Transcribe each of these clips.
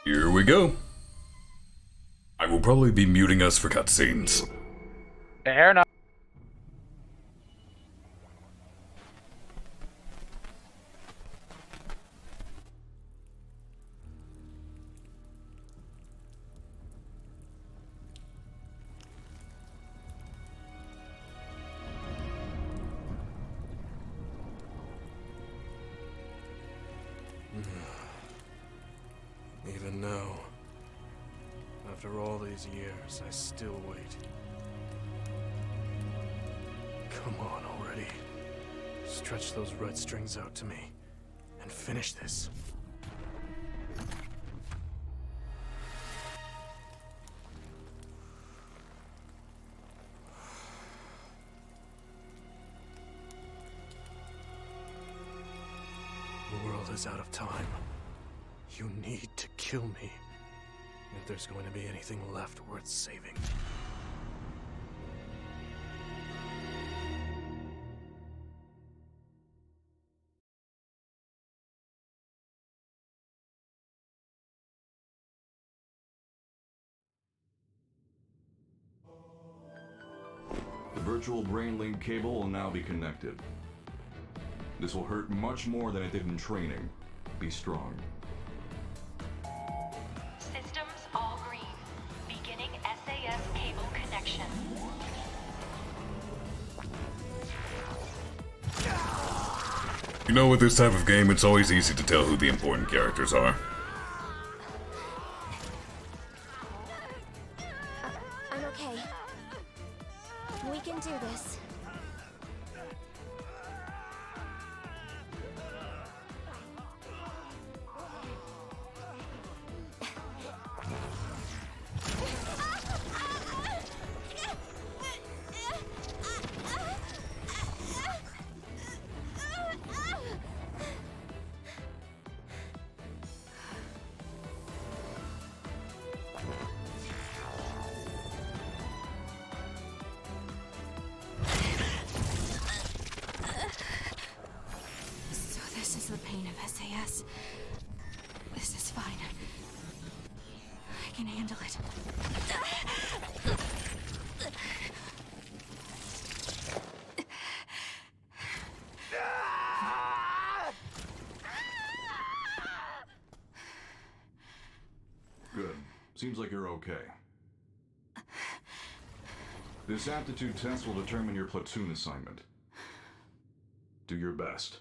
Here we go. I will probably be muting us for cutscenes. Fair enough. Even now, after all these years, I still wait. Come on already. Stretch those red strings out to me, and finish this. The world is out of time. You need to kill me, if there's going to be anything left worth saving. The virtual brain link cable will now be connected. This will hurt much more than it did in training. Be strong. Systems all green. Beginning SAS cable connection. You know, with this type of game, it's always easy to tell who the important characters are. I'm okay. We can do this. The pain of SAS. This is fine. I can handle it. Good. Seems like you're okay. This aptitude test will determine your platoon assignment. Do your best.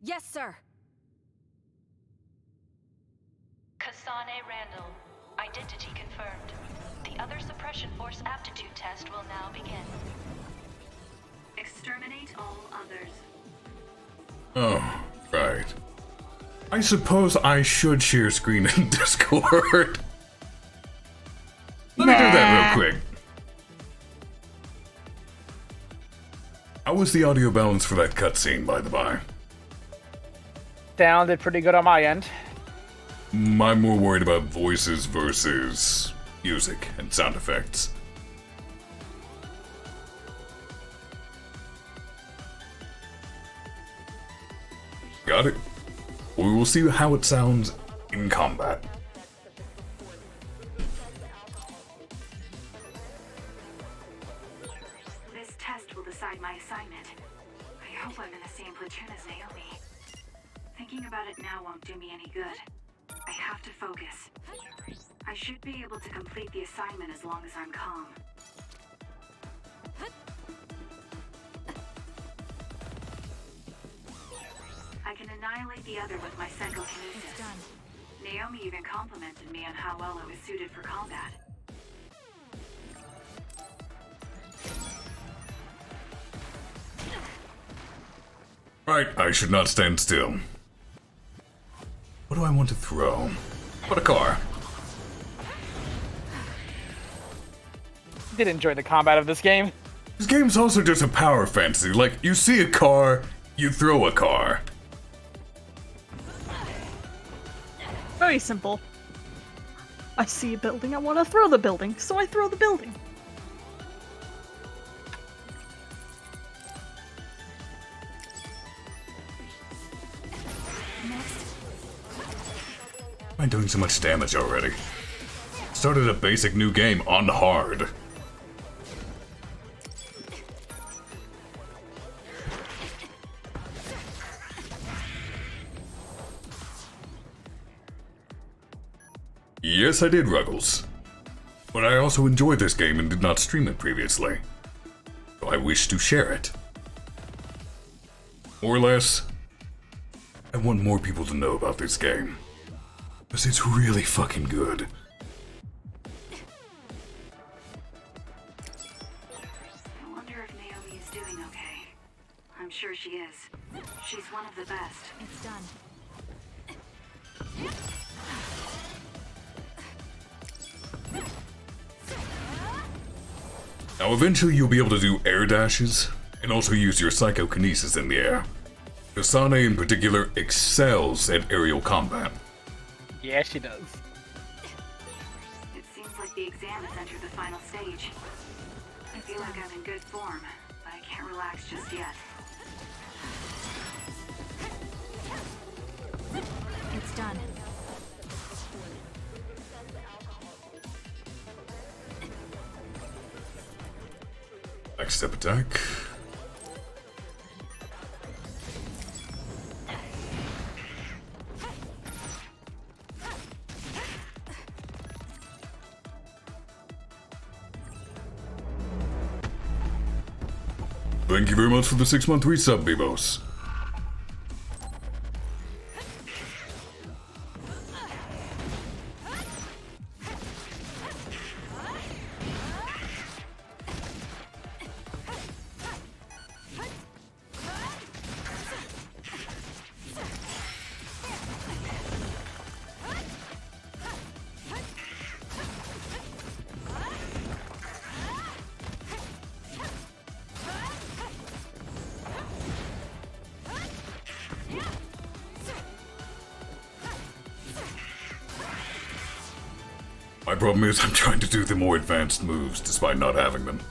Yes, sir. Kasane Randall. Identity confirmed. The other suppression force aptitude test will now begin. Exterminate all others. Oh, right. I suppose I should share screen in Discord. Let me do that real quick. How was the audio balance for that cutscene, by the by? Sounded pretty good on my end. I'm more worried about voices versus music and sound effects. Got it. We will see how it sounds in combat. This test will decide my assignment. I hope I'm in the same platoon as Naomi. Thinking about it now won't do me any good. I have to focus. I should be able to complete the assignment as long as I'm calm. I can annihilate the other with my psychokinesis. Naomi even complimented me on how well I was suited for combat. Right, I should not stand still. What do I want to throw? What a car. Did enjoy the combat of this game. This game's also just a power fantasy. Like, you see a car, you throw a car. Very simple. I see a building, I want to throw the building, so I throw the building. Why am I doing so much damage already? Started a basic new game on hard. Yes, I did, Ruggles. But I also enjoyed this game and did not stream it previously. So I wish to share it. Or less, I want more people to know about this game. Because it's really fucking good. I wonder if Naomi is doing okay. I'm sure she is. She's one of the best. It's done. Now eventually you'll be able to do air dashes, and also use your psychokinesis in the air. Kasane in particular excels at aerial combat. Yeah, she does. It seems like the exam has entered the final stage. I feel like I'm in good form, but I can't relax just yet. It's done. Backstep attack. Thank you very much for the 6-month resub, Bebos. My problem is I'm trying to do the more advanced moves despite not having them.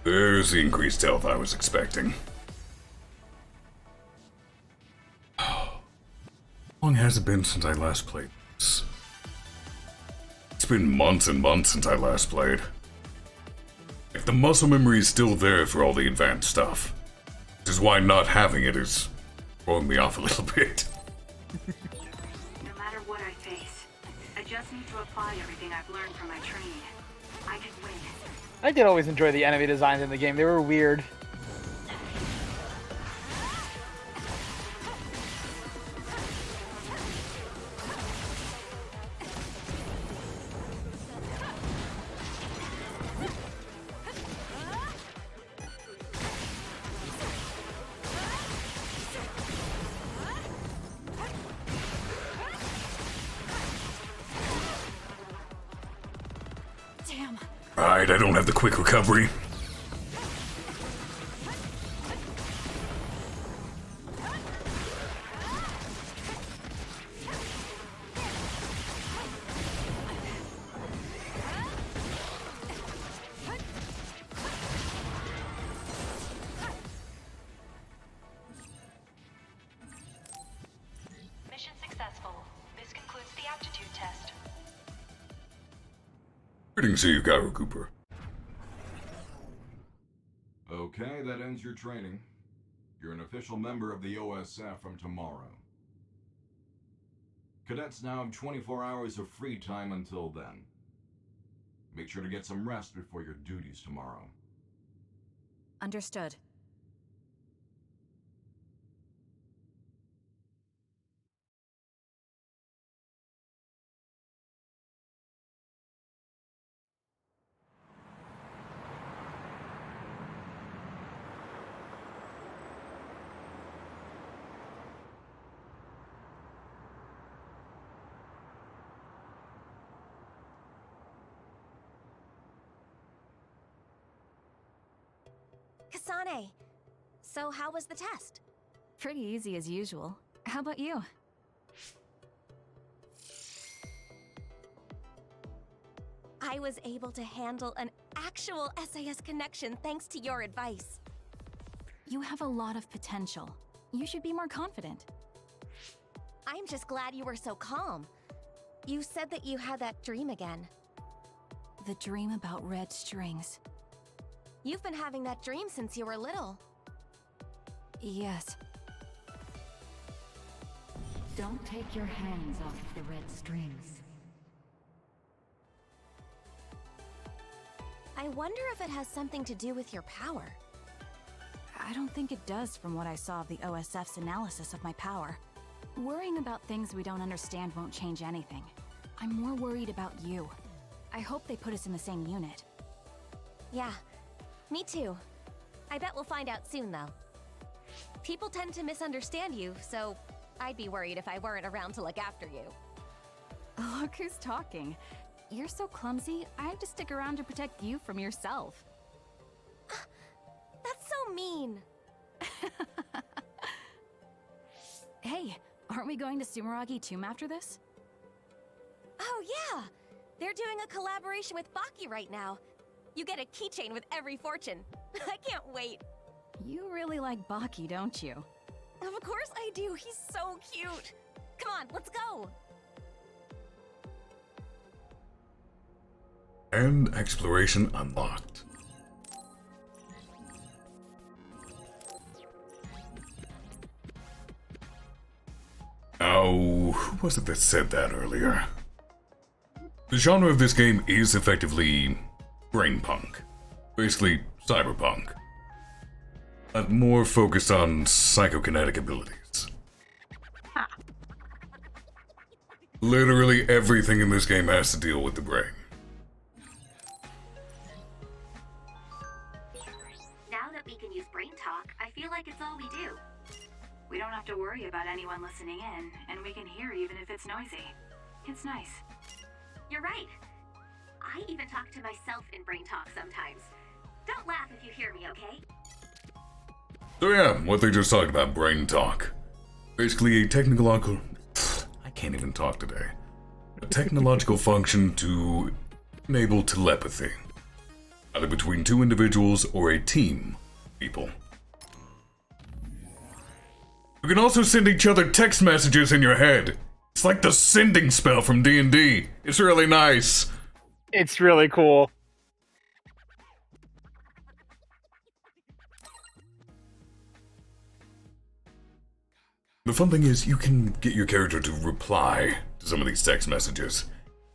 There's the increased health I was expecting. How long has it been since I last played this? It's been months and months since I last played. If the muscle memory is still there for all the advanced stuff, which is why not having it is throwing me off a little bit. No matter what I face, I just need to apply everything I've learned from my training. I can win. I did always enjoy the enemy designs in the game. They were weird. Damn. Right, I don't have the quick recovery. Mission successful. This concludes the Aptitude Test. Greetings to you, Gyro Cooper. Okay, that ends your training. You're an official member of the OSF from tomorrow. Cadets now have 24 hours of free time until then. Make sure to get some rest before your duties tomorrow. Understood. Kasane. So how was the test? Pretty easy as usual. How about you? I was able to handle an actual SAS connection thanks to your advice. You have a lot of potential. You should be more confident. I'm just glad you were so calm. You said that you had that dream again. The dream about red strings. You've been having that dream since you were little. Yes. Don't take your hands off the red strings. I wonder if it has something to do with your power. I don't think it does from what I saw of the OSF's analysis of my power. Worrying about things we don't understand won't change anything. I'm more worried about you. I hope they put us in the same unit. Yeah, me too. I bet we'll find out soon, though. People tend to misunderstand you, so I'd be worried if I weren't around to look after you. Look who's talking. You're so clumsy, I have to stick around to protect you from yourself. That's so mean. Hey, aren't we going to Sumeragi Tomb after this? Oh yeah! They're doing a collaboration with Baki right now. You get a keychain with every fortune. I can't wait. You really like Baki, don't you? Of course I do. He's so cute. Come on, let's go. And exploration unlocked. Oh, who was it that said that earlier? The genre of this game is effectively brainpunk. Basically, cyberpunk. But more focused on psychokinetic abilities. Literally everything in this game has to deal with the brain. Now that we can use brain talk, I feel like it's all we do. We don't have to worry about anyone listening in, and we can hear even if it's noisy. It's nice. You're right. I even talk to myself in brain talk sometimes. Don't laugh if you hear me, okay? So yeah, what they just talked about, brain talk. Basically a technological... I can't even talk today. A technological function to enable telepathy. Either between two individuals or a team of people. You can also send each other text messages in your head. It's like the sending spell from D&D. It's really nice. It's really cool. The fun thing is, you can get your character to reply to some of these text messages,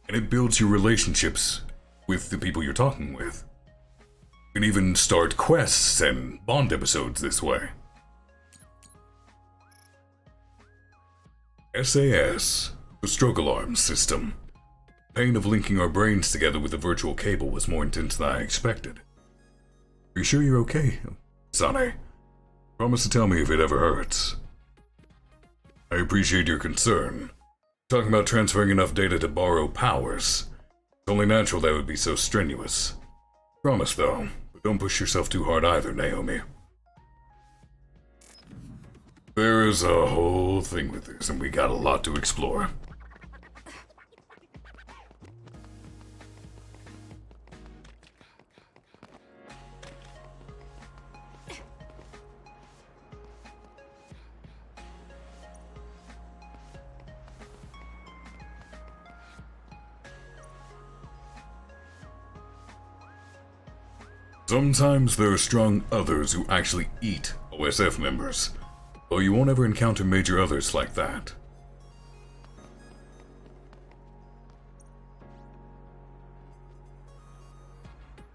and it builds your relationships with the people you're talking with. You can even start quests and Bond episodes this way. SAS, the stroke alarm system. The pain of linking our brains together with a virtual cable was more intense than I expected. Are you sure you're okay, Kasane? Promise to tell me if it ever hurts. I appreciate your concern. Talking about transferring enough data to borrow powers. It's only natural that would be so strenuous. Promise though, but don't push yourself too hard either, Naomi. There is a whole thing with this, and we got a lot to explore. Sometimes there are strong others who actually eat OSF members, though you won't ever encounter major others like that.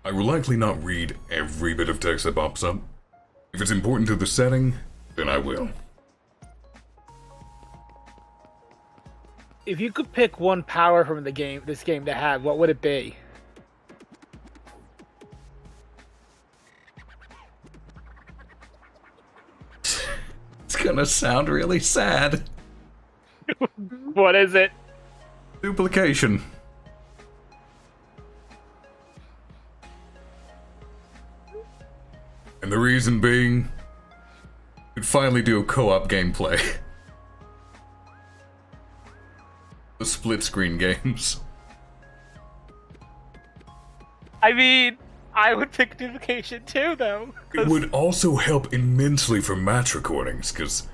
I will likely not read every bit of text that pops up. If it's important to the setting, then I will. If you could pick one power from this game to have, what would it be? It's gonna sound really sad. What is it? Duplication. And the reason being, we'd finally do a co-op gameplay. The split-screen games. I mean, I would pick Duplication too, though. It would also help immensely for match recordings, because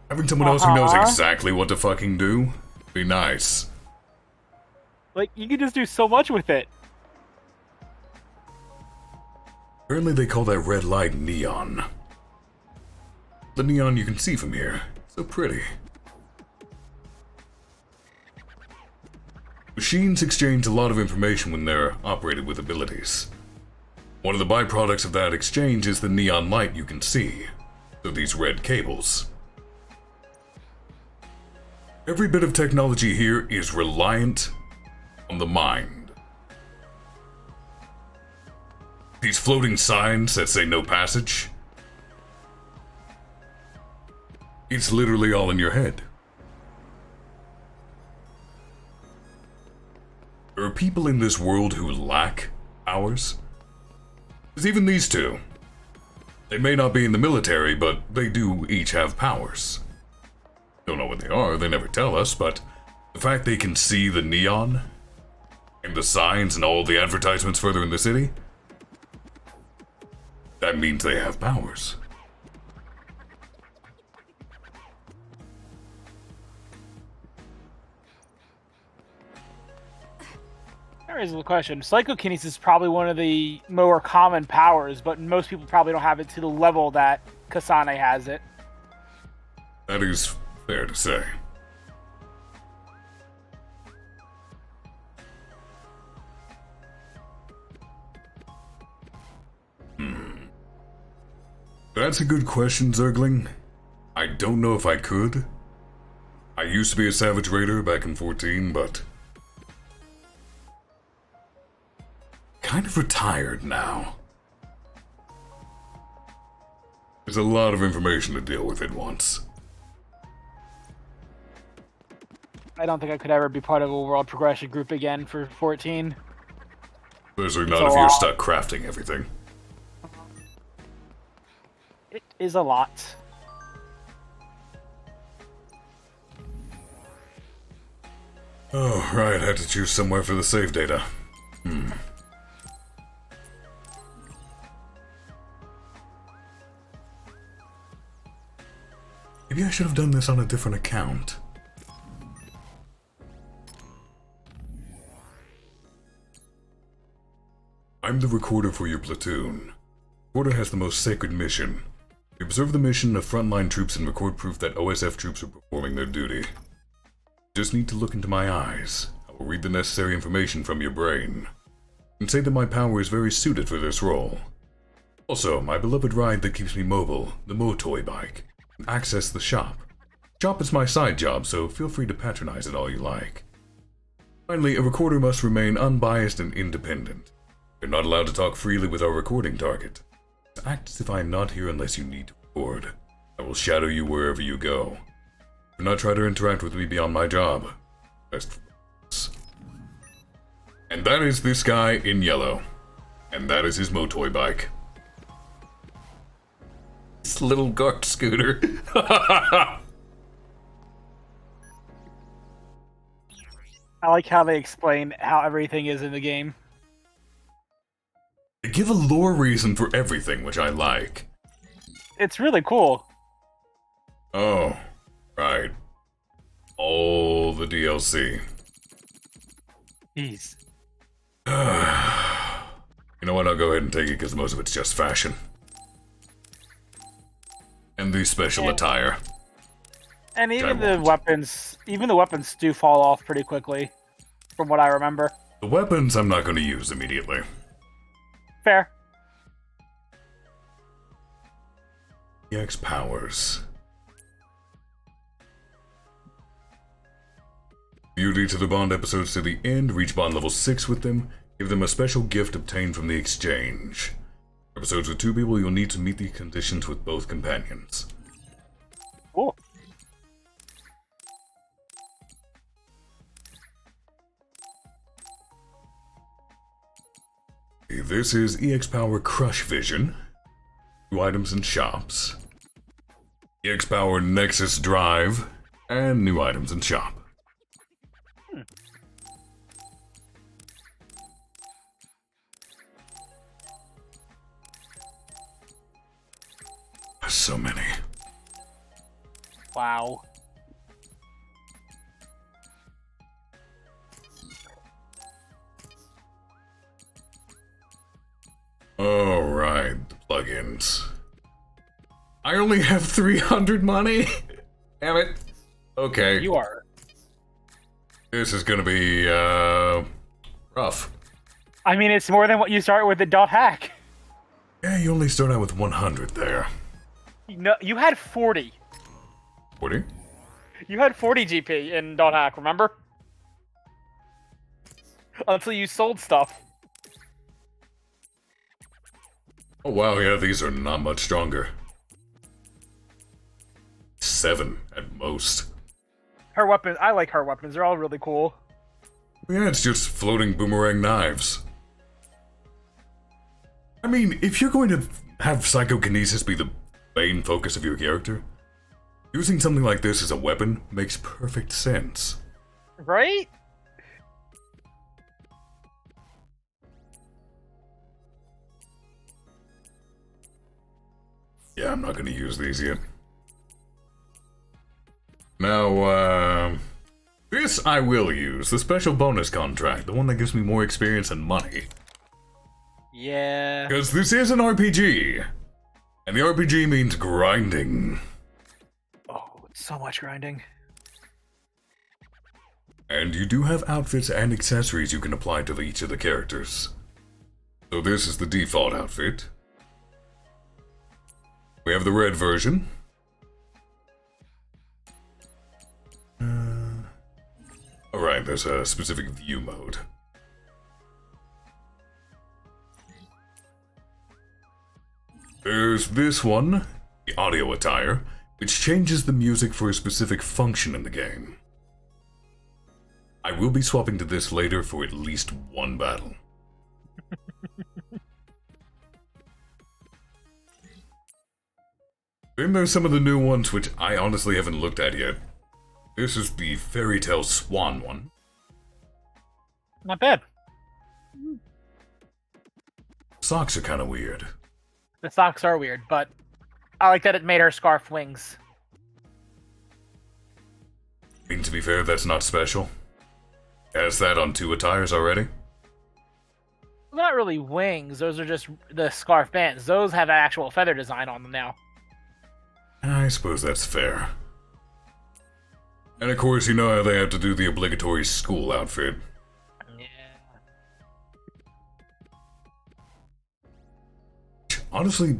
having someone else who knows exactly what to fucking do would be nice. Like, you could just do so much with it. Apparently they call that red light neon. The neon you can see from here. So pretty. Machines exchange a lot of information when they're operated with abilities. One of the byproducts of that exchange is the neon light you can see, so these red cables. Every bit of technology here is reliant on the mind. These floating signs that say no passage, it's literally all in your head. There are people in this world who lack powers. There's even these two. They may not be in the military, but they do each have powers. Don't know what they are, they never tell us, but the fact they can see the neon and the signs and all the advertisements further in the city, that means they have powers. There is a question. Psychokinesis is probably one of the more common powers, but most people probably don't have it to the level that Kasane has it. That is fair to say. That's a good question, Zergling. I don't know if I could. I used to be a Savage Raider back in 14, but kind of retired now. There's a lot of information to deal with at once. I don't think I could ever be part of a world progression group again for 14. Especially not if you're stuck crafting everything. It is a lot. Oh, right, had to choose somewhere for the save data. Maybe I should have done this on a different account. I'm the recorder for your platoon. Recorder has the most sacred mission. You observe the mission of frontline troops and record proof that OSF troops are performing their duty. Just need to look into my eyes. I will read the necessary information from your brain, and say that my power is very suited for this role. Also, my beloved ride that keeps me mobile, the Motoy bike, can access the shop. Shop is my side job, so feel free to patronize it all you like. Finally, a recorder must remain unbiased and independent. You're not allowed to talk freely with our recording target. Act as if I am not here unless you need to record. I will shadow you wherever you go. Do not try to interact with me beyond my job. And that is this guy in yellow. And that is his Motoy bike. This little gart scooter. I like how they explain how everything is in the game. They give a lore reason for everything, which I like. It's really cool. Oh, right. All the DLC. Jeez. You know what, I'll go ahead and take it because most of it's just fashion. And the special attire. And even the weapons do fall off pretty quickly, from what I remember. The weapons I'm not going to use immediately. Fair. EX powers. Beauty to the Bond episodes to the end, reach Bond level 6 with them, give them a special gift obtained from the exchange. Episodes with 2 people, you'll need to meet the conditions with both companions. Cool. This is EX Power Crush Vision. new items in shops. EX Power Nexus Drive, and new items in shop. So many. Wow. Alright, the plugins. I only have 300 money? Damn it. Okay. You are. This is gonna be, rough. I mean, it's more than what you start with at .hack. Yeah, you only start out with 100 there. No, you had 40. 40? You had 40 GP in .hack, remember? Until you sold stuff. Oh wow, yeah, these are not much stronger. 7 at most. Her weapons, I like her weapons, they're all really cool. Yeah, it's just floating boomerang knives. I mean, if you're going to have psychokinesis be the main focus of your character, using something like this as a weapon makes perfect sense. Right? Yeah, I'm not going to use these yet. Now, this I will use. The special bonus contract. The one that gives me more experience and money. Yeah. Because this is an RPG. And the RPG means grinding. Oh, so much grinding. And you do have outfits and accessories you can apply to each of the characters. So this is the default outfit. We have the red version. Alright, there's a specific view mode. There's this one, the audio attire, which changes the music for a specific function in the game. I will be swapping to this later for at least one battle. Then there's some of the new ones which I honestly haven't looked at yet. This is the Fairy Tale Swan one. Not bad. Socks are kind of weird. The socks are weird, but I like that it made her scarf wings. I mean, to be fair, that's not special. Has that on 2 attires already? Not really wings, those are just the scarf bands. Those have an actual feather design on them now. I suppose that's fair. And of course, you know how they have to do the obligatory school outfit. Yeah. Honestly,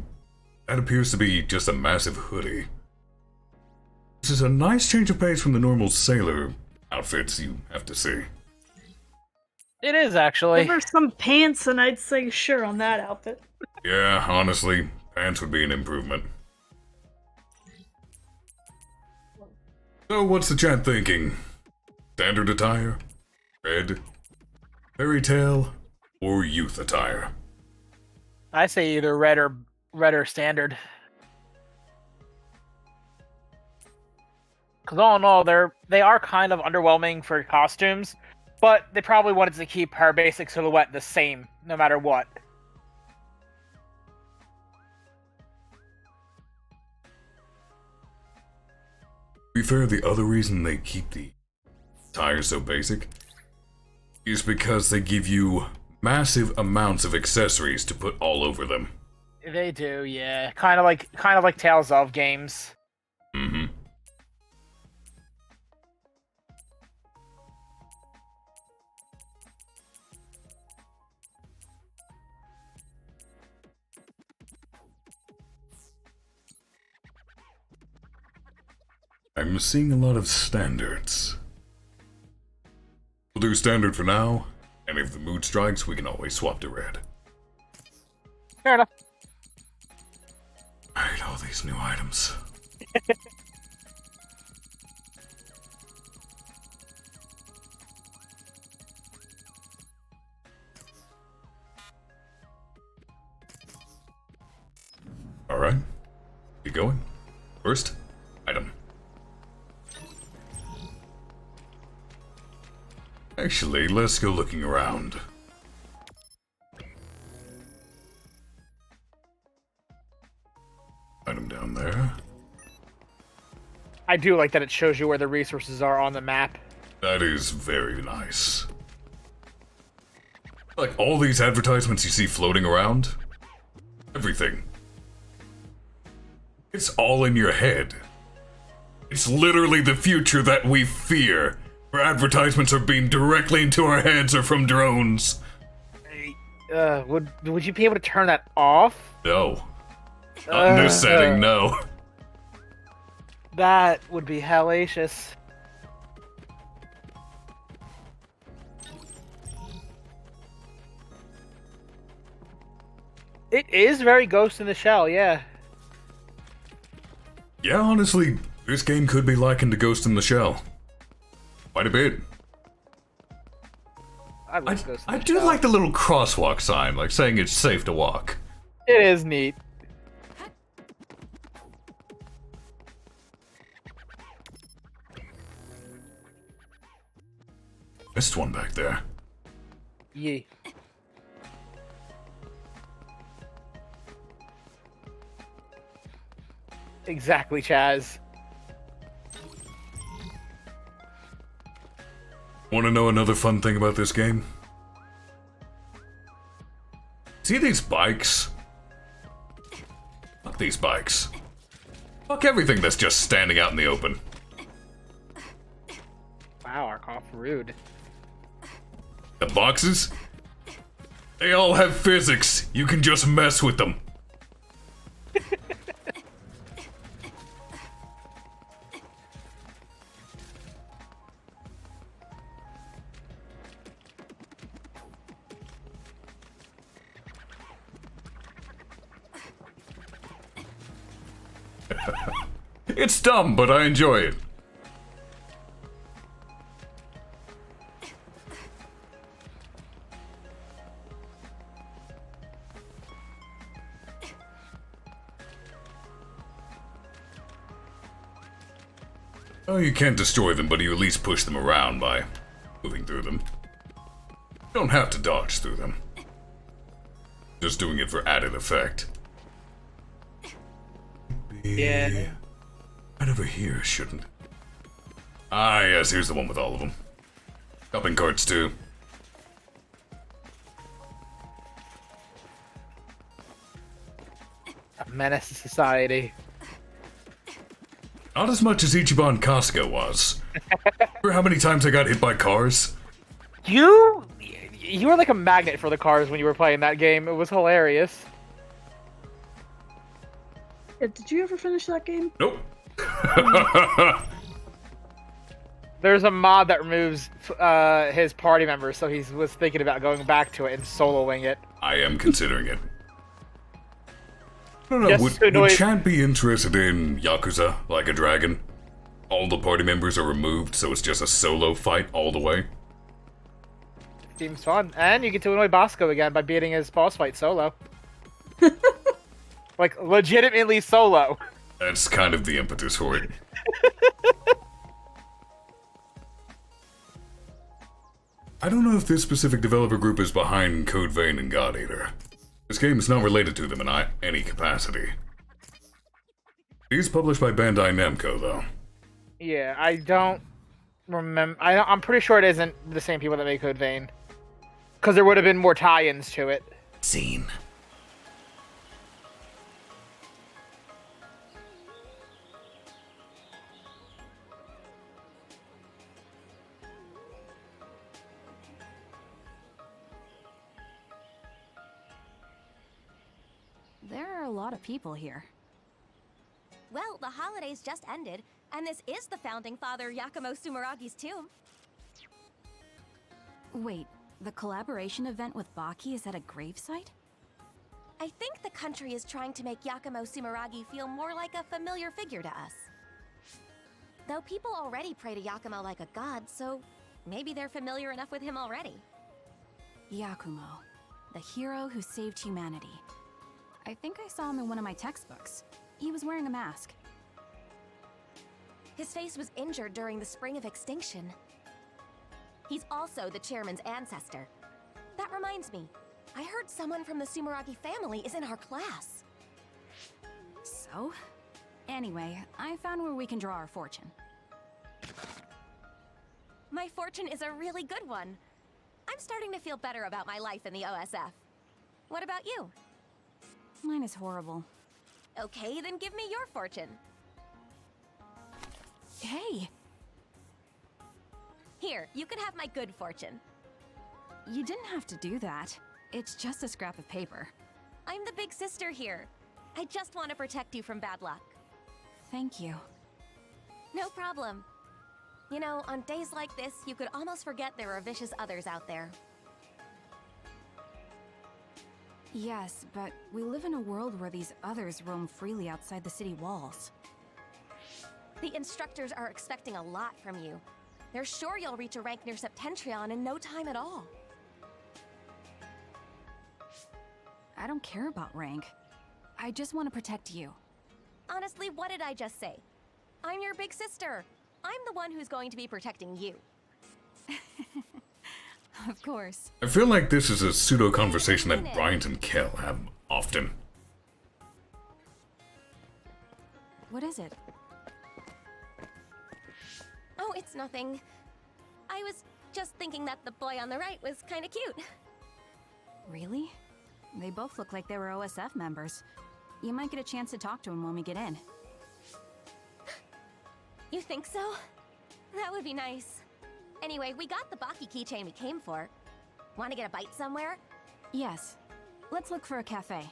that appears to be just a massive hoodie. This is a nice change of pace from the normal sailor outfits you have to see. It is, actually. Give her some pants and I'd say sure on that outfit. Yeah, honestly, pants would be an improvement. So what's the chat thinking? Standard attire? Red? Fairy tale? Or youth attire? I say either red or standard. Because all in all, they are kind of underwhelming for costumes, but they probably wanted to keep her basic silhouette the same, no matter what. To be fair, the other reason they keep the attire so basic is because they give you massive amounts of accessories to put all over them. They do, yeah. Kind of like Tales of games. Mm-hmm. I'm seeing a lot of standards. We'll do standard for now, and if the mood strikes, we can always swap to red. Fair enough. I hate all these new items. Alright. Keep going. First, item. Actually, let's go looking around. Item down there. I do like that it shows you where the resources are on the map. That is very nice. Like all these advertisements you see floating around, everything. It's all in your head. It's literally the future that we fear, where advertisements are beamed directly into our heads or from drones. Would you be able to turn that off? No. Not in this setting, no. That would be hellacious. It is very Ghost in the Shell, yeah. Yeah, honestly, this game could be likened to Ghost in the Shell. Quite a bit. I love Ghost in the I do Shell. like the little crosswalk sign, like saying it's safe to walk. It is neat. Missed one back there. Yee. Exactly, Chaz. Want to know another fun thing about this game? See these bikes? Fuck these bikes. Fuck everything that's just standing out in the open. Wow, Arcolf, rude. The boxes? They all have physics. You can just mess with them. It's dumb, but I enjoy it. Oh, you can't destroy them, but you at least push them around by moving through them. You don't have to dodge through them. Just doing it for added effect. Yeah. Right over here, shouldn't. Ah, yes, here's the one with all of them. Shopping carts, too. A menace to society. Not as much as Ichiban Kasuga was. Remember how many times I got hit by cars? You were like a magnet for the cars when you were playing that game. It was hilarious. Yeah, did you ever finish that game? Nope. There's a mod that removes his party members, so he was thinking about going back to it and soloing it. I am considering it. I don't know, Just would Chad be interested in Yakuza, Like a Dragon? All the party members are removed, so it's just a solo fight all the way? Seems fun. And you get to annoy Bosco again by beating his boss fight solo. Like, legitimately solo. That's kind of the impetus for it. I don't know if this specific developer group is behind Code Vein and God Eater. This game is not related to them in any capacity. It is published by Bandai Namco, though. Yeah, I don't remember. I'm pretty sure it isn't the same people that made Code Vein. Because there would have been more tie-ins to it. Scene. There are a lot of people here. Well, the holidays just ended, and this is the founding father Yakumo Sumeragi's tomb. Wait, the collaboration event with Baki is at a gravesite? I think the country is trying to make Yakumo Sumeragi feel more like a familiar figure to us. Though people already pray to Yakumo like a god, so maybe they're familiar enough with him already. Yakumo, the hero who saved humanity. I think I saw him in one of my textbooks. He was wearing a mask. His face was injured during the Spring of Extinction. He's also the chairman's ancestor. That reminds me, I heard someone from the Sumeragi family is in our class. So? Anyway, I found where we can draw our fortune. My fortune is a really good one. I'm starting to feel better about my life in the OSF. What about you? Mine is horrible. Okay, then give me your fortune. Hey! Here, you can have my good fortune. You didn't have to do that. It's just a scrap of paper. I'm the big sister here. I just want to protect you from bad luck. Thank you. No problem. You know, on days like this, you could almost forget there are vicious others out there. Yes, but we live in a world where these others roam freely outside the city walls. The instructors are expecting a lot from you. They're sure you'll reach a rank near Septentrion in no time at all. I don't care about rank. I just want to protect you. Honestly, what did I just say? I'm your big sister. I'm the one who's going to be protecting you. Of course. I feel like this is a pseudo-conversation that Bryant and Kel have often. What is it? Oh, it's nothing. I was just thinking that the boy on the right was kind of cute. Really? They both look like they were OSF members. You might get a chance to talk to him when we get in. You think so? That would be nice. Anyway, we got the Baki keychain we came for. Want to get a bite somewhere? Yes. Let's look for a cafe.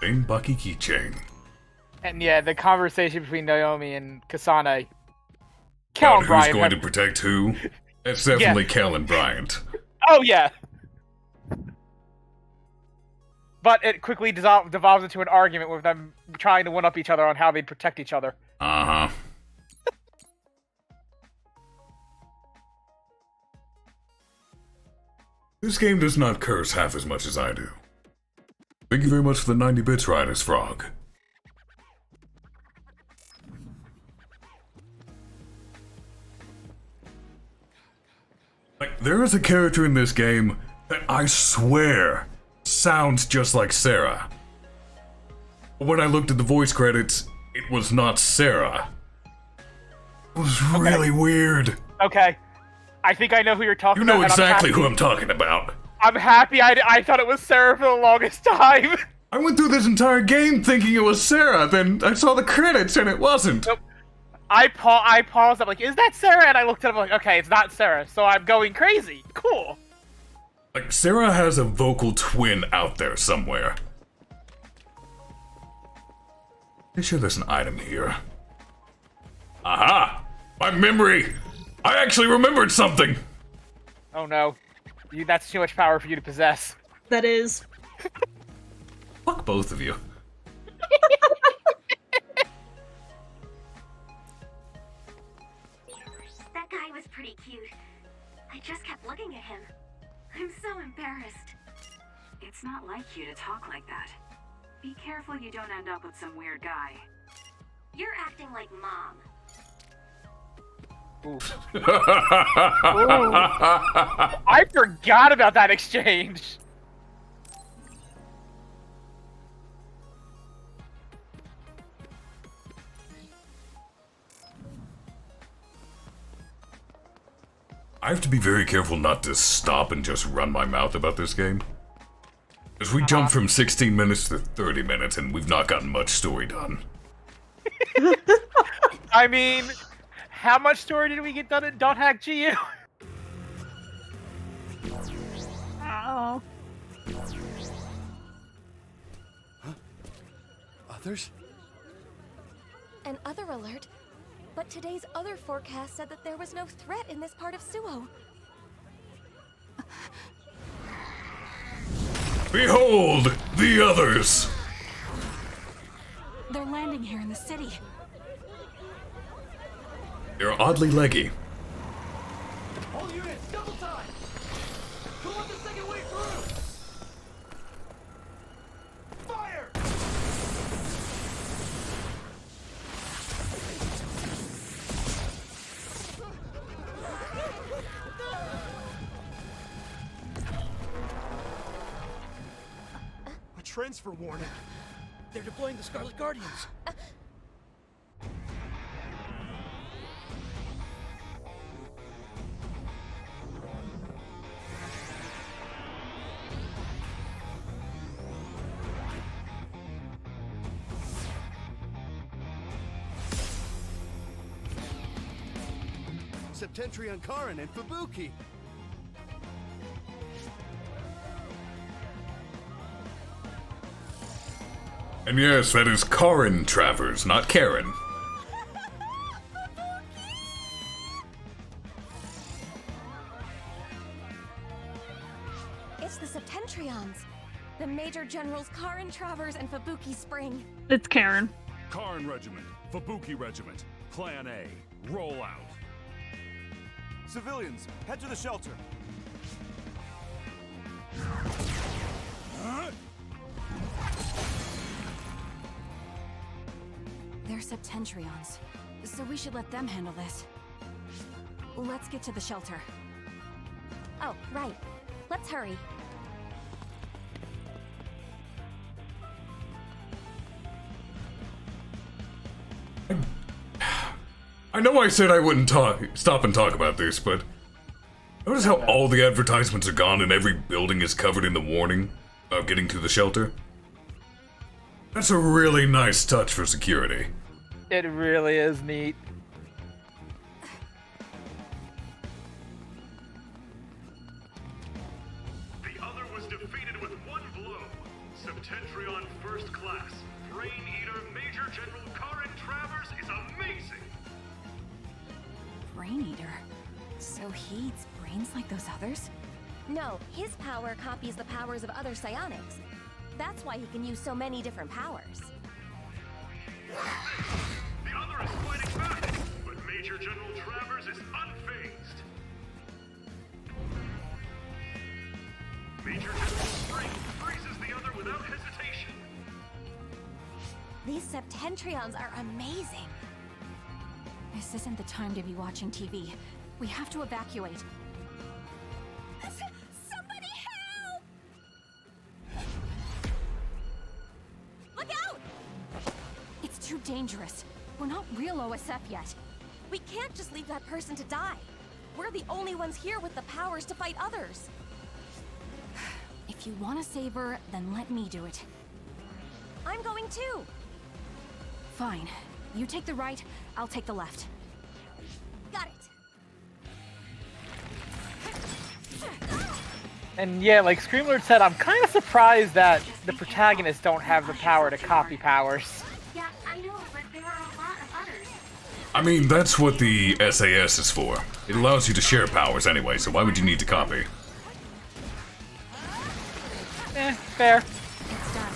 Same Bucky keychain. And yeah, the conversation between Naomi and Kasane. About Kel and who's Bryant going have- to protect who? It's definitely Kel and Bryant. Oh yeah. But it quickly devolves into an argument with them trying to one-up each other on how they protect each other. Uh-huh. This game does not curse half as much as I do. Thank you very much for the 90 bits, Riders Frog. Like, there is a character in this game that I swear sounds just like Sarah. But when I looked at the voice credits, it was not Sarah. It was really weird. Okay. I think I know who you're talking You about. know and exactly who I'm talking about. I'm happy I thought it was Sarah for the longest time. I went through this entire game thinking it was Sarah, then I saw the credits and it wasn't. Nope. I paused, I'm like, is that Sarah? And I looked at him like, okay, it's not Sarah, so I'm going crazy. Cool. Like, Sarah has a vocal twin out there somewhere. Pretty sure there's an item here. Aha! My memory! I actually remembered something! Oh no. That's too much power for you to possess. That is. Fuck both of you. That guy was pretty cute. I just kept looking at him. I'm so embarrassed. It's not like you to talk like that. Be careful you don't end up with some weird guy. You're acting like Mom. Ooh. I forgot about that exchange. I have to be very careful not to stop and just run my mouth about this game. Because we jumped from 16 minutes to 30 minutes and we've not gotten much story done. I mean, how much story did we get done at Don't Hack GU? Oh. Others? An other alert. But today's other forecast said that there was no threat in this part of Suo. Behold, the others! They're landing here in the city. They're oddly leggy. All units, double time! Pull up the second wave through! Fire! transfer warning. They're deploying the Scarlet Guardians. Septentrion Karin and Fubuki. And yes, that is Karin Travers, not Karen. It's the Septentrions. The Major Generals Karin Travers and Fubuki Spring. It's Karen. Karin Regiment, Fubuki Regiment, Plan A, roll out. Civilians, head to the shelter. They're Septentrions, so we should let them handle this. Let's get to the shelter. Oh, right. Let's hurry. I know I said I wouldn't stop and talk about this, but notice how all the advertisements are gone and every building is covered in the warning about getting to the shelter? That's a really nice touch for security. It really is neat. The other was defeated with one blow. Septentrion First Class, Brain Eater Major General Karin Travers is amazing! Brain Eater? So he eats brains like those others? No, his power copies the powers of other psionics. That's why he can use so many different powers. The other is fighting back, but Major General Travers is unfazed. Major General Spring freezes the other without hesitation. These Septentrions are amazing. This isn't the time to be watching TV. We have to evacuate. Somebody help! Look out! It's too dangerous. We're not real OSF yet. We can't just leave that person to die. We're the only ones here with the powers to fight others. If you want to save her, then let me do it. I'm going too. Fine. You take the right, I'll take the left. Got it. And yeah, like Screamlord said, I'm kind of surprised that the protagonists don't have the power to copy powers. Yeah, I know, but there are a lot of others. I mean, that's what the SAS is for. It allows you to share powers anyway, so why would you need to copy? Fair. It's done.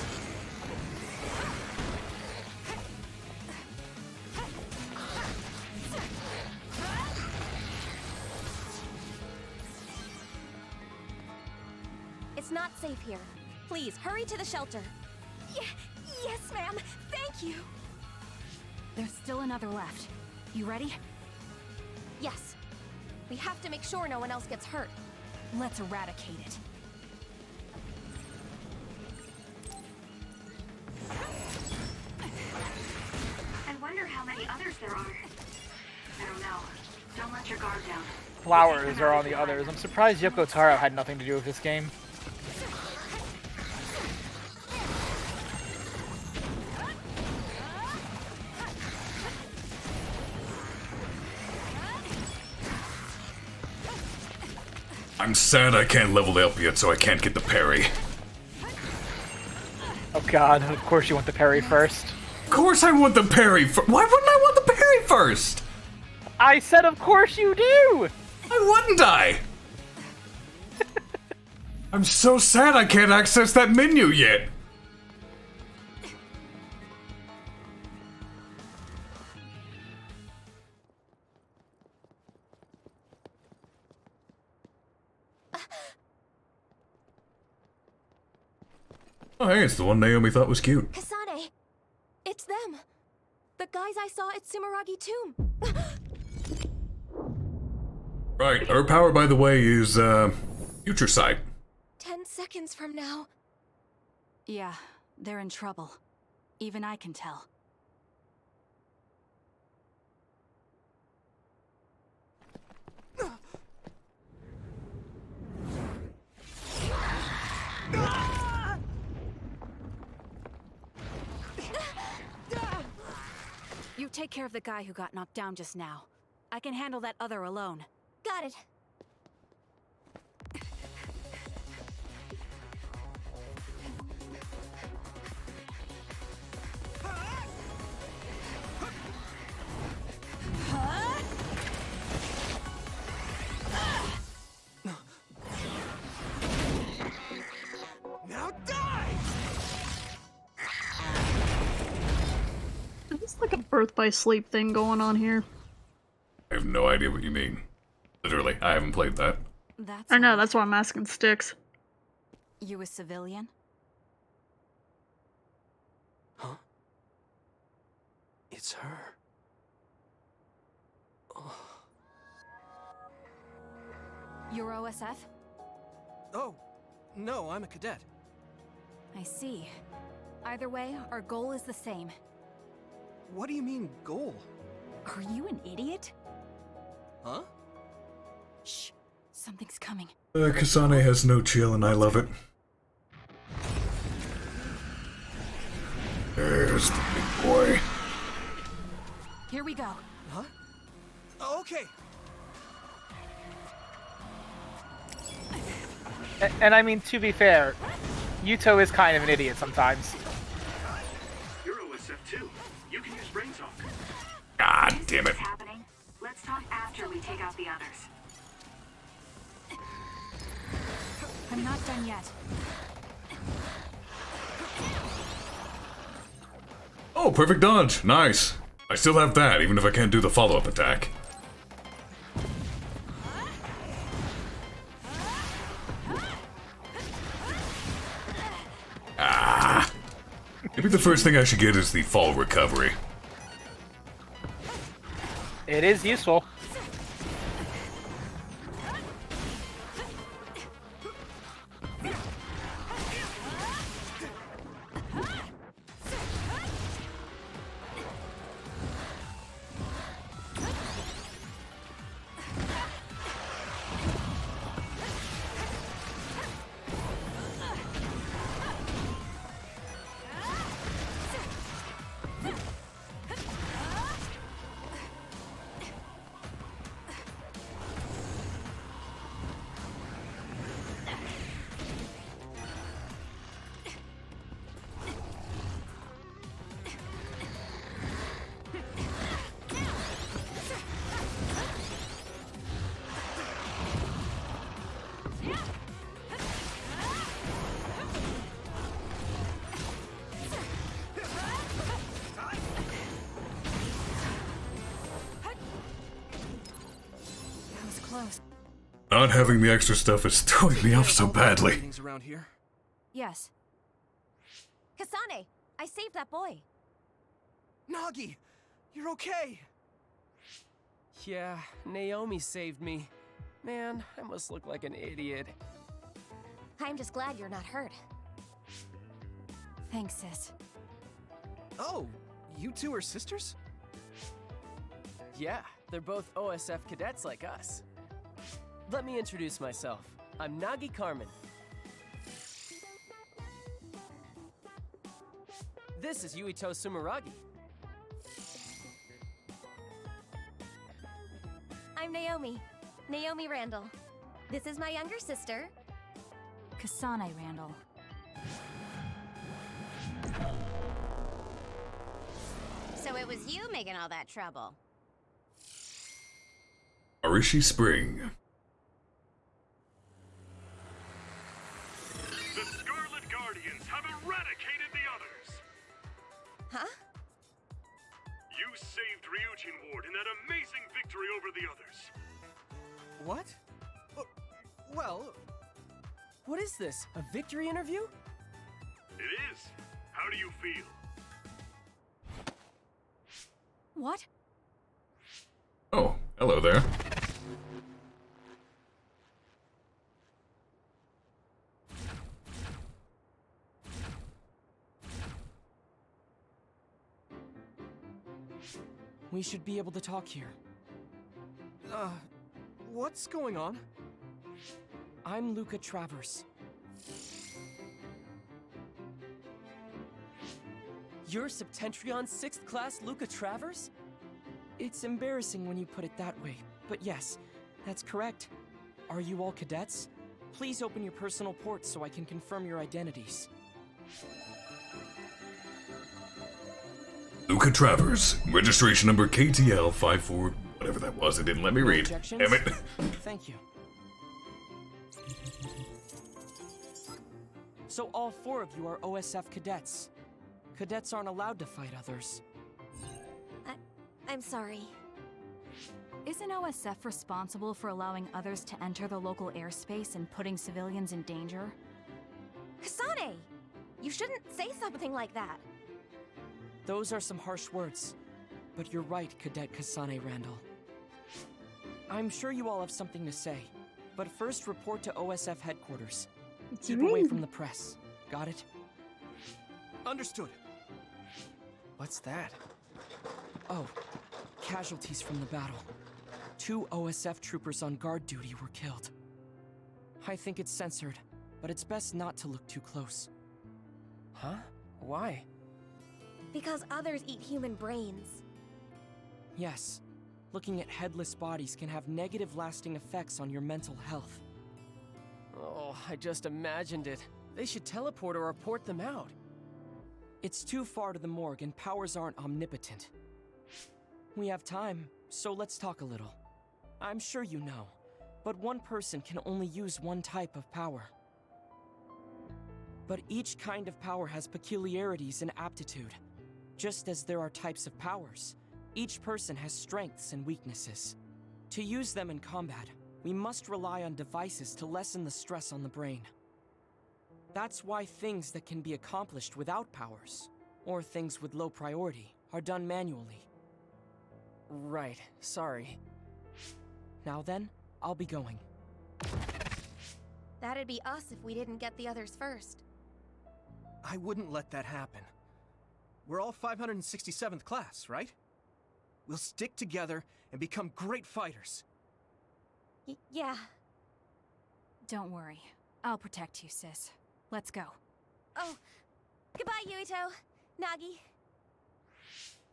It's not safe here. Please, hurry to the shelter. Yes, ma'am. Thank you. There's still another left. You ready? Yes. We have to make sure no one else gets hurt. Let's eradicate it. I wonder how many others there are. I don't know. Don't let your guard down. Flowers are on the others. I'm surprised Yoko Taro had nothing to do with this game. I'm sad I can't level up yet, so I can't get the parry. Oh god, of course you want the parry first. Of course I want the parry first! Why wouldn't I want the parry first? I said of course you do! Why wouldn't I? I'm so sad I can't access that menu yet. Oh, hey, it's the one Naomi thought was cute. Kasane! It's them! The guys I saw at Sumeragi Tomb! Right, her power, by the way, is, future sight. 10 seconds from now, Yeah, they're in trouble. Even I can tell. You take care of the guy who got knocked down just now. I can handle that other alone. Got it. Now die! Is this like a birth by sleep thing going on here? I have no idea what you mean. Literally, I haven't played that. That's I know, that's why I'm asking Sticks. You a civilian? Huh? It's her. You're OSF? Oh, no, I'm a cadet. I see. Either way, our goal is the same. What do you mean, goal? Are you an idiot? Huh? Shh. Something's coming. Kasane has no chill and I love it. There's the big boy. Here we go. Huh? Okay. And I mean, to be fair, Yuto is kind of an idiot sometimes. You're OSF too. You can use brain talk. God damn it. What's happening? Let's talk after we take out the others. I'm not done yet. Oh, perfect dodge. Nice. I still have that, even if I can't do the follow-up attack. Ah. Maybe the first thing I should get is the fall recovery. It is useful. Not having the extra stuff is throwing me off so badly. Things around here. Yes. Kasane, I saved that boy. Nagi, you're okay. Yeah, Naomi saved me. Man, I must look like an idiot. I'm just glad you're not hurt. Thanks, sis. Oh, you two are sisters? Yeah, they're both OSF cadets like us. Let me introduce myself. I'm Nagi Carmen. This is Yuito Sumeragi. I'm Naomi. Naomi Randall. This is my younger sister. Kasane Randall. So it was you making all that trouble. Arishi Spring. The Scarlet Guardians have eradicated the others! Huh? You saved Ryujin Ward in that amazing victory over the others. What? Well... What is this? A victory interview? It is. How do you feel? What? Oh, hello there. We should be able to talk here. What's going on? I'm Luca Travers. You're Septentrion's 6th class Luca Travers? It's embarrassing when you put it that way, but yes, that's correct. Are you all cadets? Please open your personal ports so I can confirm your identities. Luca Travers, registration number KTL 54, whatever that was, it didn't let me No read. objections? Damn it. Thank you. So all 4 of you are OSF cadets. Cadets aren't allowed to fight others. I'm sorry. Isn't OSF responsible for allowing others to enter the local airspace and putting civilians in danger? Kasane! You shouldn't say something like that. Those are some harsh words. But you're right, Cadet Kasane Randall. I'm sure you all have something to say. But first report to OSF headquarters. Keep away from the press. Got it? Understood. What's that? Oh, casualties from the battle. 2 OSF troopers on guard duty were killed. I think it's censored, but it's best not to look too close. Huh? Why? Because others eat human brains. Yes, looking at headless bodies can have negative lasting effects on your mental health. Oh, I just imagined it. They should teleport or report them out. It's too far to the morgue and powers aren't omnipotent. We have time, so let's talk a little. I'm sure you know, but one person can only use one type of power. But each kind of power has peculiarities and aptitude. Just as there are types of powers, each person has strengths and weaknesses. To use them in combat, we must rely on devices to lessen the stress on the brain. That's why things that can be accomplished without powers, or things with low priority, are done manually. Right, sorry. Now then, I'll be going. That'd be us if we didn't get the others first. I wouldn't let that happen. We're all 567th class, right? We'll stick together and become great fighters. Yeah. Don't worry. I'll protect you, sis. Let's go. Oh, goodbye, Yuito. Nagi.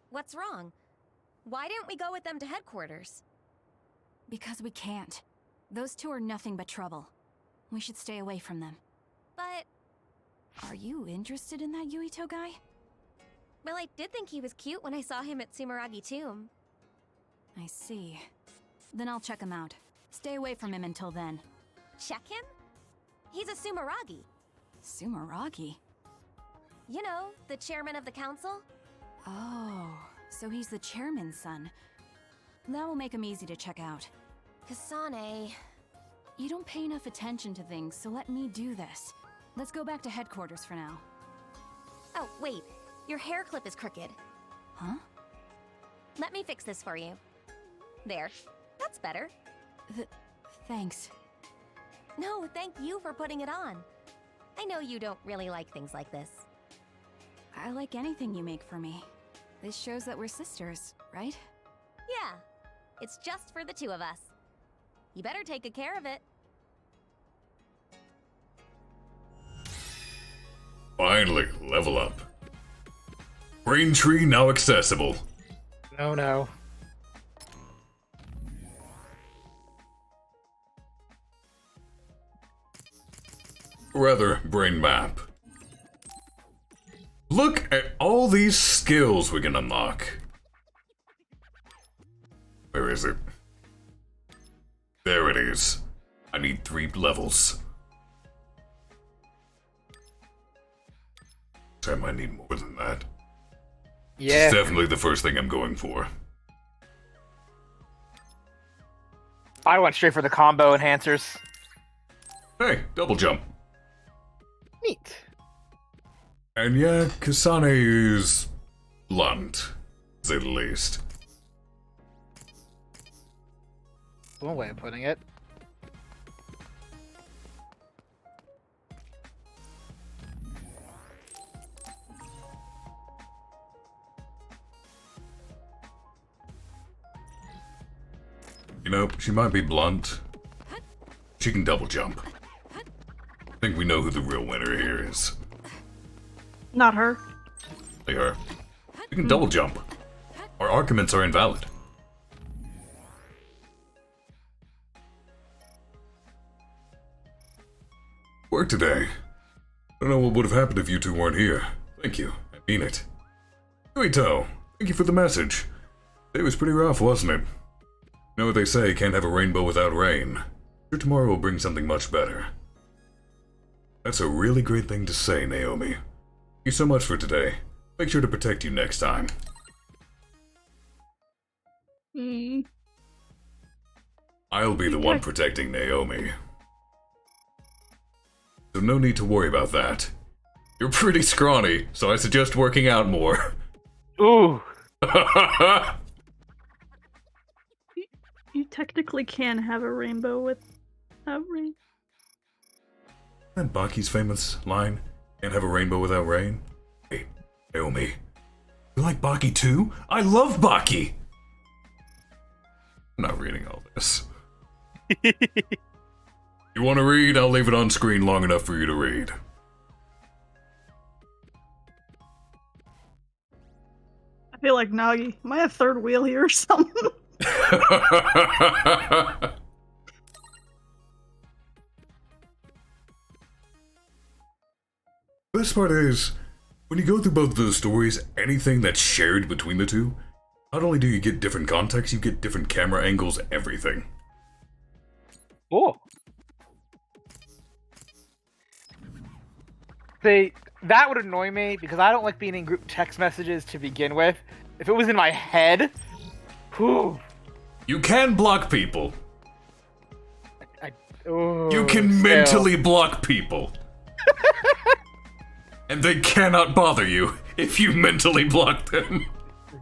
What's wrong? Why didn't we go with them to headquarters? Because we can't. Those 2 are nothing but trouble. We should stay away from them. But... Are you interested in that Yuito guy? Well, I did think he was cute when I saw him at Sumeragi Tomb. I see. Then I'll check him out. Stay away from him until then. Check him? He's a Sumeragi. Sumeragi? You know, the chairman of the council? Oh, so he's the chairman's son. That will make him easy to check out. Kasane... You don't pay enough attention to things, so let me do this. Let's go back to headquarters for now. Oh, wait. Your hair clip is crooked. Huh? Let me fix this for you. There. That's better. Thanks. No, thank you for putting it on. I know you don't really like things like this. I like anything you make for me. This shows that we're sisters, right? Yeah. It's just for the 2 of us. You better take good care of it. Finally, level up. Brain tree now accessible. No. Rather, brain map. Look at all these skills we can unlock. Where is it? There it is. I need 3 levels. I might need more than that. Yeah. It's definitely the first thing I'm going for. I went straight for the combo enhancers. Hey, double jump. Neat. And yeah, Kasane is blunt, to say the least. One way of putting it. You know, she might be blunt. She can double jump. I think we know who the real winner here is. Not her. They are. She can double jump. Our arguments are invalid. Work today. I don't know what would have happened if you two weren't here. Thank you. I mean it. Yuito, thank you for the message. It was pretty rough, wasn't it? You know what they say, can't have a rainbow without rain. Sure, tomorrow will bring something much better. That's a really great thing to say, Naomi. Thank you so much for today. Make sure to protect you next time. I'll be the one protecting Naomi. So no need to worry about that. You're pretty scrawny, so I suggest working out more. Ooh. You technically can have a rainbow without rain. Isn't that Baki's famous line? Can't have a rainbow without rain? Hey, Naomi. You like Baki too? I love Baki! I'm not reading all this. You want to read? I'll leave it on screen long enough for you to read. I feel like Nagi. Am I a third wheel here or something? Best part is, when you go through both of those stories, anything that's shared between the two, not only do you get different context, you get different camera angles, everything. Oh. See, that would annoy me because I don't like being in group text messages to begin with. If it was in my head, whew. You can block people. Oh, you can mentally block people. And they cannot bother you if you mentally block them.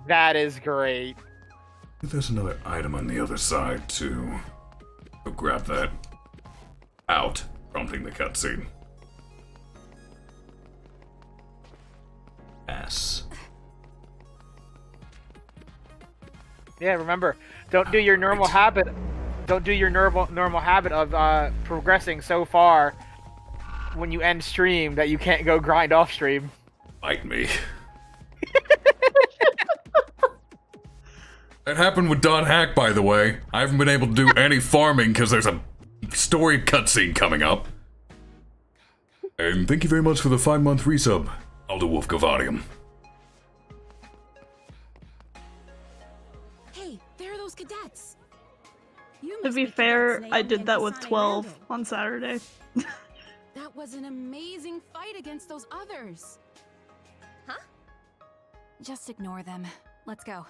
That is great. There's another item on the other side, too. Go grab that. Out, prompting the cutscene. S. Yeah, remember, don't do your normal habit. Don't do your normal habit of progressing so far when you end stream that you can't go grind off stream. Bite me. That happened with Don Hack, by the way. I haven't been able to do any farming because there's a story cutscene coming up. And thank you very much for the 5-month resub, Aldo Wolf Gavadium. Hey, there are those cadets. To be fair, I did that with 12 on Saturday. That was an amazing fight against those others. Huh? Just ignore them. Let's go.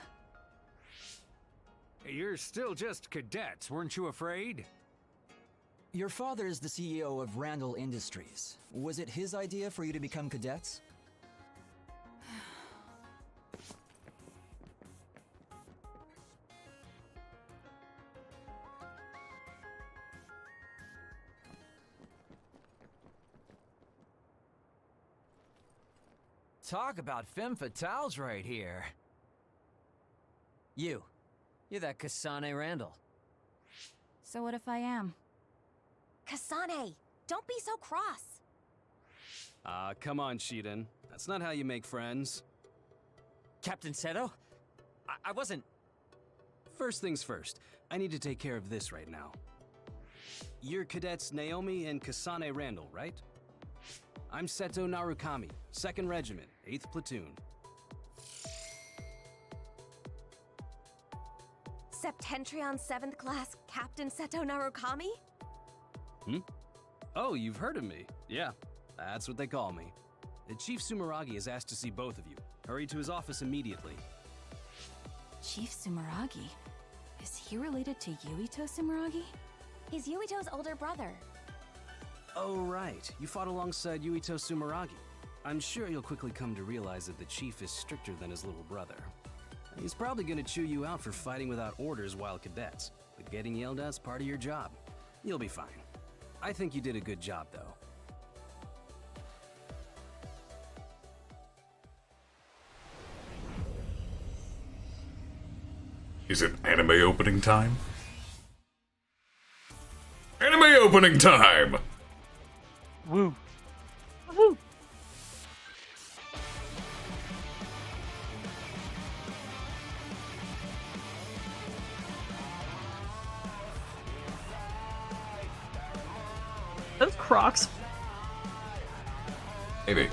You're still just cadets, weren't you afraid? Your father is the CEO of Randall Industries. Was it his idea for you to become cadets? Talk about femme fatales right here. You're that Kasane Randall. So what if I am? Kasane, don't be so cross. Come on, Shiden. That's not how you make friends. Captain Seto? I wasn't... First things first, I need to take care of this right now. You're cadets Naomi and Kasane Randall, right? I'm Seto Narukami, 2nd Regiment, 8th Platoon. Septentrion 7th Class Captain Seto Narukami? Oh, you've heard of me. Yeah, that's what they call me. Chief Sumeragi has asked to see both of you. Hurry to his office immediately. Chief Sumeragi? Is he related to Yuito Sumeragi? He's Yuito's older brother. Oh, right. You fought alongside Yuito Sumeragi. I'm sure you'll quickly come to realize that the chief is stricter than his little brother. He's probably gonna chew you out for fighting without orders while cadets, but getting yelled at's part of your job. You'll be fine. I think you did a good job, though. Is it anime opening time? Anime opening time! Woo. Woo. Those Crocs. Maybe.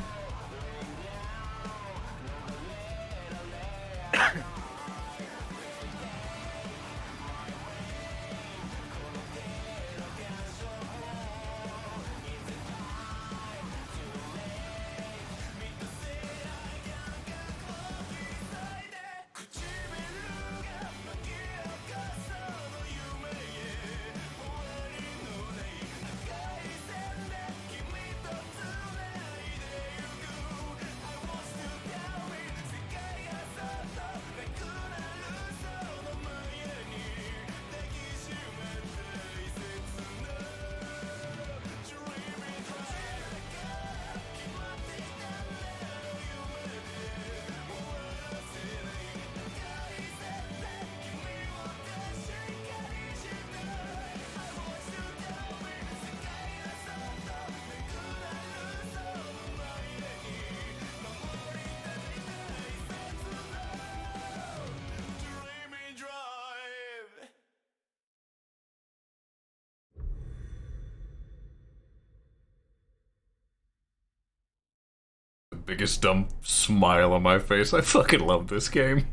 Biggest dumb smile on my face. I fucking love this game.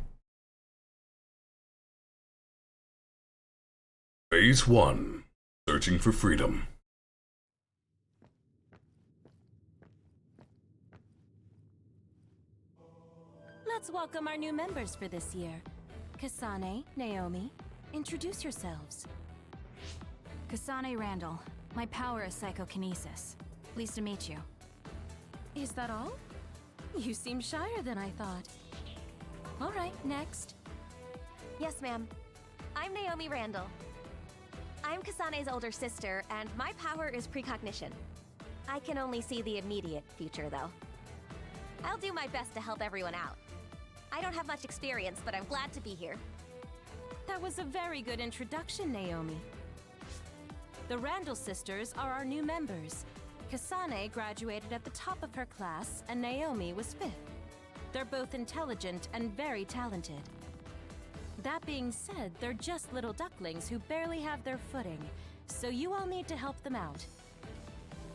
Phase 1. Searching for freedom. Let's welcome our new members for this year. Kasane, Naomi, introduce yourselves. Kasane Randall. My power is psychokinesis. Pleased to meet you. Is that all? You seem shyer than I thought. All right, next. Yes, ma'am. I'm Naomi Randall. I'm Kasane's older sister, and my power is precognition. I can only see the immediate future, though. I'll do my best to help everyone out. I don't have much experience, but I'm glad to be here. That was a very good introduction, Naomi. The Randall sisters are our new members. Kasane graduated at the top of her class, and Naomi was 5th. They're both intelligent and very talented. That being said, they're just little ducklings who barely have their footing, so you all need to help them out.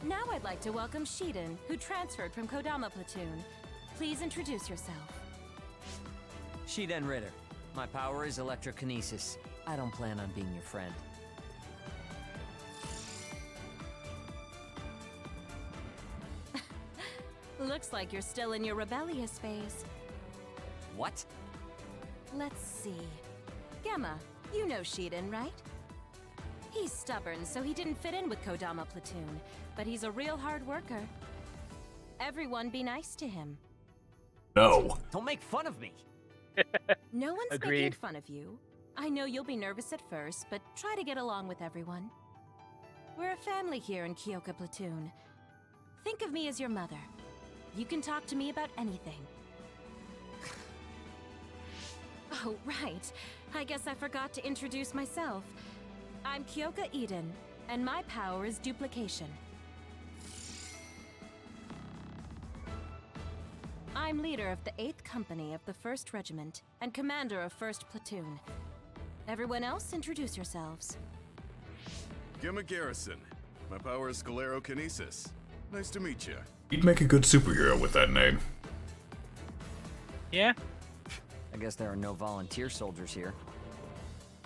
Now I'd like to welcome Shiden, who transferred from Kodama Platoon. Please introduce yourself. Shiden Ritter. My power is electrokinesis. I don't plan on being your friend. Looks like you're still in your rebellious phase. What? Let's see. Gemma, you know Shiden, right? He's stubborn, so he didn't fit in with Kodama Platoon, but he's a real hard worker. Everyone be nice to him. No. Don't make fun of me. No one's making Agreed. fun of you. I know you'll be nervous at first, but try to get along with everyone. We're a family here in Kyoka Platoon. Think of me as your mother. You can talk to me about anything. Oh, right. I guess I forgot to introduce myself. I'm Kyoka Eden, and my power is duplication. I'm leader of the 8th Company of the 1st Regiment, and commander of 1st Platoon. Everyone else, introduce yourselves. Gemma Garrison. My power is sclerokinesis. Nice to meet you. You'd make a good superhero with that name. Yeah? I guess there are no volunteer soldiers here.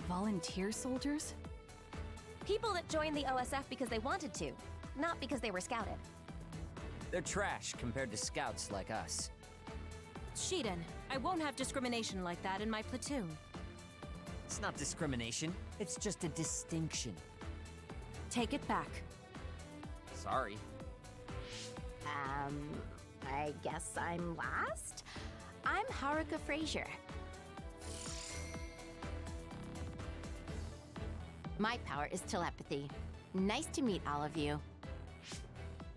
Volunteer soldiers? People that joined the OSF because they wanted to, not because they were scouted. They're trash compared to scouts like us. Shiden, I won't have discrimination like that in my platoon. It's not discrimination. It's just a distinction. Take it back. Sorry. I guess I'm last? I'm Haruka Frazier. My power is telepathy. Nice to meet all of you.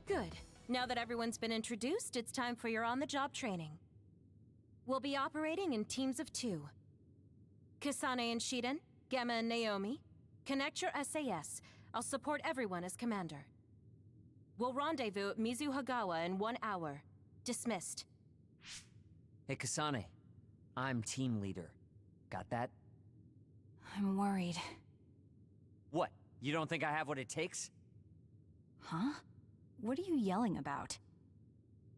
Good. Now that everyone's been introduced, it's time for your on-the-job training. We'll be operating in teams of 2. Kasane and Shiden, Gemma and Naomi, connect your SAS. I'll support everyone as commander. We'll rendezvous at Mizuhagawa in 1 hour. Dismissed. Hey, Kasane. I'm team leader. Got that? I'm worried. What? You don't think I have what it takes? Huh? What are you yelling about?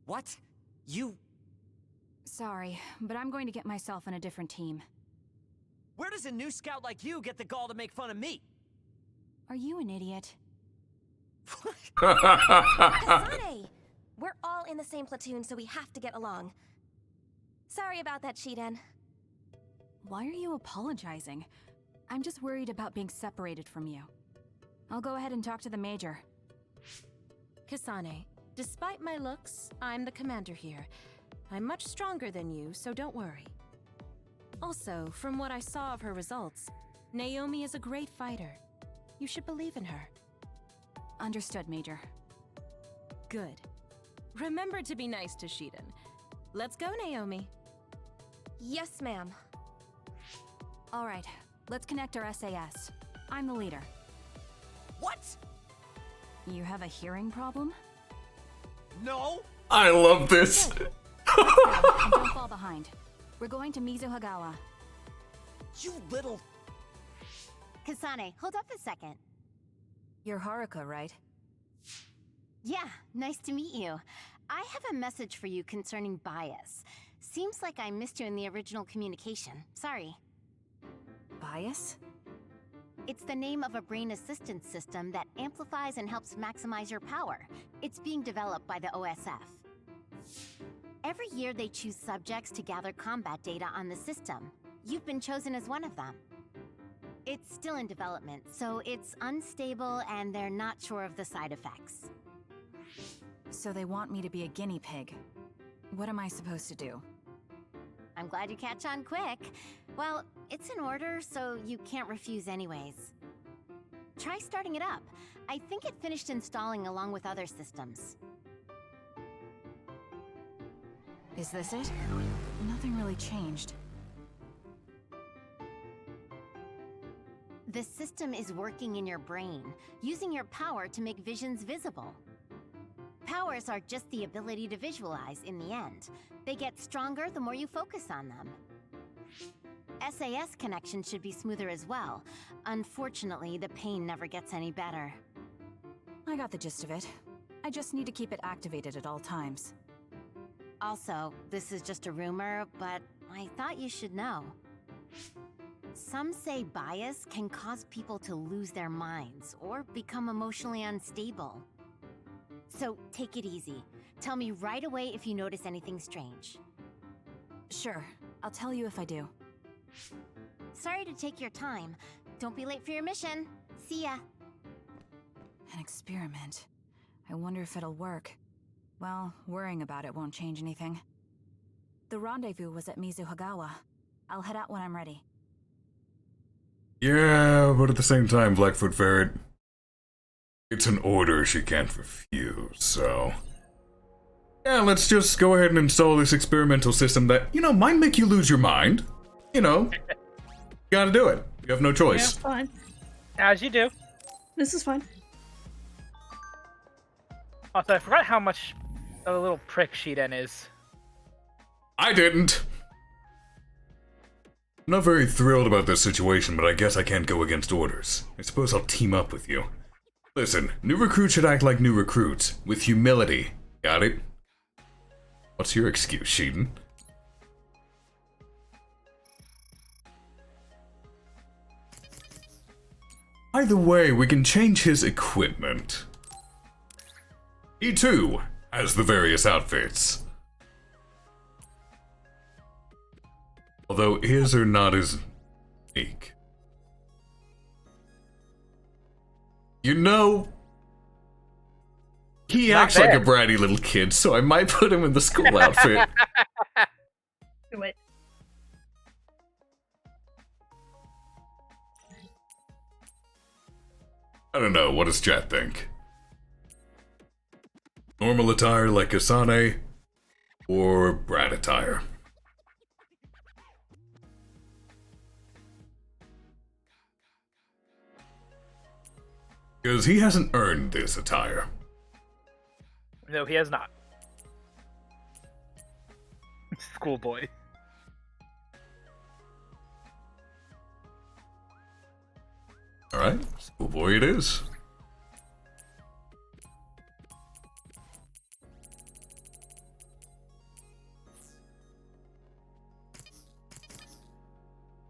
What? You... Sorry, but I'm going to get myself in a different team. Where does a new scout like you get the gall to make fun of me? Are you an idiot? Kasane! We're all in the same platoon, so we have to get along. Sorry about that, Shiden. Why are you apologizing? I'm just worried about being separated from you. I'll go ahead and talk to the Major. Kasane, despite my looks, I'm the commander here. I'm much stronger than you, so don't worry. Also, from what I saw of her results, Naomi is a great fighter. You should believe in her. Understood, Major. Good. Remember to be nice to Shiden. Let's go, Naomi. Yes, ma'am. All right, let's connect our SAS. I'm the leader. What? You have a hearing problem? No! I love this! Good. And don't fall behind. We're going to Mizuhagawa. You little... Kasane, hold up a second. You're Haruka, right? Yeah, nice to meet you. I have a message for you concerning bias. Seems like I missed you in the original communication. Sorry. Bias? It's the name of a brain assistance system that amplifies and helps maximize your power. It's being developed by the OSF. Every year they choose subjects to gather combat data on the system. You've been chosen as one of them. It's still in development, so it's unstable and they're not sure of the side effects. So they want me to be a guinea pig. What am I supposed to do? I'm glad you catch on quick. Well, it's in order, so you can't refuse anyways. Try starting it up. I think it finished installing along with other systems. Is this it? Nothing really changed. The system is working in your brain, using your power to make visions visible. Powers are just the ability to visualize in the end. They get stronger the more you focus on them. SAS connection should be smoother as well. Unfortunately, the pain never gets any better. I got the gist of it. I just need to keep it activated at all times. Also, this is just a rumor, but I thought you should know. Some say bias can cause people to lose their minds or become emotionally unstable. So take it easy. Tell me right away if you notice anything strange. Sure, I'll tell you if I do. Sorry to take your time. Don't be late for your mission. See ya. An experiment. I wonder if it'll work. Well, worrying about it won't change anything. The rendezvous was at Mizuhagawa. I'll head out when I'm ready. Yeah, but at the same time, Blackfoot Ferret, it's an order she can't refuse, so... Yeah, let's just go ahead and install this experimental system that, might make you lose your mind. You gotta do it. You have no choice. Yeah, fine. As you do. This is fine. Also, I forgot how much of a little prick Shiden is. I didn't. I'm not very thrilled about this situation, but I guess I can't go against orders. I suppose I'll team up with you. Listen, new recruits should act like new recruits, with humility. Got it? What's your excuse, Shiden? Either way, we can change his equipment. He too has the various outfits. Although his are not as unique. He acts like a bratty little kid, so I might put him in the school outfit. Do it. I don't know, what does chat think? Normal attire like Kasane, or brat attire? Because he hasn't earned this attire. No, he has not. Schoolboy. Alright, schoolboy it is.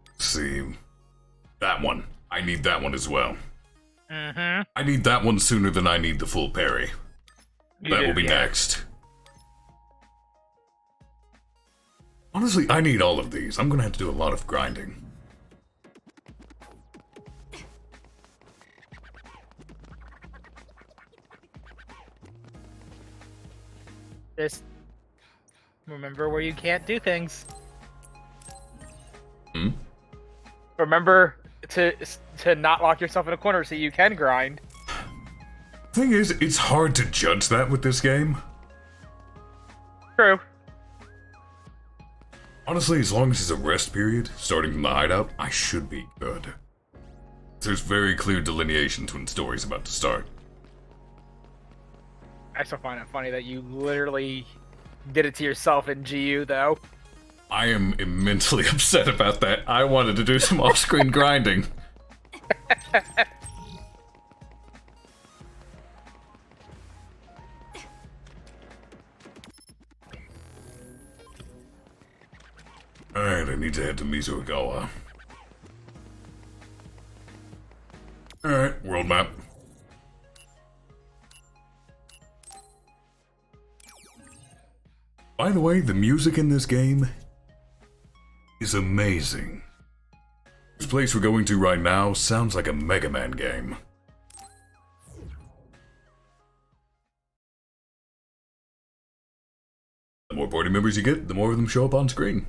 Let's see. That one. I need that one as well. Mm-hmm. I need that one sooner than I need the full parry. That will be next. Honestly, I need all of these. I'm gonna have to do a lot of grinding. Just remember where you can't do things. Hmm? Remember to not lock yourself in a corner so you can grind. Thing is, it's hard to judge that with this game. True. Honestly, as long as it's a rest period, starting from the hideout, I should be good. There's very clear delineations when story's about to start. I still find it funny that you literally did it to yourself in GU, though. I am immensely upset about that. I wanted to do some off-screen grinding. Alright, I need to head to Mizuagawa. Alright, world map. By the way, the music in this game is amazing. This place we're going to right now sounds like a Mega Man game. The more party members you get, the more of them show up on screen.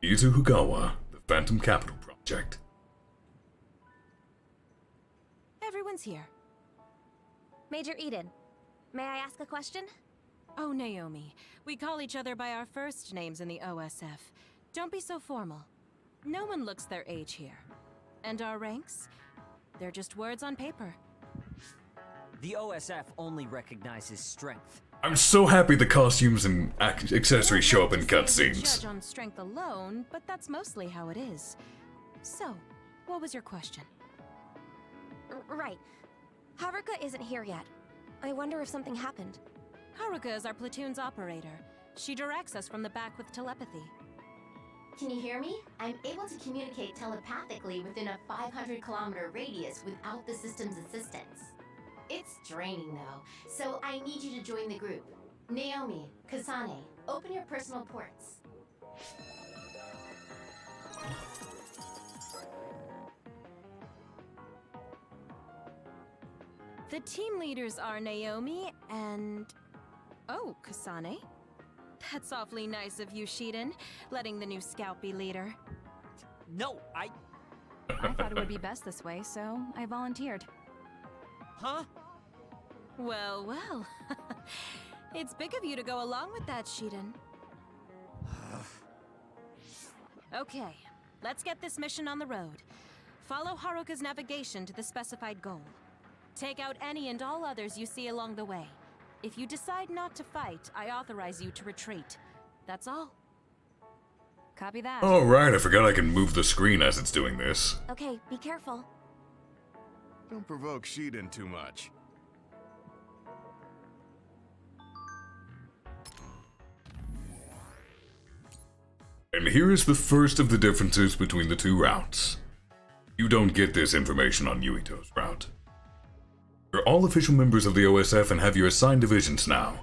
Mizuagawa, the Phantom Capital Project. Everyone's here. Major Eden, may I ask a question? Oh, Naomi. We call each other by our first names in the OSF. Don't be so formal. No one looks their age here. And our ranks? They're just words on paper. The OSF only recognizes strength. I'm so happy the costumes and accessories show up in cutscenes. Judge on strength alone, but that's mostly how it is. So, what was your question? Right. Haruka isn't here yet. I wonder if something happened. Haruka is our platoon's operator. She directs us from the back with telepathy. Can you hear me? I'm able to communicate telepathically within a 500-kilometer radius without the system's assistance. It's draining though, so I need you to join the group. Naomi, Kasane, open your personal ports. The team leaders are Naomi and... Oh, Kasane? That's awfully nice of you, Shiden, letting the new scout be leader. No, I thought it would be best this way, so I volunteered. Huh? Well, well. It's big of you to go along with that, Shiden. Okay, let's get this mission on the road. Follow Haruka's navigation to the specified goal. Take out any and all others you see along the way. If you decide not to fight, I authorize you to retreat. That's all. Copy that. Oh right, I forgot I can move the screen as it's doing this. Okay, be careful. Don't provoke Shiden too much. And here is the first of the differences between the two routes. You don't get this information on Yuito's route. You're all official members of the OSF and have your assigned divisions now.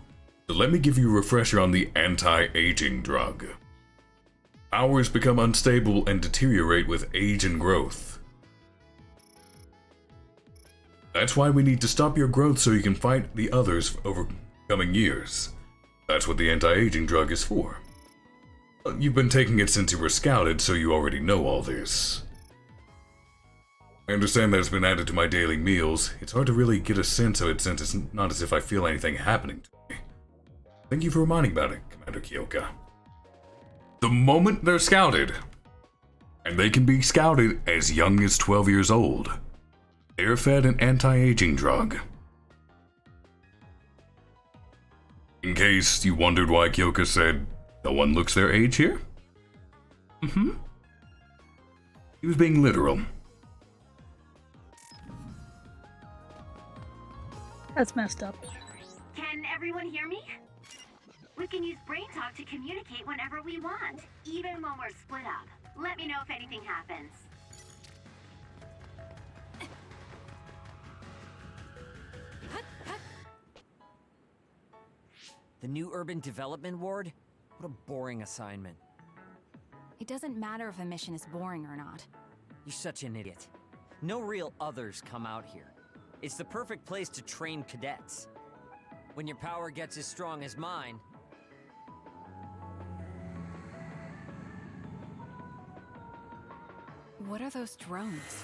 So let me give you a refresher on the anti-aging drug. Powers become unstable and deteriorate with age and growth. That's why we need to stop your growth so you can fight the others over coming years. That's what the anti-aging drug is for. You've been taking it since you were scouted, so you already know all this. I understand that it's been added to my daily meals. It's hard to really get a sense of it since it's not as if I feel anything happening to me. Thank you for reminding about it, Commander Kyoka. The moment they're scouted, and they can be scouted as young as 12 years old, they're fed an anti-aging drug. In case you wondered why Kyoka said, no one looks their age here? He was being literal. That's messed up. Can everyone hear me? We can use brain talk to communicate whenever we want, even when we're split up. Let me know if anything happens. The new urban development ward? What a boring assignment. It doesn't matter if a mission is boring or not. You're such an idiot. No real others come out here. It's the perfect place to train cadets. When your power gets as strong as mine... What are those drones?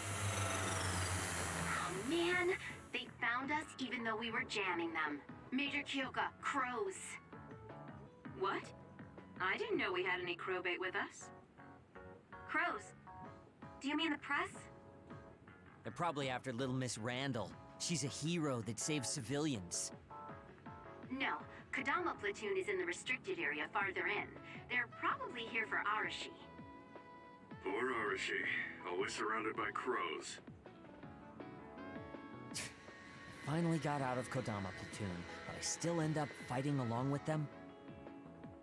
Oh man, they found us even though we were jamming them. Major Kyoka, crows. What? I didn't know we had any crow bait with us. Crows? Do you mean the press? They're probably after little Miss Randall. She's a hero that saves civilians. No, Kodama platoon is in the restricted area farther in. They're probably here for Arashi. Poor Arashi, always surrounded by crows. Finally got out of Kodama platoon, but I still end up fighting along with them.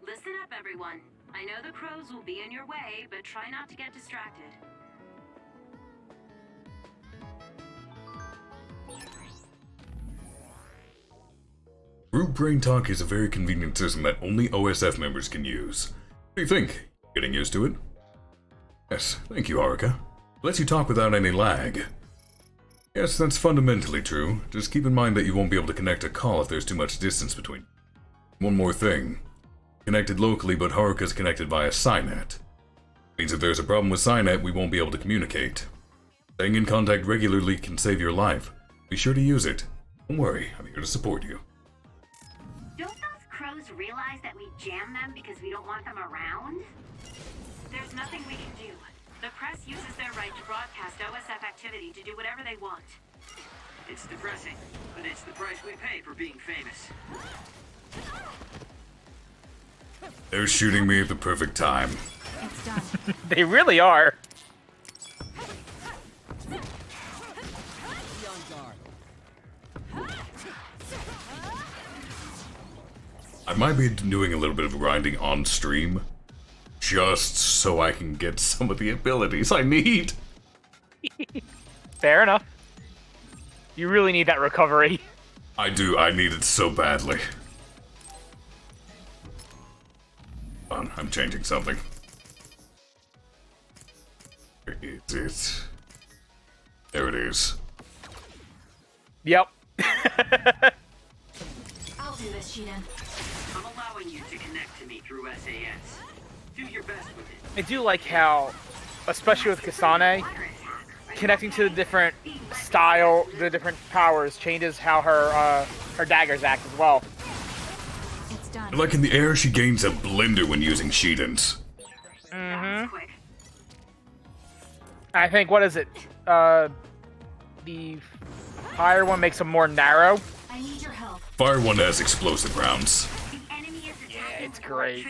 Listen up, everyone. I know the crows will be in your way, but try not to get distracted. Group Brain Talk is a very convenient system that only OSF members can use. What do you think? Getting used to it? Yes, thank you, Haruka. Lets you talk without any lag. Yes, that's fundamentally true. Just keep in mind that you won't be able to connect a call if there's too much distance between. One more thing. Connected locally, but Haruka's connected via Cynet. Means if there's a problem with Cynet, we won't be able to communicate. Staying in contact regularly can save your life. Be sure to use it. Don't worry, I'm here to support you. Don't those crows realize that we jam them because we don't want them around? There's nothing we can do. The press uses their right to broadcast OSF activity to do whatever they want. It's depressing, but it's the price we pay for being famous. They're shooting me at the perfect time. It's done. They really are. I might be doing a little bit of grinding on stream, just so I can get some of the abilities I need. Fair enough. You really need that recovery. I do, I need it so badly. Hold on, I'm changing something. Where is it? There it is. Yep. I'll do this, Shiden. I'm allowing you to connect to me through SAS. Do your best with it. I do like how, especially with Kasane, connecting to the different style, the different powers changes how her daggers act as well. It's done. Like in the air, she gains a blender when using Shidens. I think, what is it? The fire one makes them more narrow. I need your help. Fire one has explosive rounds. Yeah, it's great.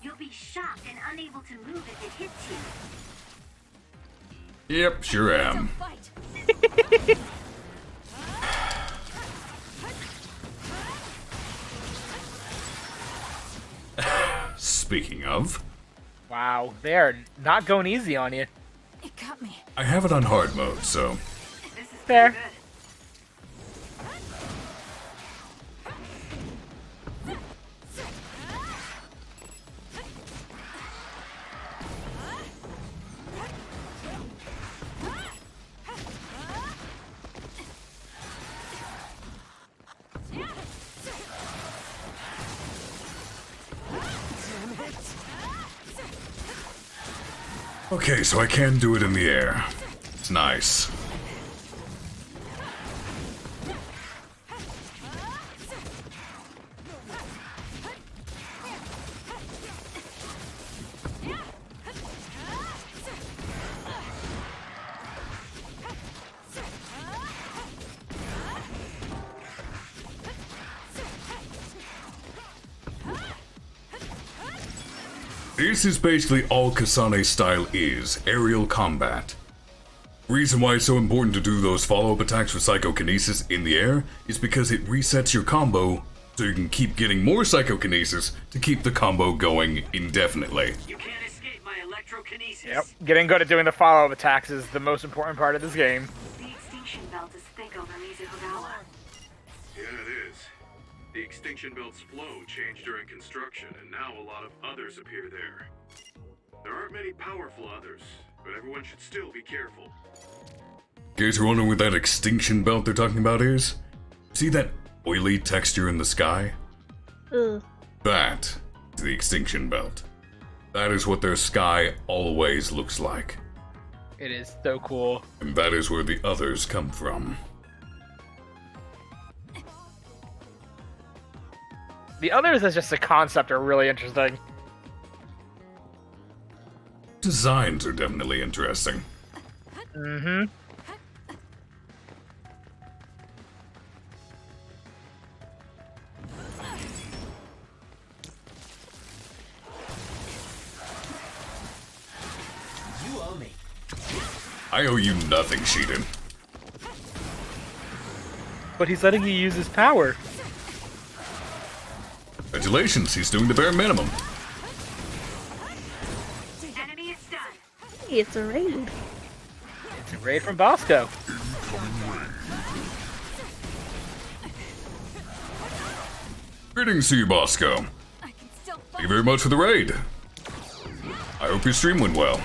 You'll be shocked and unable to move if it hits you. Yep, sure am. Speaking of... Wow, they are not going easy on you. It got me. I have it on hard mode, so... Fair. Okay, so I can do it in the air. It's nice. This is basically all Kasane's style is, aerial combat. Reason why it's so important to do those follow-up attacks with psychokinesis in the air is because it resets your combo so you can keep getting more psychokinesis to keep the combo going indefinitely. You can't escape my electrokinesis. Yep, getting good at doing the follow-up attacks is the most important part of this game. The extinction belt is thick over Mizuhogawa. Yeah, it is. The extinction belt's flow changed during construction, and now a lot of others appear there. There aren't many powerful others, but everyone should still be careful. In case you're wondering what that extinction belt they're talking about is, see that oily texture in the sky? That is the extinction belt. That is what their sky always looks like. It is so cool. And that is where the others come from. The others as just a concept are really interesting. Designs are definitely interesting. Mm-hmm. You owe me. I owe you nothing, Shiden. But he's letting you use his power. Congratulations, he's doing the bare minimum. Enemy is done. It's a raid. It's a raid from Bosco. Greetings to you, Bosco. Thank you very much for the raid. I hope your stream went well.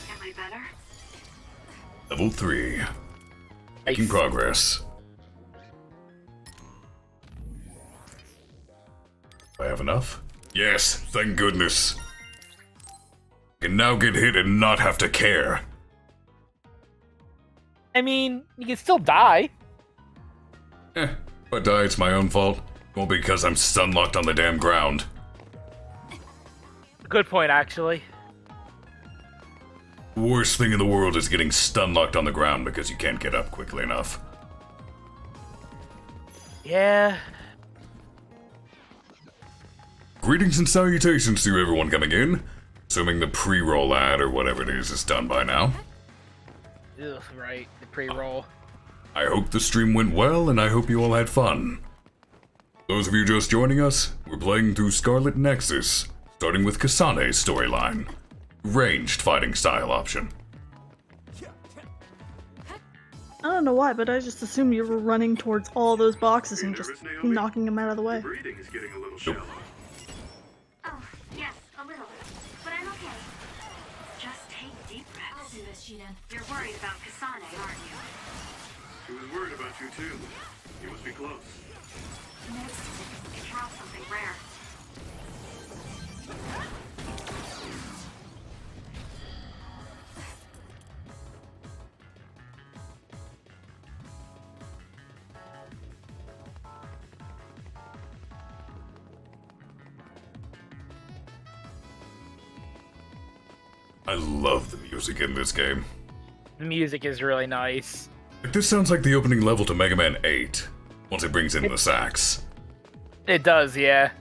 Am I better? Level 3. Making progress. Do I have enough? Yes, thank goodness. I can now get hit and not have to care. I mean, you can still die. If I die, it's my own fault. Won't be because I'm stun locked on the damn ground. Good point, actually. The worst thing in the world is getting stun locked on the ground because you can't get up quickly enough. Yeah. Greetings and salutations to everyone coming in. Assuming the pre-roll ad or whatever it is done by now. Ugh, right, the pre-roll. I hope the stream went well and I hope you all had fun. Those of you just joining us, we're playing through Scarlet Nexus, starting with Kasane's storyline. Ranged fighting style option. I don't know why, but I just assumed you were running towards all those boxes and just knocking them out of the way. Breathing is getting a little shallow. Oh, yes, a little. But I'm okay. Just take deep breaths. I'll do this, Shiden. You're worried about Kasane, aren't you? She was worried about you too. You must be close. It dropped something rare. I love the music in this game. The music is really nice. This sounds like the opening level to Mega Man 8, once it brings in the sax. It does, yeah.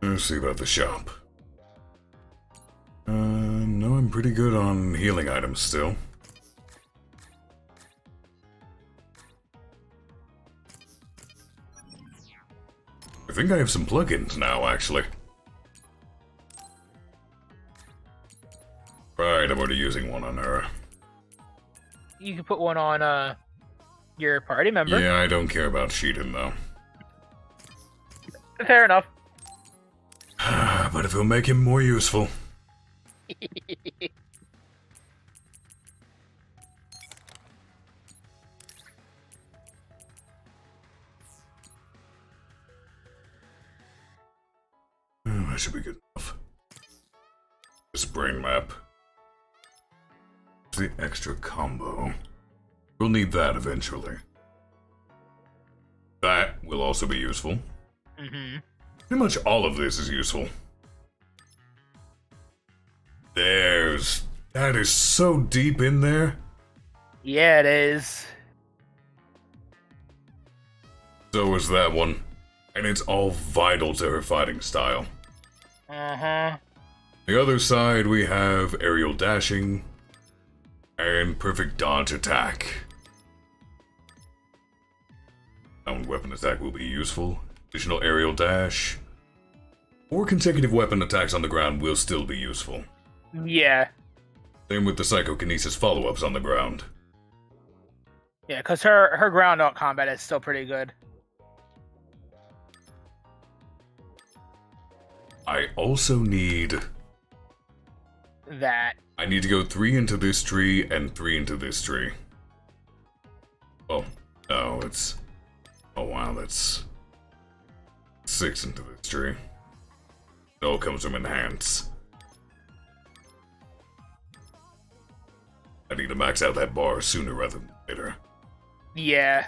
Let's see about the shop. No, I'm pretty good on healing items still. I think I have some plugins now, actually. Right, I'm already using one on her. You can put one on, your party member. Yeah, I don't care about Shiden, though. Fair enough. But if it'll make him more useful. That should be good enough. This brain map. The extra combo. We'll need that eventually. That will also be useful. Mm-hmm. Pretty much all of this is useful. That is so deep in there. Yeah, it is. So is that one. And it's all vital to her fighting style. Uh-huh. The other side, we have aerial dashing and perfect dodge attack. Ground weapon attack will be useful. Additional aerial dash. Or consecutive weapon attacks on the ground will still be useful. Yeah. Same with the psychokinesis follow-ups on the ground. Yeah, because her ground out combat is still pretty good. I also need... that. I need to go 3 into this tree and 3 into this tree. Oh, no, it's... Oh wow, that's... 6 into this tree. It all comes from enhance. I need to max out that bar sooner rather than later. Yeah.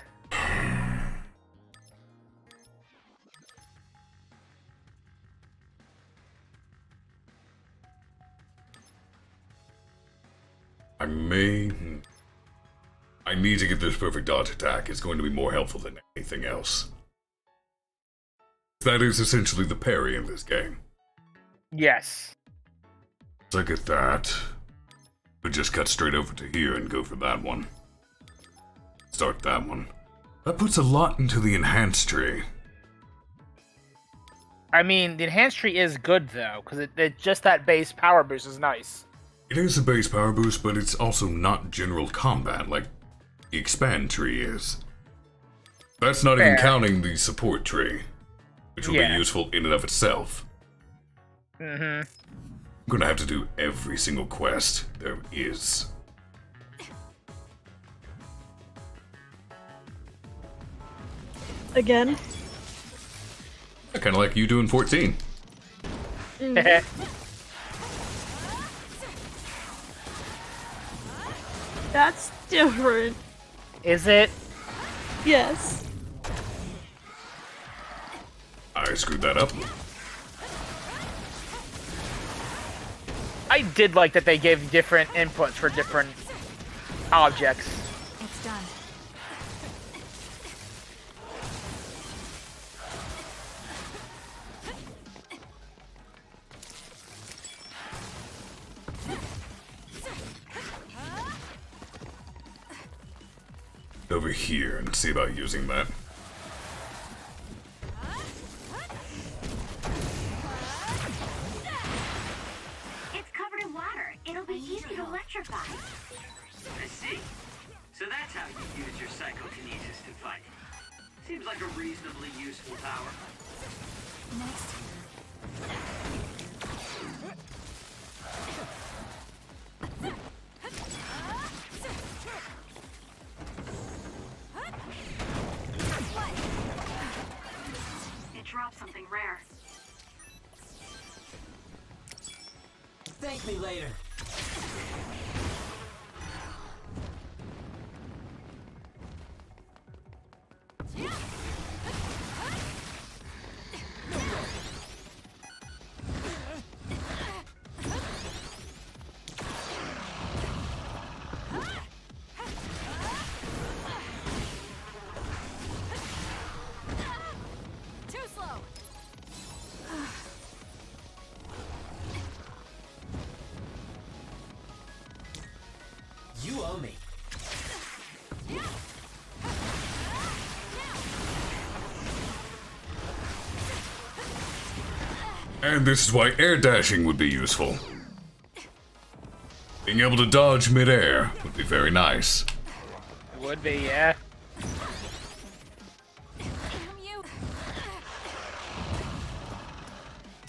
I need to get this perfect dodge attack. It's going to be more helpful than anything else. That is essentially the parry in this game. Yes. So I get that. But just cut straight over to here and go for that one. Start that one. That puts a lot into the enhanced tree. I mean, the enhanced tree is good though, because it just that base power boost is nice. It is a base power boost, but it's also not general combat like the expand tree is. That's not even counting the support tree, which will be useful in and of itself. Mm-hmm. I'm gonna have to do every single quest there is. Again? Kinda like you doing 14. That's different. Is it? Yes. I screwed that up. I did like that they gave different inputs for different objects. It's done. Over here and see about using that. It's covered in water. It'll be easy to electrify. I see. So that's how you use your psychokinesis to fight. Seems like a reasonably useful power. It dropped something rare. Thank me later. Too slow. You owe me. And this is why air dashing would be useful. Being able to dodge mid-air would be very nice. It would be, yeah.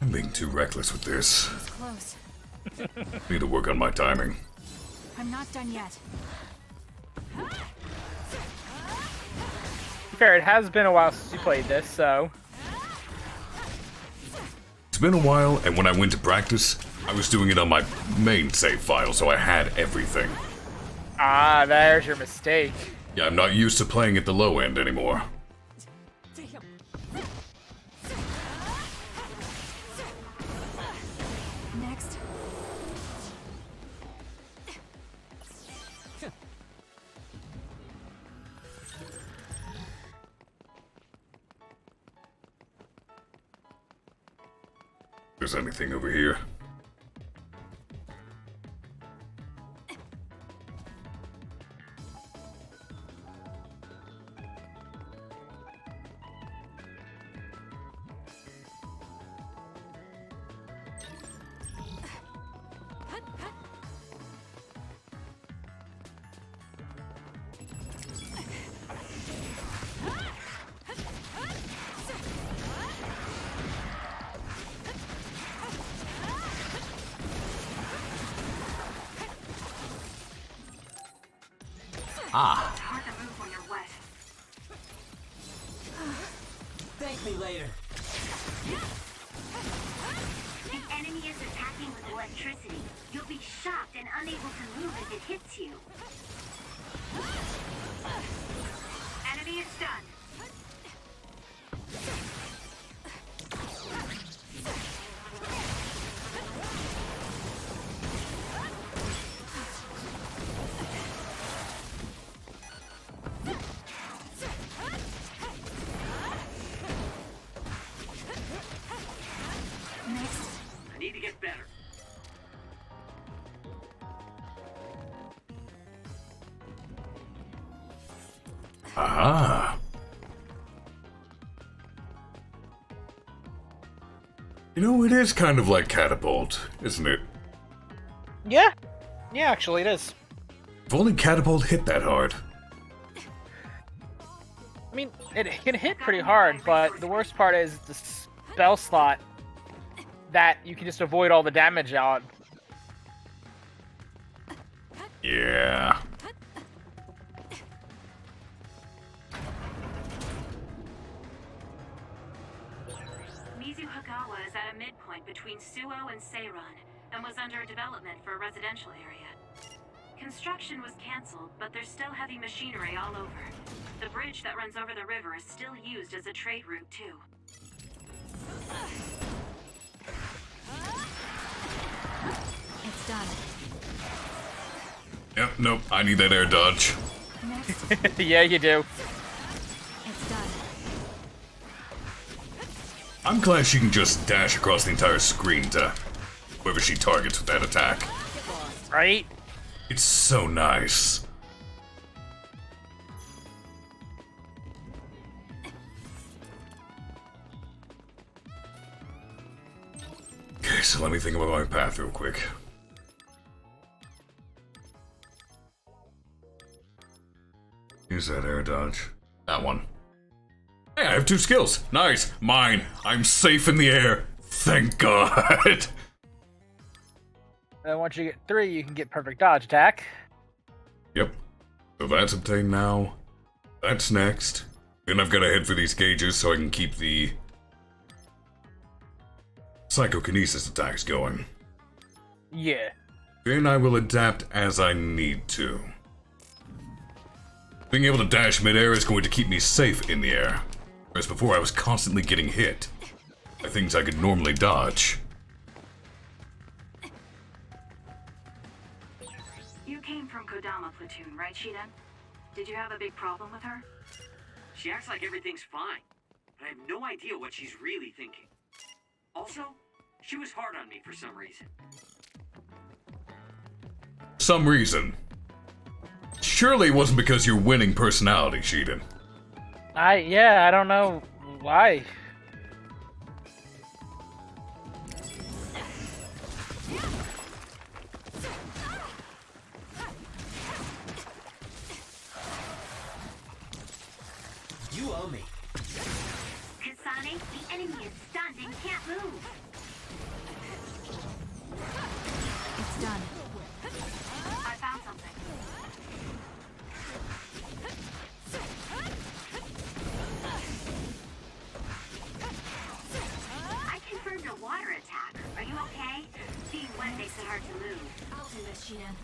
I'm being too reckless with this. It's close. Need to work on my timing. I'm not done yet. Fair, it has been a while since you played this, so... It's been a while, and when I went to practice, I was doing it on my main save file, so I had everything. Ah, there's your mistake. Yeah, I'm not used to playing at the low end anymore. Next. There's anything over here? Ah. It's hard to move when you're wet. Thank me later. An enemy is attacking with electricity. You'll be shocked and unable to move if it hits you. Enemy is stunned. I need to get better. Aha! You know, it is kind of like Catapult, isn't it? Yeah. Yeah, actually it is. If only Catapult hit that hard. I mean, it can hit pretty hard, but the worst part is the spell slot that you can just avoid all the damage out. Yeah. Mizu Hagawa is at a midpoint between Suo and Seiron, and was under development for a residential area. Construction was cancelled, but there's still heavy machinery all over. The bridge that runs over the river is still used as a trade route, too. It's done. Yep, nope, I need that air dodge. Yeah, you do. It's done. I'm glad she can just dash across the entire screen to whoever she targets with that attack. Right? It's so nice. Okay, so let me think about my path real quick. Use that air dodge. That one. Hey, I have 2 skills. Nice. Mine. I'm safe in the air. Thank God. And once you get 3, you can get perfect dodge attack. Yep. So that's obtained now. That's next. Then I've got to head for these gauges so I can keep the psychokinesis attacks going. Yeah. Then I will adapt as I need to. Being able to dash midair is going to keep me safe in the air, whereas before I was constantly getting hit by things I could normally dodge. You came from Kodama Platoon, right, Shiden? Did you have a big problem with her? She acts like everything's fine, but I have no idea what she's really thinking. Also, she was hard on me for some reason. Some reason. Surely it wasn't because you're winning personality, Shiden. I don't know why. You owe me. Kasane, the enemy is stunned and can't move. It's done. I found something. attack. Are you okay? Being wet makes it hard to move. I'll do this, Shinan.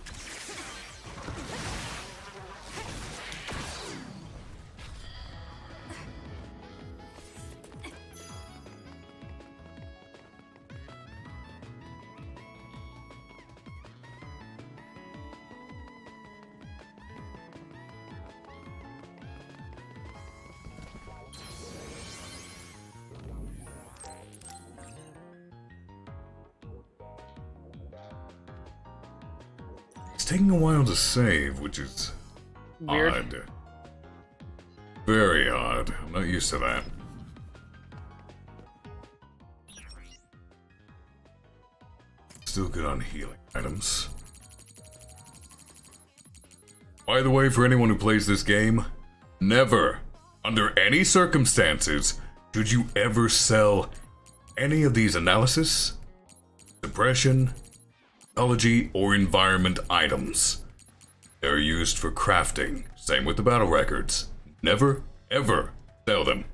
It's taking a while to save, which is weird. Odd. Very odd. I'm not used to that. Still good on healing items. By the way, for anyone who plays this game, never, under any circumstances, should you ever sell any of these analysis, suppression, ecology, or environment items. They're used for crafting. Same with the battle records. Never, ever sell them.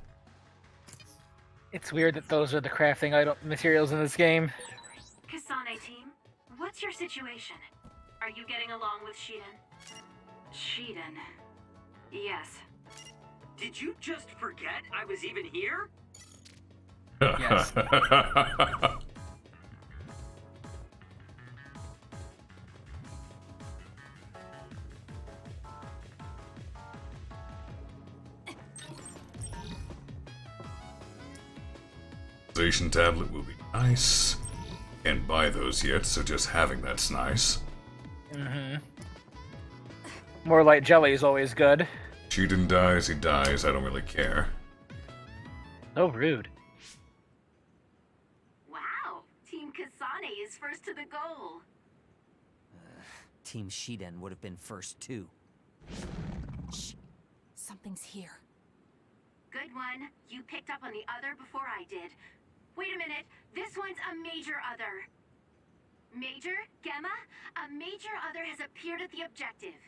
It's weird that those are the crafting item materials in this game. Kasane team, what's your situation? Are you getting along with Shiden? Shiden. Yes. Did you just forget I was even here? Yes. Station tablet will be nice. Can't buy those yet, so just having that's nice. Mm-hmm. More light jelly is always good. Shiden dies, he dies, I don't really care. So rude. Wow, Team Kasane is first to the goal. Team Shiden would have been first too. Shh. Something's here. Good one. You picked up on the other before I did. Wait a minute. This one's a major other. Major? Gemma? A major other has appeared at the objective.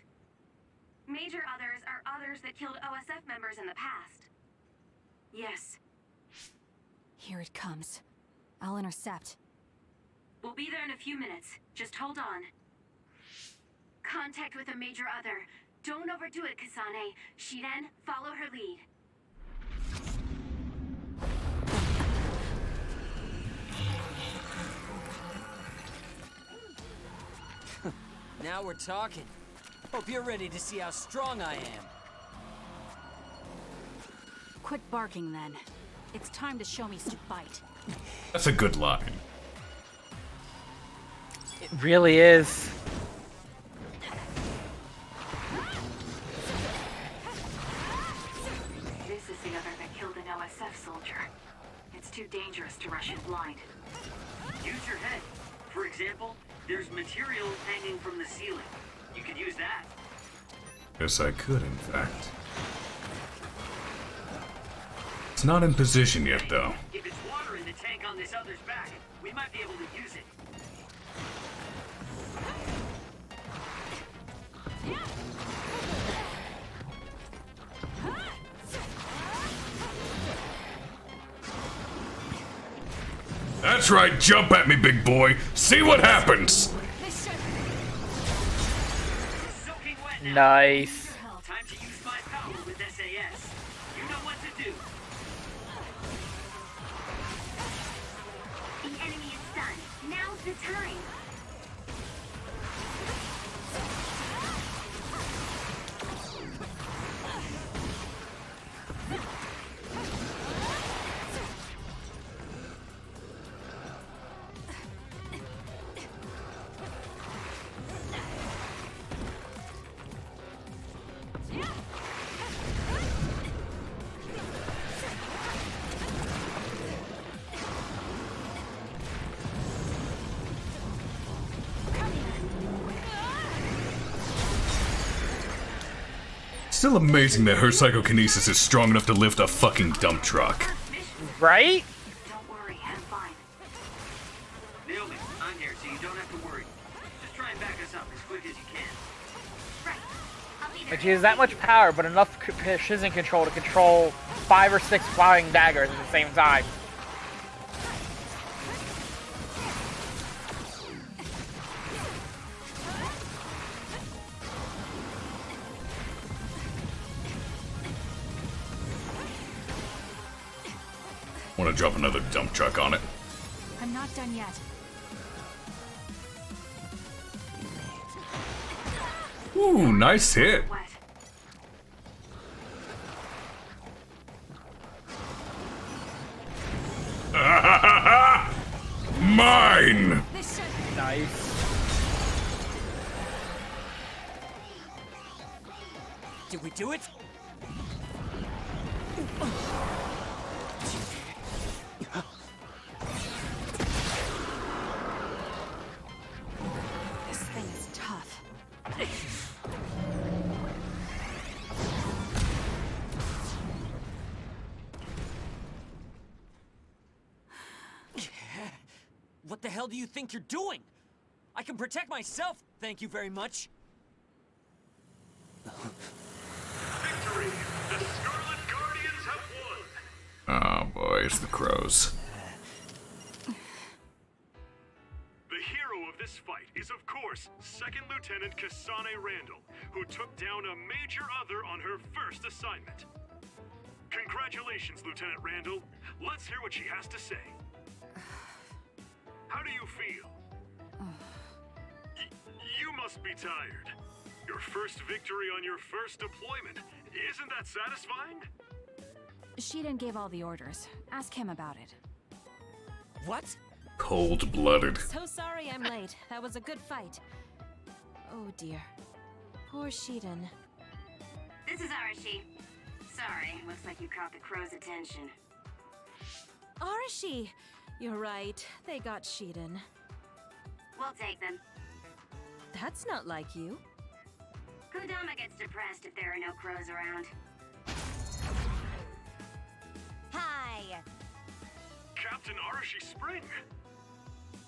Major others are others that killed OSF members in the past. Yes. Here it comes. I'll intercept. We'll be there in a few minutes. Just hold on. Contact with a major other. Don't overdo it, Kasane. Shiden, follow her lead. Now we're talking. Hope you're ready to see how strong I am. Quit barking then. It's time to show me some bite. That's a good line. It really is. This is the other that killed an OSF soldier. It's too dangerous to rush in blind. Use your head. For example, there's material hanging from the ceiling. You could use that. Yes, I could, in fact. It's not in position yet, though. If it's water in the tank on this other's back, we might be able to use it. That's right, jump at me, big boy. See what happens. Nice. Time to use my power with SAS. You know what to do. The enemy is done. Now's the time. Still amazing that her psychokinesis is strong enough to lift a fucking dump truck. Right? Don't worry, I'm fine. Naomi, I'm here, so you don't have to worry. Just try and back us up as quick as you can. Right. I'll be there. Like she has that much power, but enough precision control to control 5 or 6 flying daggers at the same time. want to drop another dump truck on it. I'm not done yet. Ooh, nice hit. Mine! Nice. Did we do it? This thing is tough. What the hell do you think you're doing? I can protect myself, thank you very much. Victory! The Scarlet Guardians have won! Oh boy, it's the crows. The hero of this fight is, of course, Second Lieutenant Kasane Randall, who took down a major other on her first assignment. Congratulations, Lieutenant Randall. Let's hear what she has to say. How do you feel? You must be tired. Your first victory on your first deployment. Isn't that satisfying? Shiden gave all the orders. Ask him about it. What? Cold-blooded. So sorry I'm late. That was a good fight. Oh dear. Poor Shiden. This is Arashi. Sorry, looks like you caught the crow's attention. Arashi! You're right. They got Shiden. We'll take them. That's not like you. Kodama gets depressed if there are no crows around. Hi! Captain Arashi Spring!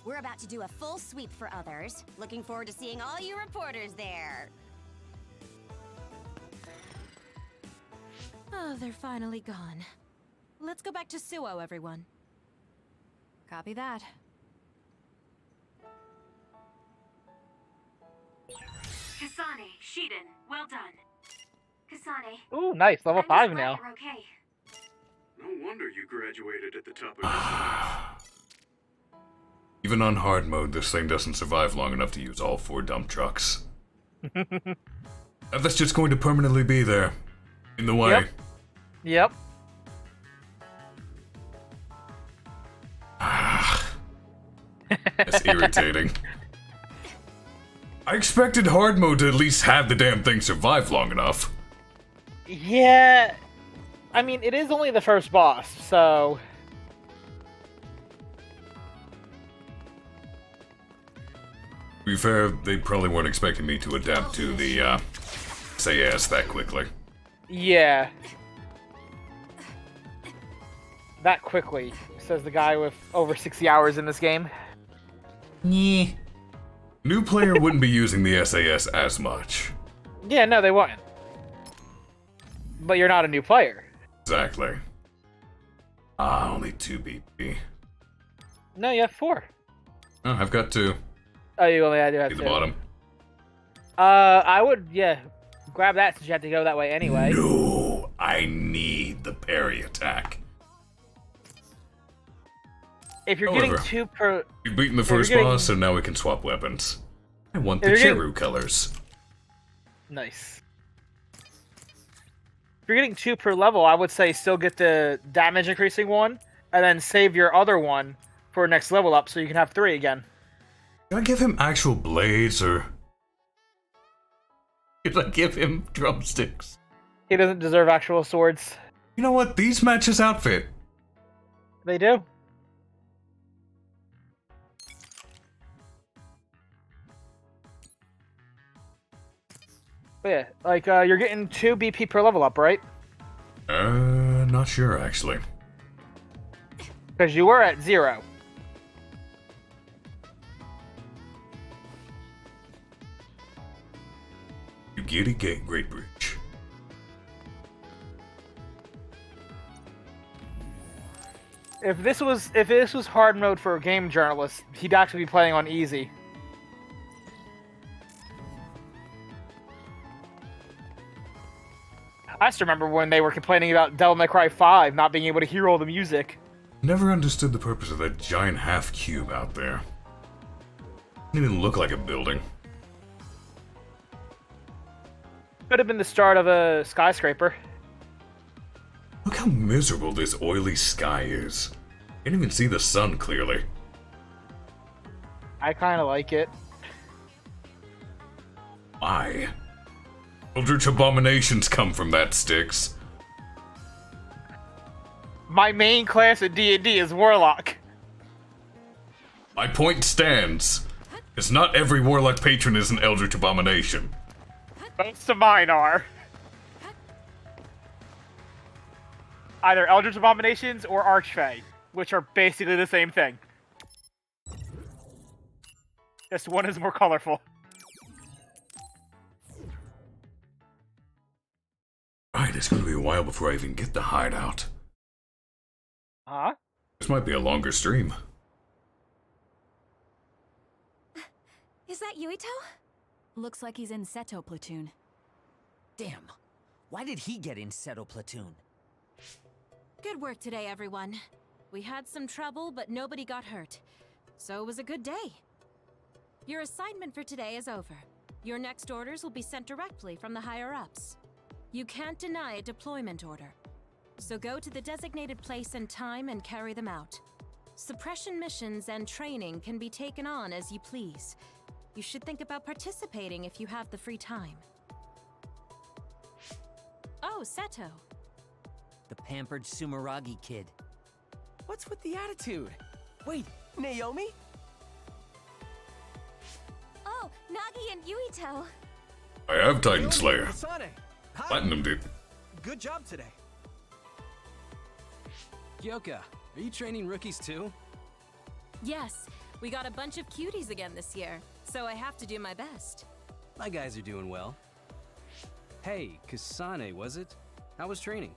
We're about to do a full sweep for others. Looking forward to seeing all you reporters there. Oh, they're finally gone. Let's go back to Suo, everyone. Copy that. Kasane, Shiden, well done. Kasane. Ooh, nice. Level 5 now. You're okay. No wonder you graduated at the top of your Even on hard mode, this thing doesn't survive long enough to use all 4 dump trucks. That's just going to permanently be there. In the way. Yep. That's irritating. I expected hard mode to at least have the damn thing survive long enough. Yeah. I mean, it is only the first boss, so... To be fair, they probably weren't expecting me to adapt to the, SAS that quickly. Yeah. That quickly, says the guy with over 60 hours in this game. Yeah. New player wouldn't be using the SAS as much. Yeah, no, they wouldn't. But you're not a new player. Exactly. Ah, only 2 BP. No, you have 4. Oh, I've got 2. Oh, you only do have At 2. the bottom. I would, yeah, grab that since you have to go that way anyway. No, I need the parry attack. If you're However, getting 2 per... We've beaten the first boss, so now we can swap weapons. I want the Chiru colors. Nice. If you're getting 2 per level, I would say still get the damage increasing one, and then save your other one for next level up so you can have 3 again. Did I give him actual blades, or... did I give him drumsticks? He doesn't deserve actual swords. You know what? These match his outfit. They do. But yeah, like, you're getting 2 BP per level up, right? Not sure, actually. Because you were at 0. You giddy gate Great Bridge. If this was hard mode for a game journalist, he'd actually be playing on easy. I just remember when they were complaining about Devil May Cry 5 not being able to hear all the music. Never understood the purpose of that giant half cube out there. Didn't even look like a building. Could have been the start of a skyscraper. Look how miserable this oily sky is. Can't even see the sun clearly. I kind of like it. Why? Eldritch abominations come from that, Styx. My main class at D&D is Warlock. My point stands. It's not every Warlock patron is an Eldritch abomination. Most of mine are. Either Eldritch Abominations or Archfey, which are basically the same thing. Just one is more colorful. Right, it's gonna be a while before I even get the hideout. Huh? This might be a longer stream. Is that Yuito? Looks like he's in Seto platoon. Damn. Why did he get in Seto platoon? Good work today, everyone. We had some trouble, but nobody got hurt. So it was a good day. Your assignment for today is over. Your next orders will be sent directly from the higher-ups. You can't deny a deployment order. So go to the designated place and time and carry them out. Suppression missions and training can be taken on as you please. You should think about participating if you have the free time. Oh, Seto. The pampered Sumeragi kid. What's with the attitude? Wait, Naomi? Oh, Nagi and Yuito. I have Titan Slayer. Kasane. Hi. Platinum dude. Good job today. Kyoka, are you training rookies too? Yes, we got a bunch of cuties again this year, so I have to do my best. My guys are doing well. Hey, Kasane, was it? How was training?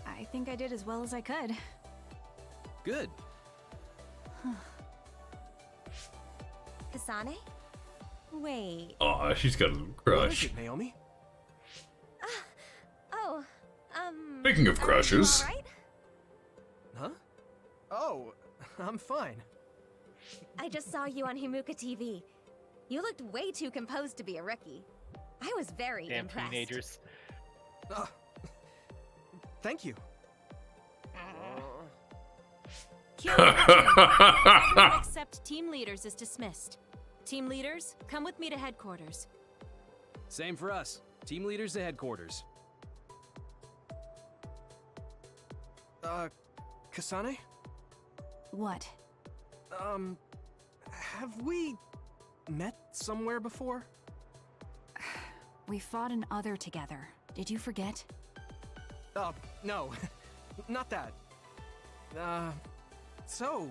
I think I did as well as I could. Good. Kasane? Wait. Aw, she's got a little What is crush. it, Naomi? Oh, Speaking of crushes, you all right? Huh? Oh, I'm fine. I just saw you on Himuka TV. You looked way too composed to be a rookie. I was very Damn impressed. teenagers. Thank you. Everyone except team leaders is dismissed. Team leaders, come with me to headquarters. Same for us. Team leaders to headquarters. Kasane? What? Have we met somewhere before? We fought an other together. Did you forget? No. Not that. So,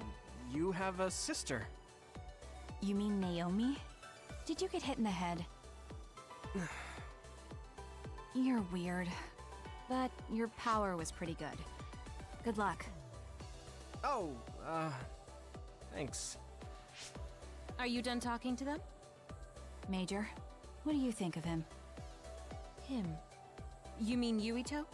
you have a sister? You mean Naomi? Did you get hit in the head? You're weird. But your power was pretty good. Good luck. Oh, thanks. Are you done talking to them? Major, what do you think of him? Him? You mean Yuito?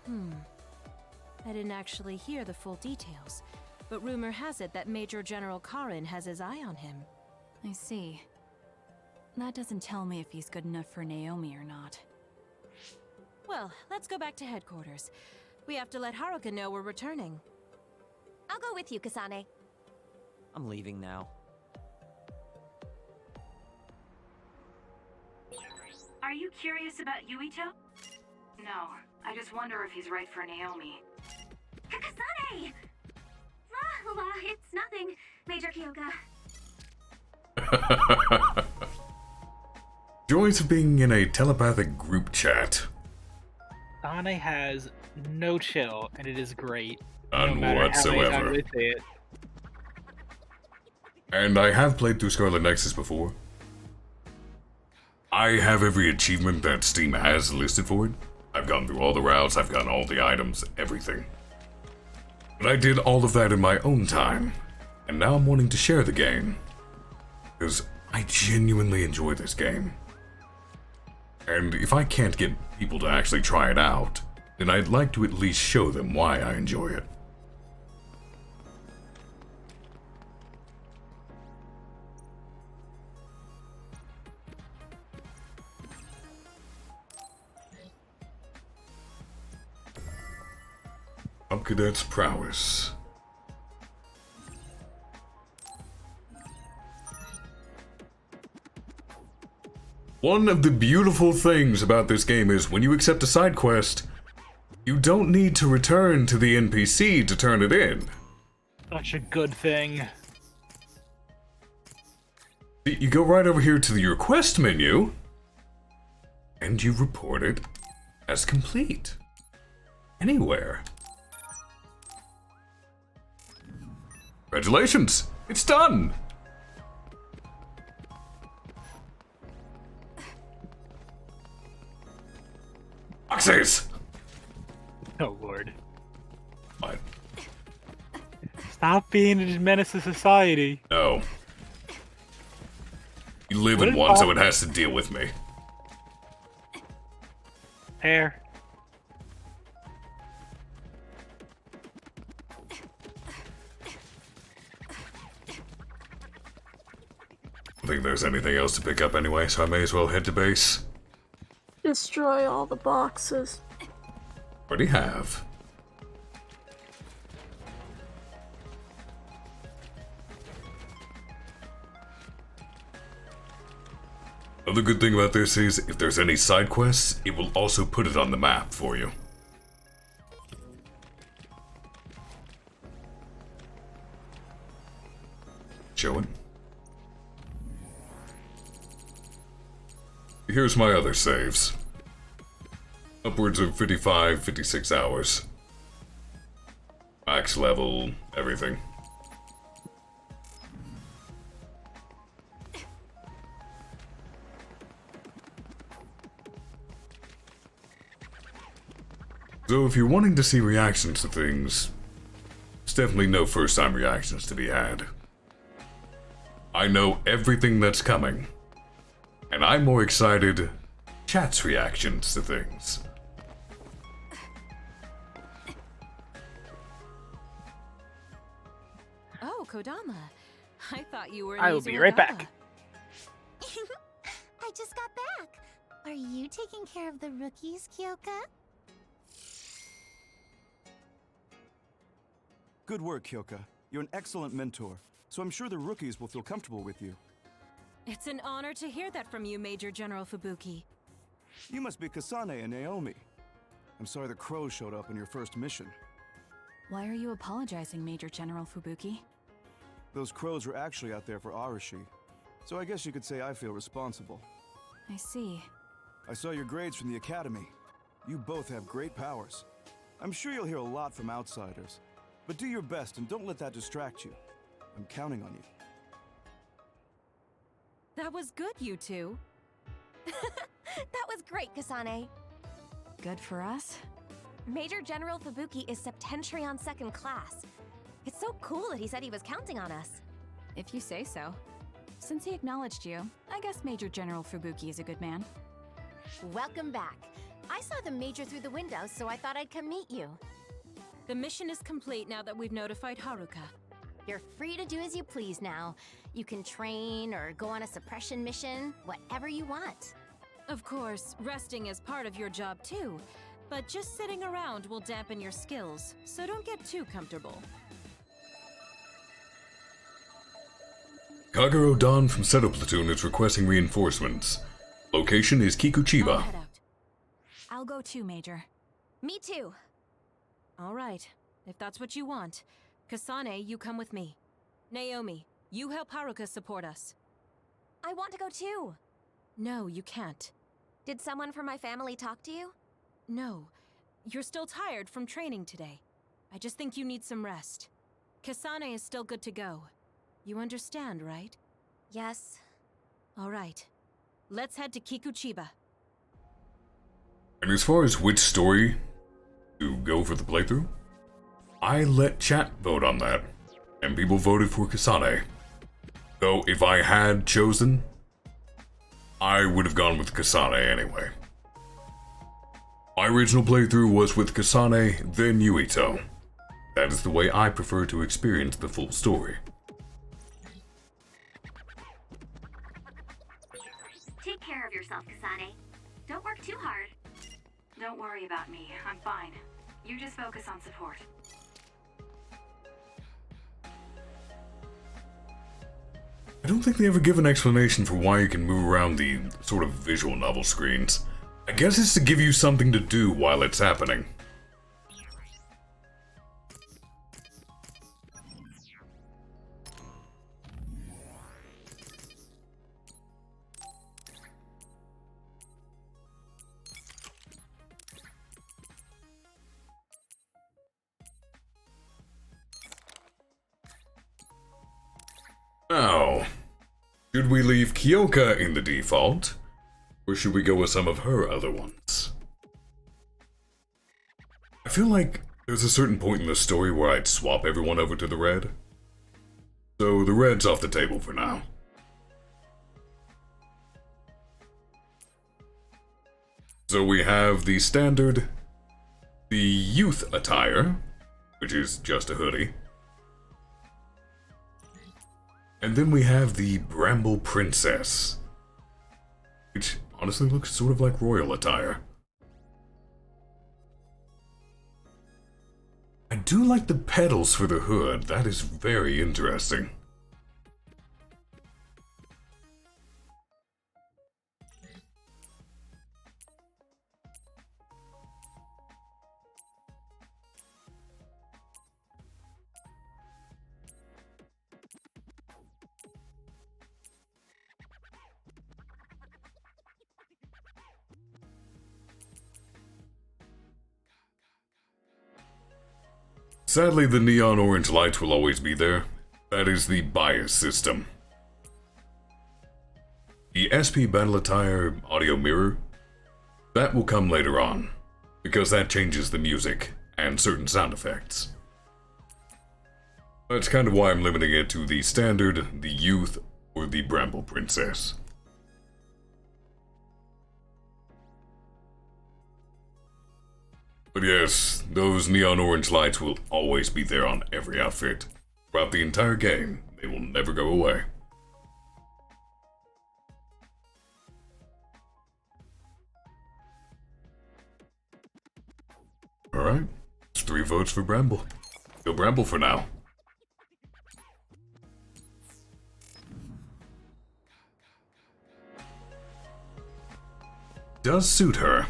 I didn't actually hear the full details, but rumor has it that Major General Karin has his eye on him. I see. That doesn't tell me if he's good enough for Naomi or not. Well, let's go back to headquarters. We have to let Haruka know we're returning. I'll go with you, Kasane. I'm leaving now. Are you curious about Yuito? No, I just wonder if he's right for Naomi. Kasane! La, it's nothing, Major Kyoka. joys of being in a telepathic group chat. Kasane has no chill, and it is great. None no matter whatsoever. How many times they say it. And I have played through Scarlet Nexus before. I have every achievement that Steam has listed for it. I've gone through all the routes, I've gotten all the items, everything. But I did all of that in my own time, and now I'm wanting to share the game. Because I genuinely enjoy this game. And if I can't get people to actually try it out, then I'd like to at least show them why I enjoy it. Top Cadet's prowess. One of the beautiful things about this game is when you accept a side quest, you don't need to return to the NPC to turn it in. Such a good thing. You go right over here to your quest menu, and you report it as complete. Anywhere. Congratulations! It's done! Boxes! Oh lord. What? Stop being a menace to society. No. You live in one, so it has to deal with me. Hair. I don't think there's anything else to pick up anyway, so I may as well head to base. Destroy all the boxes. Already have. Another good thing about this is, if there's any side quests, it will also put it on the map for you. Show it. Here's my other saves. Upwards of 55, 56 hours. Max level, everything. So if you're wanting to see reactions to things, there's definitely no first-time reactions to be had. I know everything that's coming, and I'm more excited chat's reactions to things. Oh, Kodama. I thought you were I will be right back. I just got back. Are you taking care of the rookies, Kyoka? Good work, Kyoka. You're an excellent mentor, so I'm sure the rookies will feel comfortable with you. It's an honor to hear that from you, Major General Fubuki. You must be Kasane and Naomi. I'm sorry the crows showed up on your first mission. Why are you apologizing, Major General Fubuki? Those crows were actually out there for Arashi, so I guess you could say I feel responsible. I see. I saw your grades from the academy. You both have great powers. I'm sure you'll hear a lot from outsiders, but do your best and don't let that distract you. I'm counting on you. That was good, you two. That was great, Kasane. Good for us? Major General Fubuki is Septentrion second class. It's so cool that he said he was counting on us. If you say so. Since he acknowledged you, I guess Major General Fubuki is a good man. Welcome back. I saw the Major through the window, so I thought I'd come meet you. The mission is complete now that we've notified Haruka. You're free to do as you please now. You can train or go on a suppression mission, whatever you want. Of course, resting is part of your job too, but just sitting around will dampen your skills, so don't get too comfortable. Kagero Don from Seto Platoon is requesting reinforcements. Location is Kikuchiba. I'll head out. I'll go too, Major. Me too. All right, if that's what you want. Kasane, you come with me. Naomi, you help Haruka support us. I want to go too. No, you can't. Did someone from my family talk to you? No. You're still tired from training today. I just think you need some rest. Kasane is still good to go. You understand, right? Yes. All right. Let's head to Kikuchiba. And as far as which story to go for the playthrough, I let chat vote on that, and people voted for Kasane. Though if I had chosen, I would have gone with Kasane anyway. My original playthrough was with Kasane, then Yuito. That is the way I prefer to experience the full story. Take care of yourself, Kasane. Don't work too hard. Don't worry about me. I'm fine. You just focus on support. don't think they ever give an explanation for why you can move around the sort of visual novel screens. I guess it's to give you something to do while it's happening. Now, should we leave Kyoka in the default, or should we go with some of her other ones? I feel like there's a certain point in the story where I'd swap everyone over to the red. So the red's off the table for now. So we have the standard, the youth attire, which is just a hoodie. And then we have the Bramble Princess, which honestly looks sort of like royal attire. I do like the petals for the hood, that is very interesting. Sadly, the neon orange lights will always be there. That is the bias system. The SP Battle Attire audio mirror, that will come later on, because that changes the music and certain sound effects. That's kind of why I'm limiting it to the standard, the youth, or the Bramble Princess. But yes, those neon orange lights will always be there on every outfit. Throughout the entire game, they will never go away. Alright, it's 3 votes for Bramble. Go Bramble for now. Does suit her.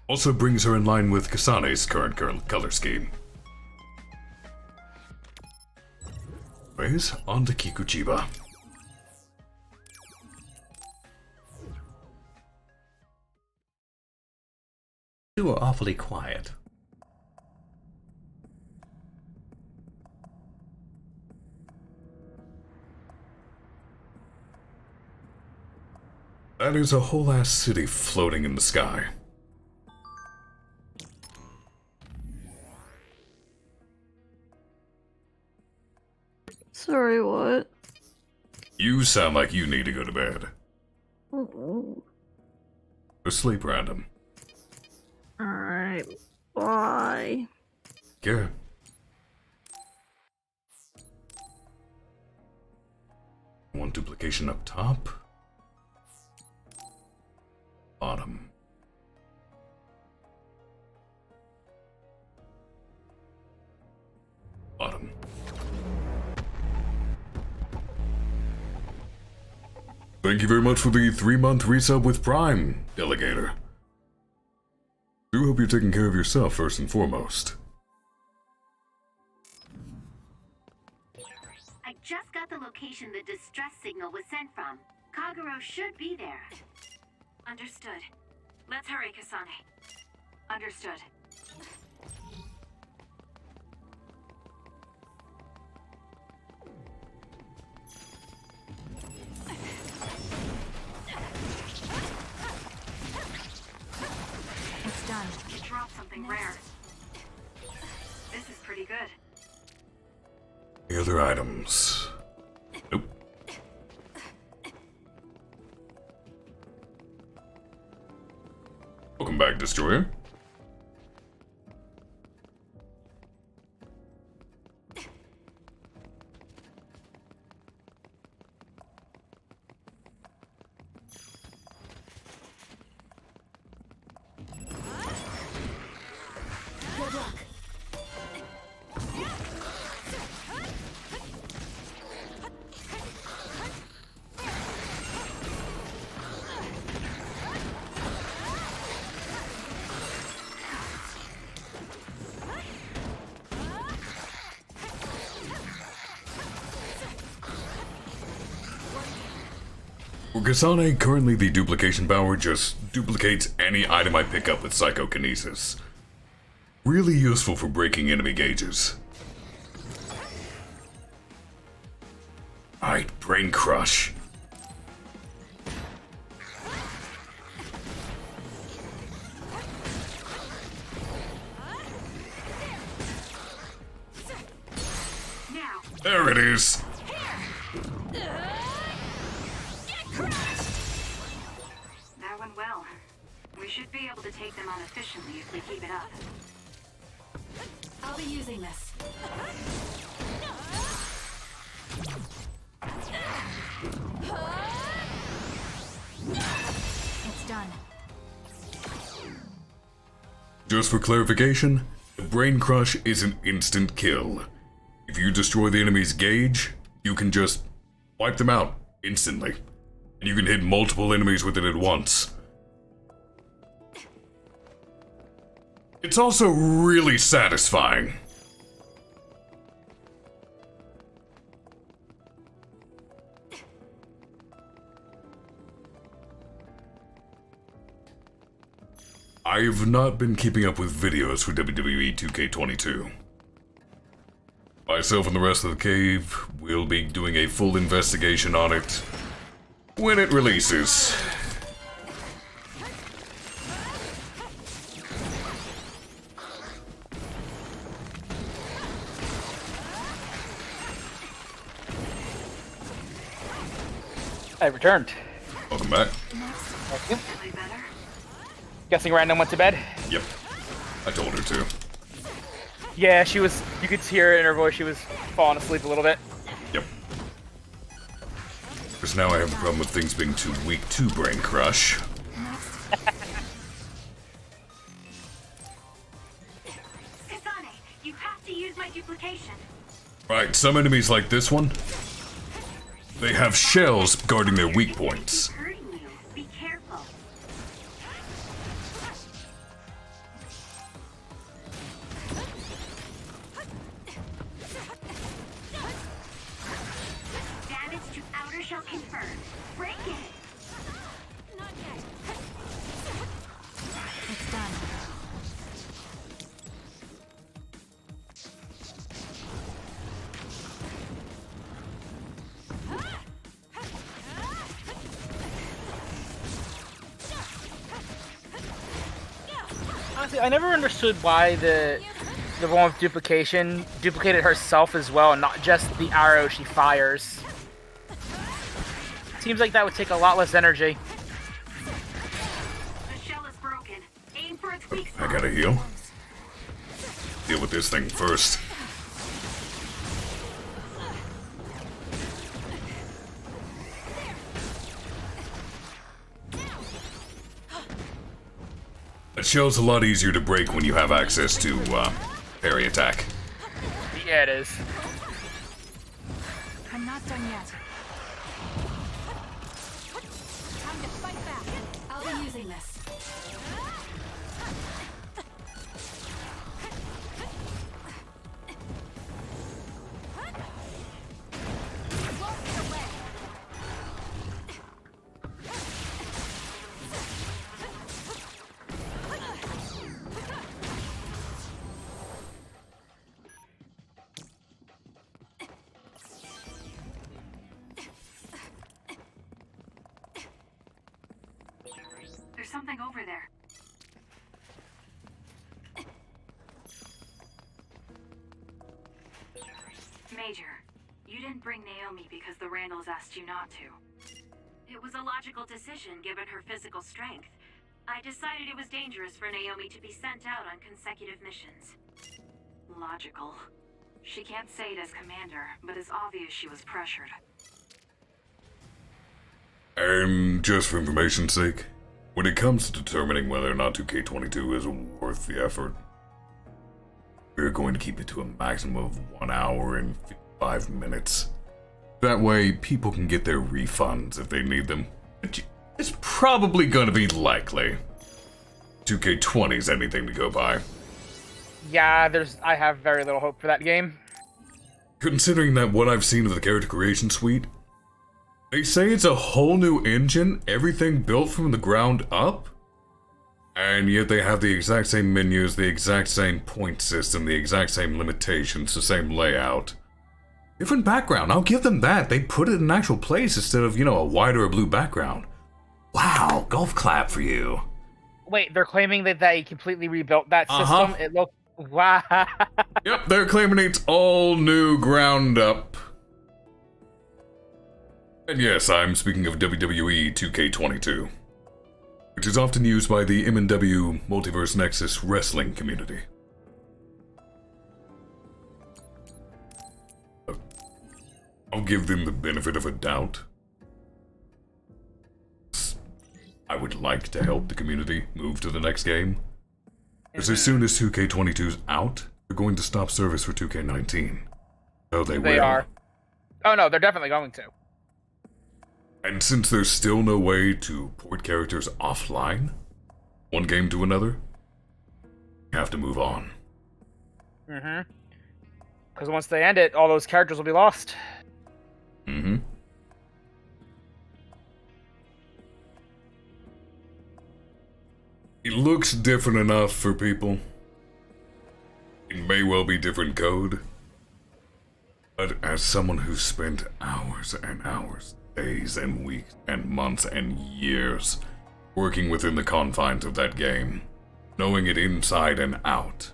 Also brings her in line with Kasane's current color scheme. Anyways, on to Kikuchiba. You were awfully quiet. That is a whole ass city floating in the sky. Sorry, what? You sound like you need to go to bed. Oh. Go sleep, random. Alright, bye. Yeah. One duplication up top. Bottom. Bottom. Thank you very much for the 3-month resub with Prime, Delegator. Do hope you're taking care of yourself first and foremost. I just got the location the distress signal was sent from. Kagero should be there. Understood. Let's hurry, Kasane. Understood. It's done. You dropped something rare. This is pretty good. The other items. Nope. Welcome back, Destroyer. Good luck. For Kasane, currently the duplication power just duplicates any item I pick up with psychokinesis. Really useful for breaking enemy gauges. Alright, Brain Crush. There it is. That went well. We should be able to take them on efficiently if we keep it up. I'll be using this. It's done. Just for clarification, the Brain Crush is an instant kill. If you destroy the enemy's gauge, you can just wipe them out instantly. And you can hit multiple enemies with it at once. It's also really satisfying. I have not been keeping up with videos for WWE 2K22. Myself and the rest of the cave will be doing a full investigation on it when it releases. I returned. Welcome back. Thank you. Guessing Random went to bed? Yep. I told her to. Yeah, she was, you could hear in her voice, she was falling asleep a little bit. Yep. Because now I have a problem with things being too weak to Brain Crush. Kasane, you have to use my duplication. Right, some enemies like this one, they have shells guarding their weak points. Hurting you. Be careful. Damage to outer shell confirmed. Break it. Not yet. It's done. Honestly, I never understood why the one with duplication duplicated herself as well, and not just the arrow she fires. Seems like that would take a lot less energy. The shell is broken. Aim for its weak I spot. gotta heal. Deal with this thing first. That shell's a lot easier to break when you have access to parry attack. Yeah, it is. I'm not done yet. Time to fight back. I'll be using this. There's something over there. Major, you didn't bring Naomi because the Randalls asked you not to. It was a logical decision given her physical strength. I decided it was dangerous for Naomi to be sent out on consecutive missions. Logical. She can't say it as commander, but it's obvious she was pressured. And just for information's sake, when it comes to determining whether or not 2K22 is worth the effort, we're going to keep it to a maximum of 1 hour and 55 minutes. That way, people can get their refunds if they need them. It's probably going to be likely. 2K20's anything to go by. Yeah, I have very little hope for that game. Considering that what I've seen of the character creation suite, They say it's a whole new engine, everything built from the ground up, and yet they have the exact same menus, the exact same point system, the exact same limitations, the same layout. Different background, I'll give them that. They put it in an actual place instead of, you know, a white or a blue background. Wow, golf clap for you. Wait, they're claiming that they completely rebuilt that system? It looked... Wow. Yep, they're claiming it's all new ground up. And yes, I'm speaking of WWE 2K22, which is often used by the M&W Multiverse Nexus wrestling community. I'll give them the benefit of a doubt. I would like to help the community move to the next game. Because as soon as 2K22's out, they're going to stop service for 2K19. So they will. They are. Oh no, they're definitely going to. And since there's still no way to port characters offline, one game to another, you have to move on. Mm-hmm. Because once they end it, all those characters will be lost. Mm-hmm. It looks different enough for people. It may well be different code. But as someone who's spent hours and hours, days and weeks and months and years working within the confines of that game, knowing it inside and out,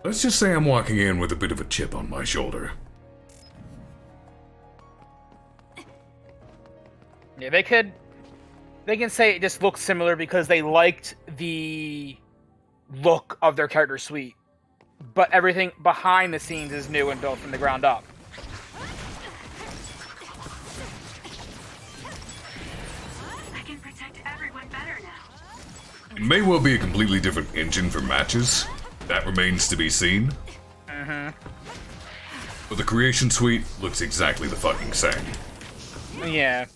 let's just say I'm walking in with a bit of a chip on my shoulder. Yeah, they can say it just looks similar because they liked the look of their character suite. But everything behind the scenes is new and built from the ground up. I can protect everyone better now. It may well be a completely different engine for matches. That remains to be seen. Mm-hmm. But the creation suite looks exactly the fucking same. Yeah.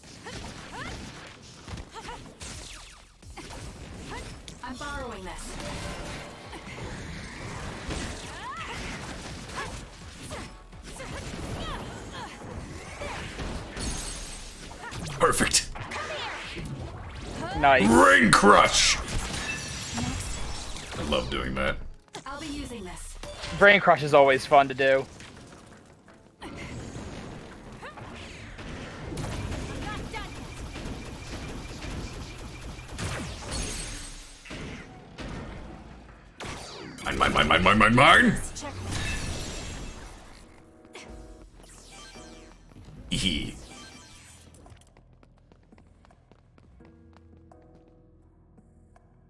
I'm borrowing this. Perfect. Nice. Brain crush. I love doing that. I'll be using this. Brain Crush is always fun to do. Mine. Ehe.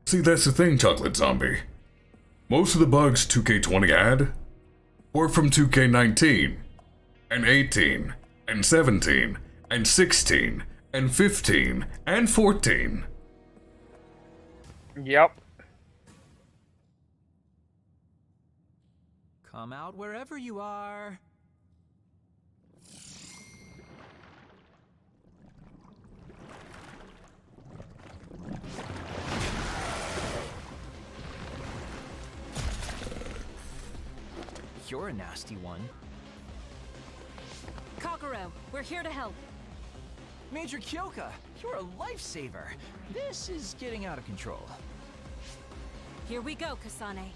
See, that's the thing, Chocolate Zombie. Most of the bugs 2K20 had were from 2K19, and 18, and 17, and 16, and 15, and 14. Yep. Come out wherever you are. You're a nasty one. Kokoro, we're here to help. Major Kyoka, you're a lifesaver. This is getting out of control. Here we go, Kasane.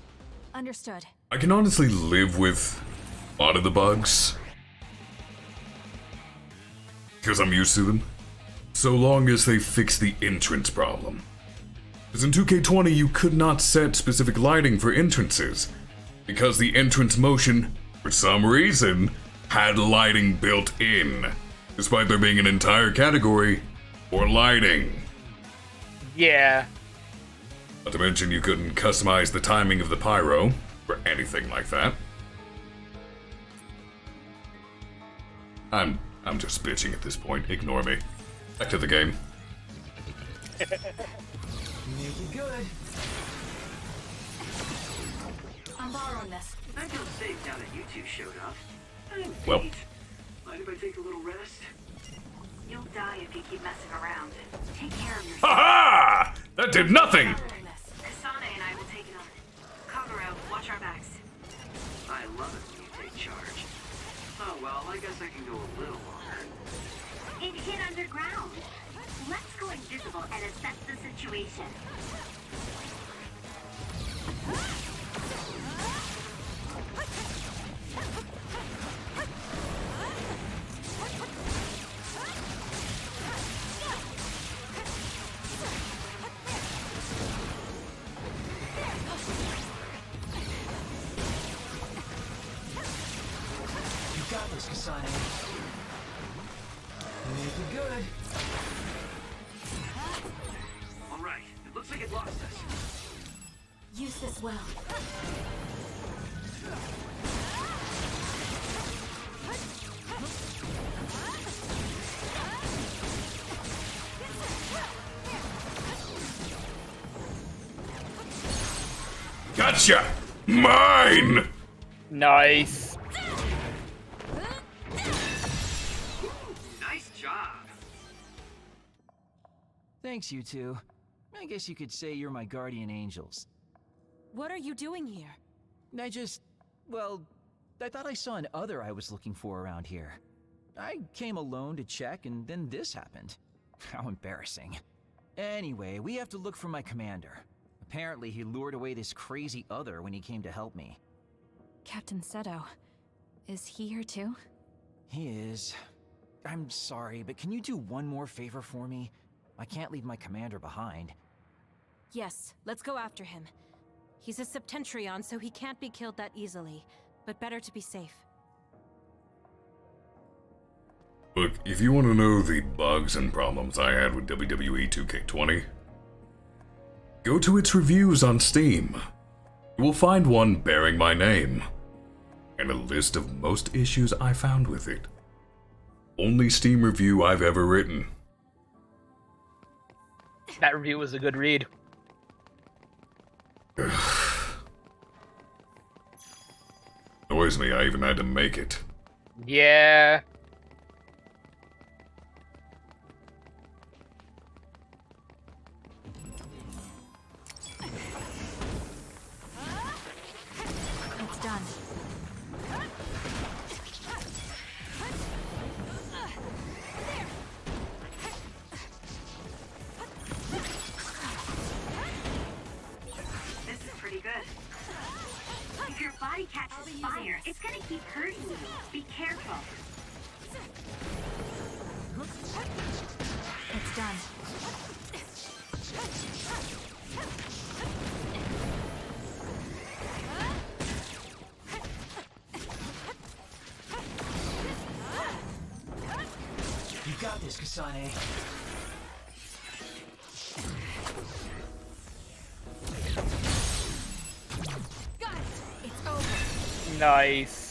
Understood. I can honestly live with a lot of the bugs, because I'm used to them, so long as they fix the entrance problem. Because in 2K20 you could not set specific lighting for entrances, because the entrance motion, for some reason, had lighting built in, despite there being an entire category for lighting. Yeah. Not to mention you couldn't customize the timing of the pyro, or anything like that. I'm just bitching at this point, ignore me. Back to the game. Make it good. I'm borrowing this. I feel safe now that you two showed up. I'm Well. beat. Mind if I take a little rest? You'll die if you keep messing around. Take care of yourself. Ha-ha! That did nothing! Kasane and I will take it on. Kokoro, watch our backs. I love it when you take charge. Oh well, I guess I can go a little longer. hid underground. Let's go invisible and assess the situation. You got this, Kasane. Make it good. All right, it looks like it lost us. Use this well. Gotcha! Mine! Nice. Nice job. Thanks, you two. I guess you could say you're my guardian angels. What are you doing here? Well, I thought I saw an other I was looking for around here. I came alone to check, and then this happened. How embarrassing. Anyway, we have to look for my commander. Apparently, he lured away this crazy other when he came to help me. Captain Seto. Is he here too? He is. I'm sorry, but can you do one more favor for me? I can't leave my commander behind. Yes, let's go after him. He's a Septentrion, so he can't be killed that easily, but better to be safe. Look, if you want to know the bugs and problems I had with WWE 2K20, go to its reviews on Steam. You will find one bearing my name, and a list of most issues I found with it. Only Steam review I've ever written. That review was a good read. Annoys me I even had to make it. Yeah. It's done. This is pretty good. If your body catches fire, it's gonna keep hurting you. Be careful. It's done. You got this, Kasane. Got it. It's over. Nice.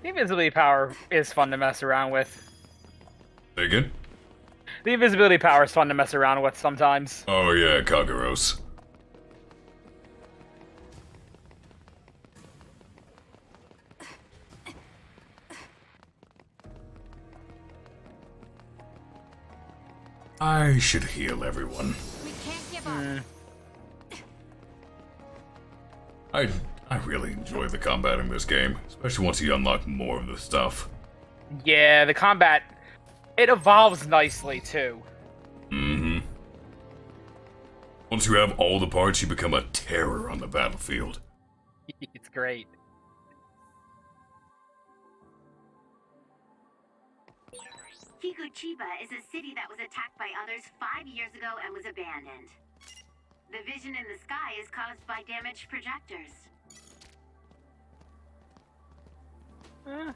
The invisibility power is fun to mess around with. Say again? The invisibility power is fun to mess around with sometimes. Oh yeah, Kagaros. I should heal everyone. We can't give up. I really enjoy the combat in this game, especially once you unlock more of the stuff. Yeah, the combat, it evolves nicely too. Mm-hmm. Once you have all the parts, you become a terror on the battlefield. It's great. Kikuchiba is a city that was attacked by others 5 years ago and was abandoned. The vision in the sky is caused by damaged projectors.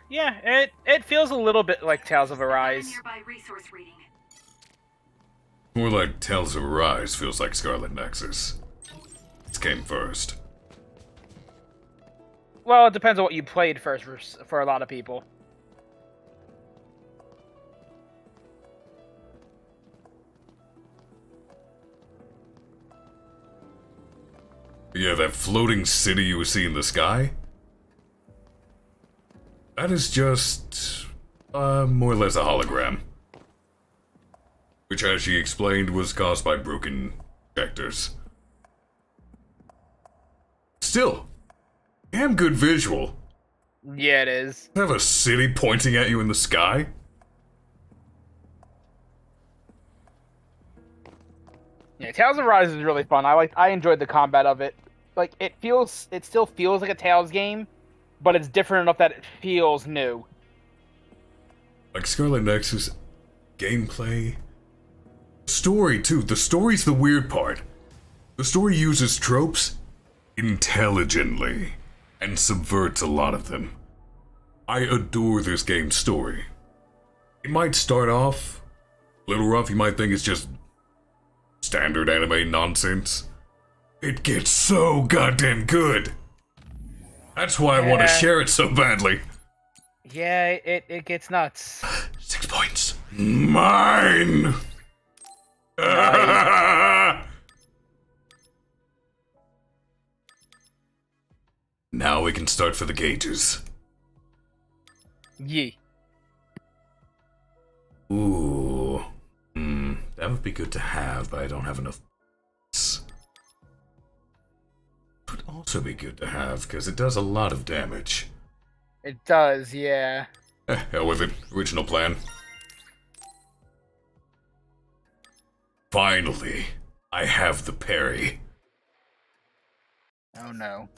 Yeah, it feels a little bit like Tales of Arise. Nearby resource reading. More like Tales of Arise feels like Scarlet Nexus. It came first. Well, it depends on what you played first for a lot of people. Yeah, that floating city you see in the sky? That is just, more or less a hologram. Which, as she explained, was caused by broken projectors. Still, damn good visual. Yeah, it is. You have a city pointing at you in the sky? Yeah, Tales of Rise is really fun. I enjoyed the combat of it. Like it still feels like a Tales game, but it's different enough that it feels new. Like Scarlet Nexus, gameplay, story too. The story's the weird part. The story uses tropes intelligently and subverts a lot of them. I adore this game's story. It might start off a little rough. You might think it's just standard anime nonsense. It gets so goddamn good. That's why I want to share it so badly. Yeah, it gets nuts. 6 points. Mine! Now we can start for the gauges. Yee. Ooh. That would be good to have, but I don't have enough. Would also be good to have, because it does a lot of damage. It does, yeah. Hell with it. Original plan. Finally, I have the parry. Oh no.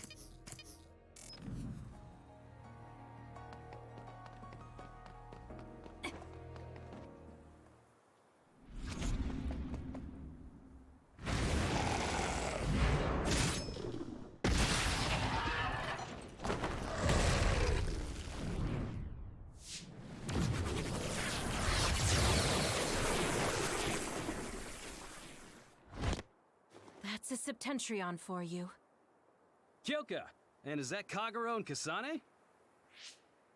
That's a Septentrion for you. Kyoka! And is that Kagero and Kasane?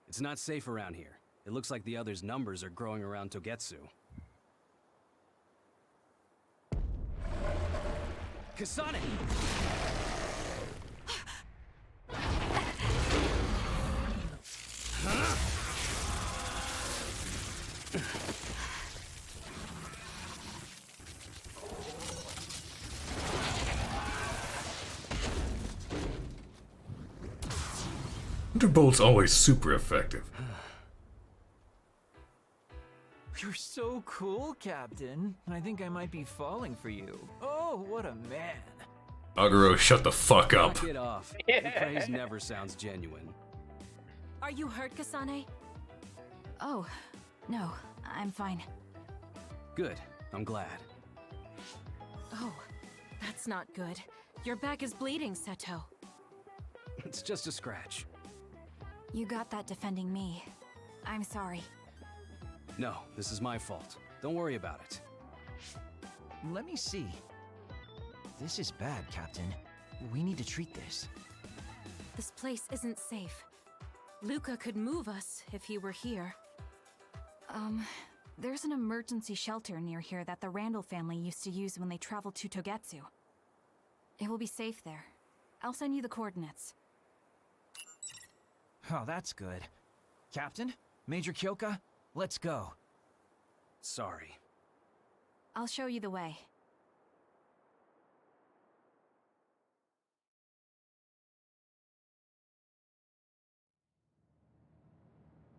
It's not safe around here. It looks like the others' numbers are growing around Togetsu. Kasane! Thunderbolt's always super effective. You're so cool, Captain. I think I might be falling for you. Oh, what a man. Aguro, shut the fuck up. Knock it off. Your praise never sounds genuine. Are you hurt, Kasane? Oh, no, I'm fine. Good. I'm glad. Oh, that's not good. Your back is bleeding, Seto. It's just a scratch. You got that defending me. I'm sorry. No, this is my fault. Don't worry about it. Let me see. This is bad, Captain. We need to treat this. This place isn't safe. Luca could move us if he were here. There's an emergency shelter near here that the Randall family used to use when they traveled to Togetsu. It will be safe there. I'll send you the coordinates. Oh, that's good. Captain? Major Kyoka? Let's go. Sorry. I'll show you the way.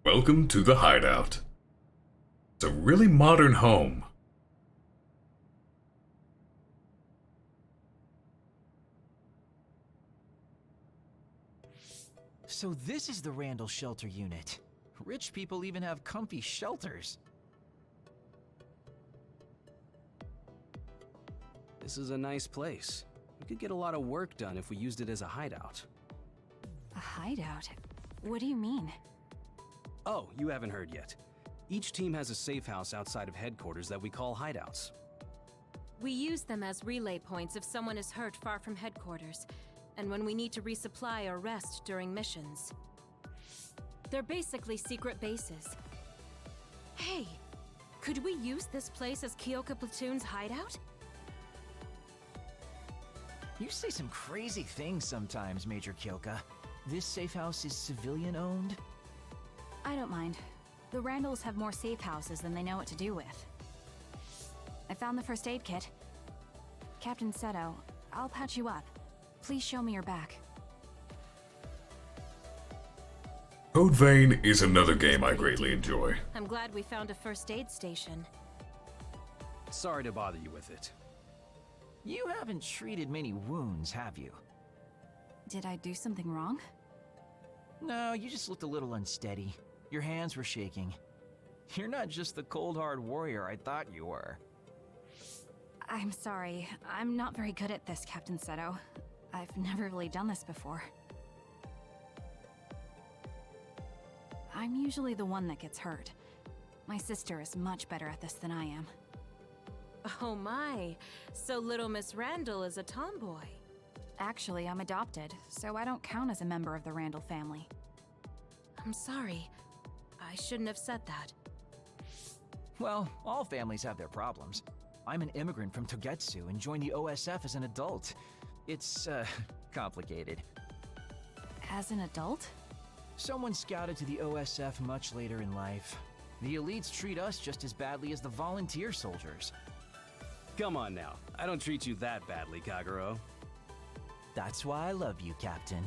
Welcome to the hideout. It's a really modern home. So this is the Randall Shelter Unit. Rich people even have comfy shelters. This is a nice place. We could get a lot of work done if we used it as a hideout. A hideout? What do you mean? Oh, you haven't heard yet. Each team has a safe house outside of headquarters that we call hideouts. We use them as relay points if someone is hurt far from headquarters, and when we need to resupply or rest during missions. They're basically secret bases. Hey, could we use this place as Kyoka Platoon's hideout? You say some crazy things sometimes, Major Kyoka. This safe house is civilian-owned? I don't mind. The Randalls have more safe houses than they know what to do with. I found the first aid kit. Captain Seto, I'll patch you up. Please show me your back. Code Vein is another game I greatly enjoy. I'm glad we found a first aid station. Sorry to bother you with it. You haven't treated many wounds, have you? Did I do something wrong? No, you just looked a little unsteady. Your hands were shaking. You're not just the cold hard warrior I thought you were. I'm sorry. I'm not very good at this, Captain Seto. I've never really done this before. I'm usually the one that gets hurt. My sister is much better at this than I am. Oh my, so little Miss Randall is a tomboy. Actually, I'm adopted, so I don't count as a member of the Randall family. I'm sorry. I shouldn't have said that. Well, all families have their problems. I'm an immigrant from Togetsu and joined the OSF as an adult. It's, complicated. As an adult? Someone scouted to the OSF much later in life. The elites treat us just as badly as the volunteer soldiers. Come on now. I don't treat you that badly, Kagero. That's why I love you, Captain.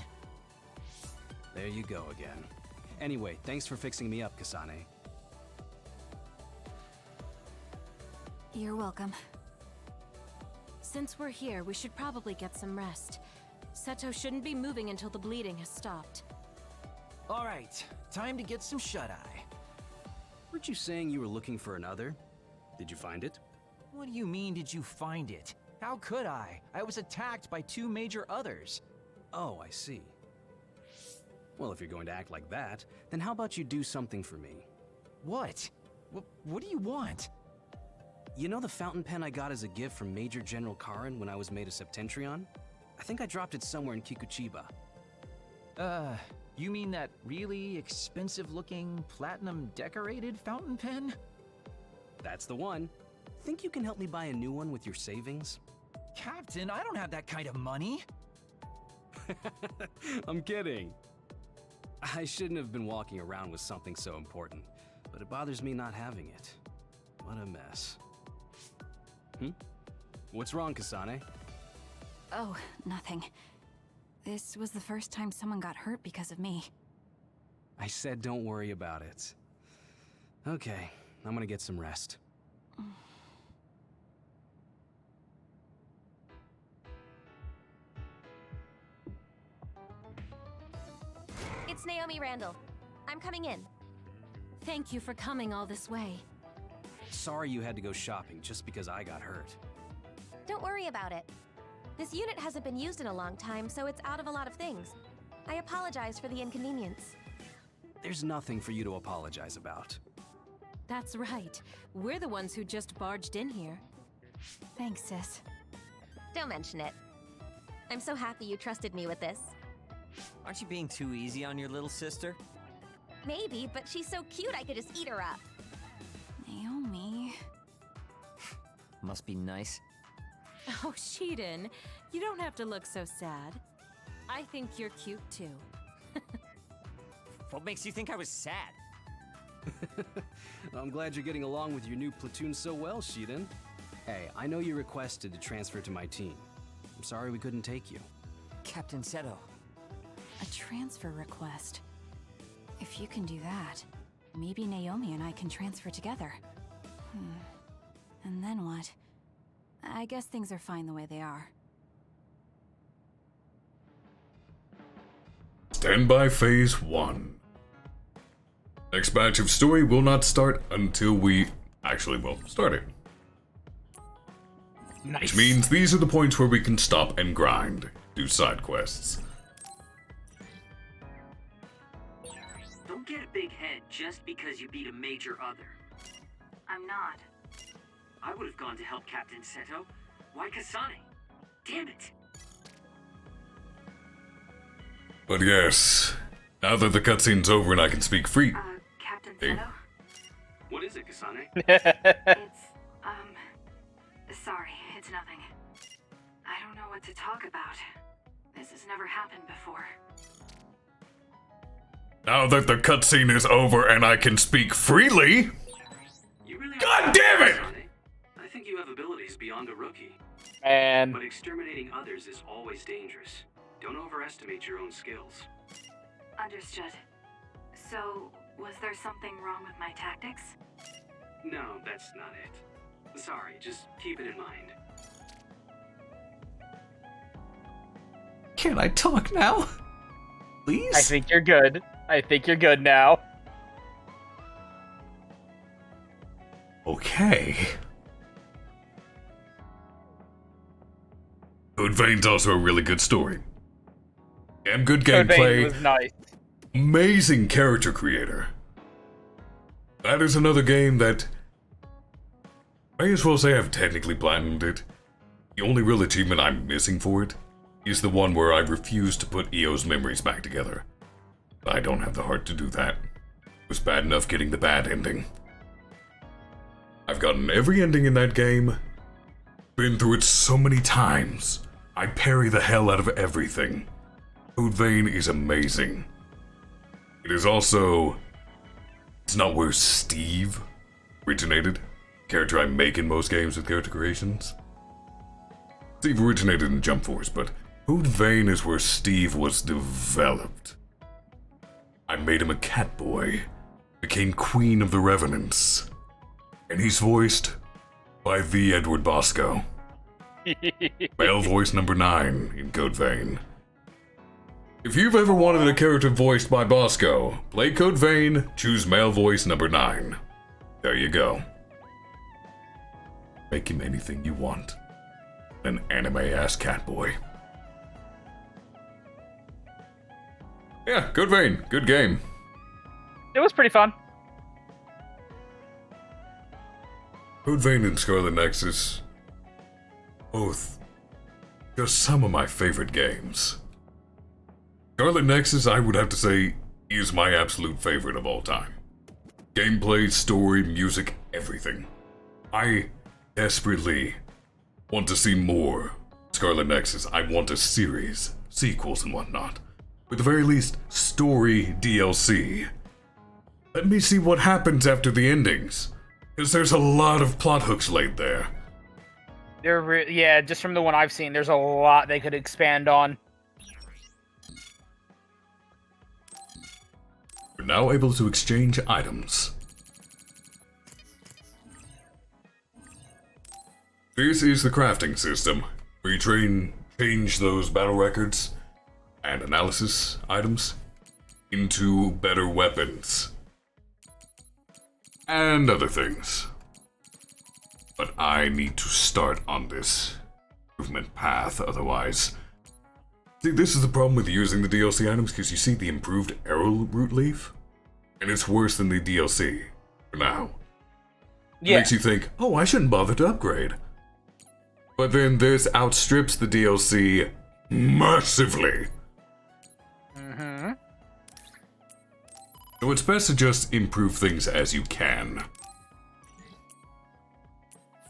There you go again. Anyway, thanks for fixing me up, Kasane. You're welcome. Since we're here, we should probably get some rest. Seto shouldn't be moving until the bleeding has stopped. All right, time to get some shut-eye. Weren't you saying you were looking for another? Did you find it? What do you mean, did you find it? How could I? I was attacked by 2 major others. Oh, I see. Well, if you're going to act like that, then how about you do something for me? What? What do you want? You know the fountain pen I got as a gift from Major General Karin when I was made a Septentrion? I think I dropped it somewhere in Kikuchiba. You mean that really expensive-looking, platinum-decorated fountain pen? That's the one. Think you can help me buy a new one with your savings? Captain, I don't have that kind of money. I'm kidding. I shouldn't have been walking around with something so important, but it bothers me not having it. What a mess. What's wrong, Kasane? Oh, nothing. This was the first time someone got hurt because of me. I said don't worry about it. Okay, I'm gonna get some rest. It's Naomi Randall. I'm coming in. Thank you for coming all this way. Sorry you had to go shopping just because I got hurt. Don't worry about it. This unit hasn't been used in a long time, so it's out of a lot of things. I apologize for the inconvenience. There's nothing for you to apologize about. That's right. We're the ones who just barged in here. Thanks, sis. Don't mention it. I'm so happy you trusted me with this. Aren't you being too easy on your little sister? Maybe, but she's so cute I could just eat her up. Naomi... Must be nice. Oh, Shiden, you don't have to look so sad. I think you're cute too. What makes you think I was sad? I'm glad you're getting along with your new platoon so well, Shiden. Hey, I know you requested to transfer to my team. I'm sorry we couldn't take you. Captain Seto. A transfer request. If you can do that, maybe Naomi and I can transfer together. And then what? I guess things are fine the way they are. Standby Phase 1. Next batch of story will not start until we actually will start it. Nice. Which means these are the points where we can stop and grind, do side quests. Don't get a big head just because you beat a major other. I'm not. I would have gone to help Captain Seto. Why Kasane? Damn it! But yes, now that the cutscene's over and I can speak free. Captain Hey. Seto? What is it, Kasane? Sorry, it's nothing. I don't know what to talk about. This has never happened before. Now that the cutscene is over and I can speak freely. You really God damn it! Kasane. I think you have abilities beyond a rookie. And But exterminating others is always dangerous. Don't overestimate your own skills. Understood. So, was there something wrong with my tactics? No, that's not it. Sorry, just keep it in mind. Can I talk now? Please? I think you're good. I think you're good now. Okay. Code Vein's also a really good story. Damn good Code Vein gameplay. was nice. Amazing character creator. That is another game that I may as well say I've technically platinumed it. The only real achievement I'm missing for it is the one where I refuse to put EO's memories back together. I don't have the heart to do that. It was bad enough getting the bad ending. I've gotten every ending in that game. Been through it so many times. I parry the hell out of everything. Code Vein is amazing. It is also... It's not where Steve originated. Character I make in most games with character creations. Steve originated in Jump Force, but Code Vein is where Steve was developed. I made him a cat boy, became Queen of the Revenants, and he's voiced by the Edward Bosco. Male voice number 9 in Code Vein. If you've ever wanted a character voiced by Bosco, play Code Vein, choose male voice number 9. There you go. Make him anything you want. An anime-ass cat boy. Yeah, Code Vein, good game. It was pretty fun. Code Vein and Scarlet Nexus, both just some of my favorite games. Scarlet Nexus, I would have to say, is my absolute favorite of all time. Gameplay, story, music, everything. I desperately want to see more Scarlet Nexus. I want a series, sequels and whatnot. With the very least, story DLC. Let me see what happens after the endings. Because there's a lot of plot hooks laid there. Yeah, just from the one I've seen, there's a lot they could expand on. We're now able to exchange items. This is the crafting system, where you change those battle records and analysis items into better weapons. And other things. But I need to start on this improvement path, otherwise... See, this is the problem with using the DLC items, because you see the improved arrowroot leaf, and it's worse than the DLC, for now. Yeah. It makes you think, oh, I shouldn't bother to upgrade. But then this outstrips the DLC massively. Mm-hmm. So it's best to just improve things as you can.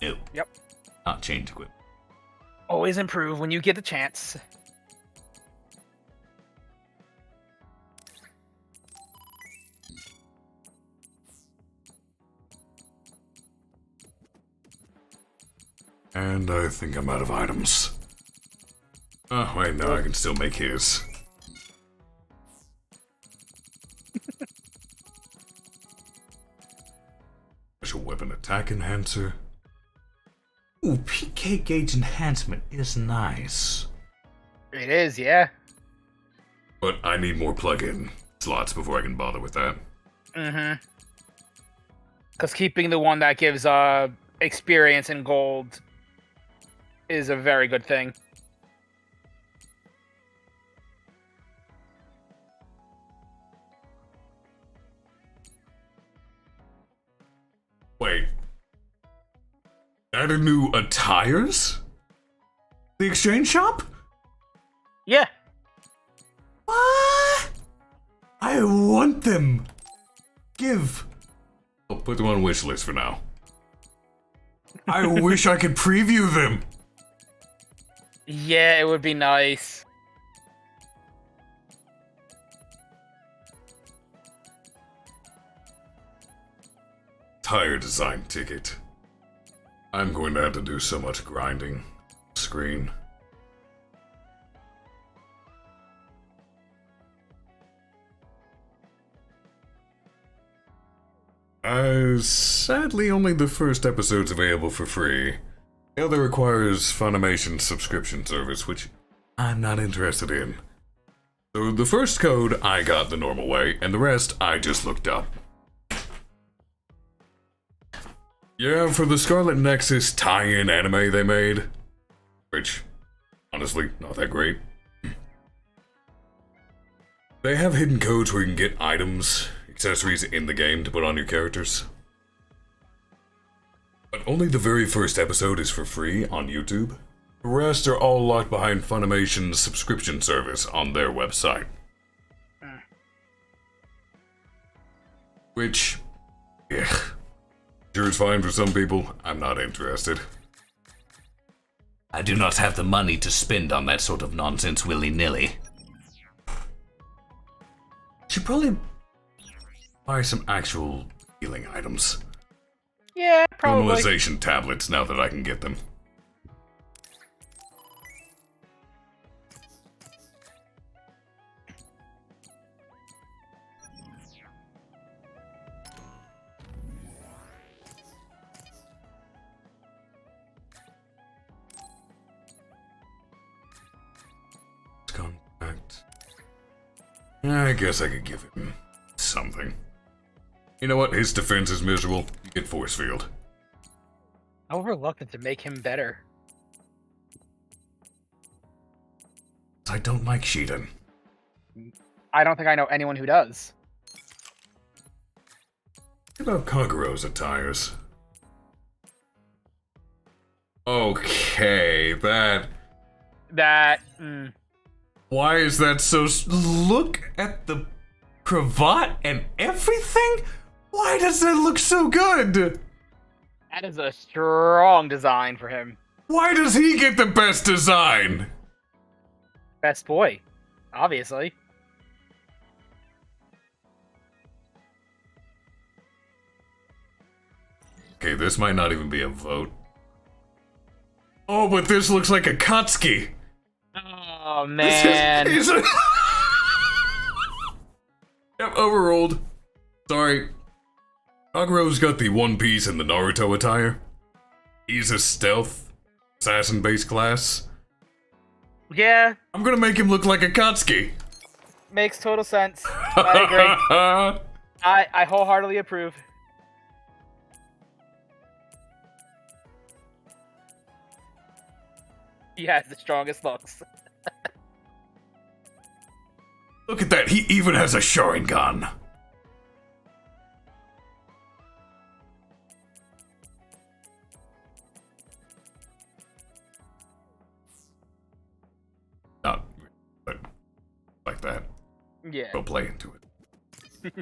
No. Yep. Not change equipment. Always improve when you get the chance. And I think I'm out of items. Oh, wait, no, I can still make his. Special weapon attack enhancer. Ooh, PK gauge enhancement is nice. It is, yeah. But I need more plug-in slots before I can bother with that. Mm-hmm. Because keeping the one that gives experience and gold is a very good thing. Wait. Added new attires? The exchange shop? Yeah. What? I want them. Give. I'll put them on wish list for now. I wish I could preview them. Yeah, it would be nice. Tire design ticket. I'm going to have to do so much grinding. Screen. Sadly, only the first episode's available for free. The other requires Funimation's subscription service, which I'm not interested in. So the first code I got the normal way, and the rest I just looked up. Yeah, for the Scarlet Nexus tie-in anime they made, which, honestly, not that great. They have hidden codes where you can get items, accessories in the game to put on your characters. But only the very first episode is for free on YouTube. The rest are all locked behind Funimation's subscription service on their website. Which, yeah, sure it's fine for some people. I'm not interested. I do not have the money to spend on that sort of nonsense willy-nilly. Should probably buy some actual healing items. Yeah, probably. Normalization tablets now that I can get them. Contact. I guess I could give him something. You know what? His defense is miserable. You get force field. I'm reluctant to make him better. I don't like Shiden. I don't think I know anyone who does. What about Kaguro's attires? Okay, Why is that so... Look at the cravat and everything? Why does that look so good? That is a strong design for him. Why does he get the best design? Best boy, obviously. Okay, this might not even be a vote. Oh, but this looks like a Katsuki. Oh, man. Yep, overruled. Sorry. Kaguro's got the One Piece and the Naruto attire. He's a stealth, assassin-based class. Yeah. I'm gonna make him look like a Katsuki. Makes total sense. I agree. I wholeheartedly approve. He has the strongest looks. Look at that, he even has a Sharingan. Not, but like that. Yeah. Go play into it.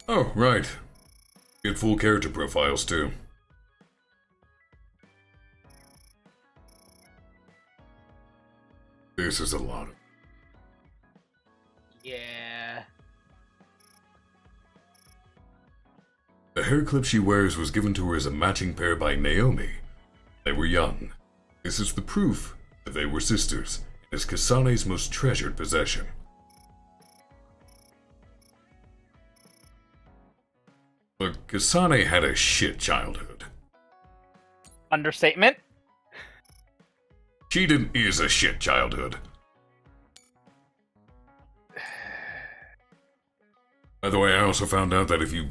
Oh, right. Get full character profiles, too. This is a lot of... Yeah. The hair clip she wears was given to her as a matching pair by Naomi. They were young. This is the proof that they were sisters. It is Kasane's most treasured possession. Look, Kasane had a shit childhood. Understatement. Shiden is a shit childhood. By the way, I also found out that if you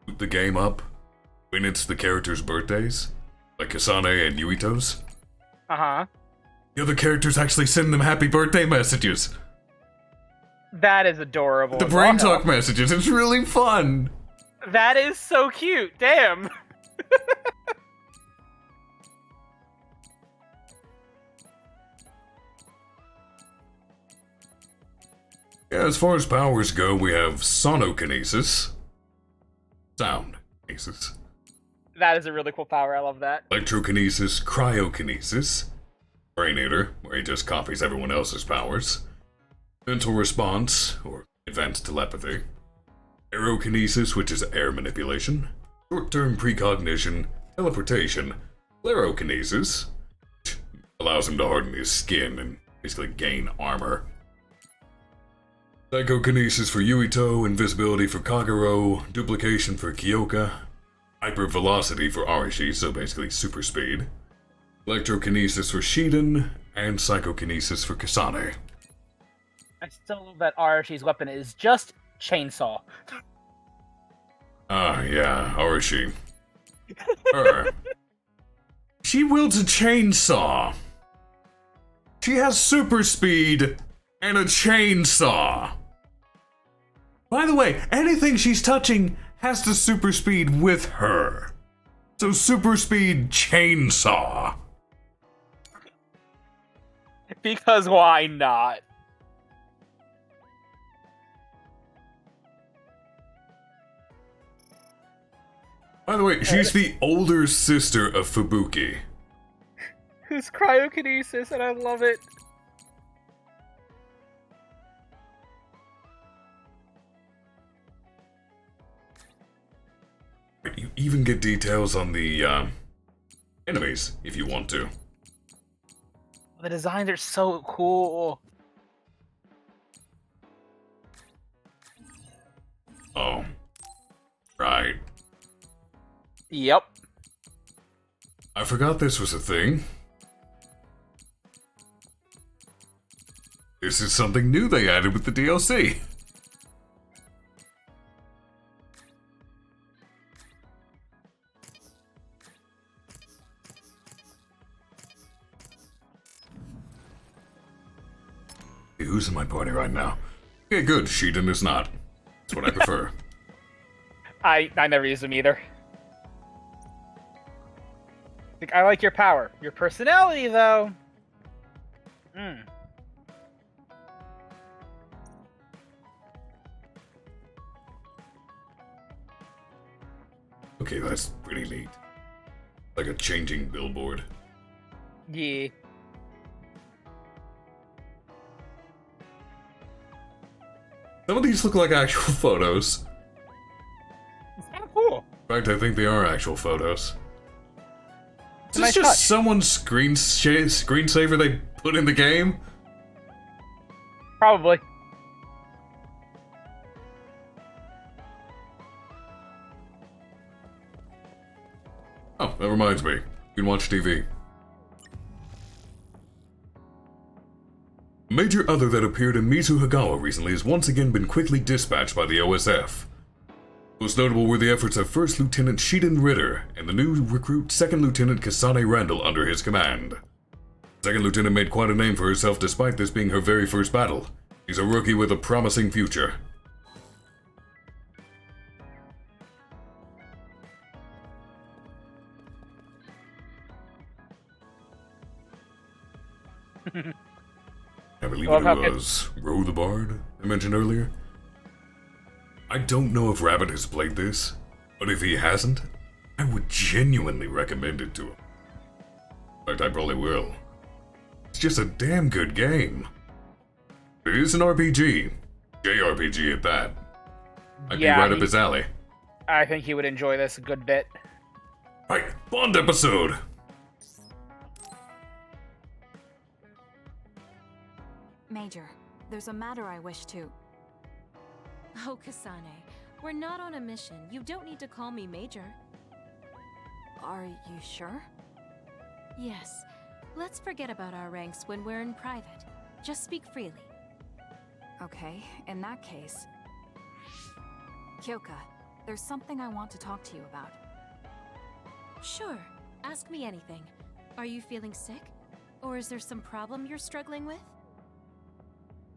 boot the game up when it's the characters' birthdays, like Kasane and Yuito's, the other characters actually send them happy birthday messages. That is adorable. The brain talk messages, it's really fun. That is so cute. Damn. Yeah, as far as powers go, we have sonokinesis. Sound kinesis. That is a really cool power. I love that. Electrokinesis, cryokinesis. Brain Eater, where he just copies everyone else's powers. Mental response, or advanced telepathy. Aerokinesis, which is air manipulation. Short-term precognition, teleportation, Sclerokinesis, which allows him to harden his skin and basically gain armor. Psychokinesis for Yuito, invisibility for Kagero, duplication for Kyoka, hypervelocity for Arashi, so basically super speed, electrokinesis for Shiden, and psychokinesis for Kasane. I still love that Arashi's weapon is just chainsaw. Ah, yeah, Arashi. Her. She wields a chainsaw. She has super speed and a chainsaw. By the way, anything she's touching has the super speed with her. So super speed chainsaw. Because why not? By the way, she's the older sister of Fubuki. Who's cryokinesis, and I love it. You even get details on the enemies if you want to. The designs are so cool. Oh. Right. Yep. I forgot this was a thing. This is something new they added with the DLC. Who's in my party right now? Okay, good. Shiden is not. That's what I prefer. I never use them either. Like, I like your power. Your personality, though. Okay, that's pretty neat. Like a changing billboard. Yeah. Some of these look like actual photos. It's kind of cool. In fact, I think they are actual photos. Is this Nice just touch. someone's screensaver they put in the game? Probably. Oh, that reminds me. You can watch TV. A major other that appeared in Mizuhagawa recently has once again been quickly dispatched by the OSF. Most notable were the efforts of First Lieutenant Shiden Ritter and the new recruit Second Lieutenant Kasane Randall under his command. Second Lieutenant made quite a name for herself despite this being her very first battle. She's a rookie with a promising future. I believe it was Row the Bard I mentioned earlier. I don't know if Rabbit has played this, but if he hasn't, I would genuinely recommend it to him. In fact, I probably will. It's just a damn good game. It is an RPG. JRPG at that. I'd be right up his alley. I think he would enjoy this a good bit. Right, Bond episode! Major, there's a matter I wish to... Oh, Kasane, we're not on a mission. You don't need to call me Major. Are you sure? Yes. Let's forget about our ranks when we're in private. Just speak freely. Okay, in that case... Kyoka, there's something I want to talk to you about. Sure. Ask me anything. Are you feeling sick? Or is there some problem you're struggling with?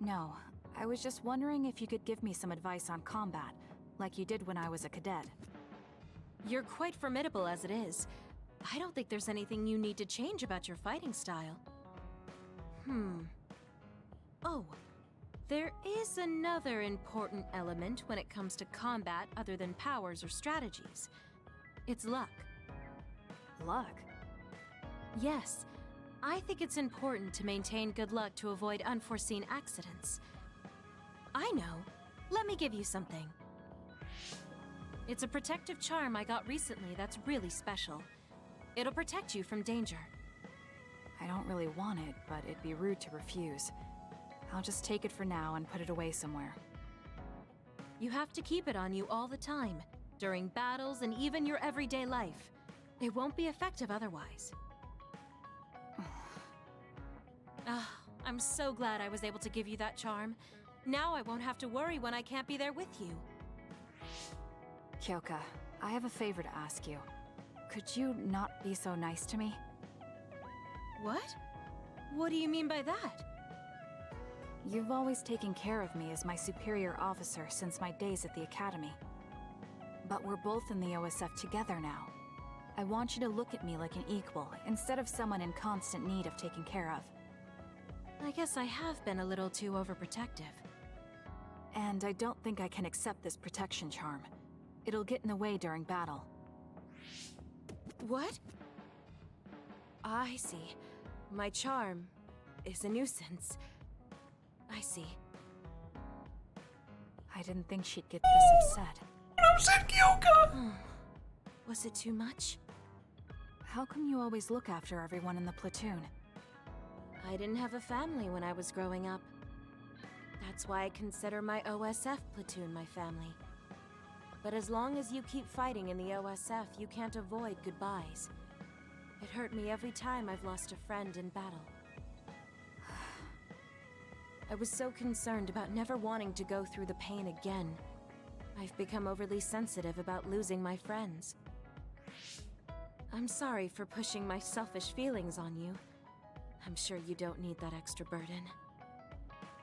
No, I was just wondering if you could give me some advice on combat, like you did when I was a cadet. You're quite formidable as it is. I don't think there's anything you need to change about your fighting style. Oh, there is another important element when it comes to combat other than powers or strategies. It's luck. Luck? Yes. I think it's important to maintain good luck to avoid unforeseen accidents. I know. Let me give you something. It's a protective charm I got recently that's really special. It'll protect you from danger. I don't really want it, but it'd be rude to refuse. I'll just take it for now and put it away somewhere. You have to keep it on you all the time, during battles and even your everyday life. It won't be effective otherwise. I'm so glad I was able to give you that charm. Now I won't have to worry when I can't be there with you. Kyoka, I have a favor to ask you. Could you not be so nice to me? What? What do you mean by that? You've always taken care of me as my superior officer since my days at the Academy. But we're both in the OSF together now. I want you to look at me like an equal, instead of someone in constant need of taken care of. I guess I have been a little too overprotective. And I don't think I can accept this protection charm. It'll get in the way during battle. What? I see. My charm is a nuisance. I see. I didn't think she'd get this upset. Upset, Kyoka! Was it too much? How come you always look after everyone in the platoon? I didn't have a family when I was growing up. That's why I consider my OSF platoon my family. But as long as you keep fighting in the OSF, you can't avoid goodbyes. It hurt me every time I've lost a friend in battle. I was so concerned about never wanting to go through the pain again. I've become overly sensitive about losing my friends. I'm sorry for pushing my selfish feelings on you. I'm sure you don't need that extra burden.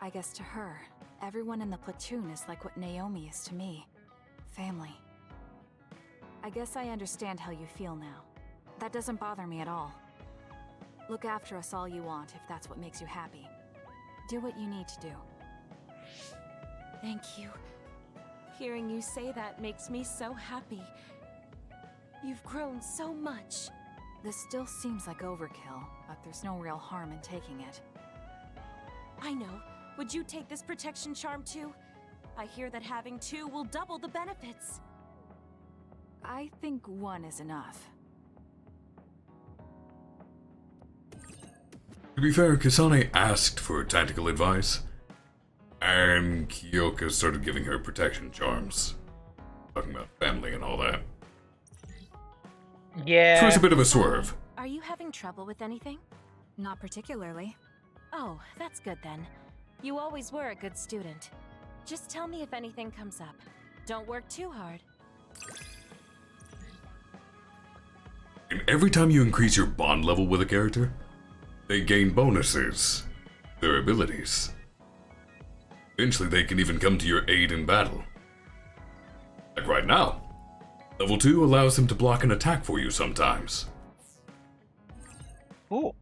I guess to her, everyone in the platoon is like what Naomi is to me. Family. I guess I understand how you feel now. That doesn't bother me at all. Look after us all you want if that's what makes you happy. Do what you need to do. Thank you. Hearing you say that makes me so happy. You've grown so much. This still seems like overkill, but there's no real harm in taking it. I know. Would you take this protection charm too? I hear that having two will double the benefits. I think one is enough. To be fair, Kasane asked for tactical advice, and Kyoka started giving her protection charms. Talking about family and all that. Yeah. So it's a bit of a swerve. Are you having trouble with anything? Not particularly. Oh, that's good then. You always were a good student. Just tell me if anything comes up. Don't work too hard. And every time you increase your bond level with a character, they gain bonuses, their abilities. Eventually they can even come to your aid in battle. Like right now, level 2 allows them to block an attack for you sometimes. Cool.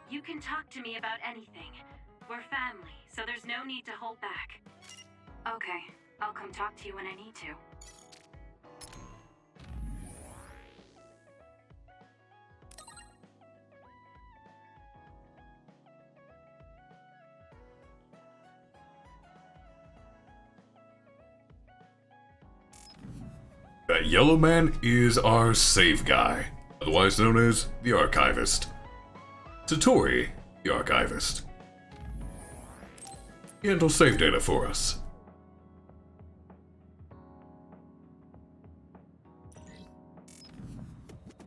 You can talk to me about anything. We're family, so there's no need to hold back. Okay, I'll come talk to you when I need to. That yellow man is our save guy, otherwise known as the Archivist. Satori, the Archivist. He handles save data for us.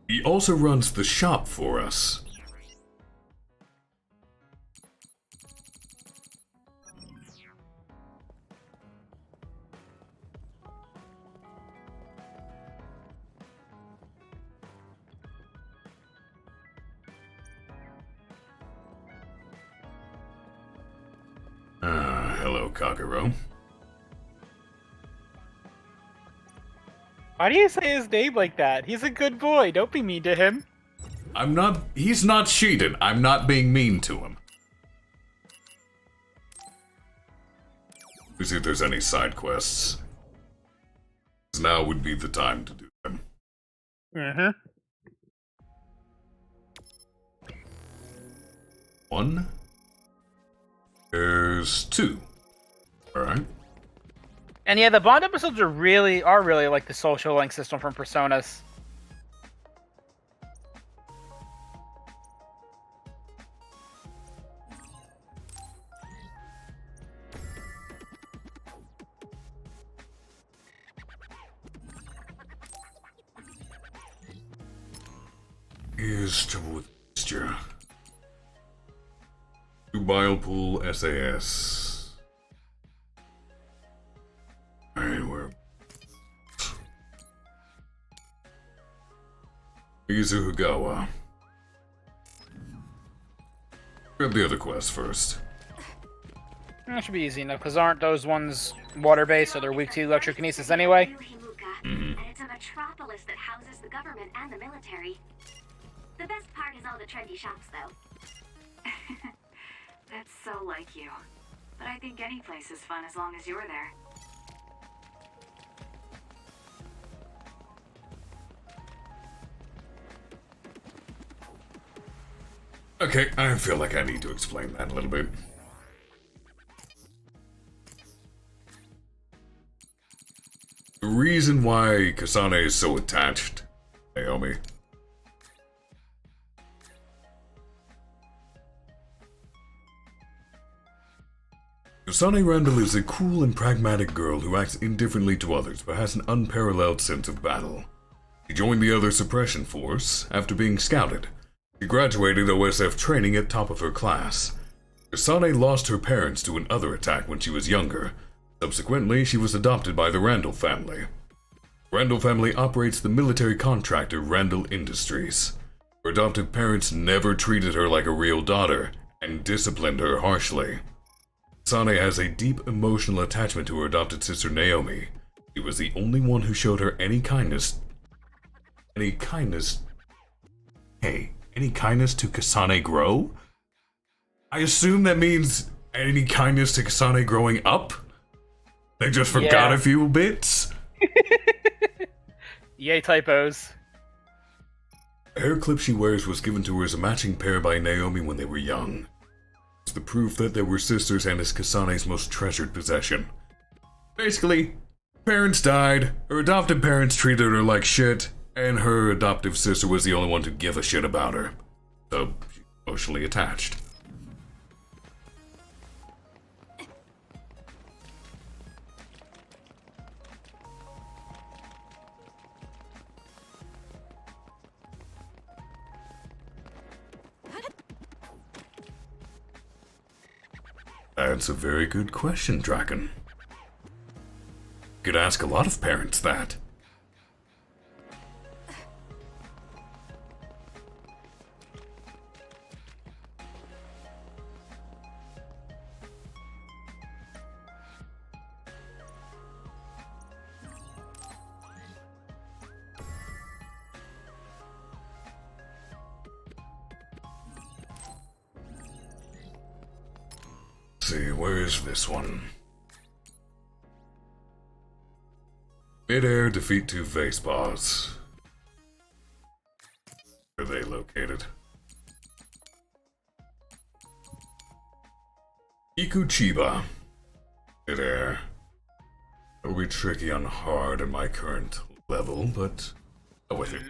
He also runs the shop for us. Hello, Kagero. Why do you say his name like that? He's a good boy. Don't be mean to him. He's not cheating. I'm not being mean to him. Let's see if there's any side quests. Now would be the time to do them. Mm-hmm. 1. There's 2. Alright. And yeah, the Bond episodes are really like the social link system from Personas. Here's trouble with mixture. Bile pool SAS. Alright, where? Izuhigawa. Grab the other quest first. That should be easy enough, because aren't those ones water-based, so they're weak to electrokinesis anyway? Mm-hmm. And it's a metropolis that houses the government and the military. The best part is all the trendy shops, though. That's so like you. But I think any place is fun as long as you're there. Okay, I feel like I need to explain that a little bit. The reason why Kasane is so attached to Naomi Kasane Randall is a cool and pragmatic girl who acts indifferently to others but has an unparalleled sense of battle. She joined the other suppression force after being scouted. She graduated OSF training at top of her class. Kasane lost her parents to an other attack when she was younger. Subsequently, she was adopted by the Randall family. Randall family operates the military contractor Randall Industries. Her adoptive parents never treated her like a real daughter and disciplined her harshly. Kasane has a deep emotional attachment to her adopted sister Naomi. She was the only one who showed her any kindness. Any kindness to Kasane grow? I assume that means any kindness to Kasane growing up? They just forgot a few bits? Yay, typos. The hair clip she wears was given to her as a matching pair by Naomi when they were young. It's the proof that they were sisters and is Kasane's most treasured possession. Basically, parents died, her adoptive parents treated her like shit, and her adoptive sister was the only one to give a shit about her. So, she's emotionally attached. That's a very good question, Draken. You could ask a lot of parents that. See, where is this one? Mid-air, defeat 2 face boss. Where are they located? Ikuchiba. Mid-air. It will be tricky on hard at my current level, but I'll with it.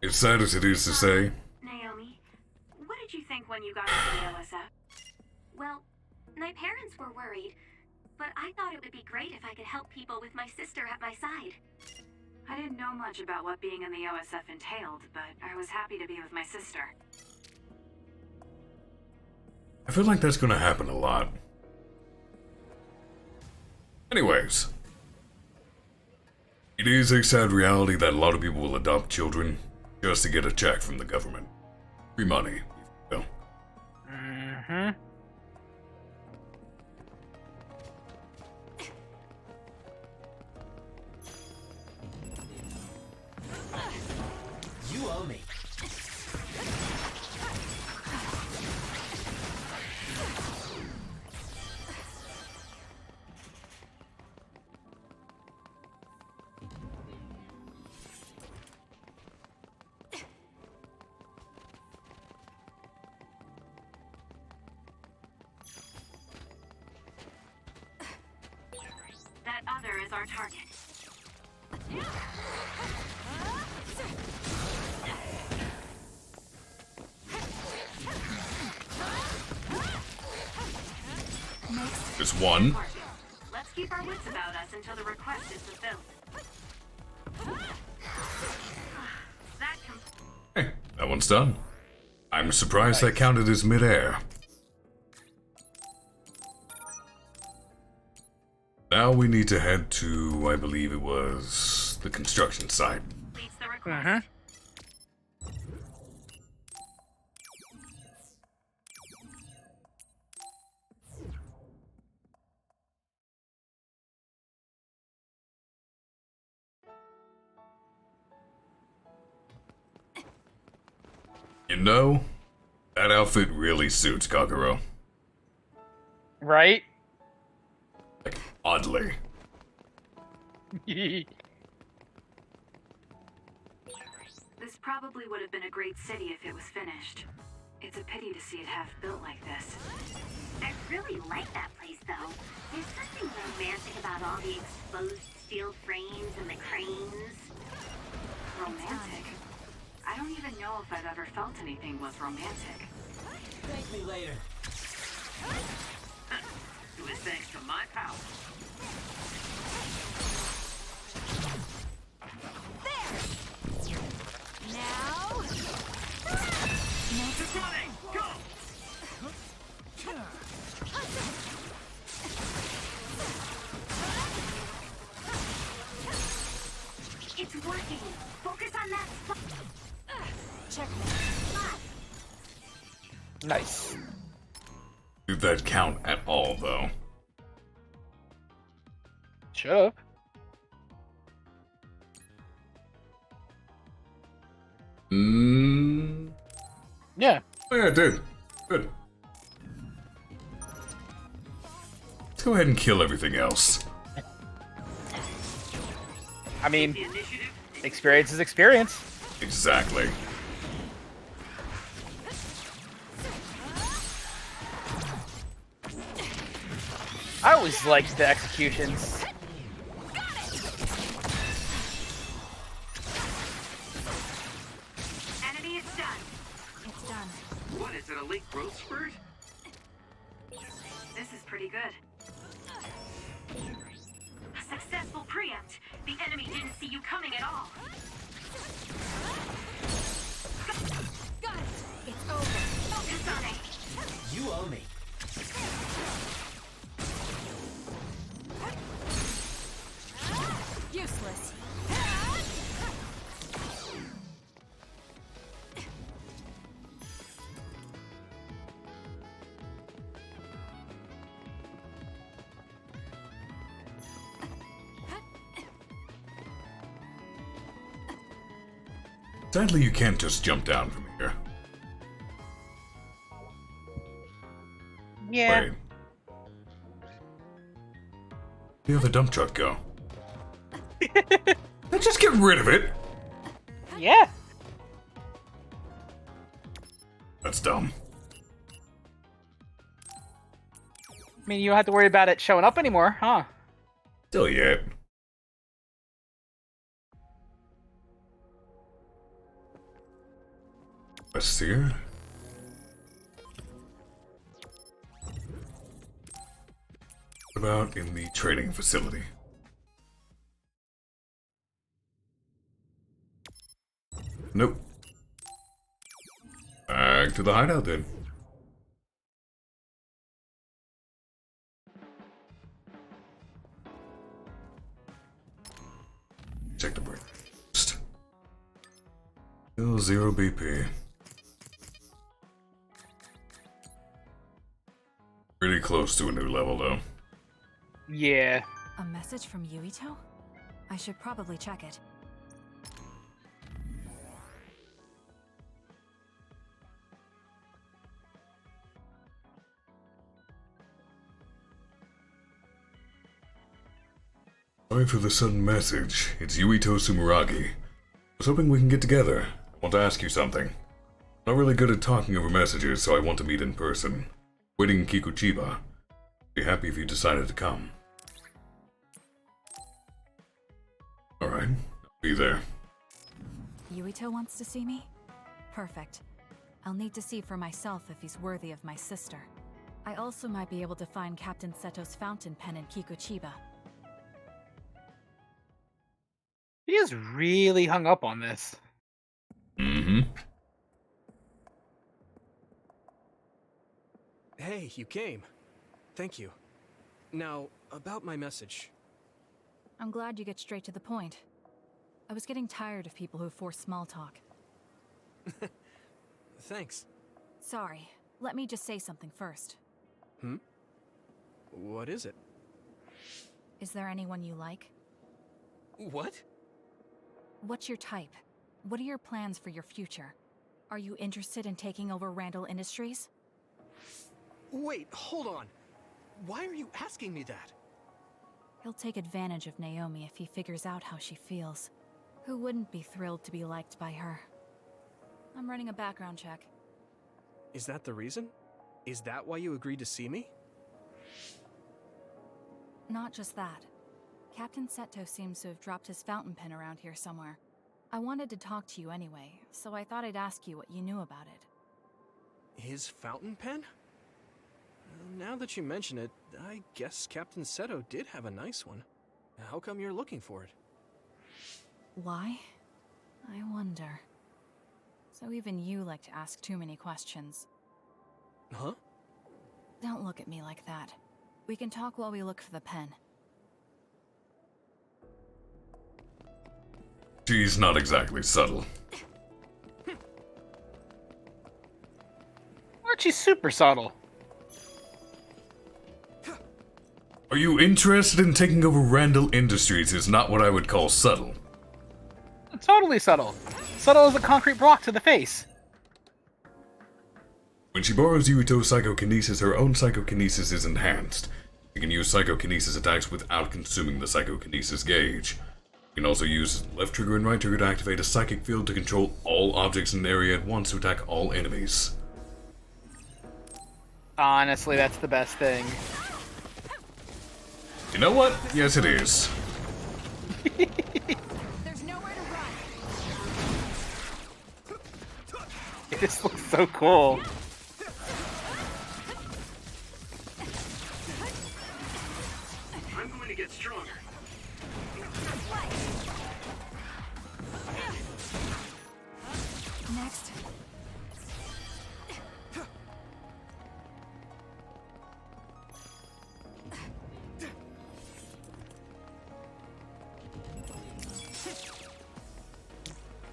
As sad as it is to say. Naomi, what did you think when you got into the OSF? Well, my parents were worried, but I thought it would be great if I could help people with my sister at my side. I didn't know much about what being in the OSF entailed, but I was happy to be with my sister. I feel like that's gonna happen a lot. Anyways. It is a sad reality that a lot of people will adopt children just to get a check from the government. Free money, you know. Mm-hmm. You owe me. That other is our target. There's one. Let's keep our wits about us until the request is fulfilled. Hey, that one's done. I'm surprised that counted as midair. Now we need to head to, I believe it was, the construction site. You know, that outfit really suits Kagero. Right? Like, oddly. This probably would have been a great city if it was finished. It's a pity to see it half built like this. I really like that place, though. There's something romantic about all the exposed steel frames and the cranes. Romantic? I don't even know if I've ever felt anything was romantic. Thank me later. It was thanks to my power. Now. Just running! Go! It's working. Focus on that spot. Nice. Did that count at all, though? Should've. Yeah. Oh, yeah, it did. Good. Let's go ahead and kill everything else. I mean, experience is experience. Exactly. I always liked the executions. Enemy is done. It's done. What, is it a late growth spurt? This is pretty good. A successful preempt. The enemy didn't see you coming at all. Got it. It's over. Focus on it. You owe me. Useless. Sadly, you can't just jump down from here. Yeah. Wait. Where'd the dump truck go? Let's just get rid of it. Yeah. That's dumb. I mean, you don't have to worry about it showing up anymore, huh? Still yet. West here. What about in the trading facility? Nope. Back to the hideout then. Check the break. Still 0 BP. Pretty close to a new level though. Yeah. A message from Yuito? I should probably check it. Sorry for the sudden message. It's Yuito Sumeragi. I was hoping we can get together. I want to ask you something. Not really good at talking over messages, so I want to meet in person. Waiting in Kikuchiba. Be happy if you decided to come. Alright, I'll be there. Yuito wants to see me? Perfect. I'll need to see for myself if he's worthy of my sister. I also might be able to find Captain Seto's fountain pen in Kikuchiba. He is really hung up on this. Mm-hmm. Hey, you came. Thank you. Now, about my message. I'm glad you get straight to the point. I was getting tired of people who force small talk. Thanks. Sorry, let me just say something first. What is it? Is there anyone you like? What? What's your type? What are your plans for your future? Are you interested in taking over Randall Industries? Wait, hold on. Why are you asking me that? He'll take advantage of Naomi if he figures out how she feels. Who wouldn't be thrilled to be liked by her? I'm running a background check. Is that the reason? Is that why you agreed to see me? Not just that. Captain Seto seems to have dropped his fountain pen around here somewhere. I wanted to talk to you anyway, so I thought I'd ask you what you knew about it. His fountain pen? Now that you mention it, I guess Captain Seto did have a nice one. How come you're looking for it? Why? I wonder. So even you like to ask too many questions. Huh? Don't look at me like that. We can talk while we look for the pen. She's not exactly subtle. Archie's super subtle. Are you interested in taking over Randall Industries is not what I would call subtle. Totally subtle. Subtle as a concrete block to the face. When she borrows Yuito's psychokinesis, her own psychokinesis is enhanced. You can use psychokinesis attacks without consuming the psychokinesis gauge. You can also use left trigger and right trigger to activate a psychic field to control all objects in an area at once to attack all enemies. Honestly, that's the best thing. You know what? Yes, it is. There's nowhere to run. It just looks so cool. I'm going to get stronger. Next.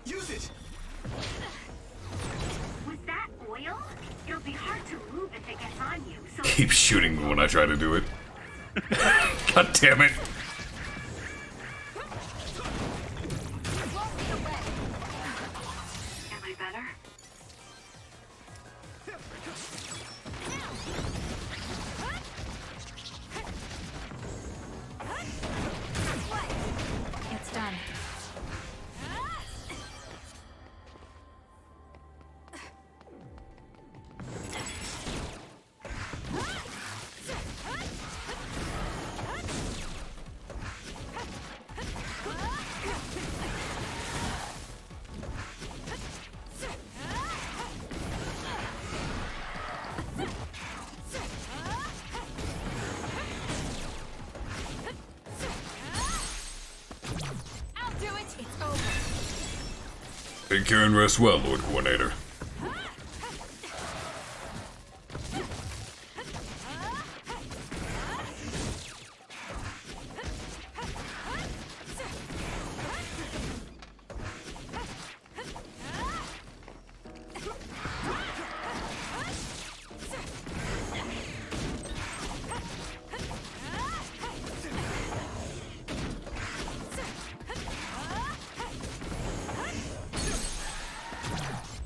Use it! Was that oil? It'll be hard to move if it gets on you, so... Keep shooting me when I try to do it. God damn it. Am I better? It's done. I'll do it. It's over. Take care and rest well, Lord Coordinator.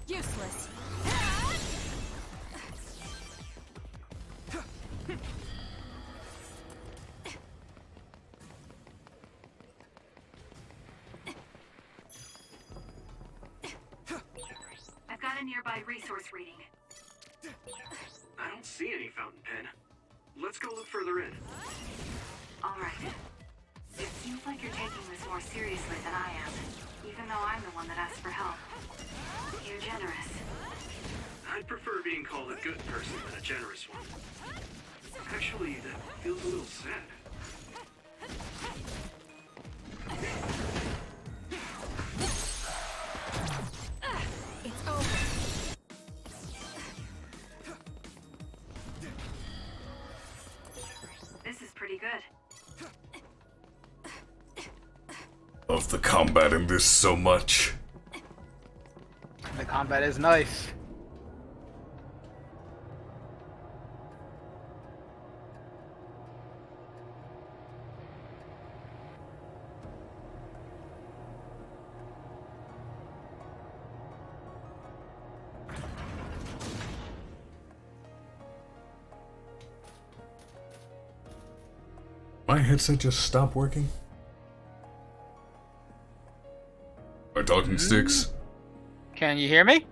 Useless. I've got a nearby resource reading. I don't see any fountain pen. Let's go look further in. All right. It seems like you're taking this more more seriously than I am, even though I'm the one that asked for help. You're generous. I'd prefer being called a good person than a generous one. Actually, that feels a little sad. It's over. This is pretty good. Love the combat in this so much. The combat is nice. My headset just stopped working? My talking sticks? Can you hear me?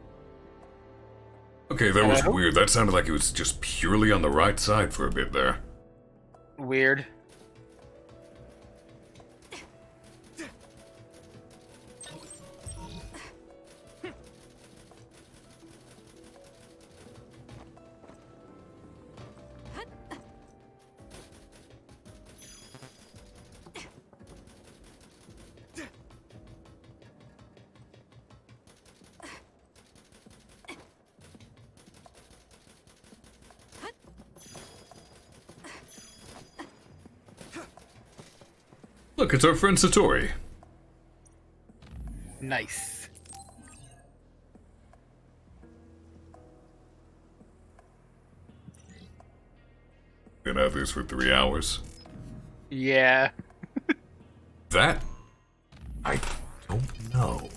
Okay, that was Hello? weird. That sounded like it was just purely on the right side for a bit there. Weird. Look, it's our friend Satori. Nice. Been at this for 3 hours. Yeah. That? I don't know.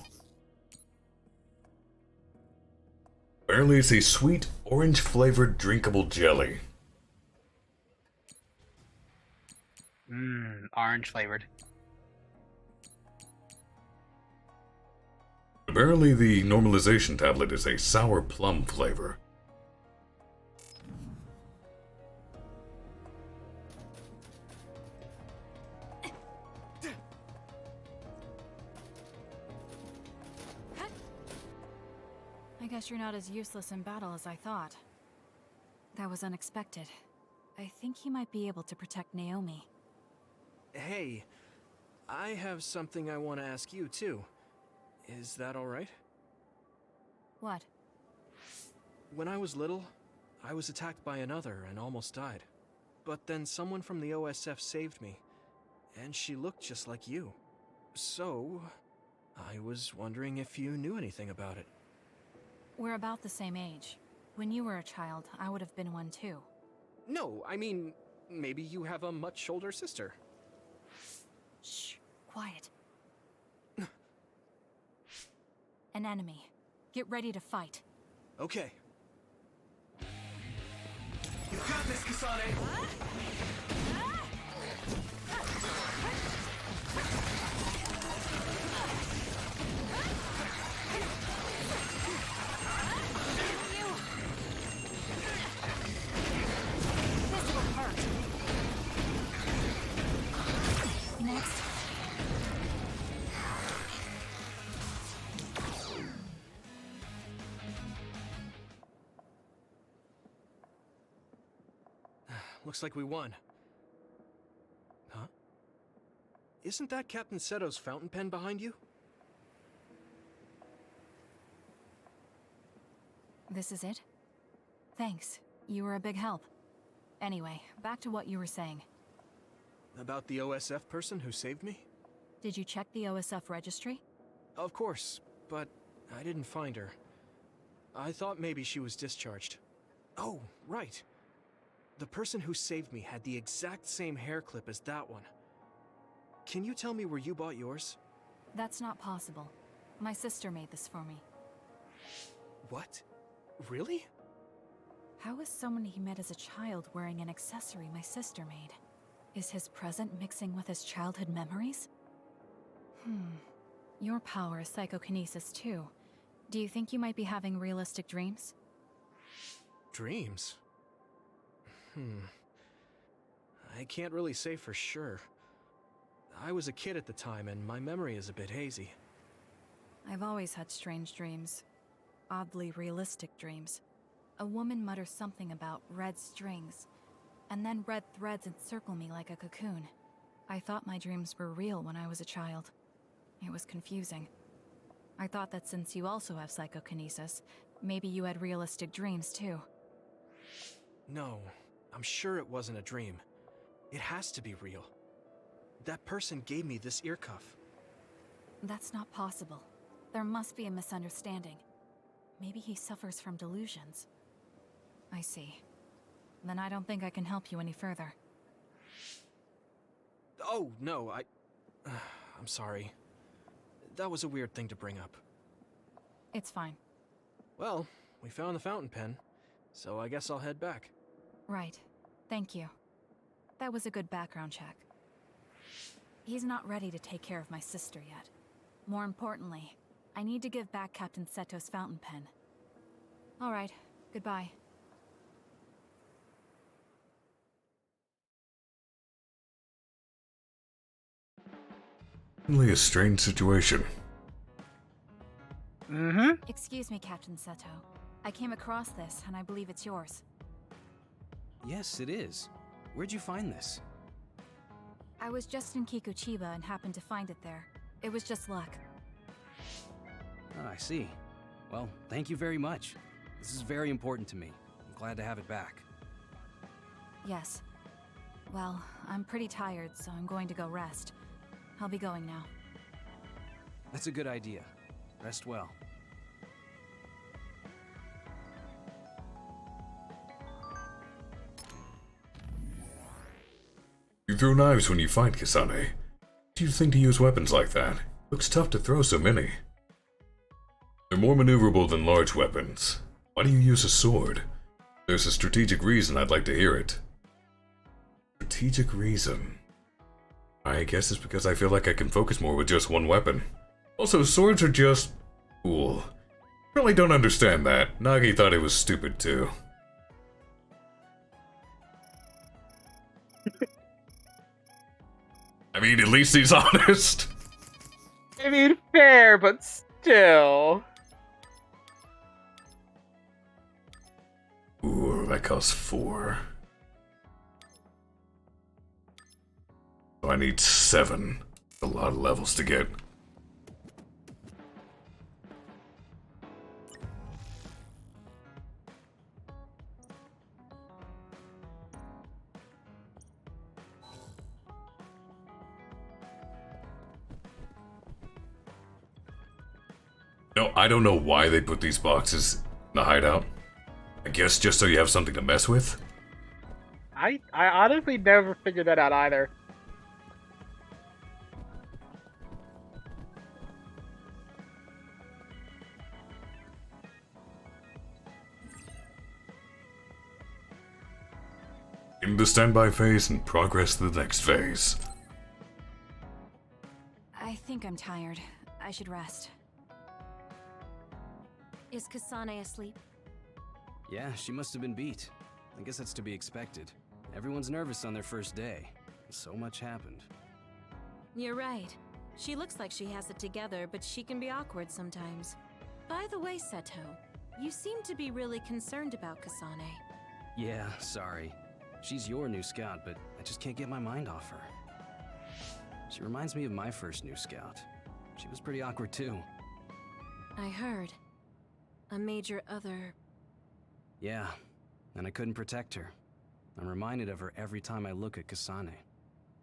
Apparently it's a sweet, orange-flavored drinkable jelly. Orange flavored. Apparently the normalization tablet is a sour plum flavor. I guess you're not as useless in battle as I thought. That was unexpected. I think he might be able to protect Naomi. Hey, I have something I want to ask you, too. Is that alright? What? When I was little, I was attacked by another and almost died. But then someone from the OSF saved me, and she looked just like you. So, I was wondering if you knew anything about it. We're about the same age. When you were a child, I would have been one too. No, I mean, maybe you have a much older sister. Shh, quiet. An enemy. Get ready to fight. Okay. You got this, Kasane! This will hurt. Next. Looks like we won. Huh? Isn't that Captain Seto's fountain pen behind you? This is it? Thanks. You were a big help. Anyway, back to what you were saying. About the OSF person who saved me? Did you check the OSF registry? Of course, but I didn't find her. I thought maybe she was discharged. Oh, right. The person who saved me had the exact same hair clip as that one. Can you tell me where you bought yours? That's not possible. My sister made this for me. What? Really? How is someone he met as a child wearing an accessory my sister made? Is his present mixing with his childhood memories? Your power is psychokinesis too. Do you think you might be having realistic dreams? Dreams? I can't really say for sure. I was a kid at the time, and my memory is a bit hazy. I've always had strange dreams. Oddly realistic dreams. A woman mutters something about red strings, and then red threads encircle me like a cocoon. I thought my dreams were real when I was a child. It was confusing. I thought that since you also have psychokinesis, maybe you had realistic dreams too. No, I'm sure it wasn't a dream. It has to be real. That person gave me this ear cuff. That's not possible. There must be a misunderstanding. Maybe he suffers from delusions. I see. Then I don't think I can help you any further. Oh, no, I'm sorry. That was a weird thing to bring up. It's fine. Well, we found the fountain pen, so I guess I'll head back. Right. Thank you. That was a good background check. He's not ready to take care of my sister yet. More importantly, I need to give back Captain Seto's fountain pen. All right. Goodbye. Really a strange situation. Excuse me, Captain Seto. I came across this, and I believe it's yours. Yes, it is. Where'd you find this? I was just in Kikuchiba and happened to find it there. It was just luck. Oh, I see. Well, thank you very much. This is very important to me. I'm glad to have it back. Yes. Well, I'm pretty tired, so I'm going to go rest. I'll be going now. That's a good idea. Rest well. You throw knives when you fight, Kasane. Do you think to use weapons like that? Looks tough to throw so many. They're more maneuverable than large weapons. Why do you use a sword? There's a strategic reason. I'd like to hear it. Strategic reason? I guess it's because I feel like I can focus more with just one weapon. Also, swords are just cool. Really don't understand that. Nagi thought it was stupid too. I mean, at least he's honest. I mean, fair, but still. Ooh, that costs 4. So I need 7. A lot of levels to get. No, I don't know why they put these boxes in the hideout. I guess just so you have something to mess with? I honestly never figured that out either. In the standby phase and progress to the next phase. I think I'm tired. I should rest. Is Kasane asleep? Yeah, she must have been beat. I guess that's to be expected. Everyone's nervous on their first day. So much happened. You're right. She looks like she has it together, but she can be awkward sometimes. By the way, Seto, you seem to be really concerned about Kasane. Yeah, sorry. She's your new scout, but I just can't get my mind off her. She reminds me of my first new scout. She was pretty awkward too. I heard. A major other... Yeah, and I couldn't protect her. I'm reminded of her every time I look at Kasane.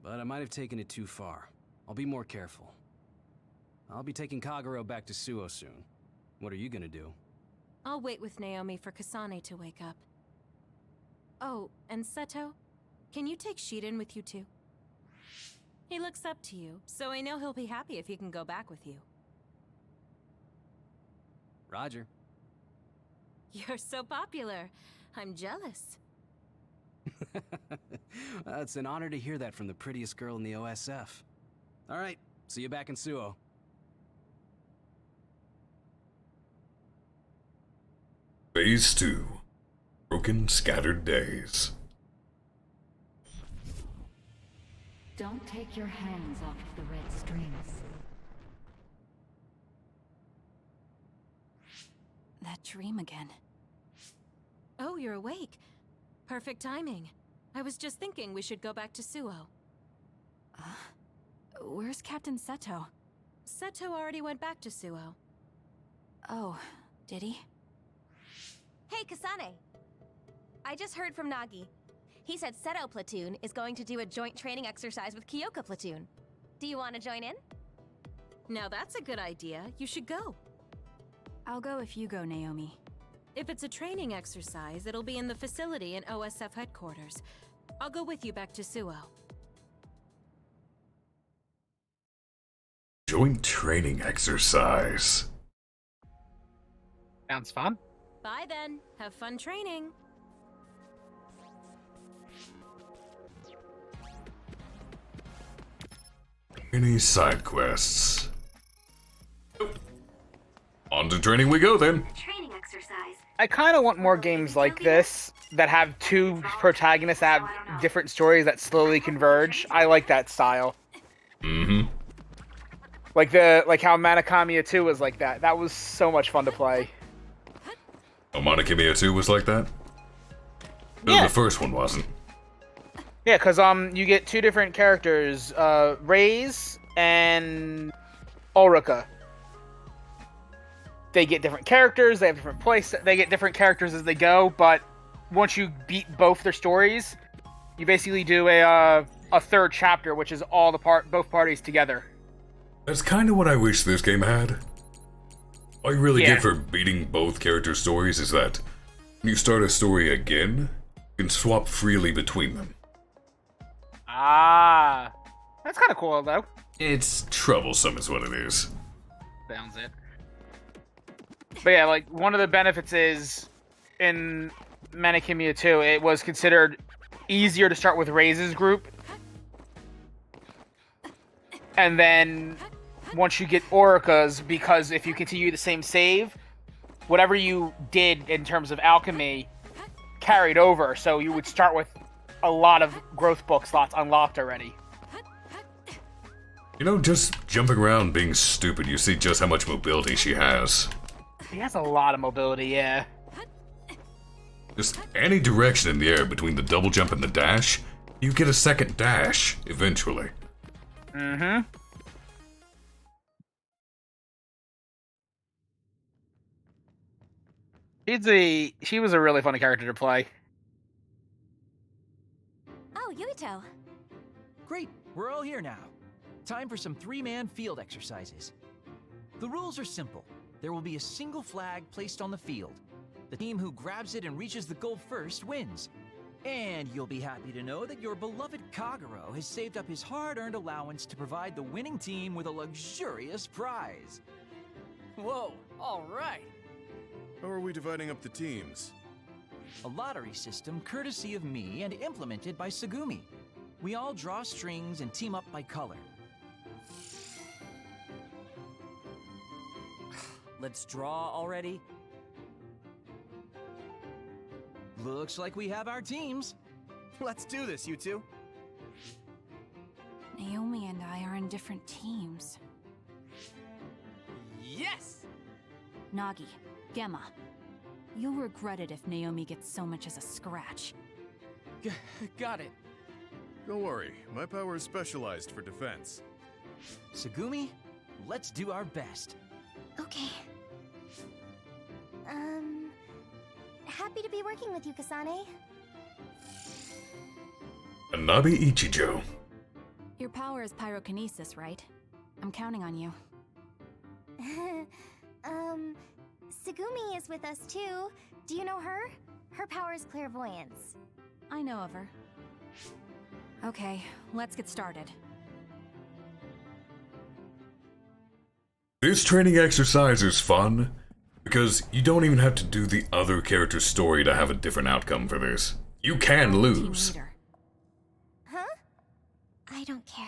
But I might have taken it too far. I'll be more careful. I'll be taking Kagero back to Suo soon. What are you gonna do? I'll wait with Naomi for Kasane to wake up. Oh, and Seto, can you take Shiden with you too? He looks up to you, so I know he'll be happy if he can go back with you. Roger. You're so popular. I'm jealous. It's an honor to hear that from the prettiest girl in the OSF. All right, see you back in Suo. Phase 2. Broken, Scattered Days. Don't take your hands off the red strings. That dream again. Oh, you're awake. Perfect timing. I was just thinking we should go back to Suo. Where's Captain Seto? Seto already went back to Suo. Oh, did he? Hey, Kasane! I just heard from Nagi. He said Seto Platoon is going to do a joint training exercise with Kyoka Platoon. Do you want to join in? Now that's a good idea. You should go. I'll go if you go, Naomi. If it's a training exercise, it'll be in the facility in OSF headquarters. I'll go with you back to Suo. Joint training exercise. Sounds fun. Bye then. Have fun training. Any side quests? On to training we go then. Training exercise. I kind of want more games like this that have two protagonists that have different stories that slowly converge. I like that style. Mm-hmm. Like how Manakamiya 2 was like that. That was so much fun to play. Oh, Manakamiya 2 was like that? No, Yeah. the first one wasn't. Yeah, because you get two different characters, Reyes and Ulrika. They get different characters, they have different they get different characters as they go, but once you beat both their stories, you basically do a third chapter, which is all both parties together. That's kind of what I wish this game had. All you really get for beating both characters' stories is that when you start a story again, you can swap freely between them. Ah, that's kind of cool, though. It's troublesome is what it is. Sounds it. But yeah, like, one of the benefits is, in Manakamiya 2, it was considered easier to start with Reyes' group. And then, once you get Ulrika's, because if you continue the same save, whatever you did in terms of alchemy carried over, so you would start with a lot of growth book slots unlocked already. You know, just jumping around being stupid, you see just how much mobility she has. He has a lot of mobility, yeah. Just any direction in the air between the double jump and the dash, you get a second dash, eventually. Mm-hmm. She was a really funny character to play. Oh, Yuito. Great, we're all here now. Time for some three-man field exercises. The rules are simple. There will be a single flag placed on the field. The team who grabs it and reaches the goal first wins. And you'll be happy to know that your beloved Kagero has saved up his hard-earned allowance to provide the winning team with a luxurious prize. Whoa, all right. How are we dividing up the teams? A lottery system courtesy of me and implemented by Tsugumi. We all draw strings and team up by color. Let's draw already? Looks like we have our teams. Let's do this, you two. Naomi and I are in different teams. Yes! Nagi, Gemma, you'll regret it if Naomi gets so much as a scratch. Got it. Don't worry, my power is specialized for defense. Tsugumi, let's do our best. Okay. Happy to be working with you, Kasane. Anabi Ichijo. Your power is pyrokinesis, right? I'm counting on you. Tsugumi is with us too. Do you know her? Her power is clairvoyance. I know of her. Okay, let's get started. This training exercise is fun, because you don't even have to do the other character's story to have a different outcome for this. You can lose. Huh? I don't care.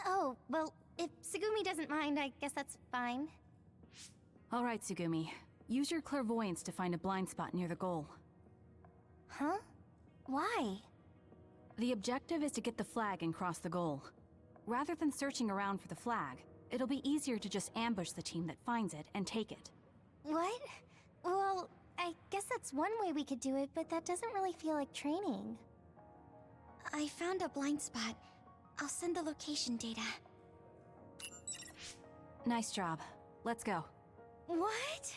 Oh, well, if Tsugumi doesn't mind, I guess that's fine. All right, Tsugumi. Use your clairvoyance to find a blind spot near the goal. Huh? Why? The objective is to get the flag and cross the goal. Rather than searching around for the flag, it'll be easier to just ambush the team that finds it and take it. What? Well, I guess that's one way we could do it, but that doesn't really feel like training. I found a blind spot. I'll send the location data. Nice job. Let's go. What?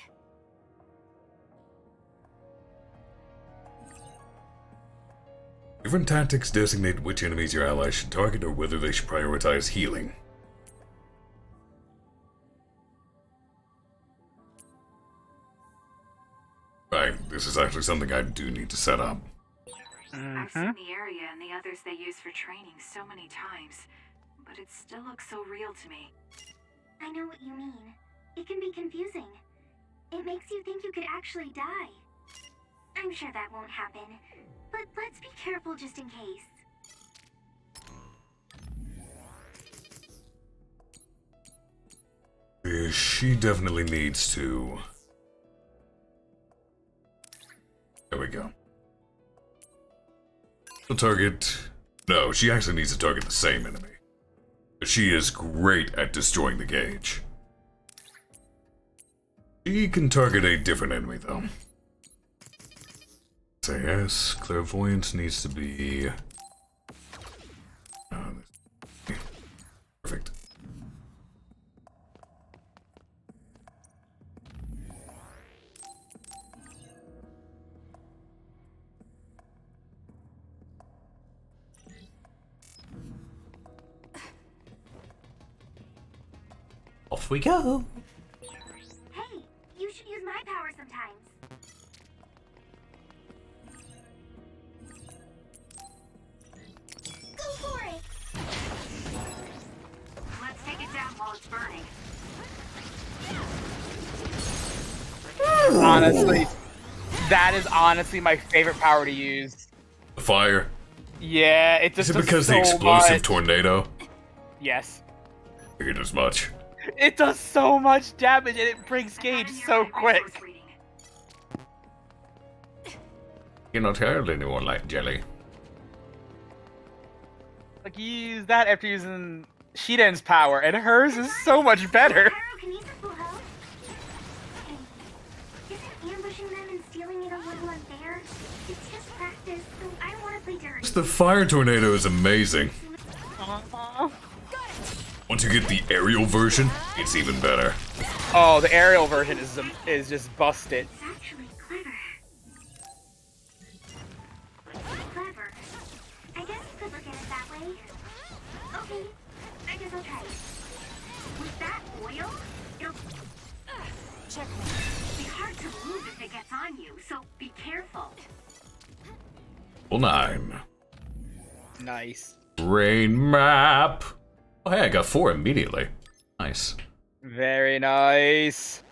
Different tactics designate which enemies your allies should target or whether they should prioritize healing. Right, this is actually something I do need to set up. I've seen the area and the others they use for training so many times, but it still looks so real to me. I know what you mean. It can be confusing. It makes you think you could actually die. I'm sure that won't happen, but let's be careful just in case. She definitely needs to... There we go. The target... No, she actually needs to target the same enemy. But she is great at destroying the gauge. She can target a different enemy, though. Say yes, clairvoyance needs to be... Perfect. Off we go. Hey, you should use my power sometimes. Go for it! Let's take it down while it's burning. Honestly, that is honestly my favorite power to use. Fire. Yeah, it just Is it does because so the explosive much. tornado? Yes. Figured as much. It does so much damage and it brings gauge so quick. You're not hurt anyone like jelly. Like, you use that after using Shiden's power, and hers is so much better. Pyrokinesis will help. Hey, isn't ambushing them and stealing it a little unfair? It's just practice, so I don't want to play dirty. The fire tornado is amazing. Once you get the aerial version, it's even better. Oh, the aerial version is just busted. It's actually clever. Clever. I guess you could look at it that way. Okay, I guess I'll try it. With that oil, it'll... It'll be hard to move if it gets on you, so be careful. Well, 9. Nice. Brain map. Oh, hey, I got 4 immediately. Nice. Very nice.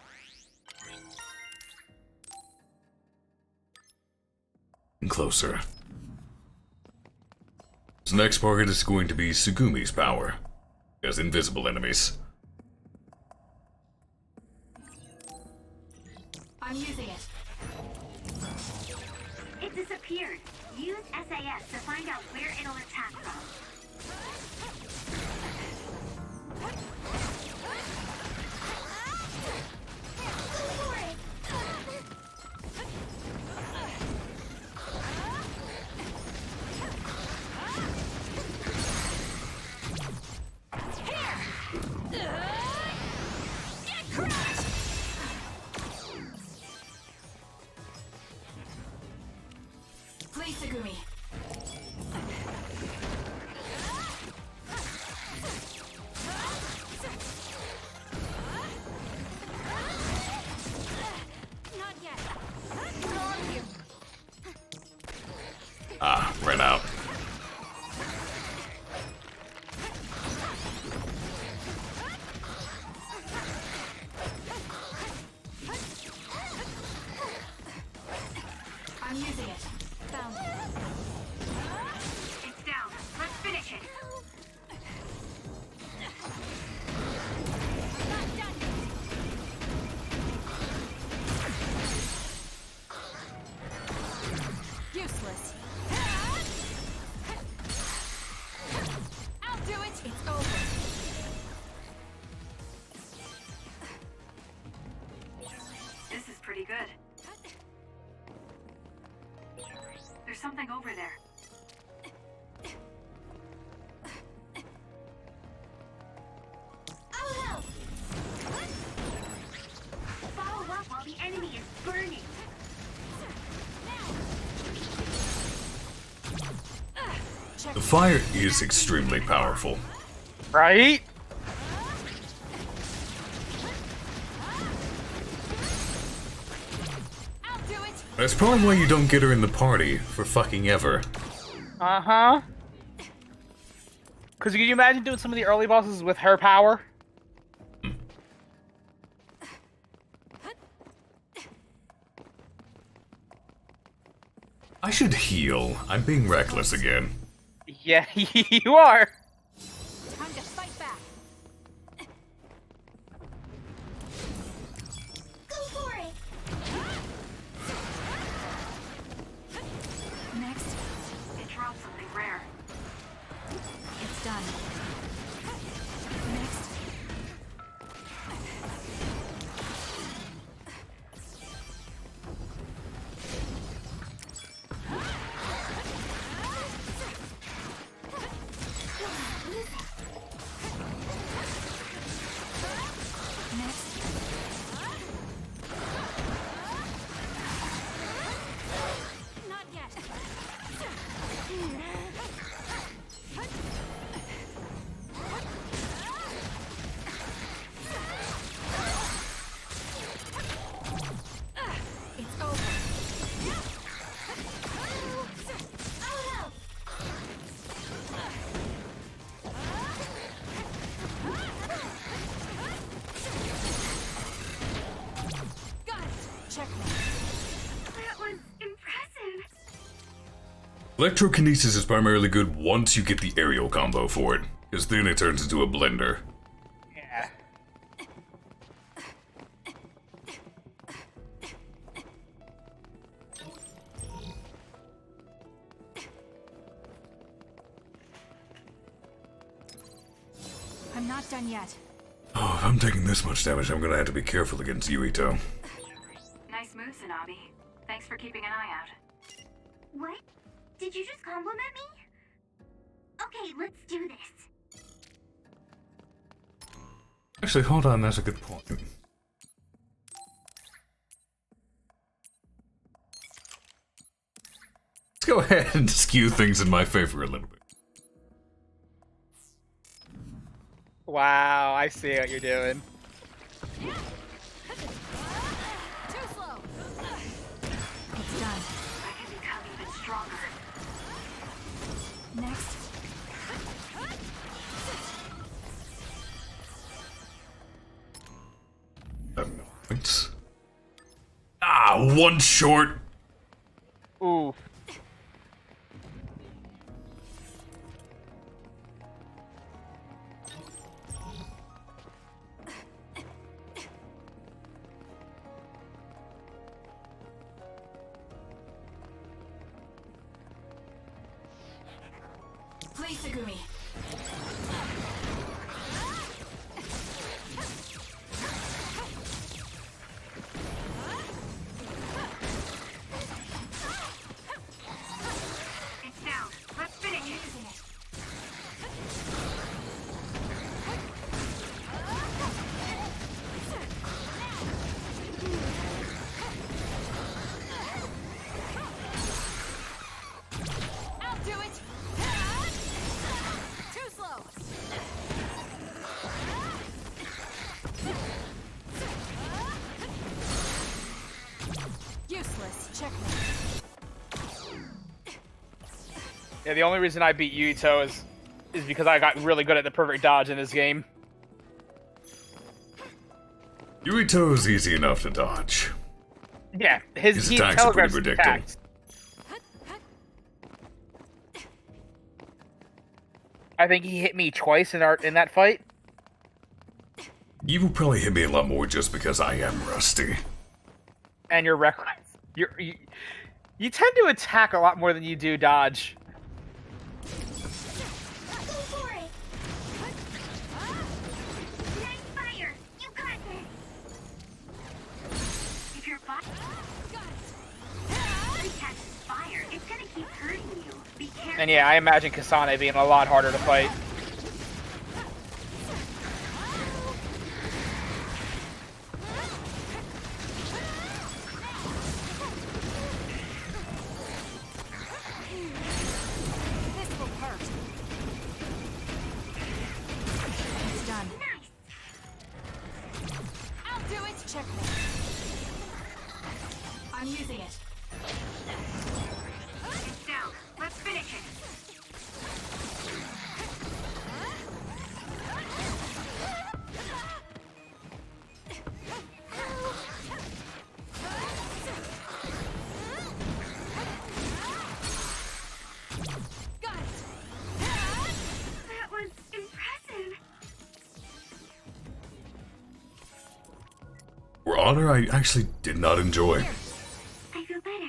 And closer. This next target is going to be Sugumi's power. As invisible enemies. I'm using it. It disappeared. Use SAS to find out where it'll attack from. Please, Sugumi. The fire is extremely powerful. Right? That's probably why you don't get her in the party for fucking ever. Uh-huh. Because could you imagine doing some of the early bosses with her power? I should heal. I'm being reckless again. Yeah, you are. Time to fight back. Go for it! Next. It dropped something rare. It's done. Next. Not yet. It's over. Got it. Checkmate. That was impressive. Electrokinesis is primarily good once you get the aerial combo for it, because then it turns into a blender. Yeah. I'm not done yet. Oh, if I'm taking this much damage, I'm gonna have to be careful against Yuito. Nice move, Tsunabi. Thanks for keeping an eye out. What? Did you just compliment me? Okay, let's do this. Actually, hold on, that's a good point. Let's go ahead and skew things in my favor a little bit. Wow, I see what you're doing. Too slow. It's done. I can become even stronger. Next. Points. Ah, one short. Ooh. Please, Segumi. It's down. Let's finish it. I'll do it. Too slow. Useless. Checkmate. Yeah, the only reason I beat Yuito is because I got really good at the perfect dodge in this game. Yuito is easy enough to dodge. Yeah, his he attacks are pretty telegraphs his predictable. attacks. I think he hit me twice in that fight. You will probably hit me a lot more just because I am rusty. And you're reckless. You tend to attack a lot more than you do dodge. Go for it! Nice fire! You got this! If your body catches fire, it's gonna keep hurting you. Be careful. And yeah, I imagine Kasane being a lot harder to fight. This will hurt. For honor, I actually did not enjoy. I feel better.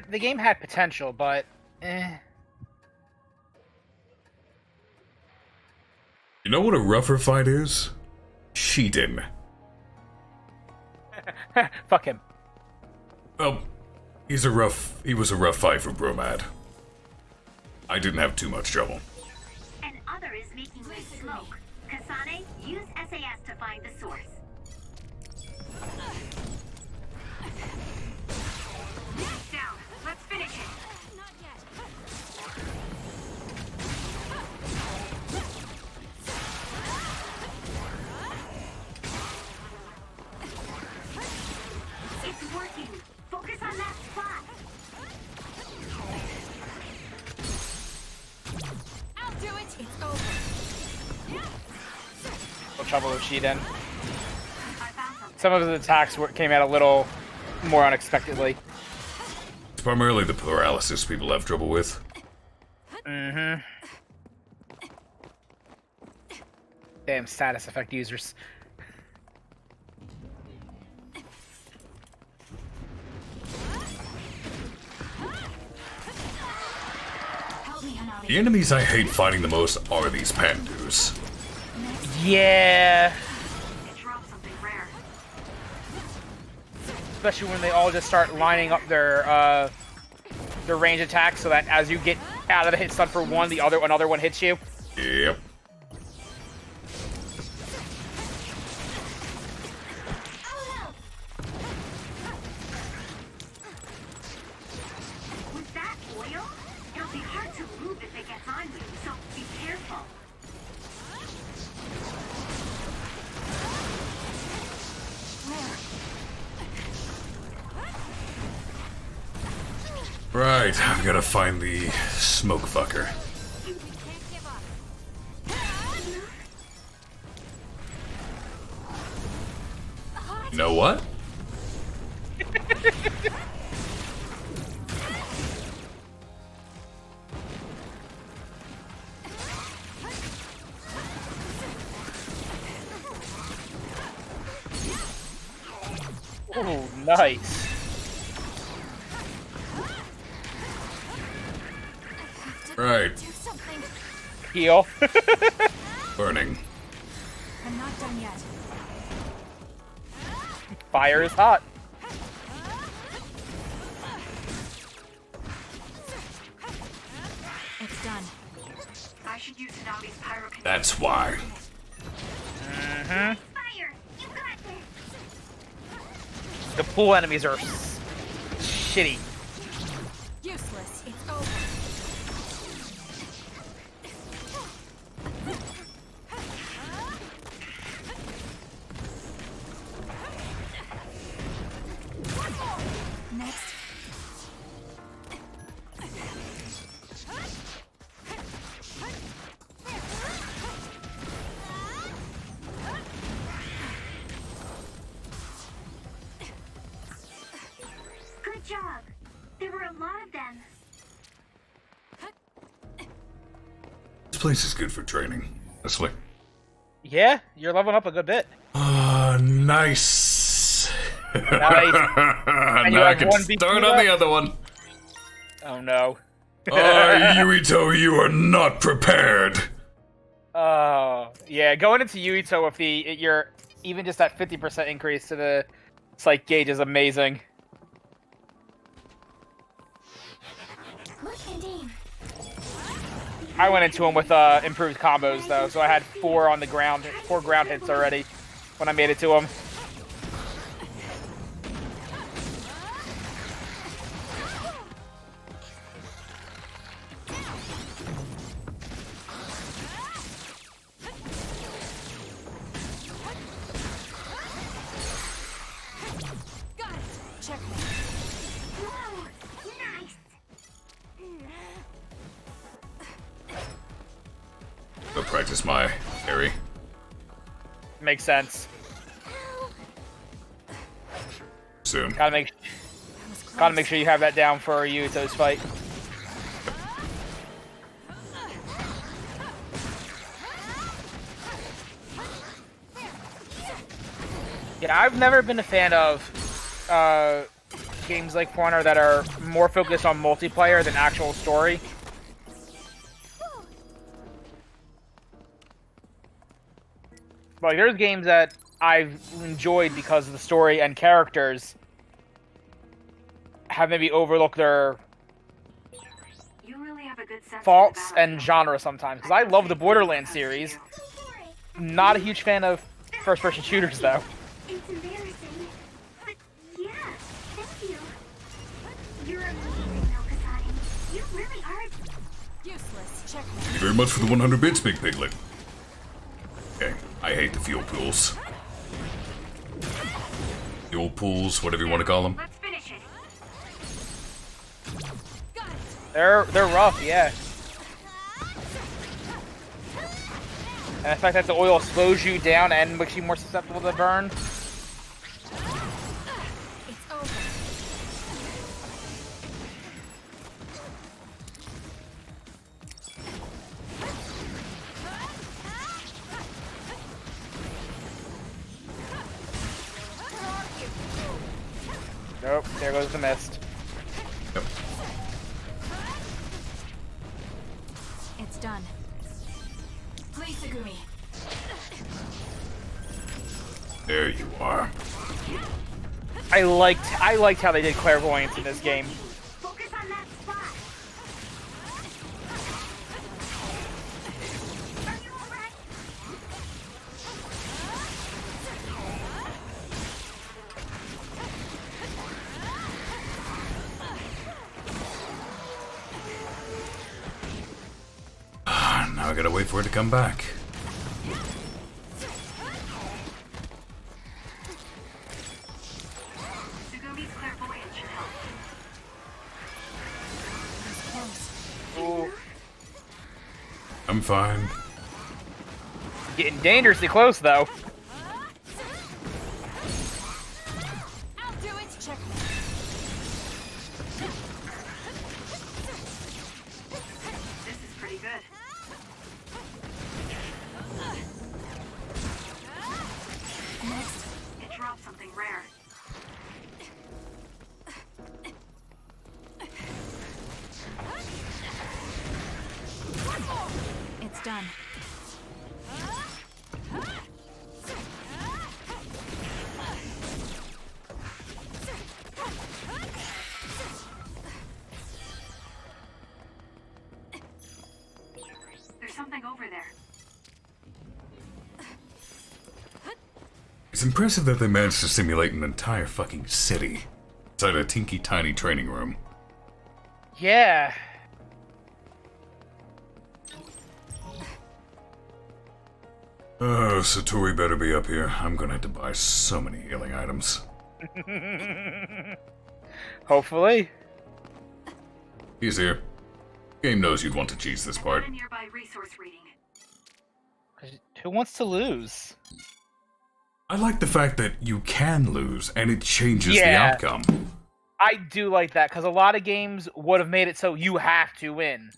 The game had potential, but You know what a rougher fight is? Cheating. fuck him. Well, he was a rough fight for Bromad. I didn't have too much trouble. An other is making this smoke. Kasane, use SAS to find the source. Down. Let's finish it. Not yet. It's working. Focus on that spot. I'll do it. It's over. No trouble with Shiden. Some of his attacks came out a little more unexpectedly. It's primarily the paralysis people have trouble with. Mm-hmm. Damn status effect users. The enemies I hate fighting the most are these Pandus. Yeah. Especially when they all just start lining up their range attacks, so that as you get out of the hit stun for one, another one hits you. Yep. With that oil, it'll be hard to move if it gets on you, so be careful. Right, I've got to find the smoke fucker. You know what? Oh, nice. Right. Heal. Burning. I'm not done yet. Fire is hot. It's done. I should use Tsuname's pyrokinesis. That's why. Mm-hmm. Fire! You got this! The pool enemies are shitty. Useless. It's over. Next. Good job. There were a lot of them. This place is good for training, honestly. Yeah, you're leveling up a good bit. Nice. Nice. Now I can start on the other one. Oh no. Yuito, you are not prepared. Oh, yeah, going into Yuito with you're even just that 50% increase to the psych gauge is amazing. I went into him with improved combos though, so I had four ground hits already when I made it to him. Got it. Checkmate. Whoa! Nice! Go practice my parry. Makes sense. Soon. Gotta make sure you have that down for Yuito's fight. Yeah, I've never been a fan of games like For Honor that are more focused on multiplayer than actual story. But like, there's games that I've enjoyed because of the story and characters have maybe overlooked their faults and genre sometimes. Because I love the Borderlands series. Not a huge fan of first-person shooters, though. It's embarrassing, but yeah, thank you. You're amazing, though, Kasane. You really are useless. Check. Thank you very much for the 100 bits, Big Piglet. Okay, I hate the fuel pools. Fuel pools, whatever you want to call them. Let's finish it. They're rough, yeah. And the fact that the oil slows you down and makes you more susceptible to burn. It's over. Nope, there goes the mist. Yep. It's done. Please, Segumi. There you are. I liked how they did clairvoyance in this game. Focus on that spot. Are you alright? Now I gotta wait for it to come back. Sugumi's clairvoyance should help. Ooh. I'm fine. Getting dangerously close, though. I'll do it. Check. This is pretty good. Next. It dropped something rare. It's done. There's something over there. It's impressive that they managed to simulate an entire fucking city inside a tinky tiny training room. Yeah. Oh, Satori better be up here. I'm gonna have to buy so many healing items. Hopefully. He's here. Game knows you'd want to cheese this part. A nearby resource reading. Who wants to lose? I like the fact that you can lose and it changes the Yeah. outcome. I do like that, because a lot of games would have made it so you have to win.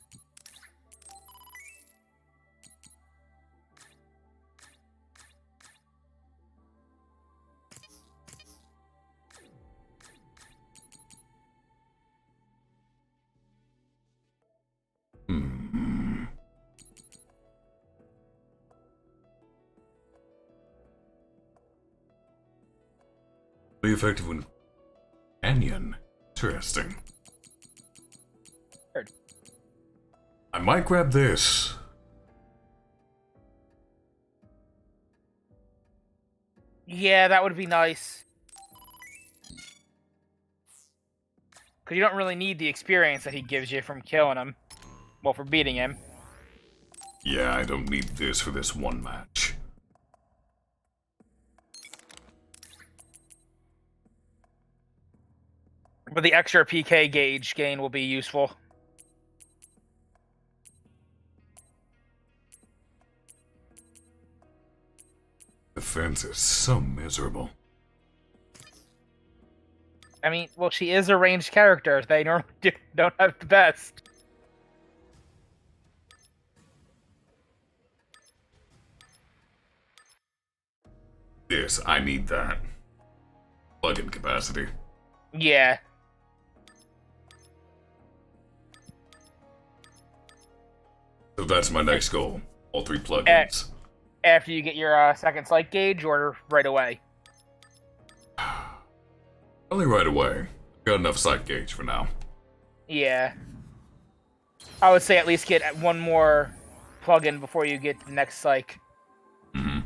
Be effective when Canyon. Interesting. Heard. I might grab this. Yeah, that would be nice. Because you don't really need the experience that he gives you from killing him. Well, for beating him. Yeah, I don't need this for this one match. But the extra PK gauge gain will be useful. The fence is so miserable. I mean, well, she is a ranged character. They normally don't have the best. This, I need that. plug-in capacity. Yeah. So that's my next goal. All 3 plugins. After you get your second sight gauge, or right away? Only right away. Got enough sight gauge for now. Yeah. I would say at least get one more plug-in before you get the next psych. Mm-hmm.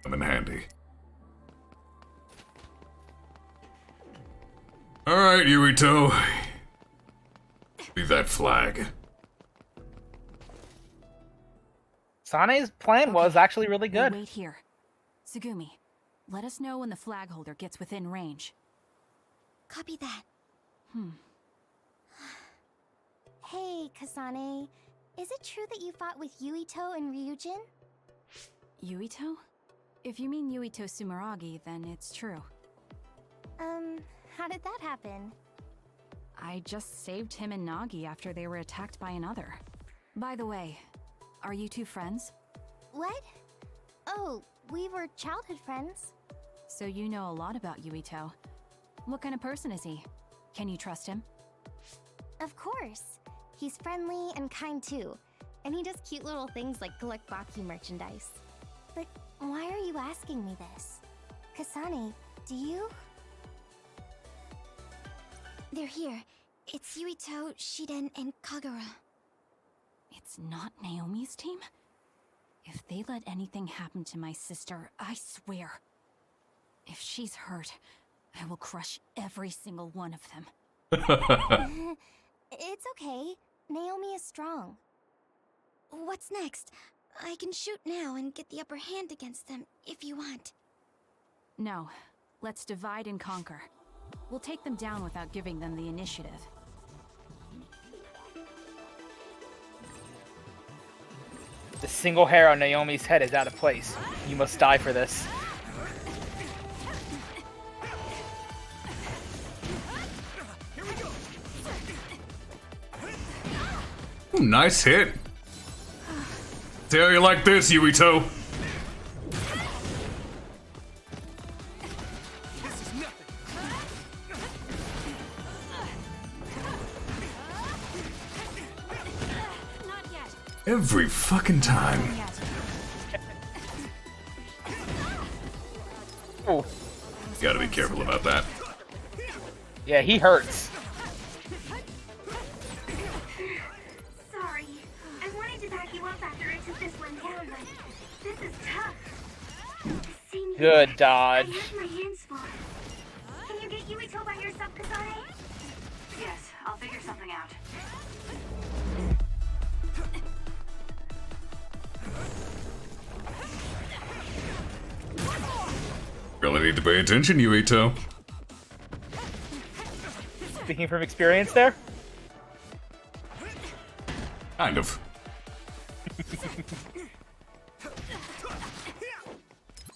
I'm in handy. Alright, Yuito. Be that flag. Sane's plan was actually really good. Wait here. Tsugumi, let us know when the flag holder gets within range. Copy that. Hmm. Hey, Kasane. Is it true that you fought with Yuito and Ryujin? Yuito? If you mean Yuito Sumeragi, then it's true. How did that happen? I just saved him and Nagi after they were attacked by another. By the way, are you two friends? What? Oh, we were childhood friends. So you know a lot about Yuito. What kind of person is he? Can you trust him? Of course. He's friendly and kind too. And he does cute little things like collect Baki merchandise. But why are you asking me this? Kasane, do you? They're here. It's Yuito, Shiden, and Kagura. It's not Naomi's team? If they let anything happen to my sister, I swear. If she's hurt, I will crush every single one of them. It's okay. Naomi is strong. What's next? I can shoot now and get the upper hand against them if you want. No, let's divide and conquer. We'll take them down without giving them the initiative. The single hair on Naomi's head is out of place. You must die for this. Ooh, nice hit. See how you like this, Yuito? Every fucking time. Oh. Gotta be careful about that. Yeah, he hurts. Sorry. I wanted to back you up after I took this one down, but this is tough. Good dodge. I have my hands full. Can you get Yuito by yourself, Kasane? Yes, I'll figure something out. Really need to pay attention, Yuito. Speaking from experience there? Kind of.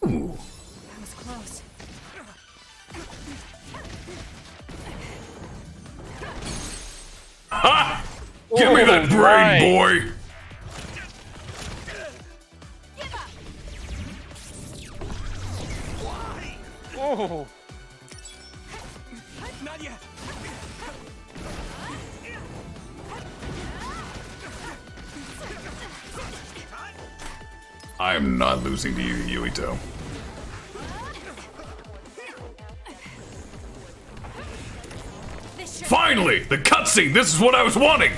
Ooh. That was close. Ha! Give me that brain, boy! Oh. Not yet. I am not losing to you, Yuito. Finally! The cutscene! This is what I was wanting!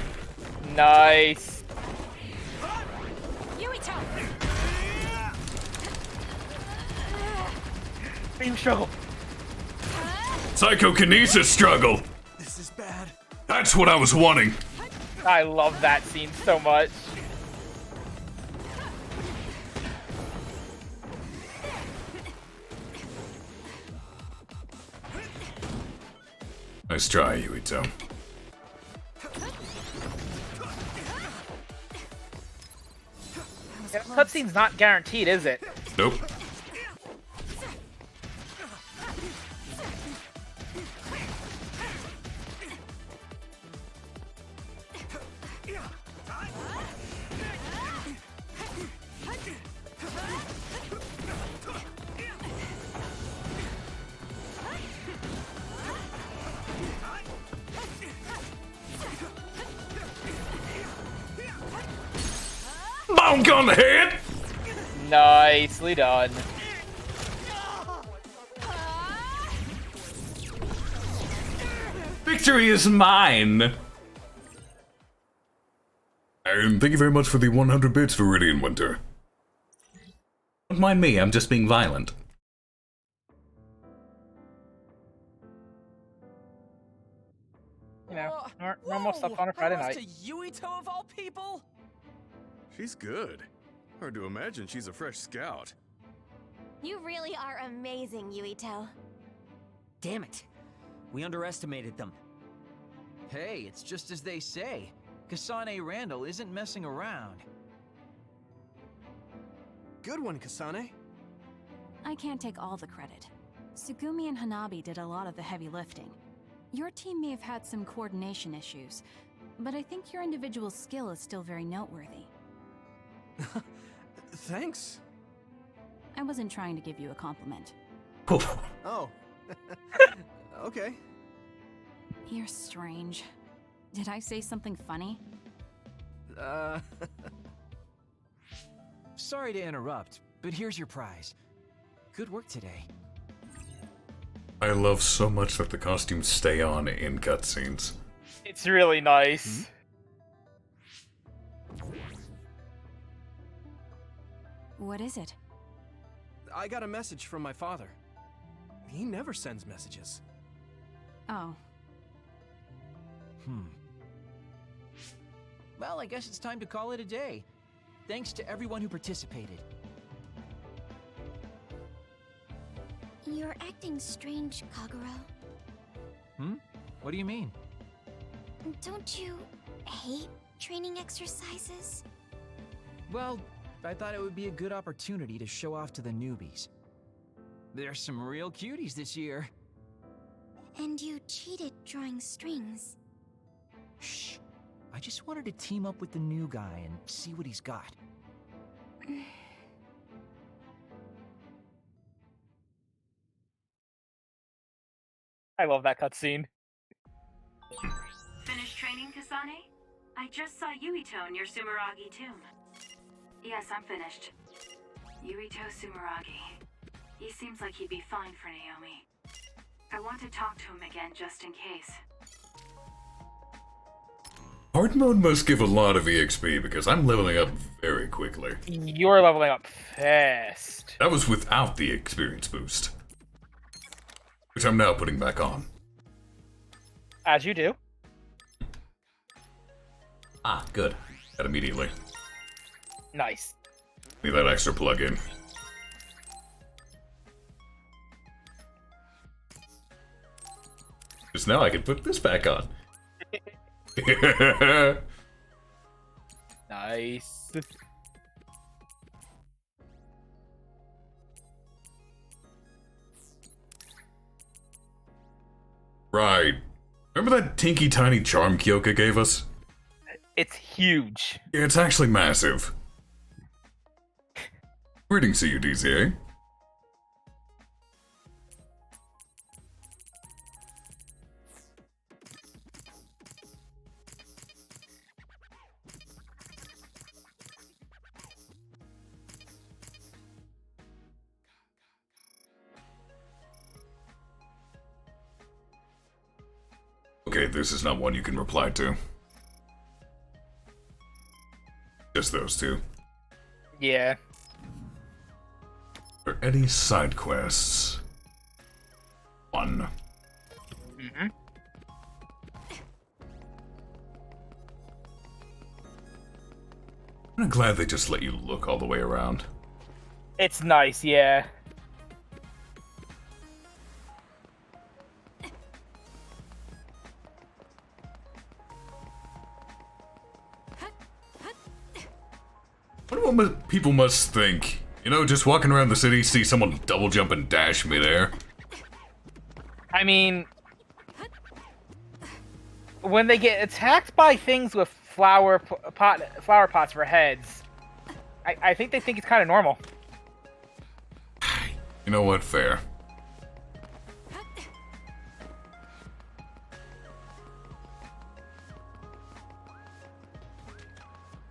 Nice. Yuito! Beam struggle. Psychokinesis struggle! This is bad. That's what I was wanting! I love that scene so much. Nice try, Yuito. Yeah, cutscene's not guaranteed, is it? Nope. shotgun hit! Nicely done. Victory is mine! And thank you very much for the 100 bits, Viridian Winter. Don't mind me, I'm just being violent. You know, normal stuff on a Friday night. To Yuito of all people? She's good. Hard to imagine she's a fresh scout. You really are amazing, Yuito. Damn it. We underestimated them. Hey, it's just as they say. Kasane Randall isn't messing around. Good one, Kasane. I can't take all the credit. Sugumi and Hanabi did a lot of the heavy lifting. Your team may have had some coordination issues, but I think your individual skill is still very noteworthy. Thanks. I wasn't trying to give you a compliment. Oh. Okay. You're strange. Did I say something funny? Sorry to interrupt, but here's your prize. Good work today. I love so much that the costumes stay on in cutscenes. It's really nice. What is it? I got a message from my father. He never sends messages. Oh. Well, I guess it's time to call it a day. Thanks to everyone who participated. You're acting strange, Kaguro. What do you mean? Don't you hate training exercises? Well, I thought it would be a good opportunity to show off to the newbies. There's some real cuties this year. And you cheated drawing strings. Shh. I just wanted to team up with the new guy and see what he's got. I love that cutscene. Finished training, Kasane? I just saw Yuito in your Sumeragi tomb. Yes, I'm finished. Yuito Sumeragi. He seems like he'd be fine for Naomi. I want to talk to him again just in case. Hard mode must give a lot of EXP because I'm leveling up very quickly. You're leveling up fast. That was without the experience boost, which I'm now putting back on. As you do. Ah, good. That immediately. Nice. Need that extra plug-in. Just now I can put this back on. Nice. Right. Remember that tinky tiny charm Kyoka gave us? It's huge. Yeah, it's actually massive. Greetings to you, DZA. Okay, this is not one you can reply to. Just those two. Yeah. Are any side quests? One. Mm-hmm. I'm glad they just let you look all the way around. It's nice, yeah. I wonder what people must think. You know, just walking around the city, see someone double jump and dash midair. I mean, when they get attacked by things with flower pots for heads, I think they think it's kind of normal. You know what? Fair.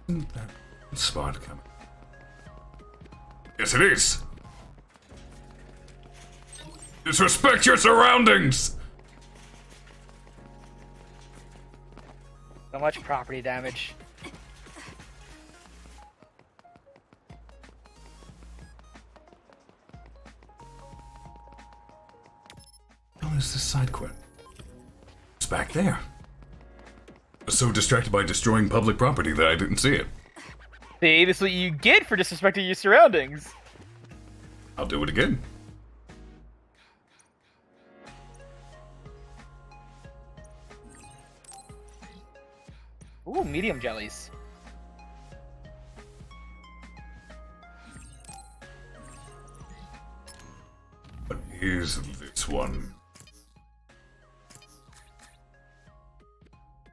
That spot coming. Yes, it is. Disrespect your surroundings! So much property damage. What is this side quest? It's back there. I was so distracted by destroying public property that I didn't see it. See, this is what you get for disrespecting your surroundings. I'll do it again. Ooh, medium jellies. What is this one?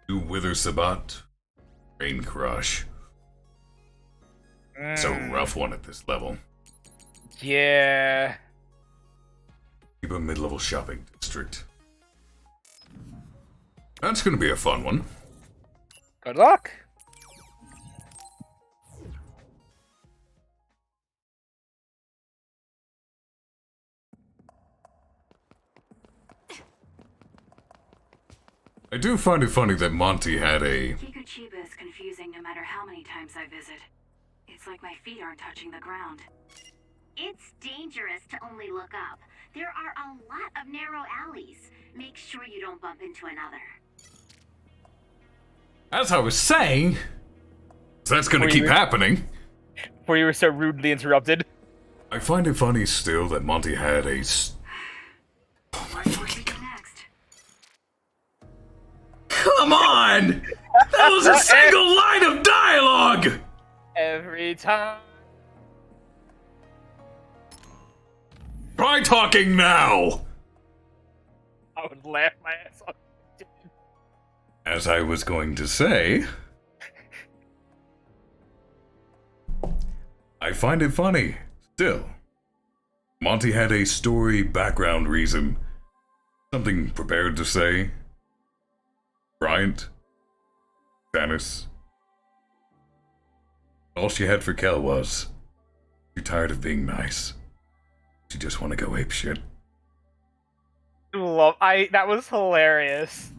New Wither Sabat. Rain Crush. It's a rough one at this level. Yeah. Keep a mid-level shopping district. That's gonna be a fun one. Good luck. I do find it funny that Monty had a... Kikuchiba is confusing no matter how many times I visit. It's like my feet aren't touching the ground. It's dangerous to only look up. There are a lot of narrow alleys. Make sure you don't bump into another. As I was saying... That's gonna keep happening. Before you were so rudely interrupted. I find it funny still that Monty had a... Oh my fucking god. Come on! That was a single line of dialogue! Every time. Try talking now! I would laugh my ass off. As I was going to say... I find it funny, still. Monty had a story background reason. Something prepared to say. Bryant. Janice. All she had for Kel was, "You're tired of being nice. You just want to go apeshit." That was hilarious.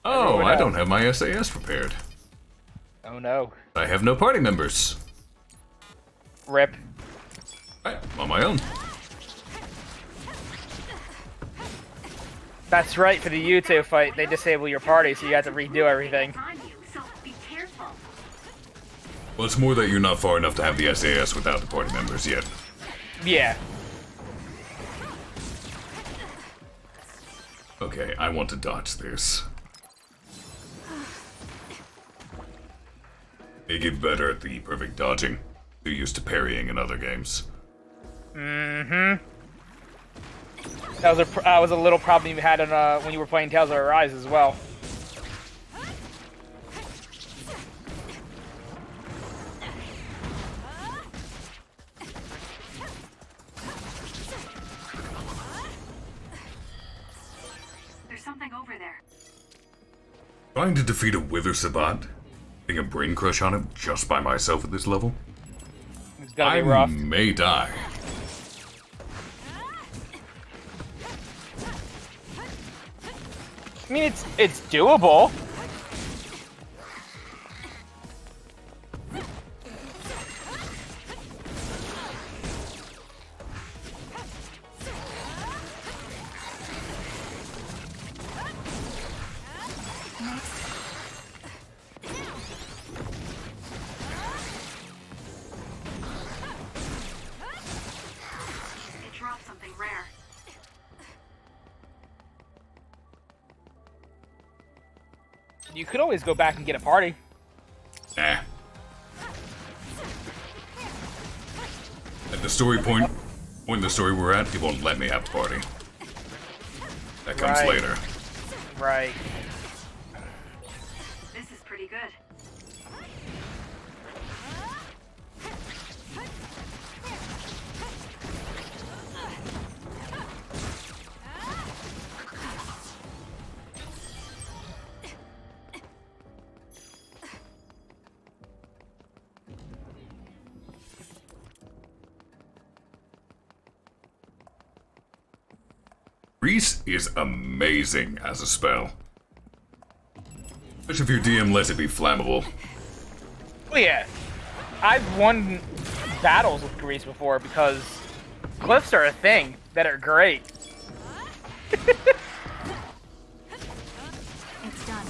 Oh, I don't have my SAS prepared. Oh no. I have no party members. Rip. I'm on my own. That's right, for the Yuto fight, they disable your party, so you have to redo everything. Well, it's more that you're not far enough to have the SAS without the party members yet. Yeah. Okay, I want to dodge this. They get better at the perfect dodging. They're used to parrying in other games. Mm-hmm. That was a little problem you had in, when you were playing Tales of Arise as well. There's something over there. Trying to defeat a Wither Sabat? Getting a brain crush on it just by myself at this level? It's gonna I be rough. may die. I mean, it's doable. It dropped something rare. You could always go back and get a party. Nah. At the story point in the story we're at, he won't let me have a party. That comes Right. later. Right. This is pretty good. Grease is amazing as a spell. Especially if your DM lets it be flammable. Oh yeah. I've won battles with grease before because cliffs are a thing that are great. It's done.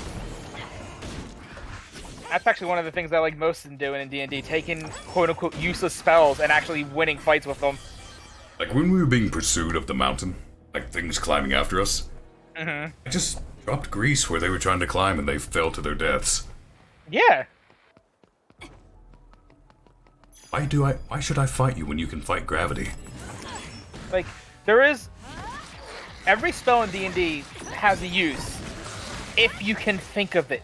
That's actually one of the things I like most in doing in D&D, taking quote-unquote useless spells and actually winning fights with them. Like when we were being pursued up the mountain, like things climbing after us, I just dropped grease where they were trying to climb and they fell to their deaths. Yeah. Why should I fight you when you can fight gravity? Like, there is... Every spell in D&D has a use, if you can think of it.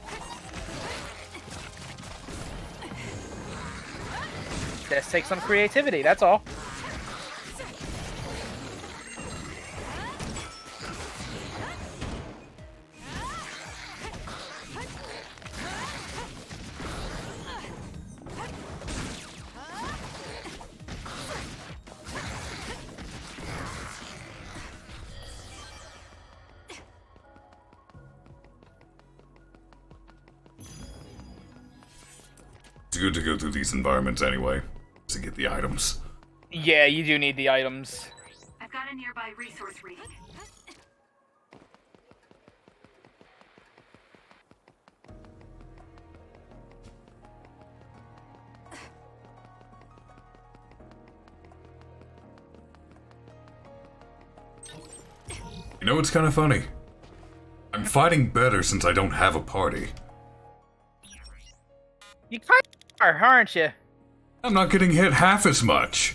Just take some creativity, that's all. It's good to go through these environments anyway, to get the items. Yeah, you do need the items. I've got a nearby resource reading. You know what's kind of funny? I'm fighting better since I don't have a party. You kind of are, aren't you? I'm not getting hit half as much.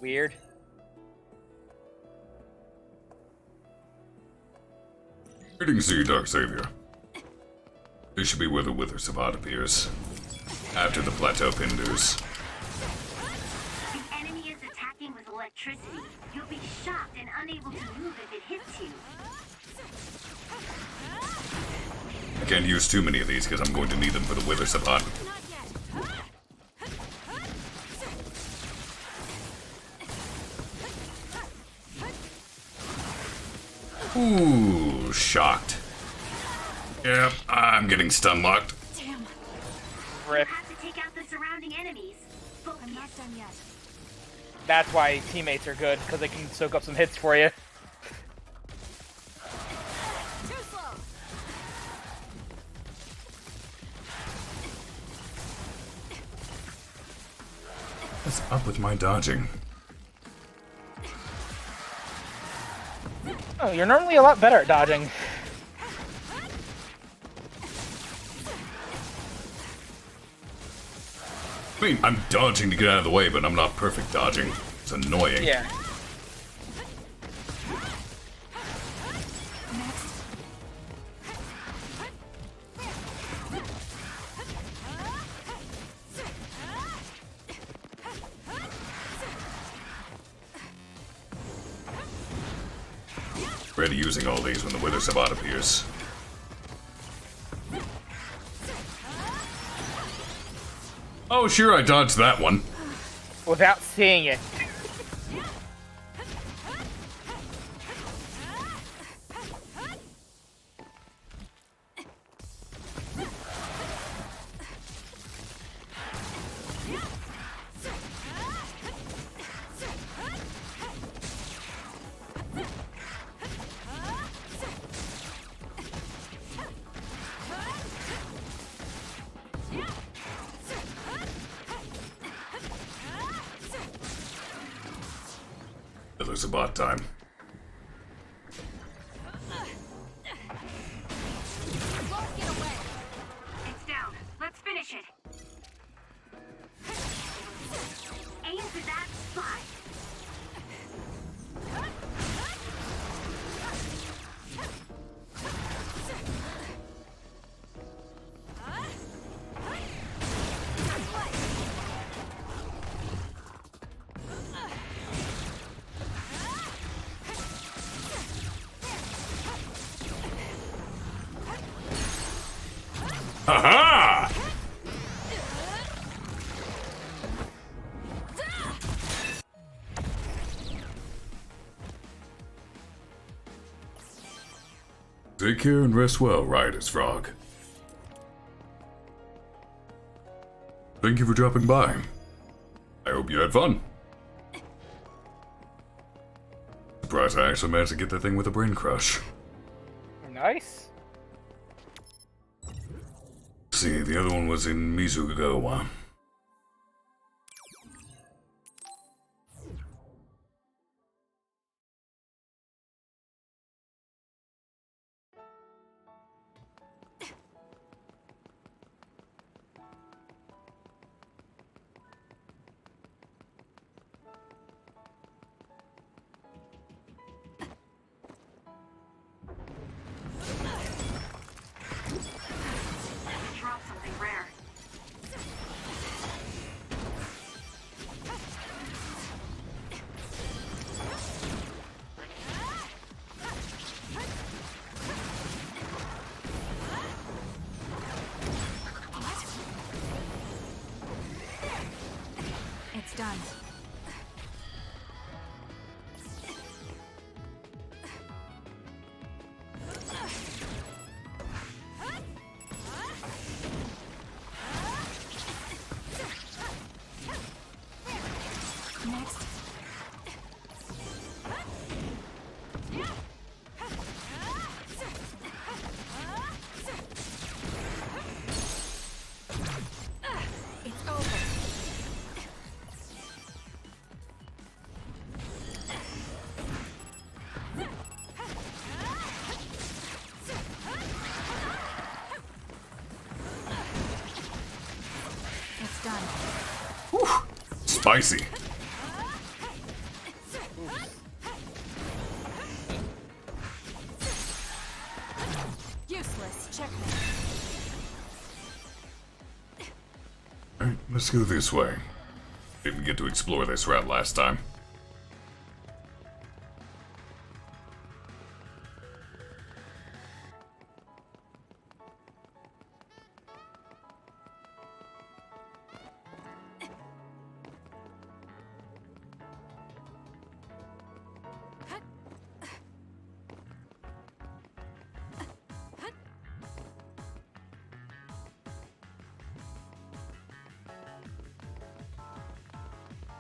Weird. Greetings to you, Dark Savior. This should be where the Wither Savat appears. After the Plateau Pindus. The enemy is attacking with electricity. You'll be shocked and unable to move if it hits you. I can't use too many of these because I'm going to need them for the Wither Savat. Ooh, shocked. Yep, I'm getting stun locked. Damn. Rip. You have to take out the surrounding enemies. I'm not done yet. That's why teammates are good, because they can soak up some hits for you. Too slow. What's up with my dodging? Oh, you're normally a lot better at dodging. I mean, I'm dodging to get out of the way, but I'm not perfect dodging. It's annoying. Yeah. Ready using all these when the Wither Savat appears. Oh, sure, I dodged that one. Without seeing it. Wither Savat time. It's down. Let's finish it. Aim for that spot. Aha! Take care and rest well, Riotous Frog. Thank you for dropping by. I hope you had fun. Surprised I actually managed to get that thing with a brain crush. Nice. See, the other one was in Mizugawa. Drop something rare. It's done. Next. It's over. It's done. Spicy. Useless. Checkmate. Alright, let's go this way. Didn't get to explore this route last time.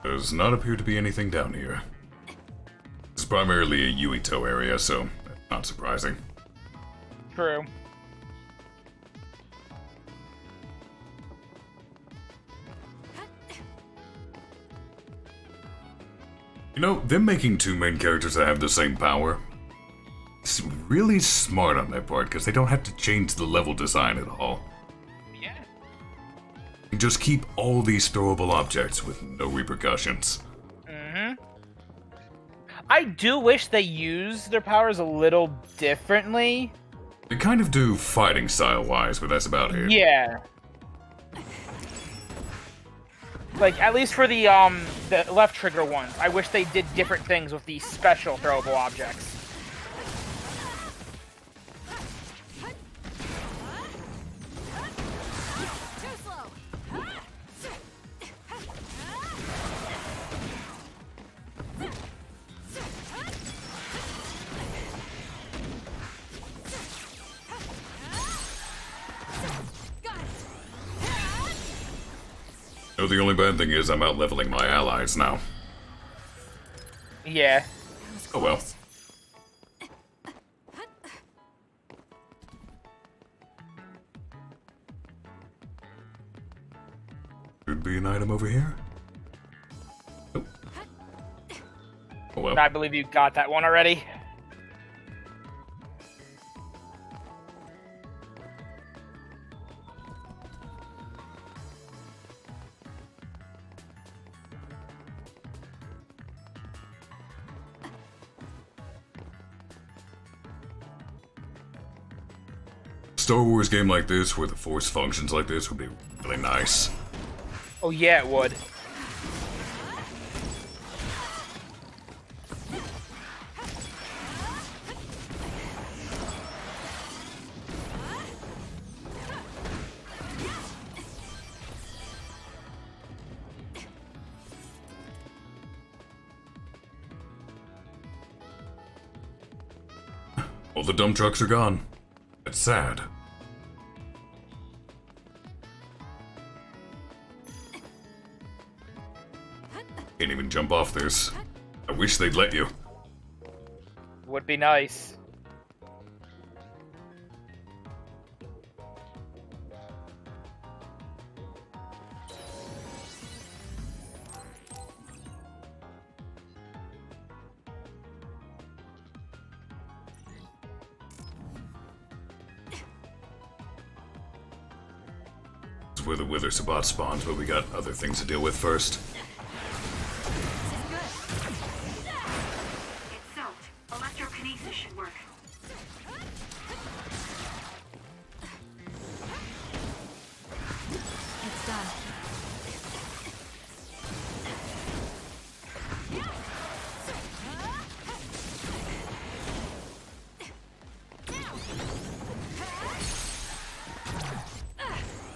Does not appear to be anything down here. It's primarily a Yuito area, so that's not surprising. True. You know, them making two main characters that have the same power, it's really smart on their part, because they don't have to change the level design at all. Yeah. You just keep all these throwable objects with no repercussions. Mm-hmm. I do wish they used their powers a little differently. They kind of do fighting style-wise, but that's about it. Yeah. Like, at least for the left trigger ones, I wish they did different things with these special throwable objects. No, the only bad thing is I'm out leveling my allies now. Yeah. Oh well. Could be an item over here. Nope. Oh well. I believe you got that one already. Star Wars game like this, where the Force functions like this, would be really nice. Oh yeah, it would. All the dump trucks are gone. It's sad. Can't even jump off this. I wish they'd let you. Would be nice. It's where the Wither Sabat spawns, but we got other things to deal with first. It's soaked. Electrokinesis should work. It's done.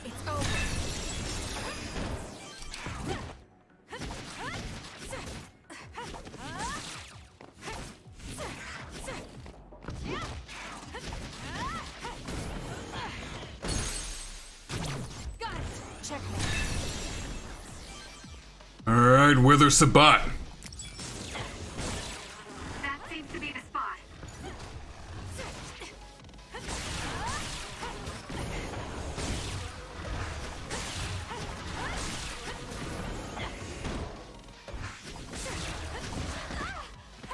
It's over. Got it. Checkmate. Alright, Wither Sabat. That seems to be the spot.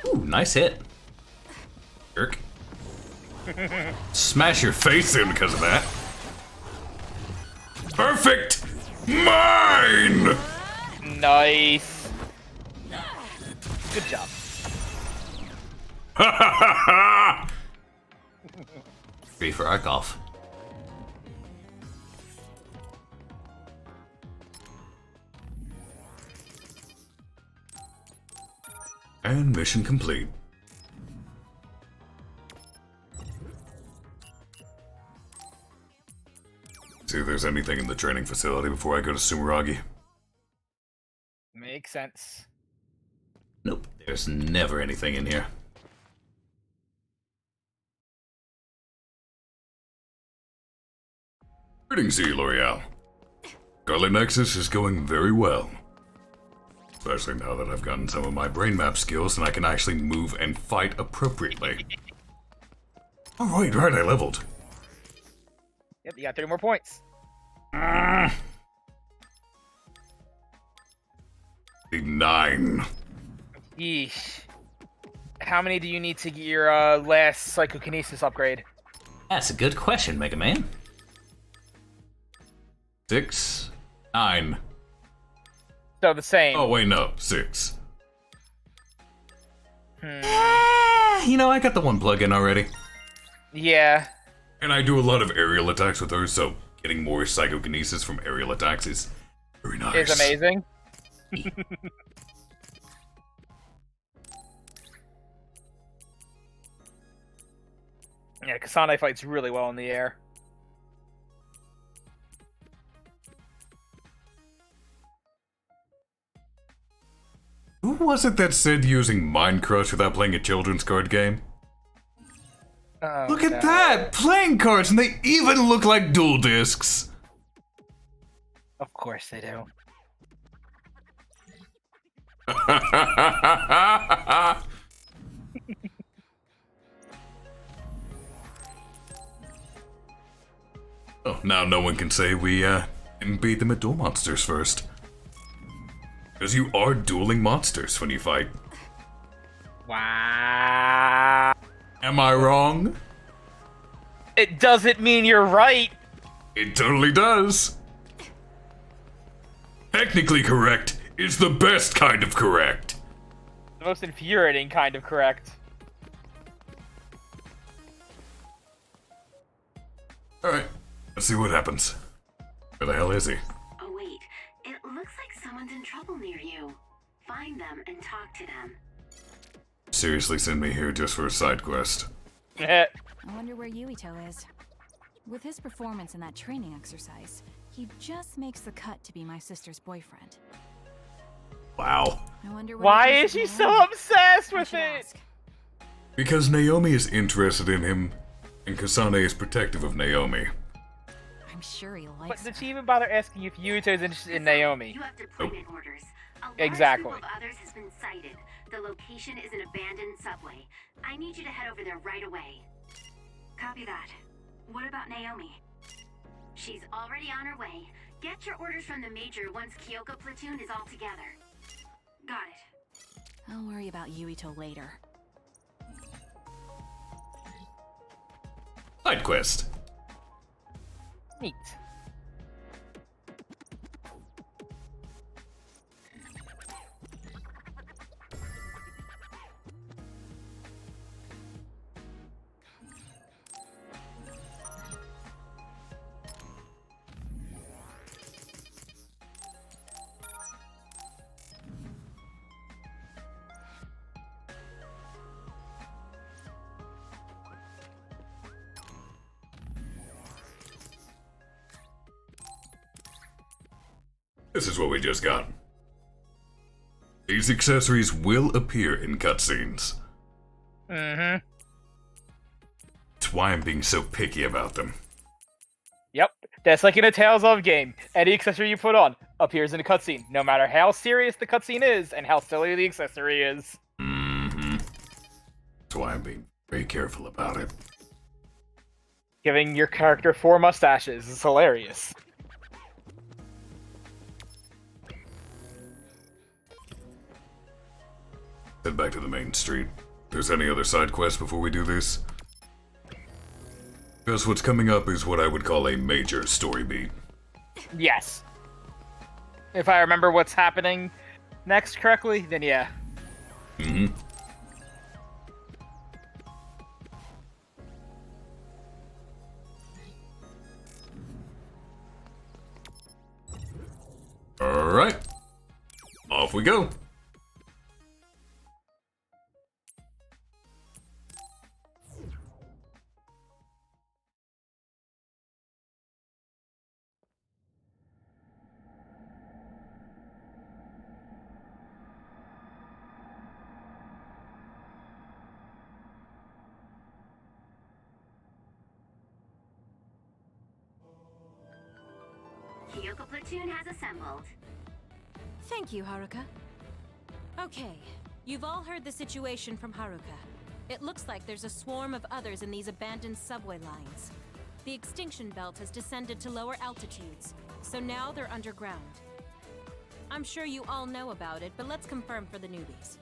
Ooh, nice hit. Jerk. Smash your face in because of that. Perfect! Mine! Nice. Good job. Ha ha ha ha! Free for Arcolf. And mission complete. See if there's anything in the training facility before I go to Sumeragi. Makes sense. Nope, there's never anything in here. Greetings to you, L'Oreal. Scarlet Nexus is going very well. Especially now that I've gotten some of my brain map skills and I can actually move and fight appropriately. Oh, right, I leveled. Yep, you got 30 more points. The 9. Yeesh. How many do you need to get your last psychokinesis upgrade? That's a good question, Mega Man. 6, 9. So the same. Oh, wait, no, 6. You know, I got the one plug-in already. Yeah. And I do a lot of aerial attacks with her, so getting more psychokinesis from aerial attacks is very nice. Is amazing. Yeah, Kasane fights really well in the air. Who was it that said using Mind Crush without playing a children's card game? Oh, Look at that! Playing cards, and they even look like dual discs! Of course they do. Oh, now no one can say we didn't beat them at Duel Monsters first. Because you are dueling monsters when you fight. Wow. Am I wrong? It doesn't mean you're right. It totally does. Technically correct is the best kind of correct. The most infuriating kind of correct. Alright, let's see what happens. Where the hell is he? Oh wait, it looks like someone's in trouble near you. Find them and talk to them. Seriously send me here just for a side quest. I wonder where Yuito is. With his performance in that training exercise, he just makes the cut to be my sister's boyfriend. Wow. I wonder what Why he is thinks she of so Naomi. obsessed I with should it? ask. Because Naomi is interested in him, and Kasane is protective of Naomi. I'm sure he likes But did she even bother asking if Yuito is interested in Naomi? You have deployment orders. A large Exactly. group of others has been sighted. The location is an abandoned subway. I need you to head over there right away. Copy that. What about Naomi? She's already on her way. Get your orders from the Major once Kyoko platoon is all together. Got it. I'll worry about Yuito later. Side quest. Neat. This is what we just got. These accessories will appear in cutscenes. Mm-hmm. That's why I'm being so picky about them. Yep. That's like in a Tales of game. Any accessory you put on appears in a cutscene, no matter how serious the cutscene is and how silly the accessory is. Mm-hmm. That's why I'm being very careful about it. Giving your character 4 mustaches is hilarious. Head back to the main street. If there's any other side quests before we do this? Because what's coming up is what I would call a major story beat. Yes. If I remember what's happening next correctly, then yeah. Mm-hmm. Alright. Off we go. Kyoko platoon has assembled. Thank you, Haruka. Okay, you've all heard the situation from Haruka. It looks like there's a swarm of others in these abandoned subway lines. The extinction belt has descended to lower altitudes, so now they're underground. I'm sure you all know about it, but let's confirm for the newbies.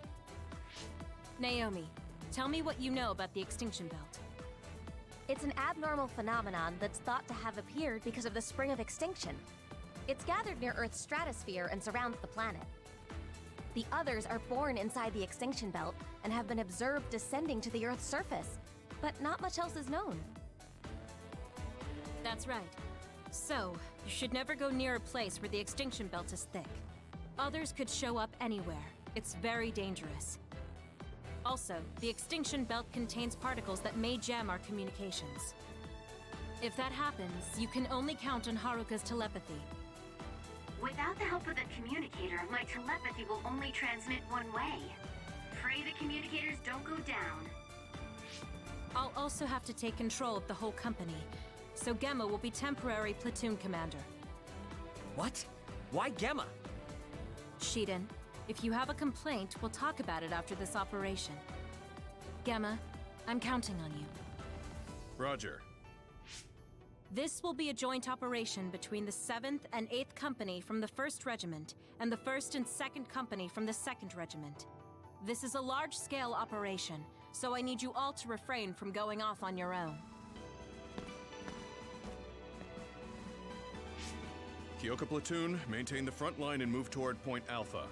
Naomi, tell me what you know about the extinction belt. It's an abnormal phenomenon that's thought to have appeared because of the spring of extinction. It's gathered near Earth's stratosphere and surrounds the planet. The others are born inside the extinction belt and have been observed descending to the Earth's surface, but not much else is known. That's right. So, you should never go near a place where the extinction belt is thick. Others could show up anywhere. It's very dangerous. Also, the extinction belt contains particles that may jam our communications. If that happens, you can only count on Haruka's telepathy. Without the help of the communicator, my telepathy will only transmit one way. Pray the communicators don't go down. I'll also have to take control of the whole company, so Gemma will be temporary platoon commander. What? Why Gemma? Shiden, if you have a complaint, we'll talk about it after this operation. Gemma, I'm counting on you. Roger. This will be a joint operation between the 7th and 8th Company from the 1st Regiment and the 1st and 2nd Company from the 2nd Regiment. This is a large-scale operation, so I need you all to refrain from going off on your own. Kyoko platoon, maintain the front line and move toward Point Alpha.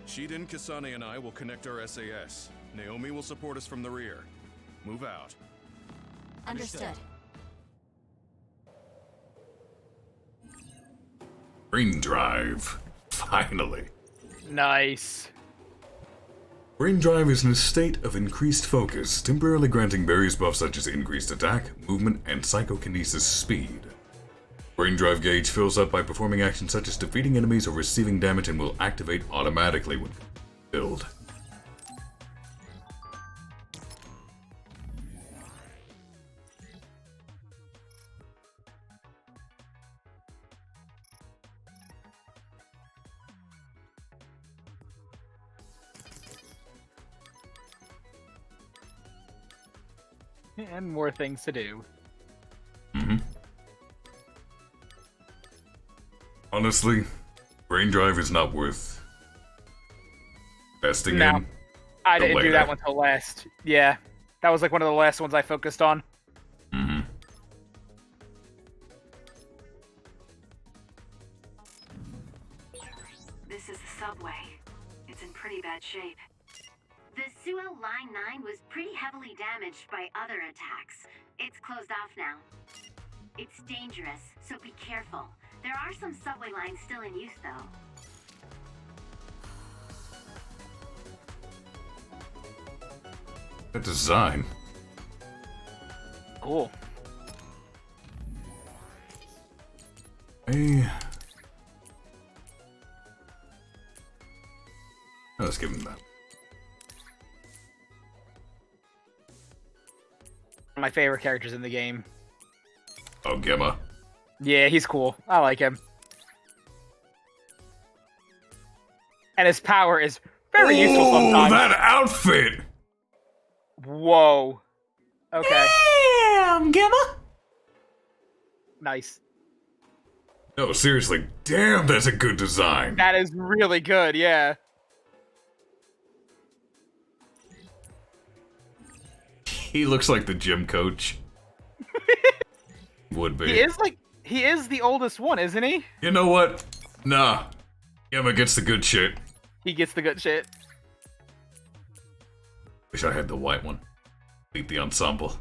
Shiden, Kasane, and I will connect our SAS. Naomi will support us from the rear. Move out. Understood. Brain Drive. Finally. Nice. Brain Drive is in a state of increased focus, temporarily granting various buffs such as increased attack, movement, and psychokinesis speed. Brain Drive gauge fills up by performing actions such as defeating enemies or receiving damage and will activate automatically when filled. And more things to do. Mm-hmm. Honestly, brain drive is not worth investing No. in. I till didn't do later. that one till last. Yeah. That was like one of the last ones I focused on. Mm-hmm. This is the subway. It's in pretty bad shape. The Suo Line 9 was pretty heavily damaged by other attacks. It's closed off now. It's dangerous, so be careful. There are some subway lines still in use, though. The design. Cool. Hey. Let's give him that. One of my favorite characters in the game. Oh, Gemma. Yeah, he's cool. I like him. And his power is very useful sometimes. That outfit! Whoa. Okay. Damn, Gemma! Nice. No, seriously. Damn, that's a good design. That is really good, yeah. He looks like the gym coach. Would be. He is the oldest one, isn't he? You know what? Nah. Gemma gets the good shit. He gets the good shit. Wish I had the white one. Beat the ensemble.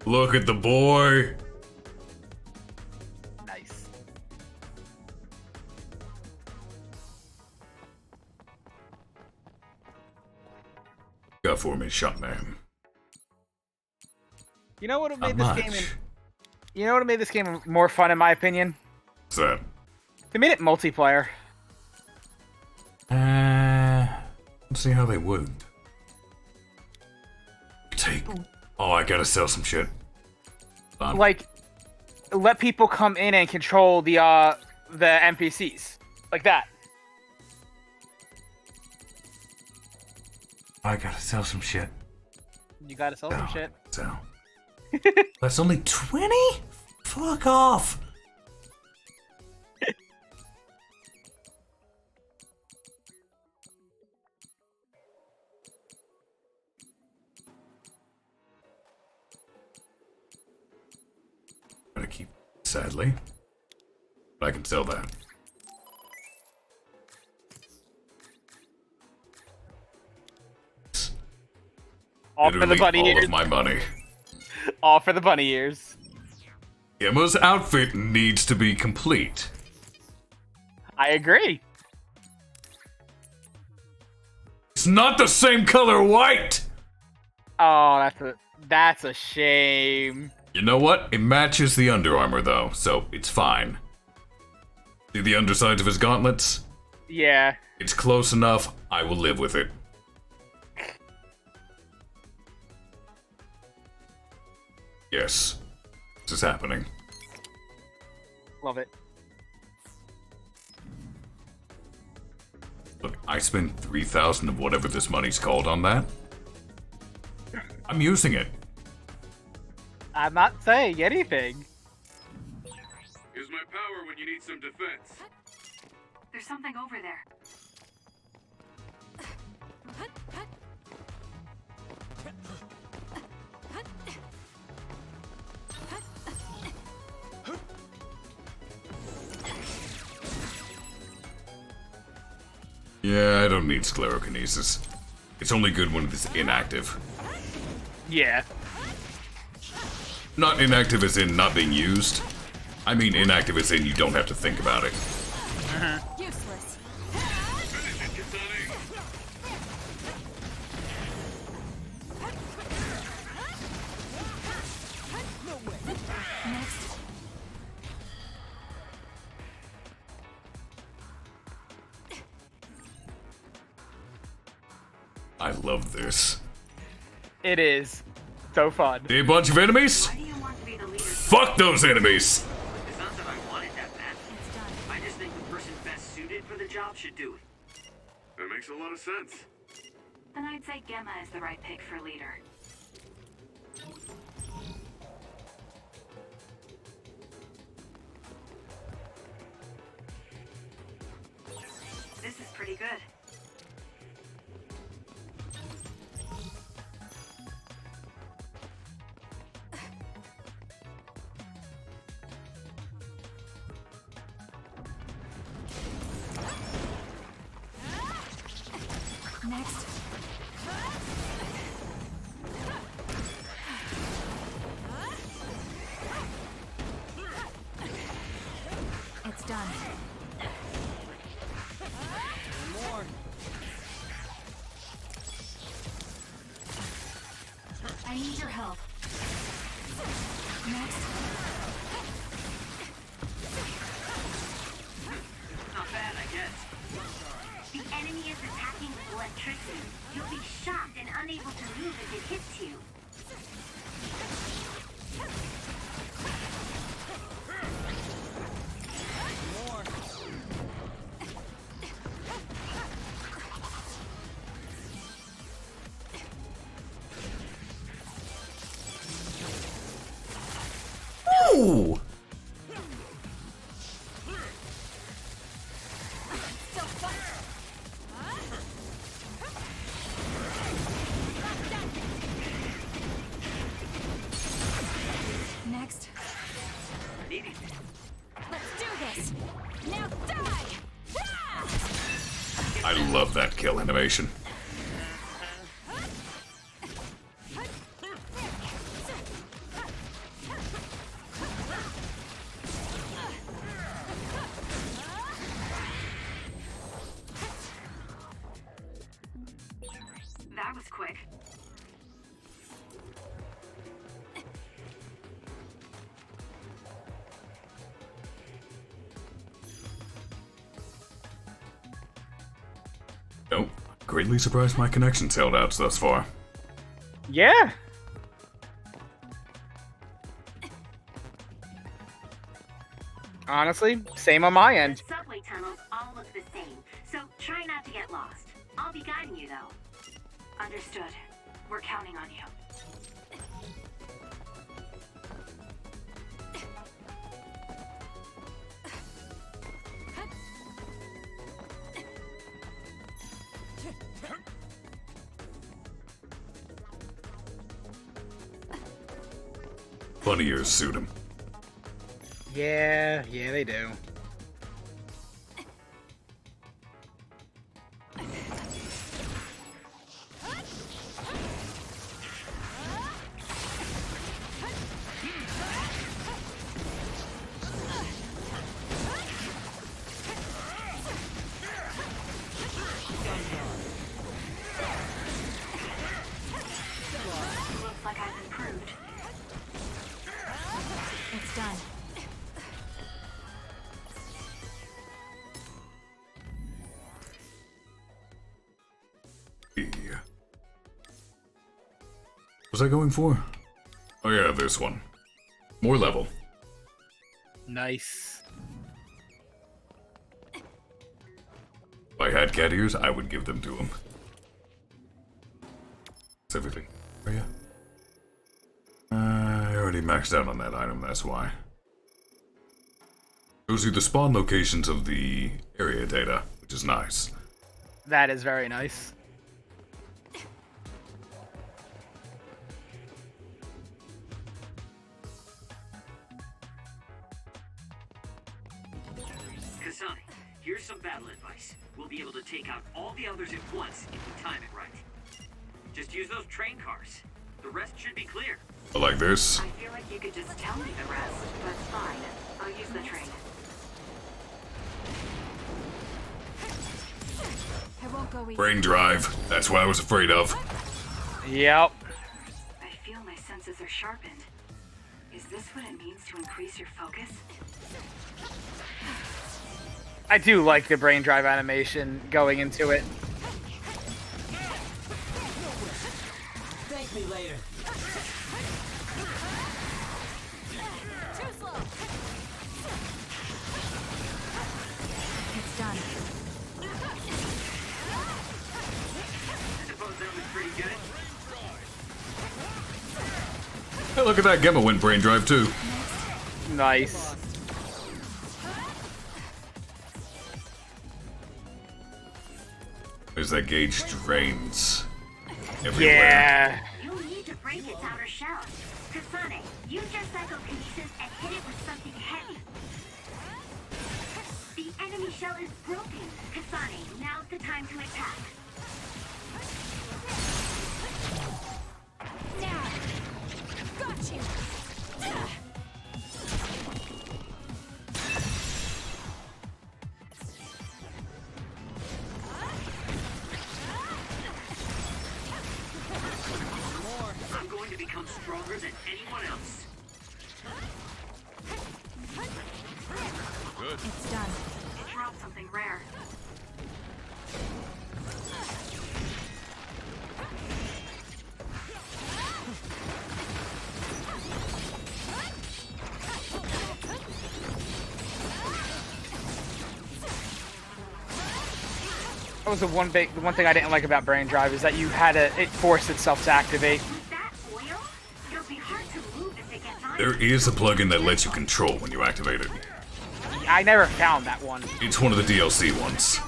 Look at the boy. Nice. Got for me, Shotman. You know what made Not this game? much. You know what made this game more fun, in my opinion? What's that? They made it multiplayer. Let's see how they would. Take. Oh, I gotta sell some shit. Like, let people come in and control the NPCs, like that. I gotta sell some shit. You gotta sell some shit. So. That's only 20? Fuck off. Gotta keep, sadly. But I can sell that. All for the bunny all ears. of my money. All for the bunny ears. Gemma's outfit needs to be complete. I agree. It's not the same color white! Oh, that's a shame. You know what? It matches the Under Armour though, so it's fine. See the undersides of his gauntlets? Yeah. It's close enough, I will live with it. Yes. This is happening. Love it. Look, I spent 3,000 of whatever this money's called on that. I'm using it. I'm not saying anything. Here's my power when you need some defense. There's something over there. Yeah, I don't need sclerokinesis. It's only good when it's inactive. Yeah. Not inactive as in not being used. I mean inactive as in you don't have to think about it. Useless. I love this. It is so fun. A bunch of enemies? Fuck those enemies! It's not that I wanted that bad. I just think the person best suited for the job should do it. That makes a lot of sense. Then I'd say Gemma is the right pick for leader. This is pretty good. Next. It's done. More. I need your help. Next. Not bad, I guess. The enemy is attacking with electricity. You'll be shocked and unable to move if it hits you. More. Ooh! Next. Needy. Let's do this. Now die! I love that kill animation. That was quick. Nope. Greatly surprised my connection's held out thus far. Yeah. Honestly, same on my end. The subway tunnels all look the same, so try not to get lost. I'll be guiding you though. Understood. We're counting on you. Bunny ears suit him. Yeah, they do. Looks like I've improved. It's done. Yeah. Was I going for? Oh yeah, this one. More level. Nice. If I had cat ears, I would give them to him. That's everything. Oh yeah. I already maxed out on that item, that's why. Shows you the spawn locations of the area data, which is nice. That is very nice. Kasane, here's some battle advice. We'll be able to take out all the others at once if we time it right. Just use those train cars. The rest should be clear. I like this. I feel like you could just tell me the rest, but fine. I'll use the train. I won't go easy. Brain drive. That's what I was afraid of. Yep. I feel my senses are sharpened. Is this what it means to increase your focus? I do like the brain drive animation going into it. Hey, look at that, Gemma went brain drive too. Nice. There's that gauge drains everywhere. Yeah. You'll need to break its outer shell. Kasane, use your psychokinesis and hit it with something heavy. The enemy shell is broken. Kasane, now's the time to attack. Got you. I'm going to become stronger than anyone else. Good. It's done. It dropped something rare. That was the one thing I didn't like about Brain Drive is that you had it forced itself to activate. There is a plugin that lets you control when you activate it. I never found that one. It's one of the DLC ones.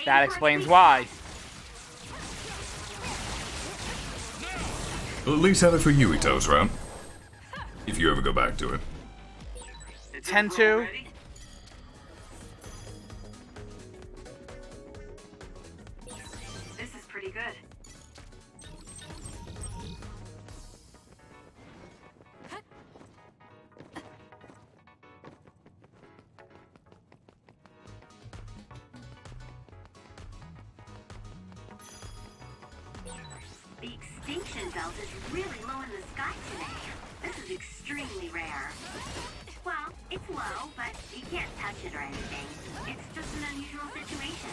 That explains why. We'll at least have it for Yuito's, right? If you ever go back to it. 10-2. This is pretty good. The extinction belt is really low in the sky today. This is extremely rare. Well, it's low, but you can't touch it or anything. It's just an unusual situation.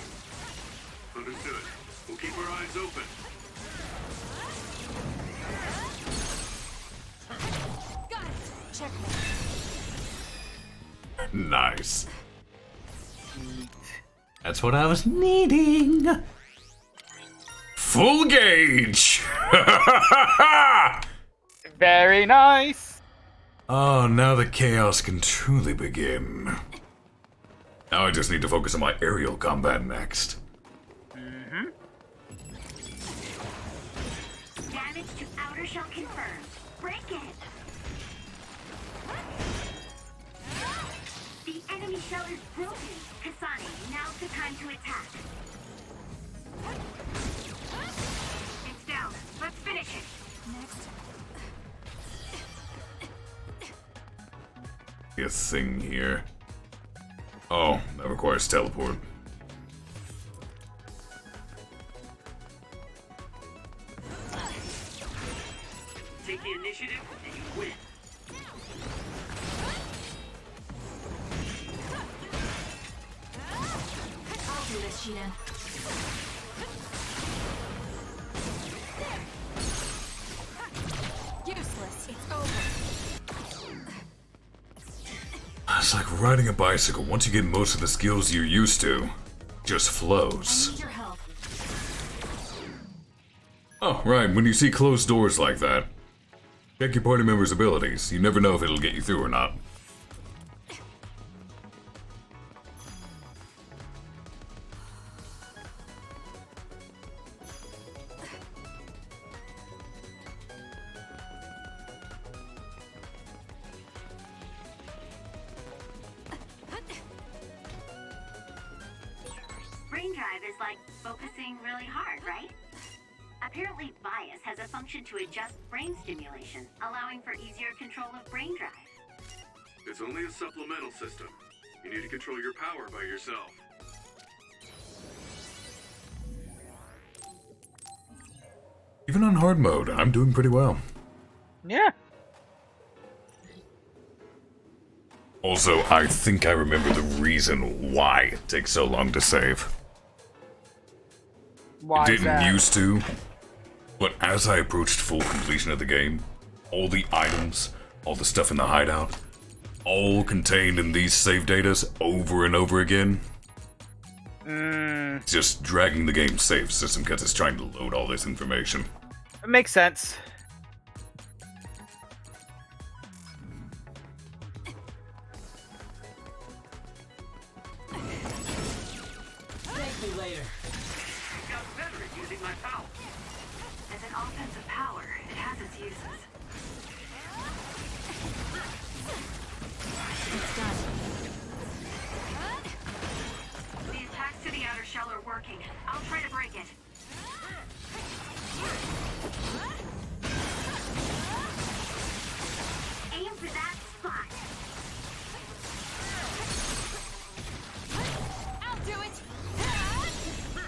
Understood. We'll keep our eyes open. Got it. Checkmate. Nice. That's what I was needing. Full gauge! Very nice. Oh, now the chaos can truly begin. Now I just need to focus on my aerial combat next. Damage to outer shell confirmed. Break it. The enemy shell is broken. Kasane, now's the time to attack. It's down. Let's finish it. Next. A thing here. Oh, that requires teleport. Take the initiative and you win. I'll do this, Shidan. Useless. It's over. It's like riding a bicycle. Once you get most of the skills you're used to, just flows. I need your help. Oh, right. When you see closed doors like that, check your party member's abilities. You never know if it'll get you through or not. Brain drive is like focusing really hard, right? Apparently, bias has a function to adjust brain stimulation, allowing for easier control of brain drive. It's only a supplemental system. You need to control your power by yourself. Even on hard mode, I'm doing pretty well. Yeah. Also, I think I remember the reason why it takes so long to save. Why It is that? didn't used to, but as I approached full completion of the game, all the items, all the stuff in the hideout, all contained in these save datas over and over again. Just dragging the game's save system because it's trying to load all this information. It makes sense. later. I've gotten better at using my power. As an offensive power, it has its uses. It's done. The attacks to the outer shell are working. I'll try to break it. Aim for that spot. I'll do it.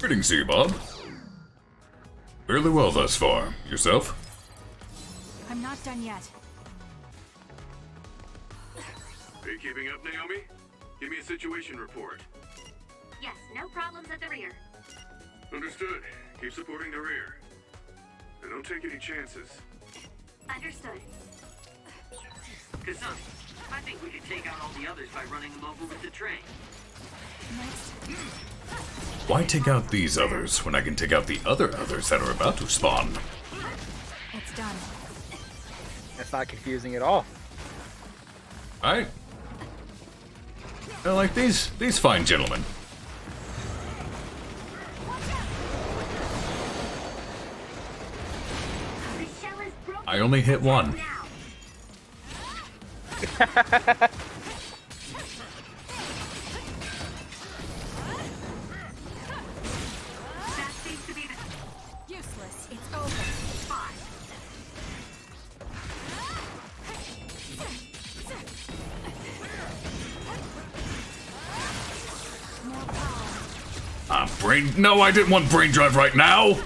Greetings to you, Bob. Fairly well thus far. Yourself? I'm not done yet. Are you keeping up, Naomi? Give me a situation report. Yes, no problems at the rear. Understood. Keep supporting the rear. And don't take any chances. Understood. Kasane, I think we could take out all the others by running them over with the train. Why take out these others when I can take out the other others that are about to spawn? It's done. That's not confusing at all. I like these fine gentlemen. I only hit one. Useless. It's over. Brain. No, I didn't want brain drive right now.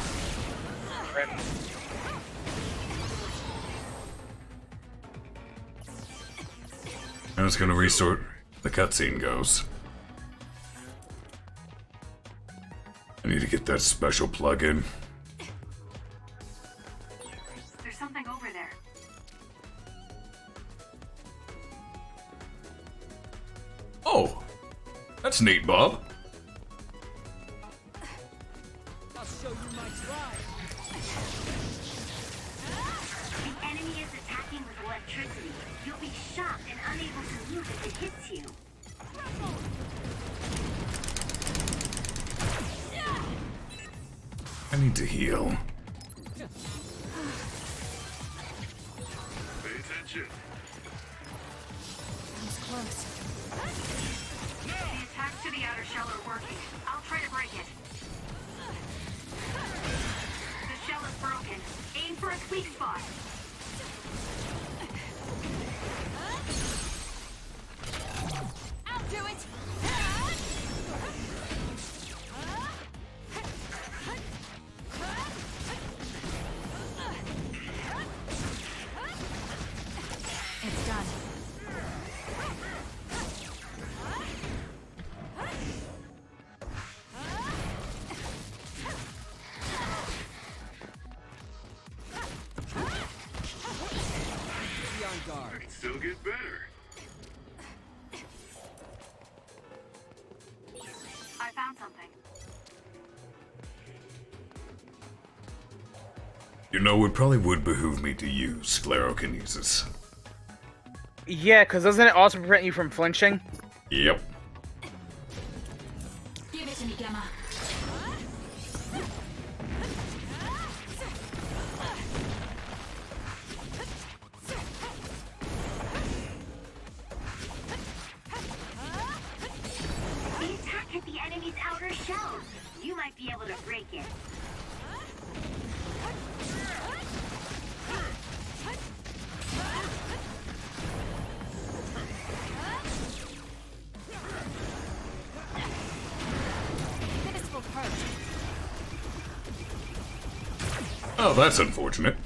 I was gonna restart the cutscene goes. I need to get that special plug-in. There's something over there. Oh, that's neat, Bob. I'll show you my drive. The enemy is attacking with electricity. You'll be shocked and unable to move if it hits you. I need to heal. Pay attention. That was close. The attacks to the outer shell are working. I'll try to break it. The shell is broken. Aim for a weak spot. I'll do it. It's done. Be on guard. I can still get better. I found something. You know, it probably would behoove me to use sclerokinesis. Yeah, because doesn't it also prevent you from flinching? Yep. Give it to me, Gemma. The attack hit the enemy's outer shell. You might be able to break it. This will hurt. Oh, that's unfortunate.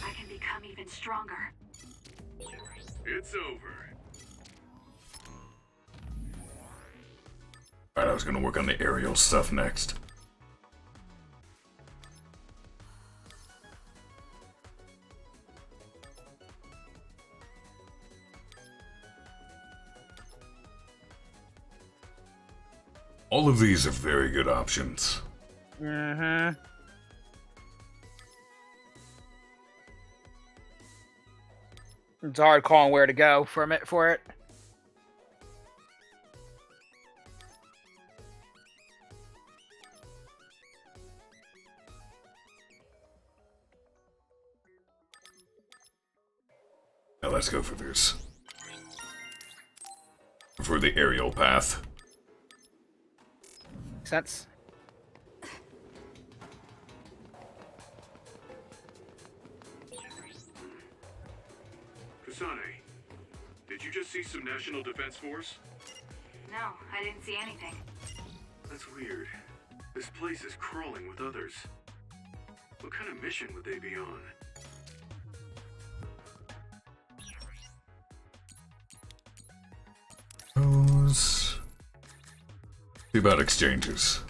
I can become even stronger. It's over. Alright, I was gonna work on the aerial stuff next. All of these are very good options. Mm-hmm. It's hard calling where to go for it. let's go for this. For the aerial path. Sense. Kasane, did you just see some National Defense Force? No, I didn't see anything. That's weird. This place is crawling with others. What kind of mission would they be on? Those... Too about exchanges.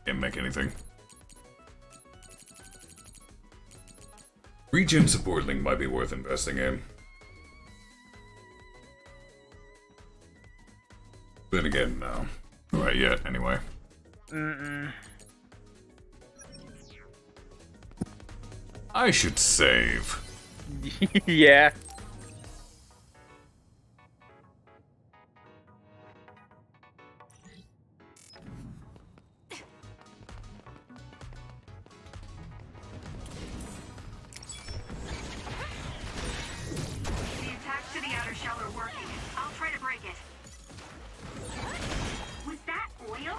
Can't make anything. Regen support link might be worth investing in. Then again, no. Alright yet, anyway. I should save. Yeah. The attacks to the outer shell are working. I'll try to break it. Was that oil?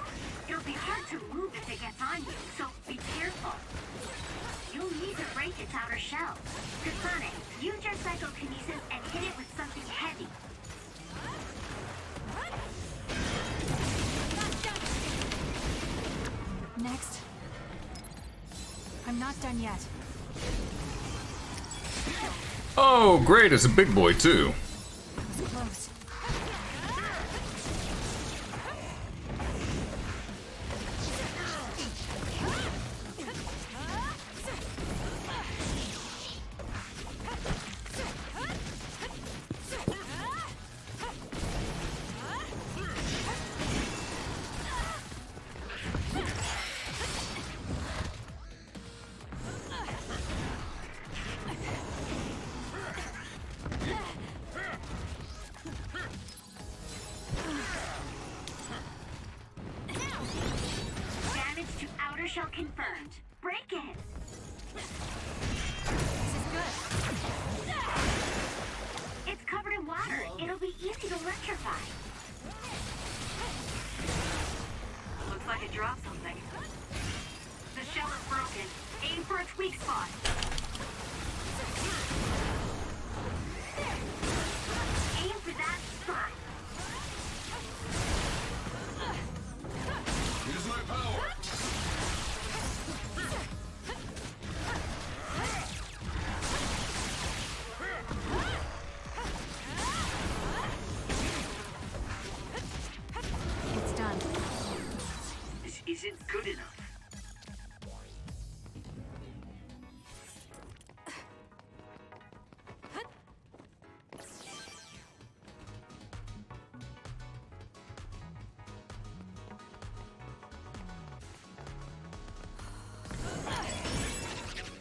It'll be hard to move if it gets on you, so be careful. You'll need to break its outer shell. Kasane, use your psychokinesis and hit it with something heavy. Next. I'm not done yet. Oh, great, it's a big boy too. That was close. Damage to outer shell confirmed. Break it. This is good. It's covered in water. It'll be easy to electrify. Looks like it dropped something. The shell is broken. Aim for its weak spot. Aim for that spot. Use my power! It's done. This isn't good enough.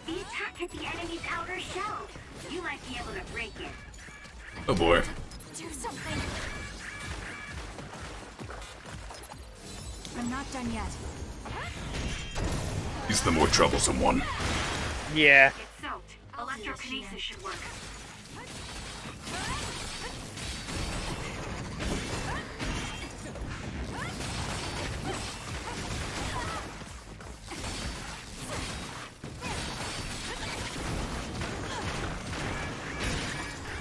The attack hit the enemy's outer shell. You might be able to break it. Oh boy. Do something. I'm not done yet. He's the more troublesome one. Yeah. It's soaked. Electrokinesis should work.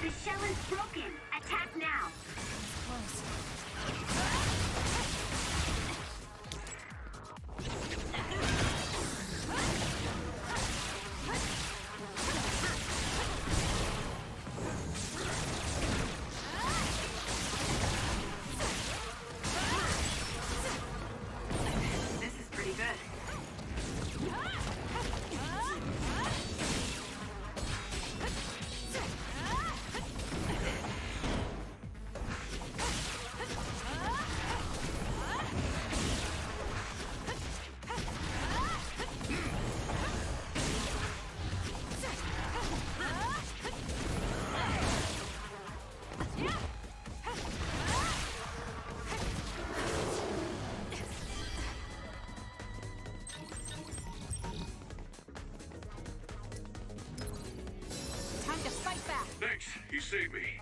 The shell is broken. Attack now. Thanks, you saved me.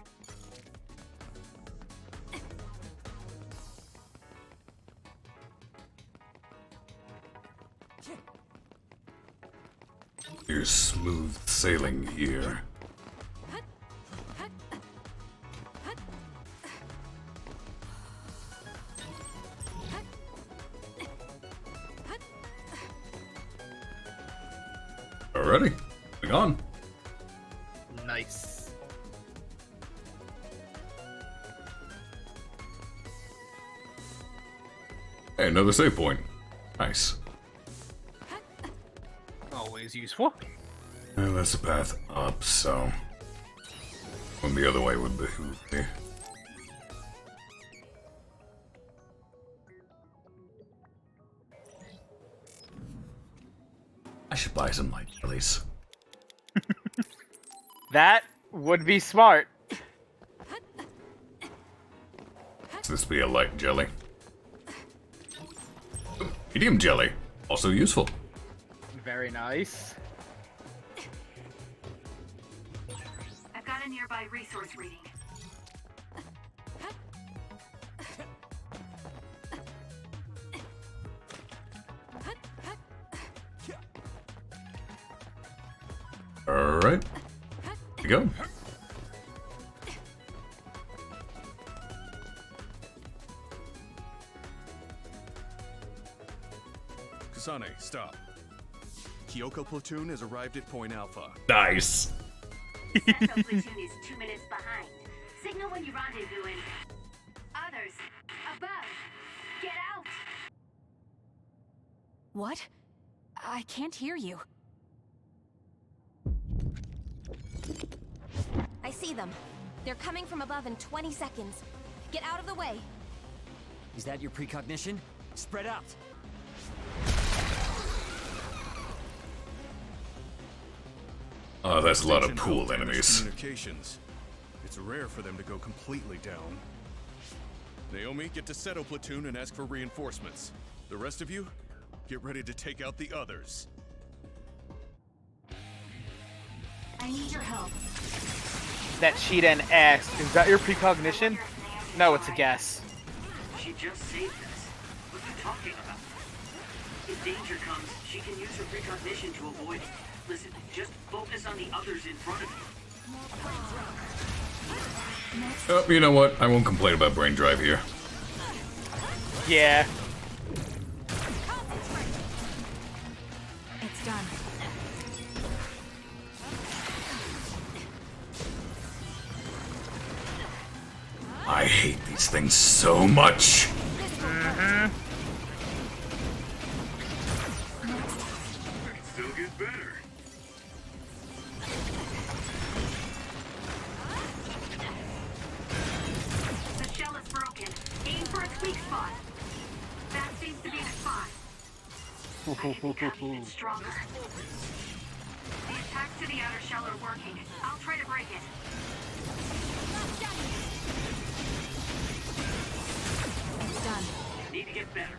You're smooth sailing here. Alrighty, moving on. Nice. Hey, another save point. Nice. Always useful. And that's a path up, so going the other way would behoove me. I should buy some light jellies. That would be smart. Should this be a light jelly? Medium jelly, also useful. Very nice. I've got a nearby resource reading. Alright, here we go. Kasane, stop. Kyoko platoon has arrived at Point Alpha. Nice. Central platoon is 2 minutes behind. Signal when you rendezvous and... Others, above, get out! What? I can't hear you. I see them. They're coming from above in 20 seconds. Get out of the way. Is that your precognition? Spread out. Oh, that's a lot of Extinction pool belt damage enemies. Communications. It's rare for them to go completely down. Naomi, get to Seto platoon and ask for reinforcements. The rest of you, get ready to take out the others. I need your help. That Cheetah asked, is that your precognition? No, it's a guess. She just saved us. What are you talking about? If danger comes, she can use her precognition to avoid it. Listen, just focus on the others in front of you. Oh, you know what? I won't complain about brain drive here. Yeah. It's done. I hate these things so much. Still get better. The shell is broken. Aim for its weak spot. That seems to be the spot. I can become even stronger. The attacks to the outer shell are working. I'll try to break it. It's done. Need to get better.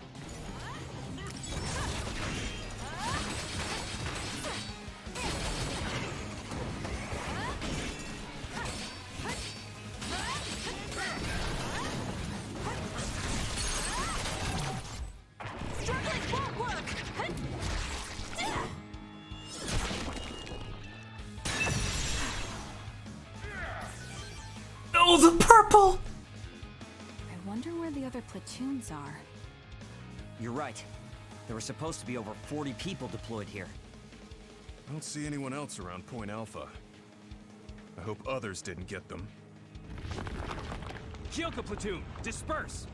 Oh, the purple! I wonder where the other platoons are. You're right. There were supposed to be over 40 people deployed here. I don't see anyone else around Point Alpha. I hope others didn't get them. Kyoko platoon, disperse!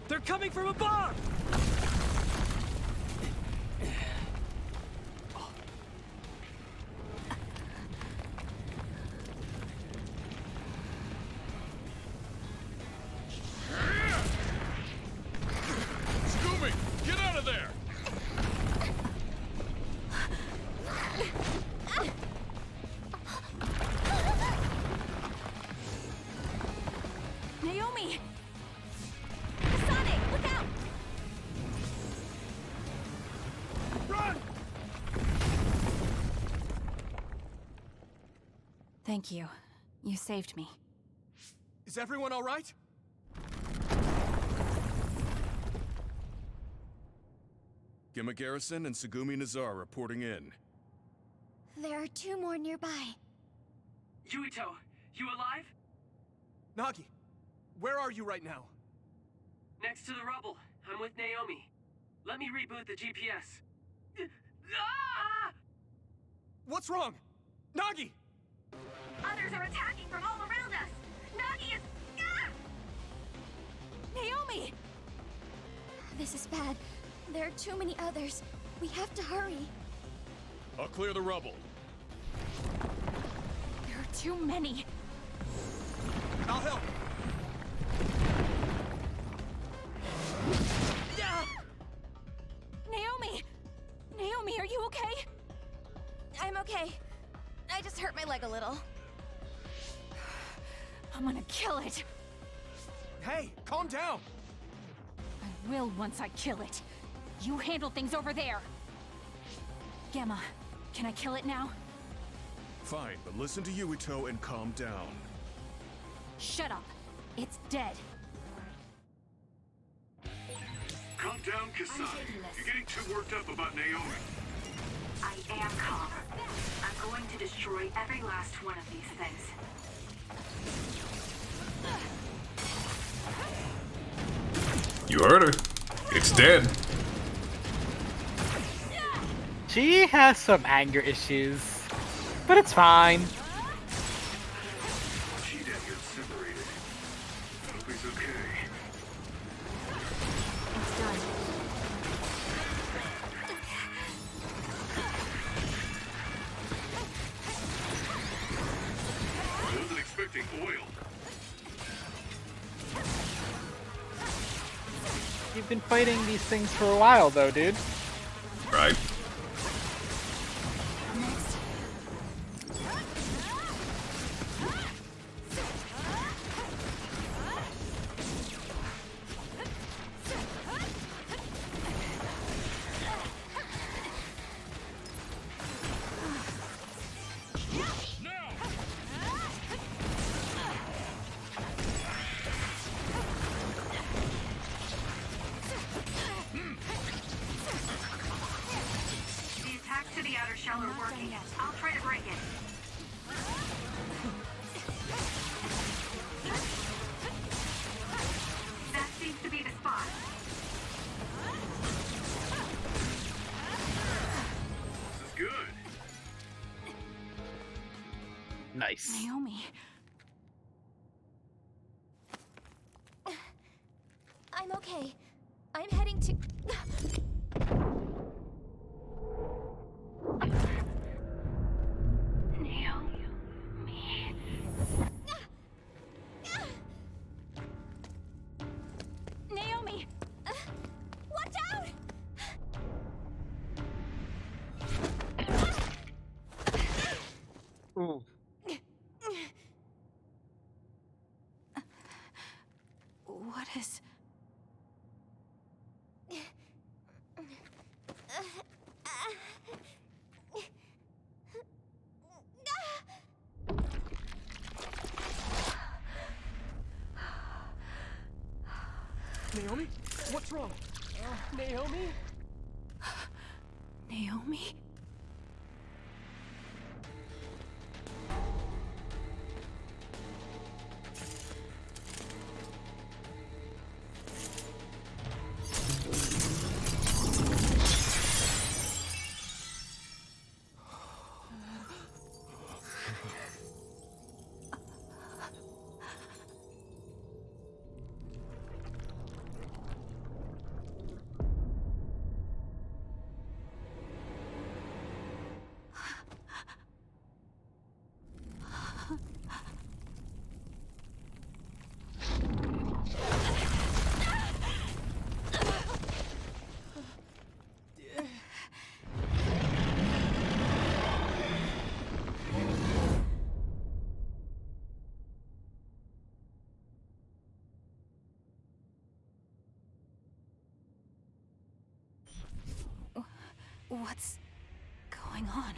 They're coming from above! Scooby, get out of there! Naomi! Kasane, look out! Thank you. You saved me. Is everyone all right? Gimma Garrison and Tsugumi Nazar reporting in. There are 2 more nearby. Yuito, you alive? Nagi, where are you right now? Next to the rubble. I'm with Naomi. Let me reboot the GPS. Ah! What's wrong? Nagi! Others are attacking from all around us! Nagi is... Ah! Naomi! This is bad. There are too many others. We have to hurry. I'll clear the rubble. There are too many. I'll help. Naomi! Naomi, are you okay? I'm okay. I just hurt my leg a little. I'm gonna kill it. Hey, calm down. I will once I kill it. You handle things over there. Gamma, can I kill it now? Fine, but listen to Yuito and calm down. Shut up. It's dead. Calm down, Kasane. You're getting too worked up about Naomi. I am calm. I'm going to destroy every last one of these things. You heard her. It's dead. She has some anger issues, but it's fine. She did get separated. Hope he's okay. It's done. I wasn't expecting oil. You've been fighting these things for a while, though, dude. Right. The attacks to the outer shell are working. I'll try to break it. That seems to be the spot. This is good. Nice. Naomi. I'm okay. I'm heading to... Naomi! Watch out! Ooh. What is... Naomi? What's wrong? Naomi? Naomi? What's going on?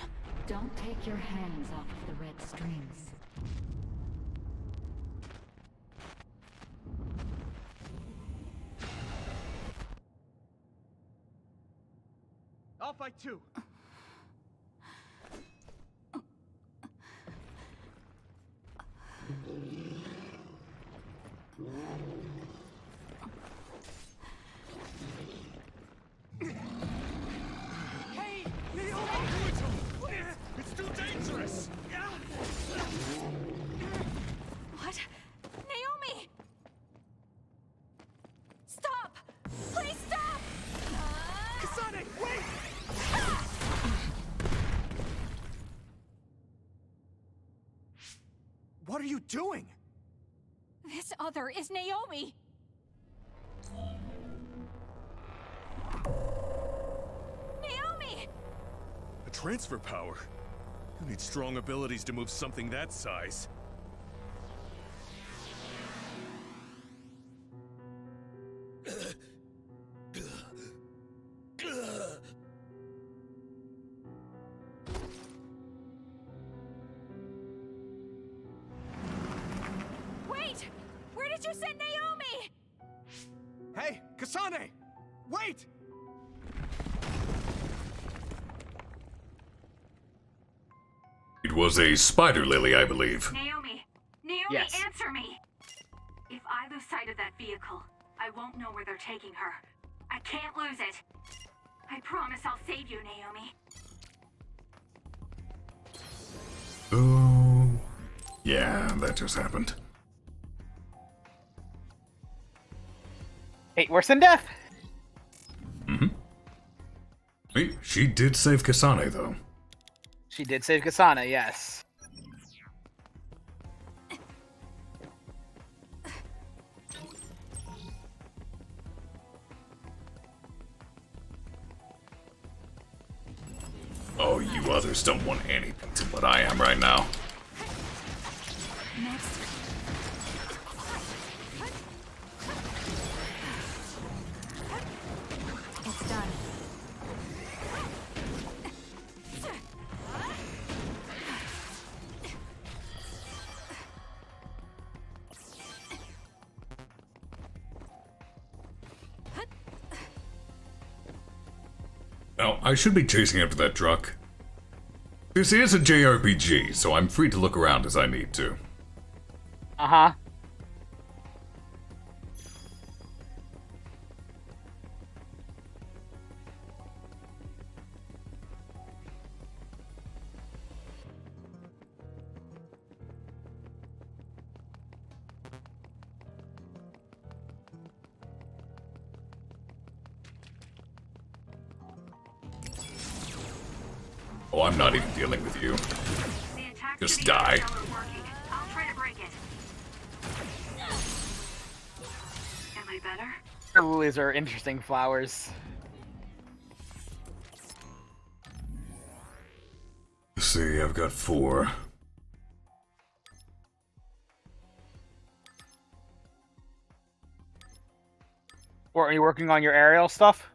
Don't take your hands off of the red strings. I'll fight too. Hey! Naomi! It's too dangerous! What? Naomi! Stop! Please stop! Kasane, wait! What are you doing? This other is Naomi! Naomi! A transfer power? You need strong abilities to move something that size. Wait! Where did you send Naomi? Hey, Kasane! Wait! It was a spider lily, I believe. Naomi! Naomi, Yes. answer me! If I lose sight of that vehicle, I won't know where they're taking her. I can't lose it. I promise I'll save you, Naomi. Oh, yeah, that just happened. Hate worse than death. Mm-hmm. Wait, she did save Kasane, though. She did save Kasane, yes. Oh, you others don't want anything to what I am right now. Next. It's done. Now, I should be chasing after that truck. This is a JRPG, so I'm free to look around as I need to. Uh-huh. Oh, I'm not even dealing with you. Just die. I'll try to break it. Am I better? Lilies are interesting flowers. Let's see, I've got 4. Or are you working on your aerial stuff?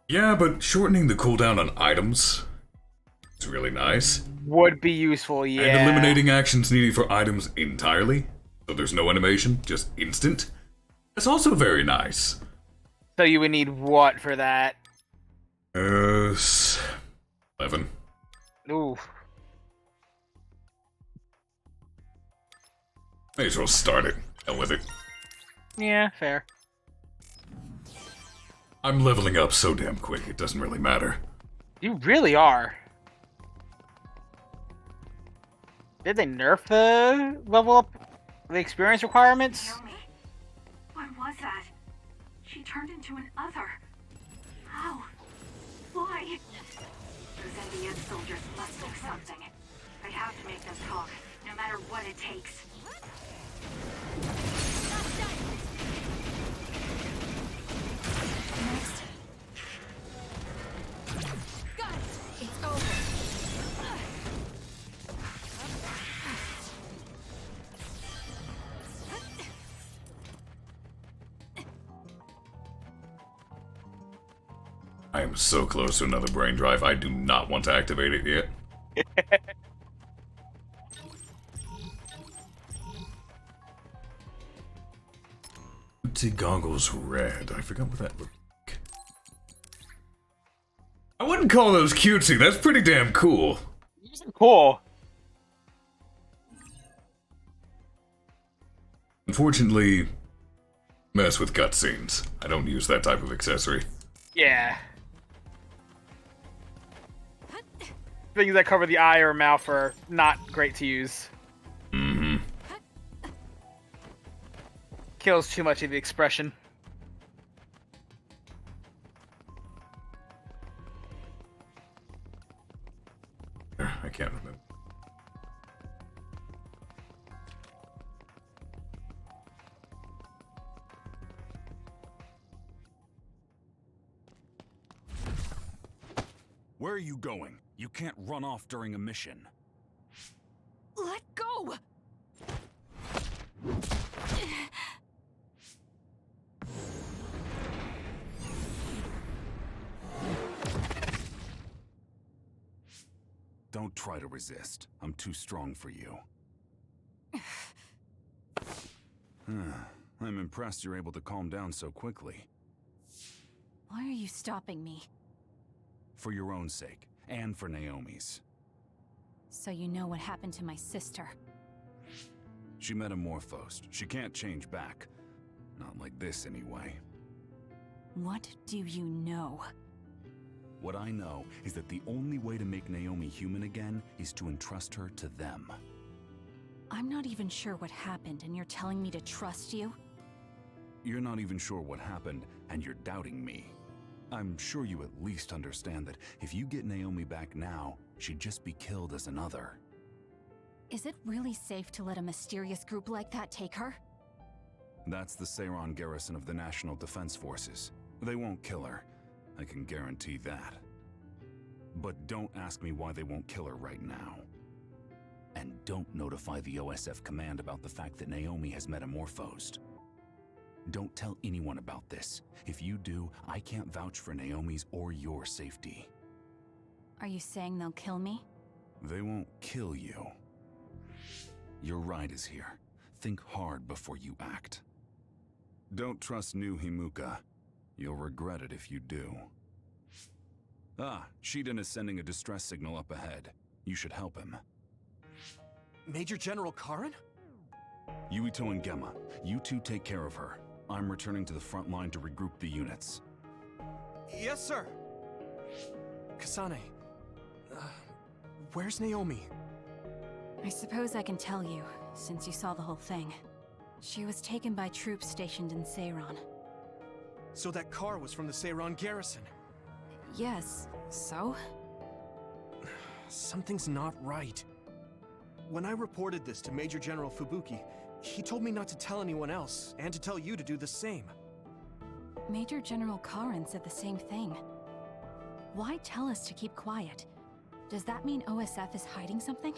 Yeah, but shortening the cooldown on items is really nice. Would be useful, yeah. And eliminating actions needed for items entirely, so there's no animation, just instant. That's also very nice. So you would need what for that? 11. Ooh. May as well start it. Hell with it. Yeah, fair. I'm leveling up so damn quick, it doesn't really matter. You really are. Did they nerf the level up, the experience requirements? Naomi, what was that? She turned into an other. How? Why? Those NBS soldiers must do something. I have to make them talk, no matter what it takes. Next. Got it. It's over. I am so close to another brain drive, I do not want to activate it yet. see goggles red. I forgot what that looked like. I wouldn't call those cutesy. That's pretty damn cool. Cool. Unfortunately, mess with cutscenes. I don't use that type of accessory. Yeah. Things that cover the eye or mouth are not great to use. Mm-hmm. Kills too much of the expression. I can't remember. Where are you going? You can't run off during a mission. Let go! Don't try to resist. I'm too strong for you. I'm impressed you're able to calm down so quickly. Why are you stopping me? For your own sake, and for Naomi's. So you know what happened to my sister. She metamorphosed. She can't change back. Not like this, anyway. What do you know? What I know is that the only way to make Naomi human again is to entrust her to them. I'm not even sure what happened, and you're telling me to trust you? You're not even sure what happened, and you're doubting me. I'm sure you at least understand that if you get Naomi back now, she'd just be killed as another. Is it really safe to let a mysterious group like that take her? That's the Seiran garrison of the National Defense Forces. They won't kill her. I can guarantee that. But don't ask me why they won't kill her right now. And don't notify the OSF command about the fact that Naomi has metamorphosed. Don't tell anyone about this. If you do, I can't vouch for Naomi's or your safety. Are you saying they'll kill me? They won't kill you. Your ride is here. Think hard before you act. Don't trust new Himuka. You'll regret it if you do. Ah, Shiden is sending a distress signal up ahead. You should help him. Major General Karin? Yuito and Gemma, you two take care of her. I'm returning to the front line to regroup the units. Yes, sir. Kasane, where's Naomi? I suppose I can tell you, since you saw the whole thing. She was taken by troops stationed in Seiran. So that car was from the Seiran garrison? Yes, so? Something's not right. When I reported this to Major General Fubuki, he told me not to tell anyone else, and to tell you to do the same. Major General Karin said the same thing. Why tell us to keep quiet? Does that mean OSF is hiding something?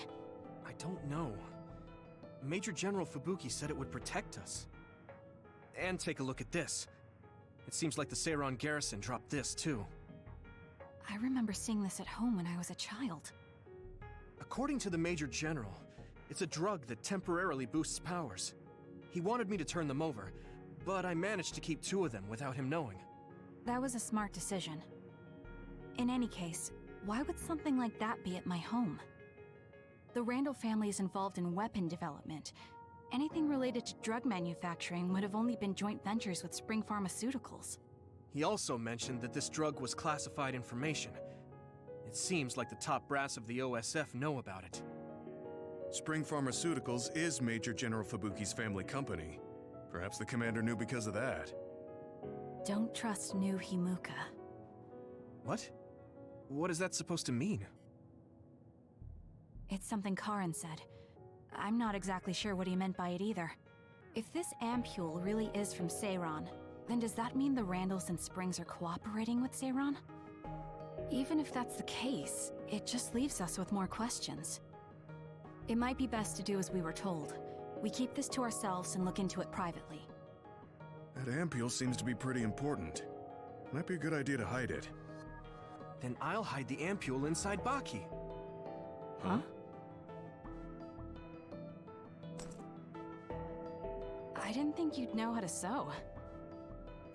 I don't know. Major General Fubuki said it would protect us. And take a look at this. It seems like the Seiran garrison dropped this, too. I remember seeing this at home when I was a child. According to the Major General, it's a drug that temporarily boosts powers. He wanted me to turn them over, but I managed to keep 2 of them without him knowing. That was a smart decision. In any case, why would something like that be at my home? The Randall family is involved in weapon development. Anything related to drug manufacturing would have only been joint ventures with Spring Pharmaceuticals. He also mentioned that this drug was classified information. It seems like the top brass of the OSF know about it. Spring Pharmaceuticals is Major General Fubuki's family company. Perhaps the commander knew because of that. Don't trust new Himuka. What? What is that supposed to mean? It's something Karin said. I'm not exactly sure what he meant by it either. If this ampule really is from Seiran, then does that mean the Randalls and Springs are cooperating with Seiran? Even if that's the case, it just leaves us with more questions. It might be best to do as we were told. We keep this to ourselves and look into it privately. That ampule seems to be pretty important. Might be a good idea to hide it. Then I'll hide the ampule inside Baki. Huh? I didn't think you'd know how to sew.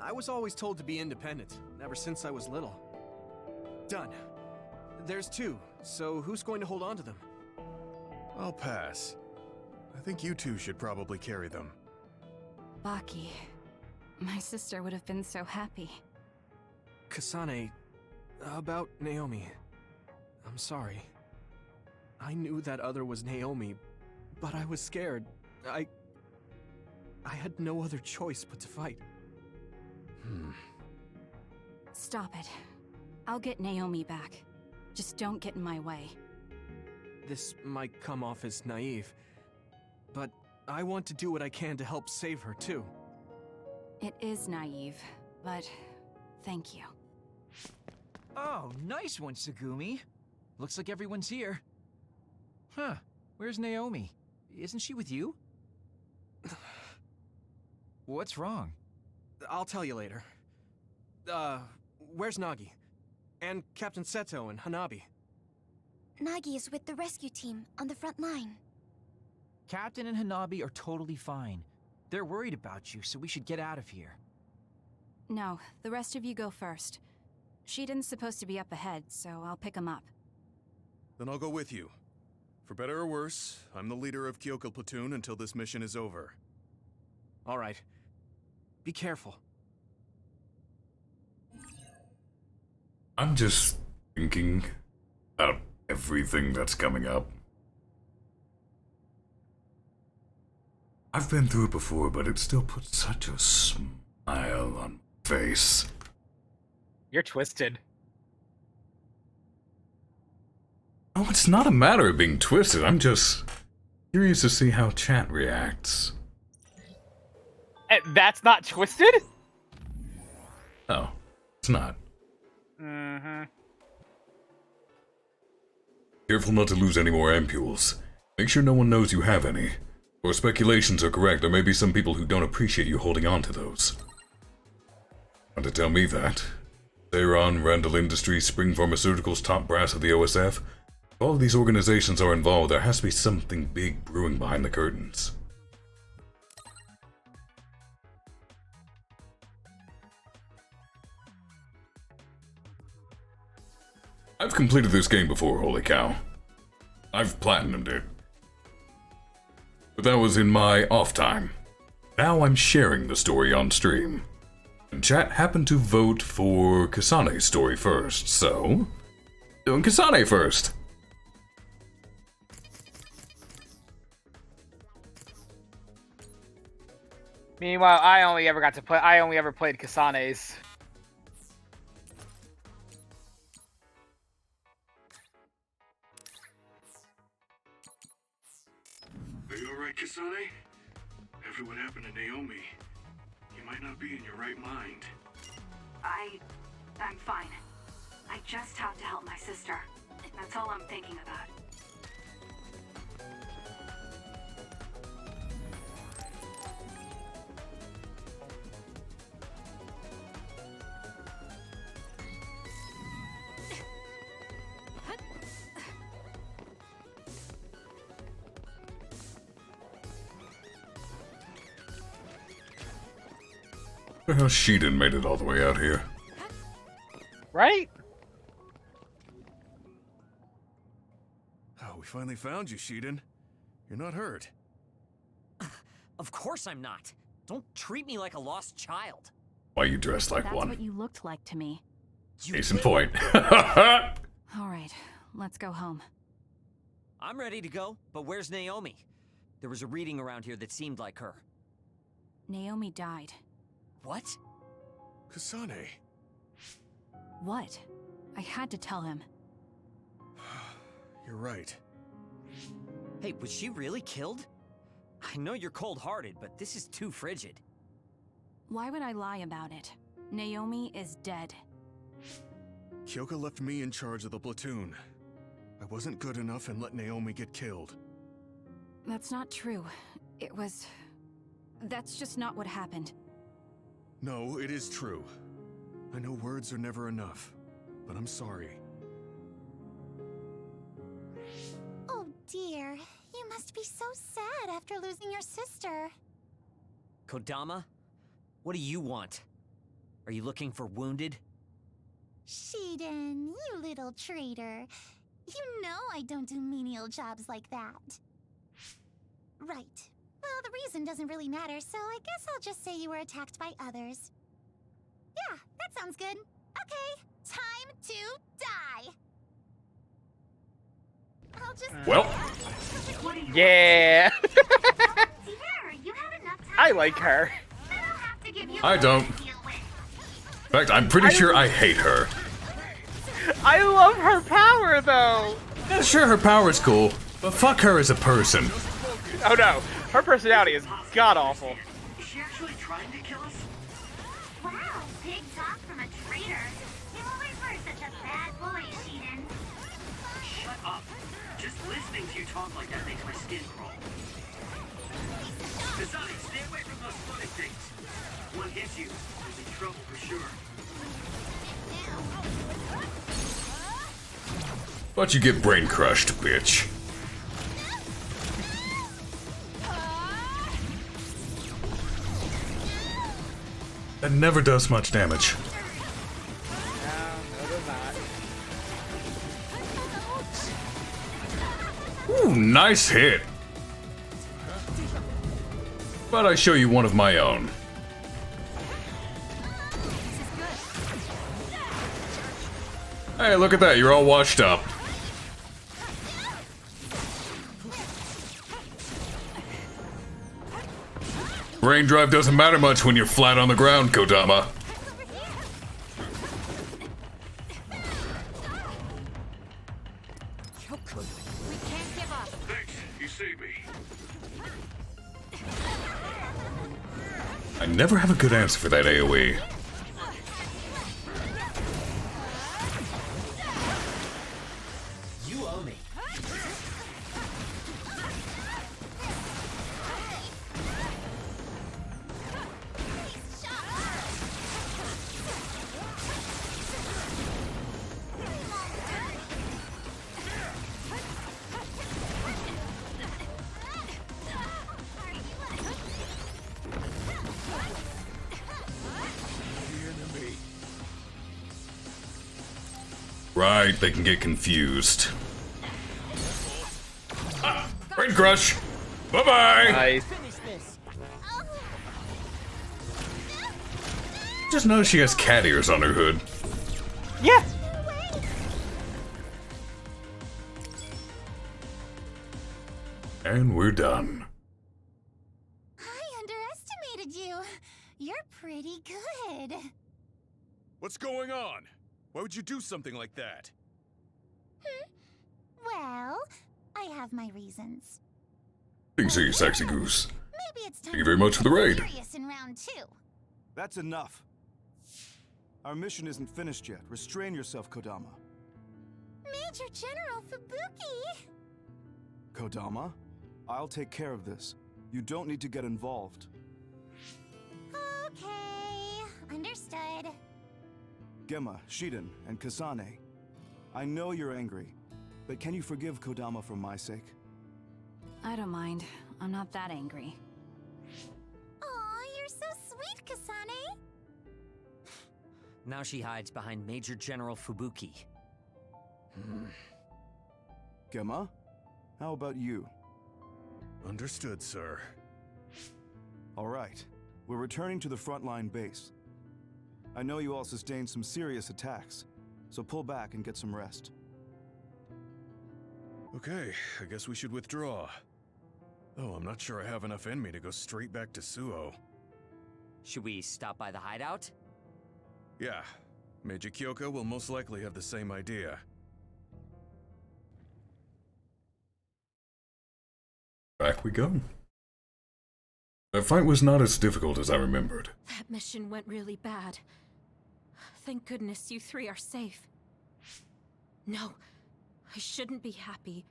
I was always told to be independent, ever since I was little. Done. There's 2, so who's going to hold on to them? I'll pass. I think you two should probably carry them. Baki, my sister would have been so happy. Kasane, about Naomi. I'm sorry. I knew that other was Naomi, but I was scared. I had no other choice but to fight. Stop it. I'll get Naomi back. Just don't get in my way. This might come off as naive, but I want to do what I can to help save her, too. It is naive, but thank you. Oh, nice one, Tsugumi. Looks like everyone's here. Huh, where's Naomi? Isn't she with you? What's wrong? I'll tell you later. Where's Nagi? And Captain Seto and Hanabi? Nagi is with the rescue team on the front line. Captain and Hanabi are totally fine. They're worried about you, so we should get out of here. No, the rest of you go first. Shiden's supposed to be up ahead, so I'll pick him up. Then I'll go with you. For better or worse, I'm the leader of Kyoko Platoon until this mission is over. All right. Be careful. I'm just thinking about everything that's coming up. I've been through it before, but it still puts such a smile on my face. You're twisted. Oh, it's not a matter of being twisted. I'm just curious to see how chat reacts. That's not twisted? No, it's not. Mm-hmm. Careful not to lose any more ampules. Make sure no one knows you have any. Or speculations are correct, there may be some people who don't appreciate you holding on to those. Want to tell me that? Zeron, Randall Industries, Spring Pharmaceuticals, top brass of the OSF. If all of these organizations are involved, there has to be something big brewing behind the curtains. I've completed this game before, holy cow. I've platinumed it. But that was in my off time. Now I'm sharing the story on stream. And chat happened to vote for Kasane's story first, so... doing Kasane first. Meanwhile, I only ever played Kasane's. Are you alright, Kasane? After what happened to Naomi, you might not be in your right mind. I'm fine. I just have to help my sister. That's all I'm thinking about. I wonder how Shiden made it all the way out here. Right? Oh, we finally found you, Shiden. You're not hurt. Of course I'm not. Don't treat me like a lost child. Why you dressed like That's one? what you looked like to me. Case in point. All right, let's go home. I'm ready to go, but where's Naomi? There was a reading around here that seemed like her. Naomi died. What? Kasane. What? I had to tell him. You're right. Hey, was she really killed? I know you're cold-hearted, but this is too frigid. Why would I lie about it? Naomi is dead. Kyoko left me in charge of the platoon. I wasn't good enough and let Naomi get killed. That's not true. It was... That's just not what happened. No, it is true. I know words are never enough, but I'm sorry. Oh dear, you must be so sad after losing your sister. Kodama? What do you want? Are you looking for wounded? Shiden, you little traitor. You know I don't do menial jobs like that. Right. Well, the reason doesn't really matter, so I guess I'll just say you were attacked by others. Yeah, that sounds good. Okay, time to die. I'll just... Well. Yeah. I like her. I don't. In fact, I'm pretty sure I hate her. I love her power, though. Yeah, sure, her power's cool, but fuck her as a person. Oh no, her personality is god-awful. Is she actually trying to kill us? Wow, big talk from a traitor. You always were such a bad boy, Shiden. Shut up. Just listening to you talk like that makes my skin crawl. Besides, stay away from those floating things. One hits you, you'll be in trouble for sure. But you get brain crushed, bitch. That never does much damage. Ooh, nice hit. But I show you one of my own. Hey, look at that, you're all washed up. Brain drive doesn't matter much when you're flat on the ground, Kodama. Thanks, you saved me. I never have a good answer for that AoE. You owe me. Right, they can get confused. Ah, brain crush! Bye-bye! Nice. Just noticed she has cat ears on her hood. Yeah. And we're done. I underestimated you. You're pretty good. What's going on? Why would you do something like that? Well, I have my reasons. Things are you sexy goose. Maybe it's time Thank you very much for the raid. serious in round 2. That's enough. Our mission isn't finished yet. Restrain yourself, Kodama. Major General Fubuki! Kodama, I'll take care of this. You don't need to get involved. Okay, understood. Gemma, Shiden, and Kasane. I know you're angry, but can you forgive Kodama for my sake? I don't mind. I'm not that angry. Aw, you're so sweet, Kasane! Now she hides behind Major General Fubuki. Gemma, how about you? Understood, sir. All right, we're returning to the frontline base. I know you all sustained some serious attacks, so pull back and get some rest. Okay, I guess we should withdraw. Though I'm not sure I have enough in me to go straight back to Suo. Should we stop by the hideout? Yeah, Major Kyoko will most likely have the same idea. Back we go. The fight was not as difficult as I remembered. That mission went really bad. Thank goodness you three are safe. No, I shouldn't be happy.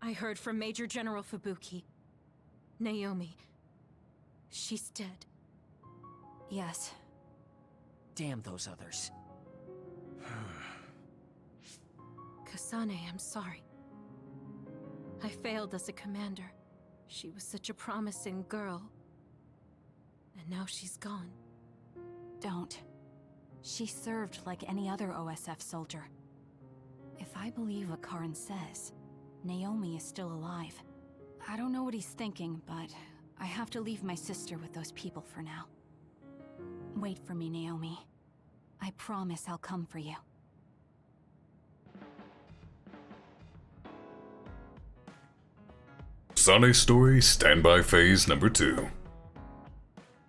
I heard from Major General Fubuki. Naomi. She's dead. Yes. Damn those others. Kasane, I'm sorry. I failed as a commander. She was such a promising girl. And now she's gone. Don't. She served like any other OSF soldier. If I believe what Karin says, Naomi is still alive. I don't know what he's thinking, but I have to leave my sister with those people for now. Wait for me, Naomi. I promise I'll come for you. Kasane's story, standby phase number 2.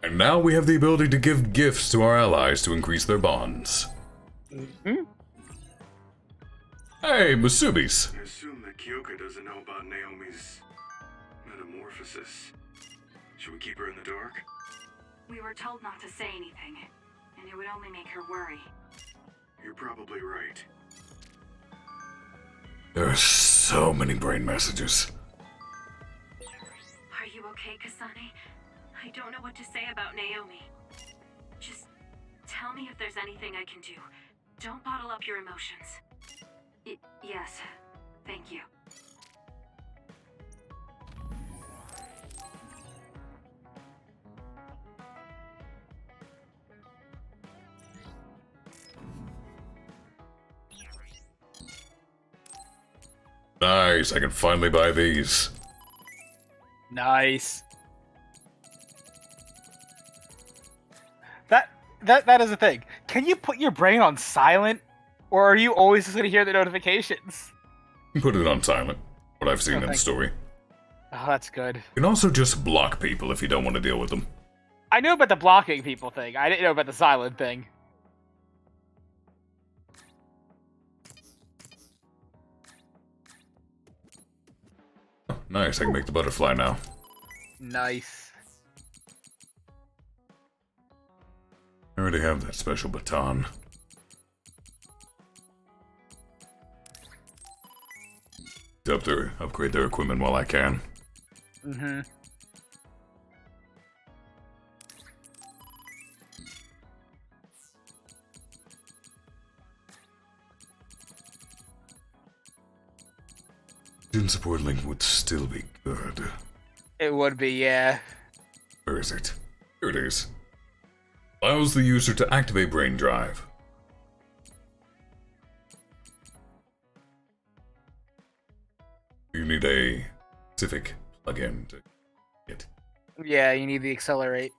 And now we have the ability to give gifts to our allies to increase their bonds. Mm-hmm. Hey, Musubis. I assume that Kyoka doesn't know about Naomi's metamorphosis. Should we keep her in the dark? We were told not to say anything, and it would only make her worry. You're probably right. There are so many brain messages. Are you okay, Kasane? I don't know what to say about Naomi. Just tell me if there's anything I can do. Don't bottle up your emotions. Yes, thank you. Nice, I can finally buy these. Nice. That is the thing. Can you put your brain on silent, or are you always just gonna hear the notifications? Put it on silent. What I've seen in the story. Oh, that's good. You can also just block people if you don't want to deal with them. I knew about the blocking people thing. I didn't know about the silent thing. Oh, nice, I can make the butterfly now. Nice. I already have that special baton. Upgrade their equipment while I can. Mm-hmm. Student support link would still be good. It would be, yeah. Where is it? Here it is. Allows the user to activate brain drive. You need a specific plugin to get. Yeah, you need the accelerate.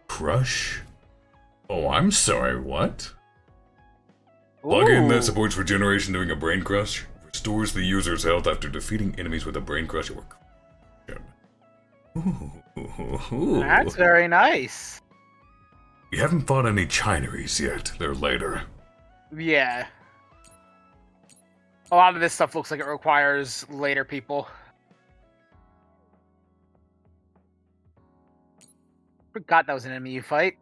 Crush? Oh, I'm sorry, what? Plugin that supports regeneration during a brain crush. Restores the user's health after defeating enemies with a brain crush or Ooh. That's very nice. We haven't fought any Chineries yet. They're later. Yeah. A lot of this stuff looks like it requires later people. Forgot that was an enemy you fight.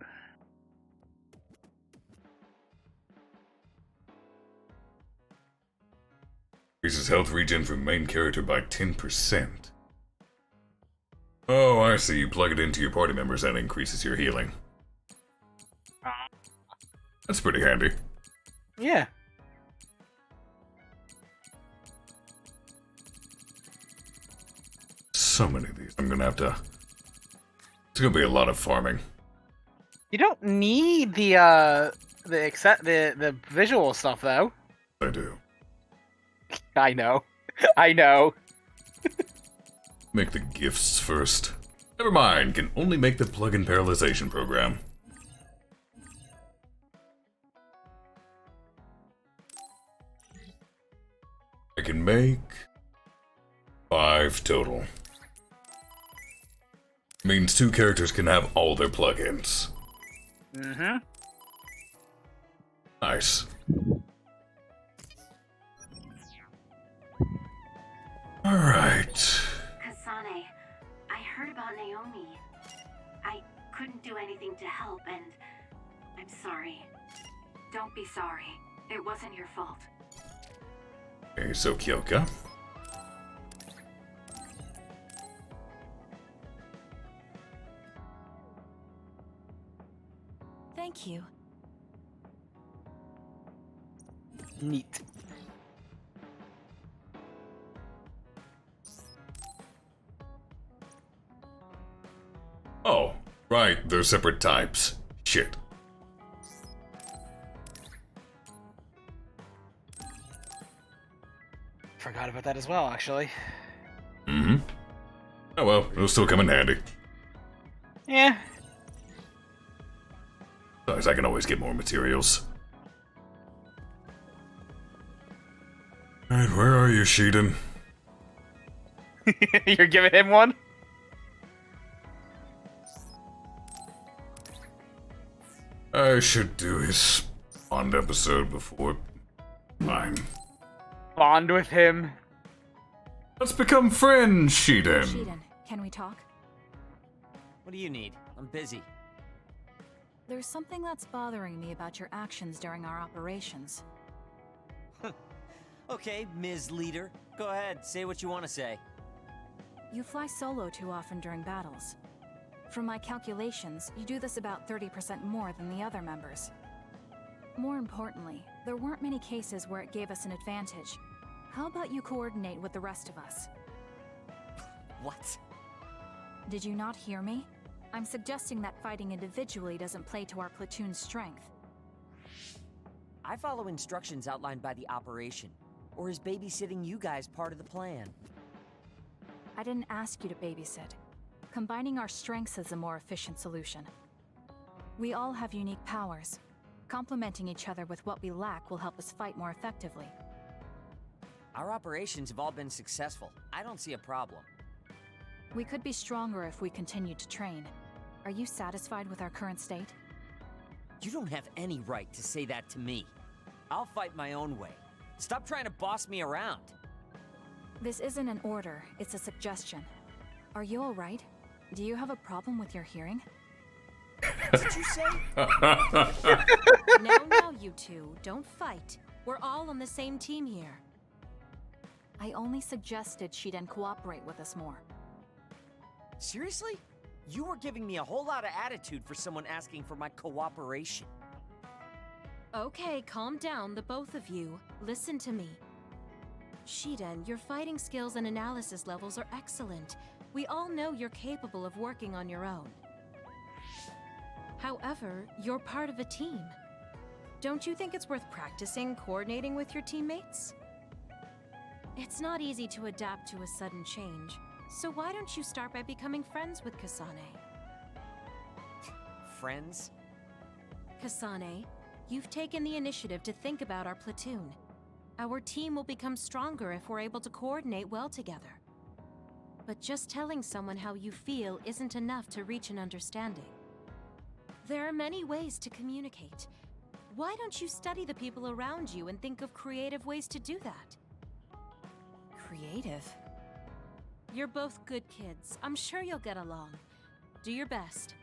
Increases health regen for main character by 10%. Oh, I see. You plug it into your party members and increases your healing. That's pretty handy. Yeah. So many of these. I'm gonna have to... It's gonna be a lot of farming. You don't need the visual stuff though. I do. I know. I know. Make the gifts first. Never mind, can only make the plug-in paralyzation program. I can make 5 total. Means 2 characters can have all their plugins. Mm-hmm. Nice. Alright. Kasane, I heard about Naomi. I couldn't do anything to help, and I'm sorry. Don't be sorry. It wasn't your fault. Okay, so Kyoka. Thank you. Neat. Right, they're separate types. Shit. Forgot about that as well, actually. Mm-hmm. Oh well, it'll still come in handy. Yeah. Besides, I can always get more materials. Alright, where are you, Sheeden? You're giving him one? I should do his Bond episode before mine. Bond with him. Let's become friends, Sheeden. Sheeden, can we talk? What do you need? I'm busy. There's something that's bothering me about your actions during our operations. Okay, Ms. Leader. Go ahead, say what you want to say. You fly solo too often during battles. From my calculations, you do this about 30% more than the other members. More importantly, there weren't many cases where it gave us an advantage. How about you coordinate with the rest of us? What? Did you not hear me? I'm suggesting that fighting individually doesn't play to our platoon's strength. I follow instructions outlined by the operation. Or is babysitting you guys part of the plan? I didn't ask you to babysit. Combining our strengths is a more efficient solution. We all have unique powers. Complementing each other with what we lack will help us fight more effectively. Our operations have all been successful. I don't see a problem. We could be stronger if we continued to train. Are you satisfied with our current state? You don't have any right to say that to me. I'll fight my own way. Stop trying to boss me around. This isn't an order, it's a suggestion. Are you alright? Do you have a problem with your hearing? What did you say? Now, you two, don't fight. We're all on the same team here. I only suggested Sheeden cooperate with us more. Seriously? You were giving me a whole lot of attitude for someone asking for my cooperation. Okay, calm down, the both of you. Listen to me. Sheeden, your fighting skills and analysis levels are excellent. We all know you're capable of working on your own. However, you're part of a team. Don't you think it's worth practicing coordinating with your teammates? It's not easy to adapt to a sudden change, so why don't you start by becoming friends with Kasane? Friends? Kasane, you've taken the initiative to think about our platoon. Our team will become stronger if we're able to coordinate well together. But just telling someone how you feel isn't enough to reach an understanding. There are many ways to communicate. Why don't you study the people around you and think of creative ways to do that? Creative? You're both good kids. I'm sure you'll get along. Do your best.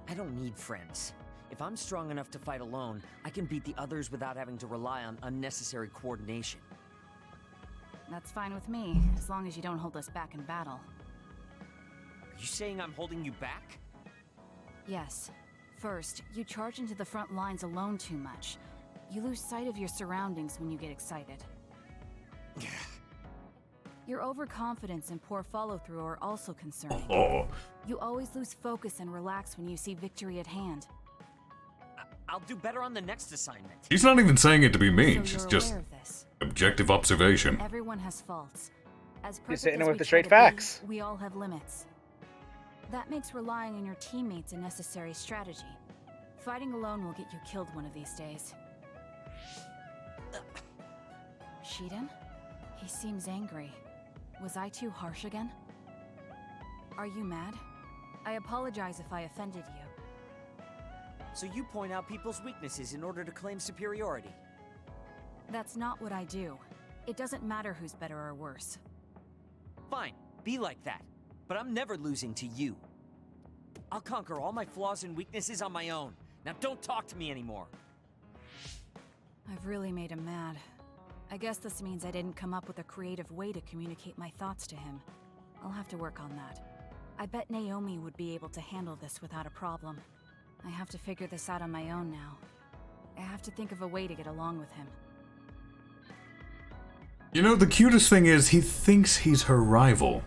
I don't need friends. If I'm strong enough to fight alone, I can beat the others without having to rely on unnecessary coordination. That's fine with me, as long as you don't hold us back in battle. Are you saying I'm holding you back? Yes. First, you charge into the front lines alone too much. You lose sight of your surroundings when you get excited. Your overconfidence and poor follow-through are also concerning. You always lose focus and relax when you see victory at hand. I'll do better on the next assignment. He's not even saying it to be mean, So it's you're just aware of this. objective observation. Everyone has faults. As He's perfect hitting as with we the try straight to facts. be, we all have limits. That makes relying on your teammates a necessary strategy. Fighting alone will get you killed one of these days. Sheeden? He seems angry. Was I too harsh again? Are you mad? I apologize if I offended you. So you point out people's weaknesses in order to claim superiority? That's not what I do. It doesn't matter who's better or worse. Fine, be like that. But I'm never losing to you. I'll conquer all my flaws and weaknesses on my own. Now don't talk to me anymore. I've really made him mad. I guess this means I didn't come up with a creative way to communicate my thoughts to him. I'll have to work on that. I bet Naomi would be able to handle this without a problem. I have to figure this out on my own now. I have to think of a way to get along with him. You know, the cutest thing is he thinks he's her rival.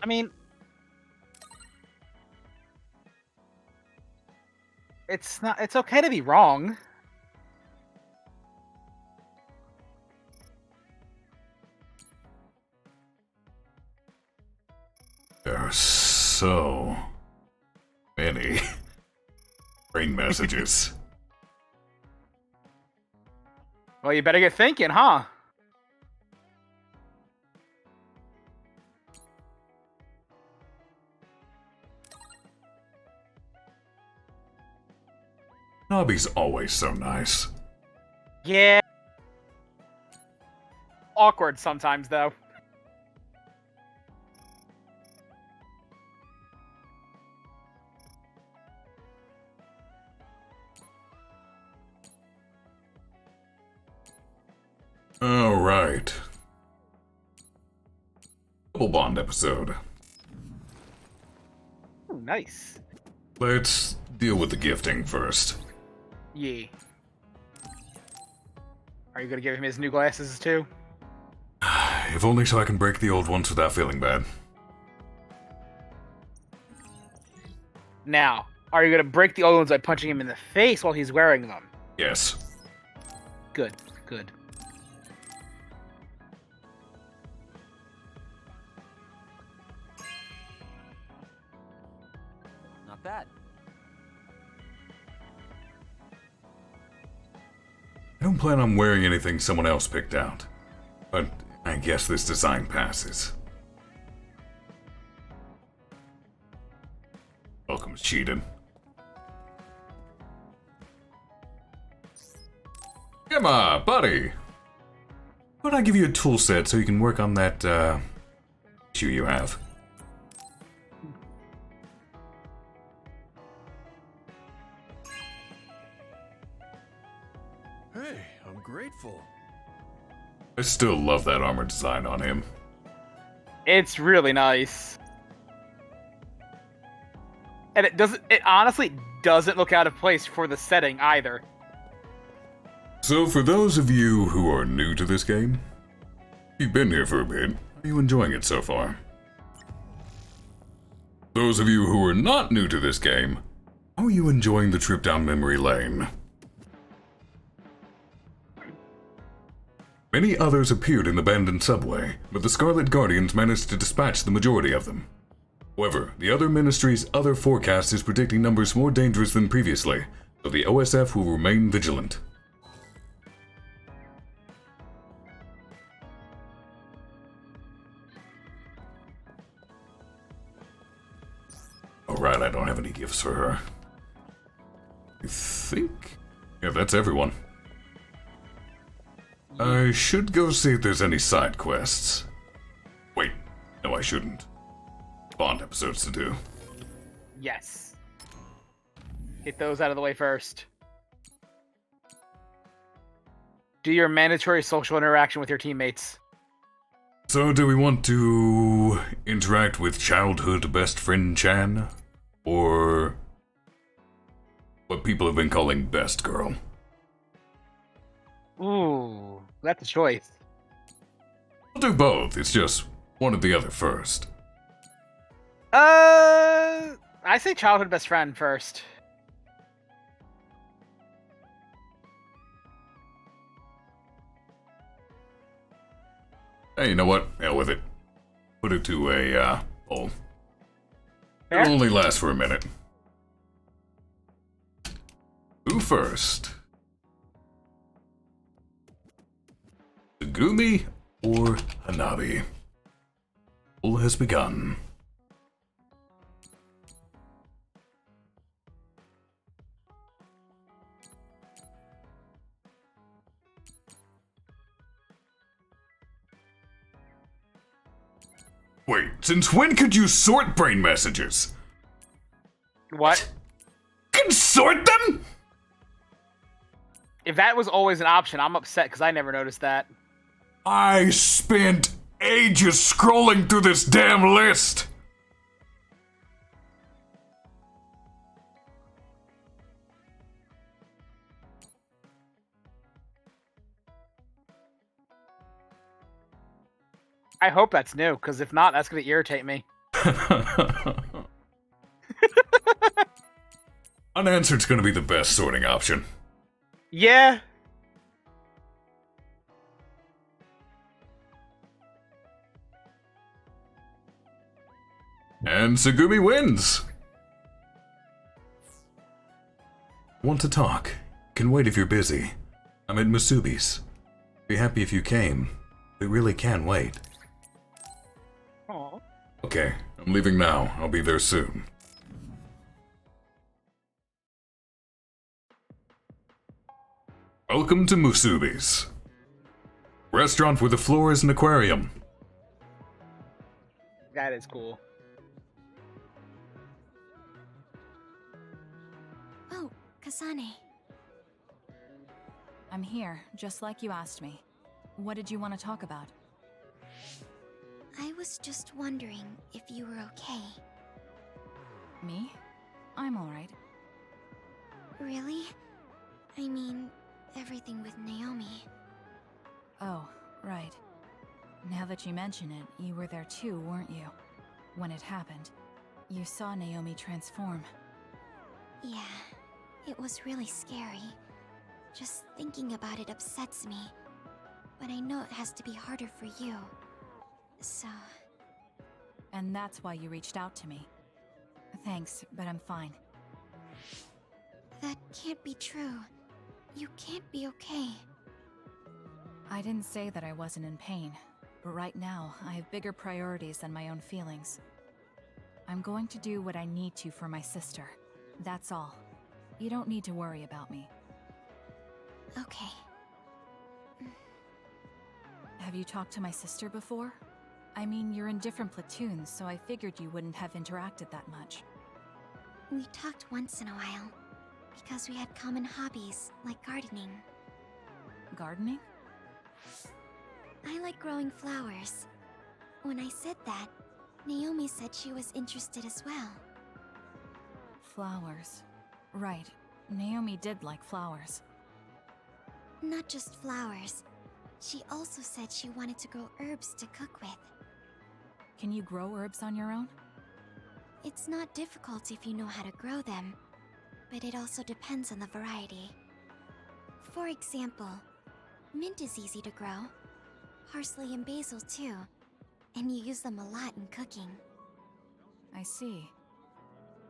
I mean, it's not. It's okay to be wrong. There are so many brain messages. Well, you better get thinking, huh? Nobby's always so nice. Yeah. Awkward sometimes, though. Alright. Double Bond episode. Ooh, nice. Let's deal with the gifting first. Yeah. Are you gonna give him his new glasses too? If only so I can break the old ones without feeling bad. Now, are you gonna break the old ones by punching him in the face while he's wearing them? Yes. Good, good. Not bad. I don't plan on wearing anything someone else picked out, but I guess this design passes. Welcome, Cheatin'. Come on, buddy! Why don't I give you a tool set so you can work on that, issue you have? Hey, I'm grateful. I still love that armor design on him. It's really nice. And it honestly doesn't look out of place for the setting either. So for those of you who are new to this game, you've been here for a bit, are you enjoying it so far? Those of you who are not new to this game, are you enjoying the trip down memory lane? Many others appeared in the abandoned subway, but the Scarlet Guardians managed to dispatch the majority of them. However, the other ministry's other forecast is predicting numbers more dangerous than previously, so the OSF will remain vigilant. Alright, I don't have any gifts for her. I think... yeah, that's everyone. I should go see if there's any side quests. Wait, no I shouldn't. Bond episodes to do. Yes. Get those out of the way first. Do your mandatory social interaction with your teammates. So do we want to interact with childhood best friend Chan? Or what people have been calling best girl? Ooh, that's a choice. We'll do both, it's just one or the other first. I say childhood best friend first. Hey, you know what? Hell with it. Put it to a, poll. Fair? It'll only last for a minute. Who first? Tsugumi or Hanabi? Poll has begun. Wait, since when could you sort brain messages? What? Can sort them? If that was always an option, I'm upset because I never noticed that. I spent ages scrolling through this damn list. I hope that's new, because if not, that's going to irritate me. Unanswered's gonna be the best sorting option. Yeah. And Tsugumi wins! Want to talk? Can wait if you're busy. I'm at Musubi's. Be happy if you came. We really can wait. Aww. Okay, I'm leaving now. I'll be there soon. Welcome to Musubi's. Restaurant where the floor is an aquarium. That is cool. Oh, Kasane. I'm here, just like you asked me. What did you want to talk about? I was just wondering if you were okay. Me? I'm alright. Really? I mean, everything with Naomi. Oh, right. Now that you mention it, you were there too, weren't you? When it happened. You saw Naomi transform. Yeah, it was really scary. Just thinking about it upsets me. But I know it has to be harder for you. So... And that's why you reached out to me. Thanks, but I'm fine. That can't be true. You can't be okay. I didn't say that I wasn't in pain, but right now, I have bigger priorities than my own feelings. I'm going to do what I need to for my sister. That's all. You don't need to worry about me. Okay. Have you talked to my sister before? I mean, you're in different platoons, so I figured you wouldn't have interacted that much. We talked once in a while, because we had common hobbies, like gardening. Gardening? I like growing flowers. When I said that, Naomi said she was interested as well. Flowers. Right. Naomi did like flowers. Not just flowers. She also said she wanted to grow herbs to cook with. Can you grow herbs on your own? It's not difficult if you know how to grow them, but it also depends on the variety. For example, mint is easy to grow. Parsley and basil too, and you use them a lot in cooking. I see.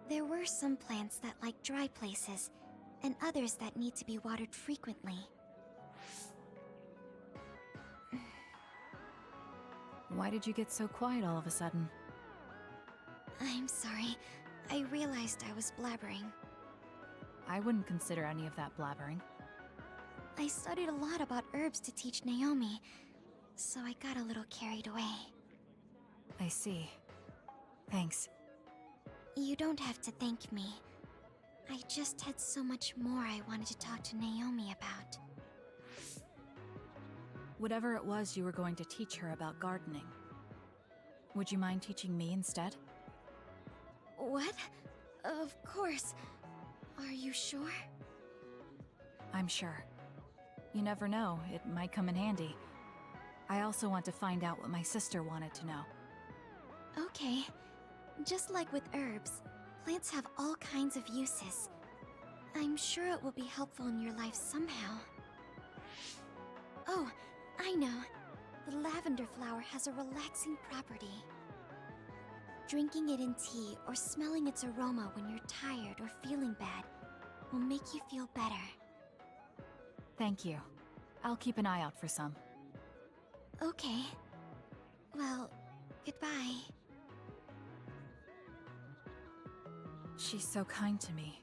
There were some plants that like dry places, and others that need to be watered frequently. Why did you get so quiet all of a sudden? I'm sorry. I realized I was blabbering. I wouldn't consider any of that blabbering. I studied a lot about herbs to teach Naomi, so I got a little carried away. I see. Thanks. You don't have to thank me. I just had so much more I wanted to talk to Naomi about. Whatever it was you were going to teach her about gardening. Would you mind teaching me instead? What? Of course. Are you sure? I'm sure. You never know, it might come in handy. I also want to find out what my sister wanted to know. Okay. Just like with herbs, plants have all kinds of uses. I'm sure it will be helpful in your life somehow. Oh, I know. The lavender flower has a relaxing property. Drinking it in tea or smelling its aroma when you're tired or feeling bad will make you feel better. Thank you. I'll keep an eye out for some. Okay. Well, goodbye. She's so kind to me.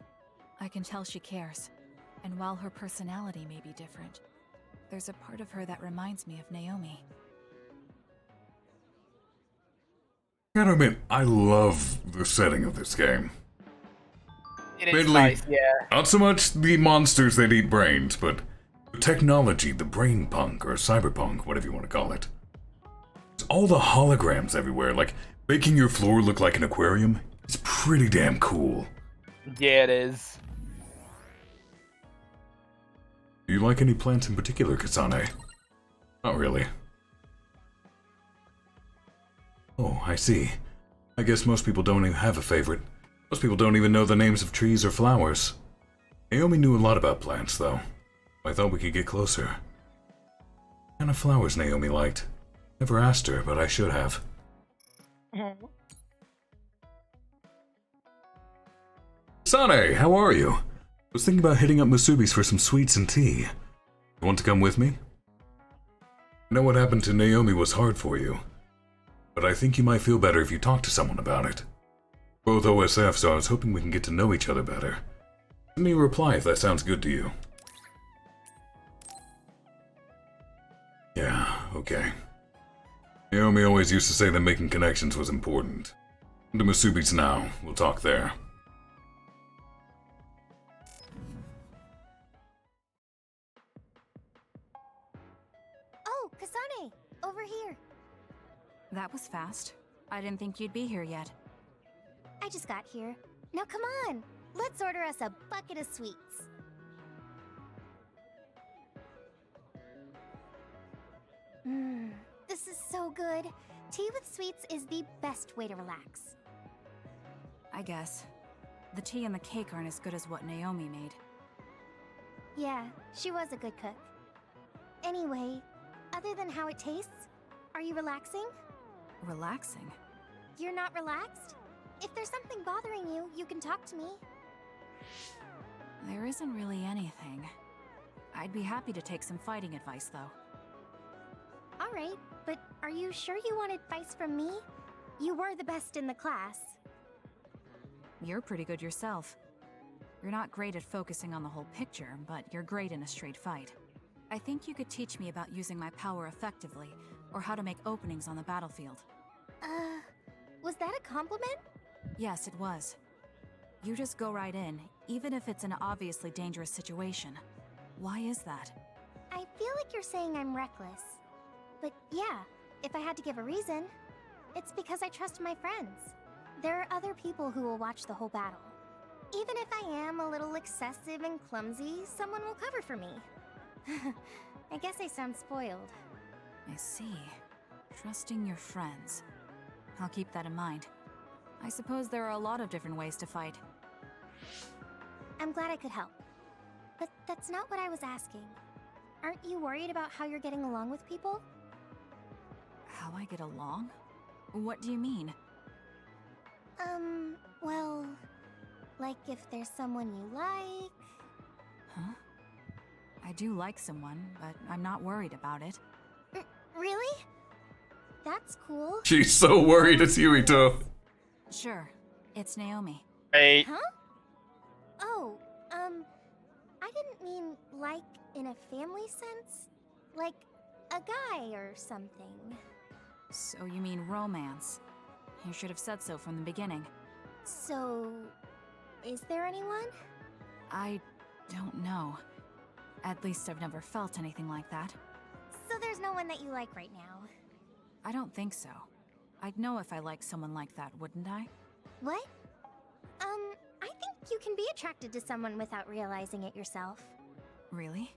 I can tell she cares. And while her personality may be different, there's a part of her that reminds me of Naomi. Gotta admit, I love the setting of this game. It is Mainly, nice, yeah. not so much the monsters that eat brains, but the technology, the brain punk, or cyberpunk, whatever you want to call it. It's all the holograms everywhere, like making your floor look like an aquarium. It's pretty damn cool. Yeah, it is. Do you like any plants in particular, Kasane? Not really. Oh, I see. I guess most people don't even have a favorite. Most people don't even know the names of trees or flowers. Naomi knew a lot about plants, though. I thought we could get closer. What kind of flowers Naomi liked? Never asked her, but I should have. Kasane, how are you? Was thinking about hitting up Musubi's for some sweets and tea. You want to come with me? I know what happened to Naomi was hard for you, but I think you might feel better if you talk to someone about it. Both OSF, so I was hoping we can get to know each other better. Send me a reply if that sounds good to you. Yeah, okay. Naomi always used to say that making connections was important. Come to Musubi's now. We'll talk there. Oh, Kasane! Over here. That was fast. I didn't think you'd be here yet. I just got here. Now come on! Let's order us a bucket of sweets. This is so good. Tea with sweets is the best way to relax. I guess. The tea and the cake aren't as good as what Naomi made. Yeah, she was a good cook. Anyway, other than how it tastes, are you relaxing? Relaxing? You're not relaxed? If there's something bothering you, you can talk to me. There isn't really anything. I'd be happy to take some fighting advice, though. Alright, but are you sure you want advice from me? You were the best in the class. You're pretty good yourself. You're not great at focusing on the whole picture, but you're great in a straight fight. I think you could teach me about using my power effectively, or how to make openings on the battlefield. Was that a compliment? Yes, it was. You just go right in, even if it's an obviously dangerous situation. Why is that? I feel like you're saying I'm reckless. But yeah, if I had to give a reason, it's because I trust my friends. There are other people who will watch the whole battle. Even if I am a little excessive and clumsy, someone will cover for me. I guess I sound spoiled. I see. Trusting your friends. I'll keep that in mind. I suppose there are a lot of different ways to fight. I'm glad I could help. But that's not what I was asking. Aren't you worried about how you're getting along with people? How I get along? What do you mean? Well, like if there's someone you like... Huh? I do like someone, but I'm not worried about it. Really? That's cool. She's so worried it's Yuito. Sure. It's Naomi. Hey. Huh? Oh, I didn't mean like in a family sense. Like a guy or something. So you mean romance. You should have said so from the beginning. So, is there anyone? I don't know. At least I've never felt anything like that. So there's no one that you like right now? I don't think so. I'd know if I liked someone like that, wouldn't I? What? I think you can be attracted to someone without realizing it yourself. Really?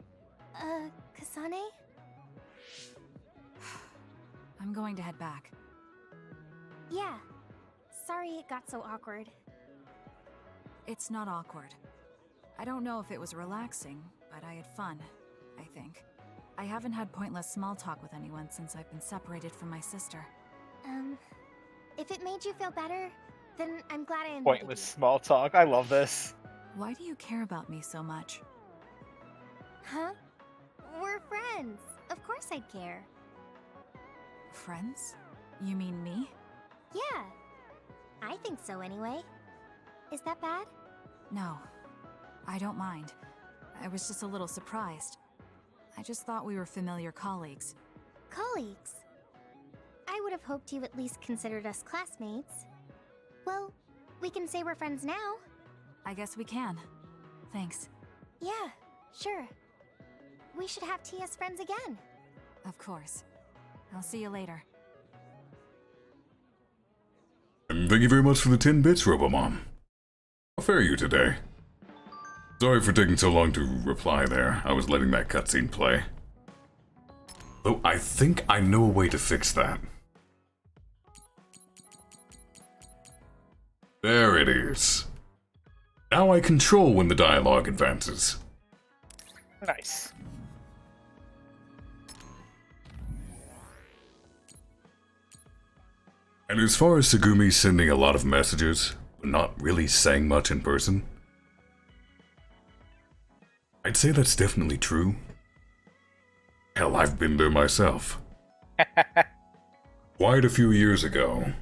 Kasane? I'm going to head back. Yeah. Sorry it got so awkward. It's not awkward. I don't know if it was relaxing, but I had fun, I think. I haven't had pointless small talk with anyone since I've been separated from my sister. If it made you feel better, then I'm glad I invited Pointless small talk. I love this. Why do you care about me so much? Huh? We're friends. Of course I'd care. Friends? You mean me? Yeah. I think so anyway. Is that bad? No. I don't mind. I was just a little surprised. I just thought we were familiar colleagues. Colleagues? I would have hoped you at least considered us classmates. Well, we can say we're friends now. I guess we can. Thanks. Yeah, sure. We should have tea as friends again. Of course. I'll see you later. And thank you very much for the 10 bits, Robomon. How fare you today? Sorry for taking so long to reply there. I was letting that cutscene play. Though I think I know a way to fix that. There it is. Now I control when the dialogue advances. Nice. And as far as Tsugumi sending a lot of messages, but not really saying much in person, I'd say that's definitely true. Hell, I've been there myself. Quite a few years ago.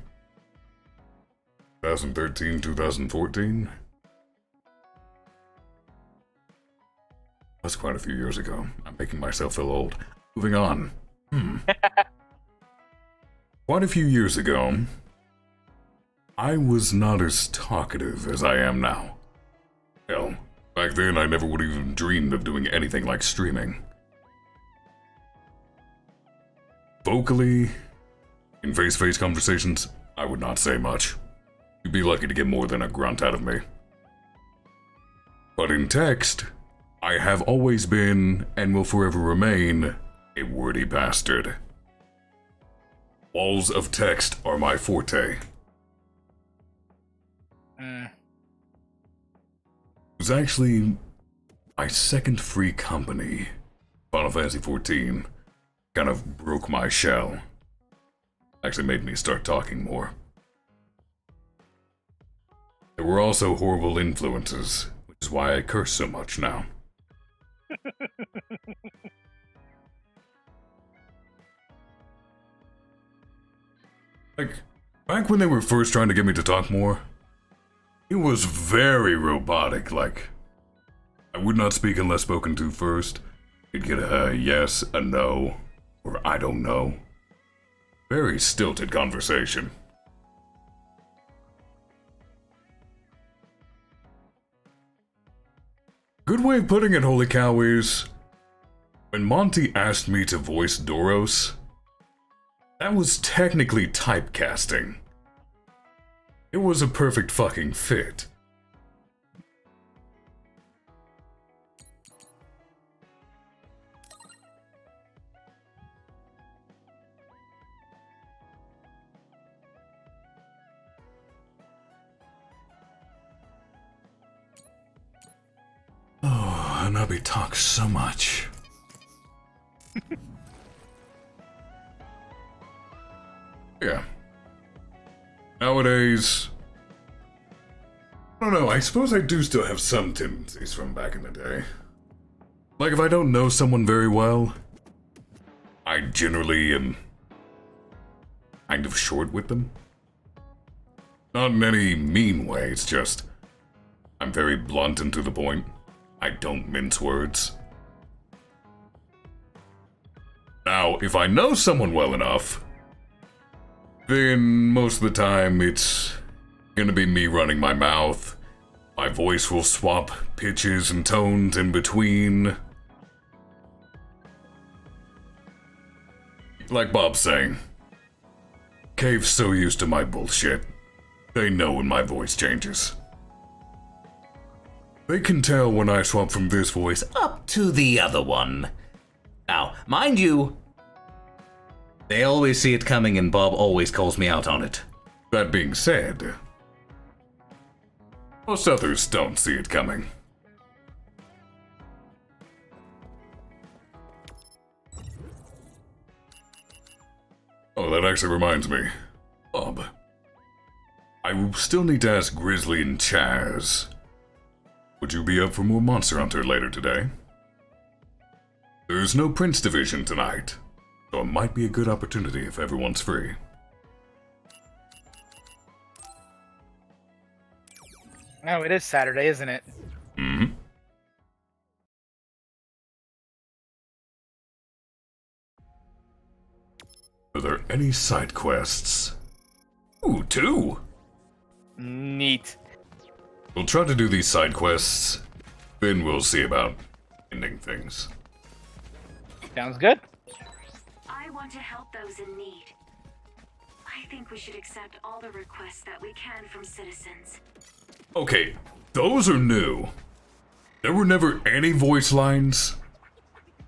2013, 2014? That's quite a few years ago. I'm making myself feel old. Moving on. Quite a few years ago, I was not as talkative as I am now. Hell, back then I never would have even dreamed of doing anything like streaming. Vocally, in face-to-face conversations, I would not say much. You'd be lucky to get more than a grunt out of me. But in text, I have always been, and will forever remain, a wordy bastard. Walls of text are my forte. It was actually my second free company, Final Fantasy XIV, kind of broke my shell. Actually made me start talking more. There were also horrible influences, which is why I curse so much now. Like, back when they were first trying to get me to talk more, it was very robotic, like, I would not speak unless spoken to first. You'd get a yes, a no, or I don't know. Very stilted conversation. Good way of putting it, holy cow, is when Monty asked me to voice Doros, that was technically typecasting. It was a perfect fucking fit. Oh, Hanabi talks so much. Yeah. Nowadays, I don't know, I suppose I do still have some tendencies from back in the day. Like if I don't know someone very well, I generally am kind of short with them. Not in any mean way, it's just I'm very blunt and to the point. I don't mince words. Now, if I know someone well enough, then most of the time it's gonna be me running my mouth. My voice will swap pitches and tones in between. Like Bob's saying, Cave's so used to my bullshit, they know when my voice changes. They can tell when I swap from this voice up to the other one. Now, mind you, they always see it coming and Bob always calls me out on it. That being said, most others don't see it coming. Oh, that actually reminds me. Bob, I still need to ask Grizzly and Chaz. Would you be up for more Monster Hunter later today? There's no Prince Division tonight, so it might be a good opportunity if everyone's free. Oh, it is Saturday, isn't it? Mm-hmm. Are there any side quests? Ooh, 2! Neat. We'll try to do these side quests, then we'll see about ending things. Sounds good. I want to help those in need. I think we should accept all the requests that we can from citizens. Okay, those are new. There were never any voice lines.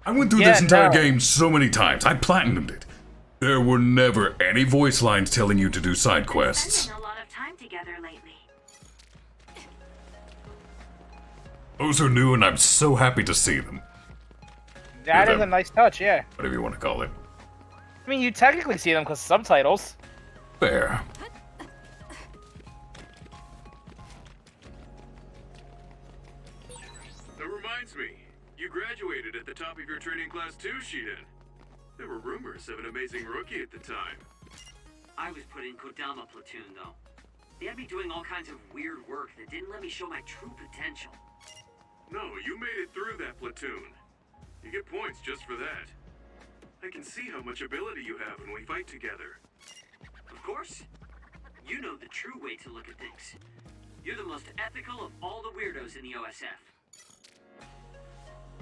I went through this entire game so many times. I platinumed it. There were never any voice lines telling you to do side quests. Spending a lot of time together lately. Those are new, and I'm so happy to see them. That Yeah, is a nice touch, yeah. Whatever you want to call it. I mean, you technically see them because subtitles. Fair. That reminds me, you graduated at the top of your training class too, Shiden. There were rumors of an amazing rookie at the time. I was put in Kodama platoon, though. They had me doing all kinds of weird work that didn't let me show my true potential. No, you made it through that platoon. You get points just for that. I can see how much ability you have when we fight together. Of course. You know the true way to look at things. You're the most ethical of all the weirdos in the OSF.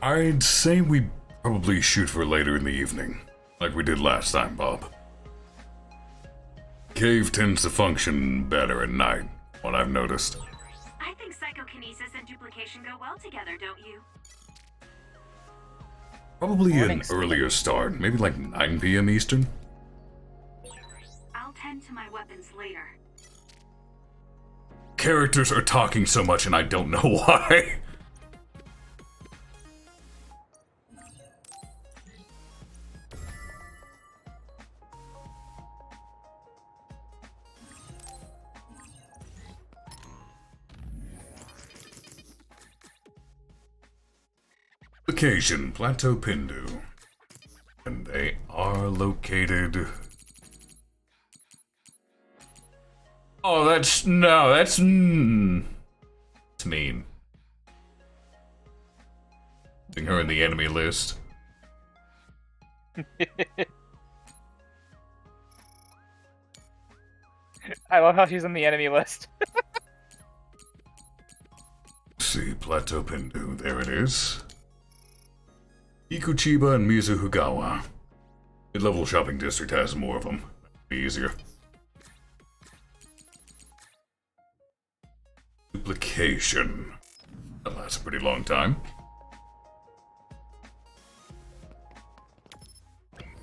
I'd say we probably shoot for later in the evening, like we did last time, Bob. Cave tends to function better at night, what I've noticed. I think psychokinesis and duplication go well together, don't you? Probably an earlier start, maybe like 9 p.m. Eastern. I'll tend to my weapons later. Characters are talking so much and I don't know why. Location, Plateau Pindu. And they are located... Oh, that's it's mean. Putting her in the enemy list. I love how she's in the enemy list. See, Plateau Pindu, there it is. Ikuchiba and Mizuhugawa. Mid-level shopping district has more of them. Be easier. Duplication. That lasts a pretty long time.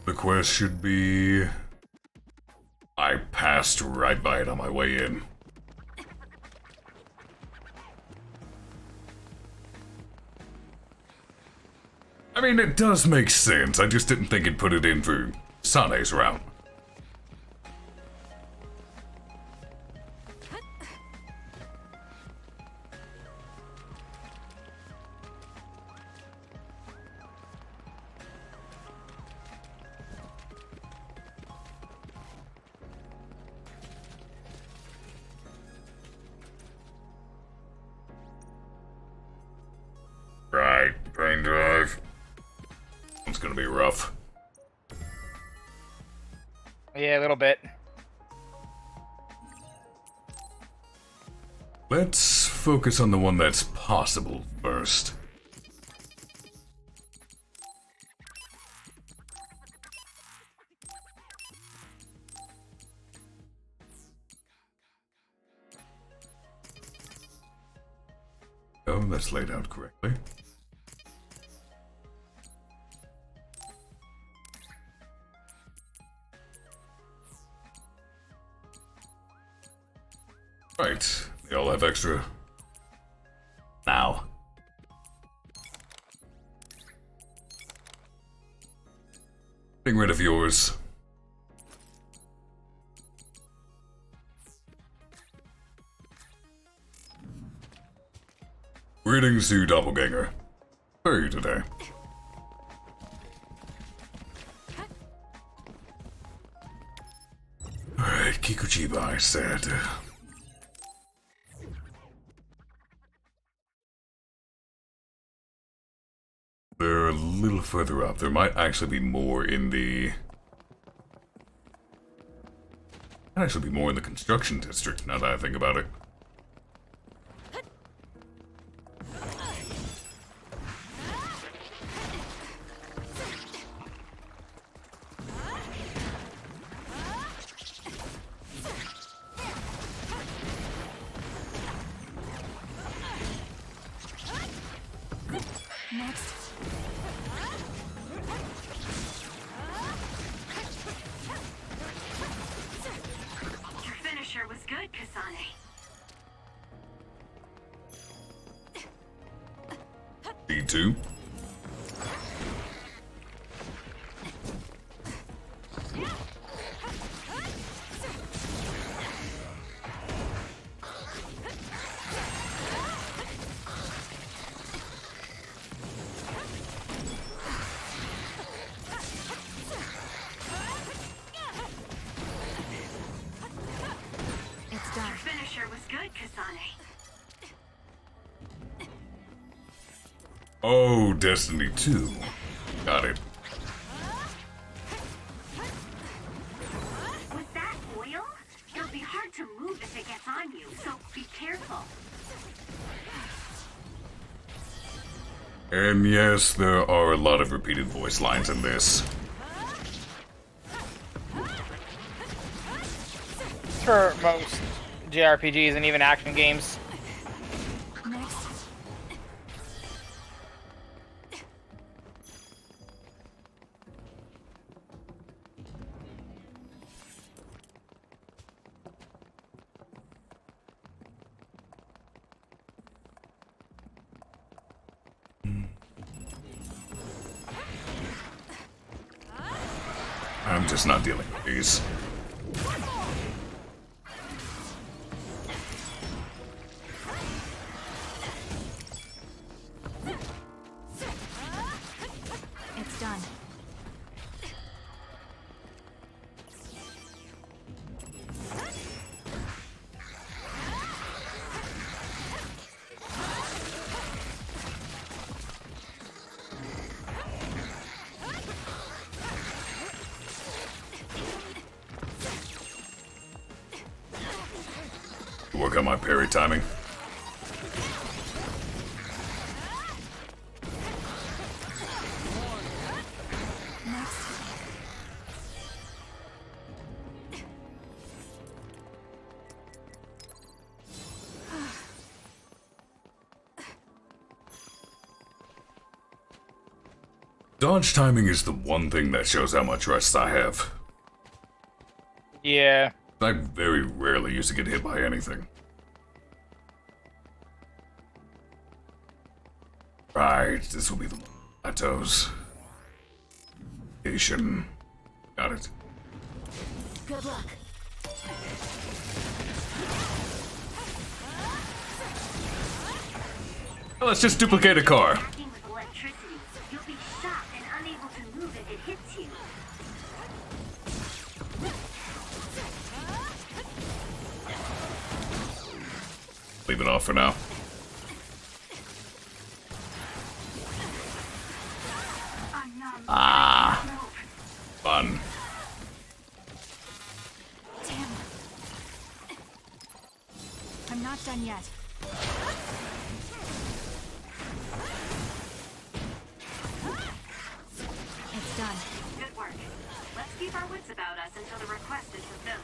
The quest should be... I passed right by it on my way in. I mean, it does make sense. I just didn't think it'd put it in for Sane's route. Right, brain drive. It's gonna be rough. Yeah, a little bit. Let's focus on the one that's possible first. Oh, that's laid out correctly. Right, they all have extra. Now. Getting rid of yours. Greetings to you, Doppelganger. How are you today? Alright, Kikuchiba, I said. They're a little further up. There might actually be more in the... Might actually be more in the construction district, now that I think about it. Next. Your finisher was good, Kasane. 2. It's done. Your finisher was good, Kasane. Oh, Destiny 2. Got it. With that oil, it'll be hard to move if it gets on you, so be careful. And yes, there are a lot of repeated voice lines in this. For most JRPGs and even action games. I'm just not dealing with these. It's done. Work on my parry timing. Dodge timing is the one thing that shows how much rest I have. Yeah. I very rarely used to get hit by anything. Right, this will be the plateaus. Station. Got it. Good luck. Well, let's just duplicate a car. Acting with electricity, you'll be shocked and unable to move if it hits you. Leave it off for now. Ah. Fun. Damn. I'm not done yet. It's done. Good work. Let's keep our wits about us until the request is fulfilled.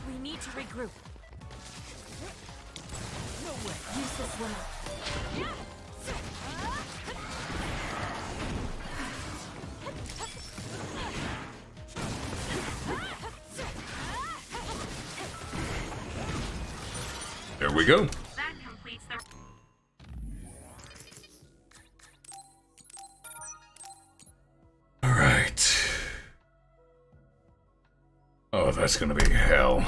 We need to regroup. No way. Use this winner. There we go. That completes the... Alright. Oh, that's gonna be hell.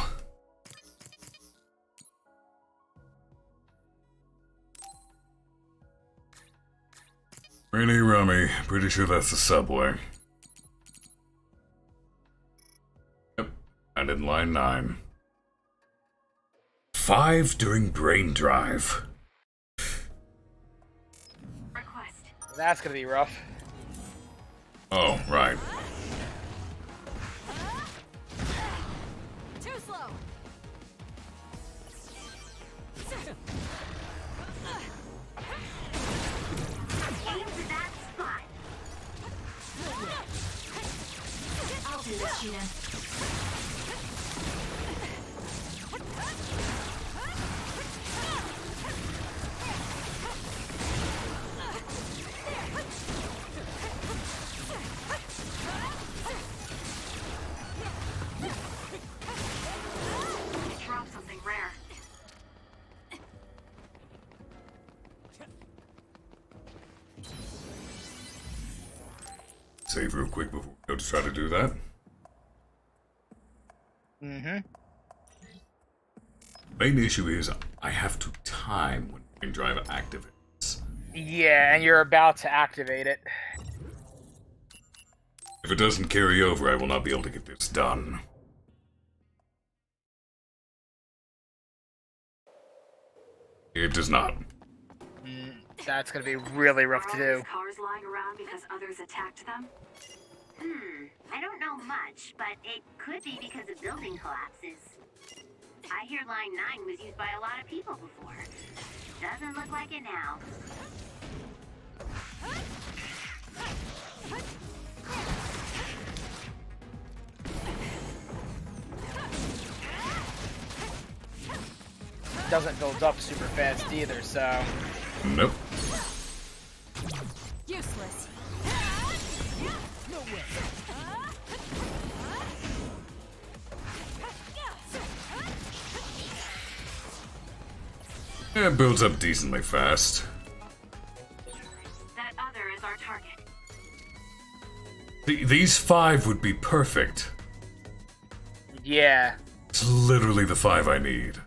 Rainy Rummy. Pretty sure that's the subway. Yep. And in line 9. 5 during brain drive. That's gonna be rough. Oh, right. Too slow. Aim to that spot. Eden. Drop something rare. Save real quick before we go to try to do that. Mm-hmm. Main issue is I have to time when Brain Drive activates. Yeah, and you're about to activate it. If it doesn't carry over, I will not be able to get this done. It does not. That's gonna be really rough to do. Cars lying around because others attacked them? I don't know much, but it could be because of building collapses. I hear Line 9 was used by a lot of people before. Doesn't look like it now. Doesn't build up super fast either, so. Nope. Useless. No way. It builds up decently fast. That other is our target. These 5 would be perfect. Yeah. It's literally the 5 I need.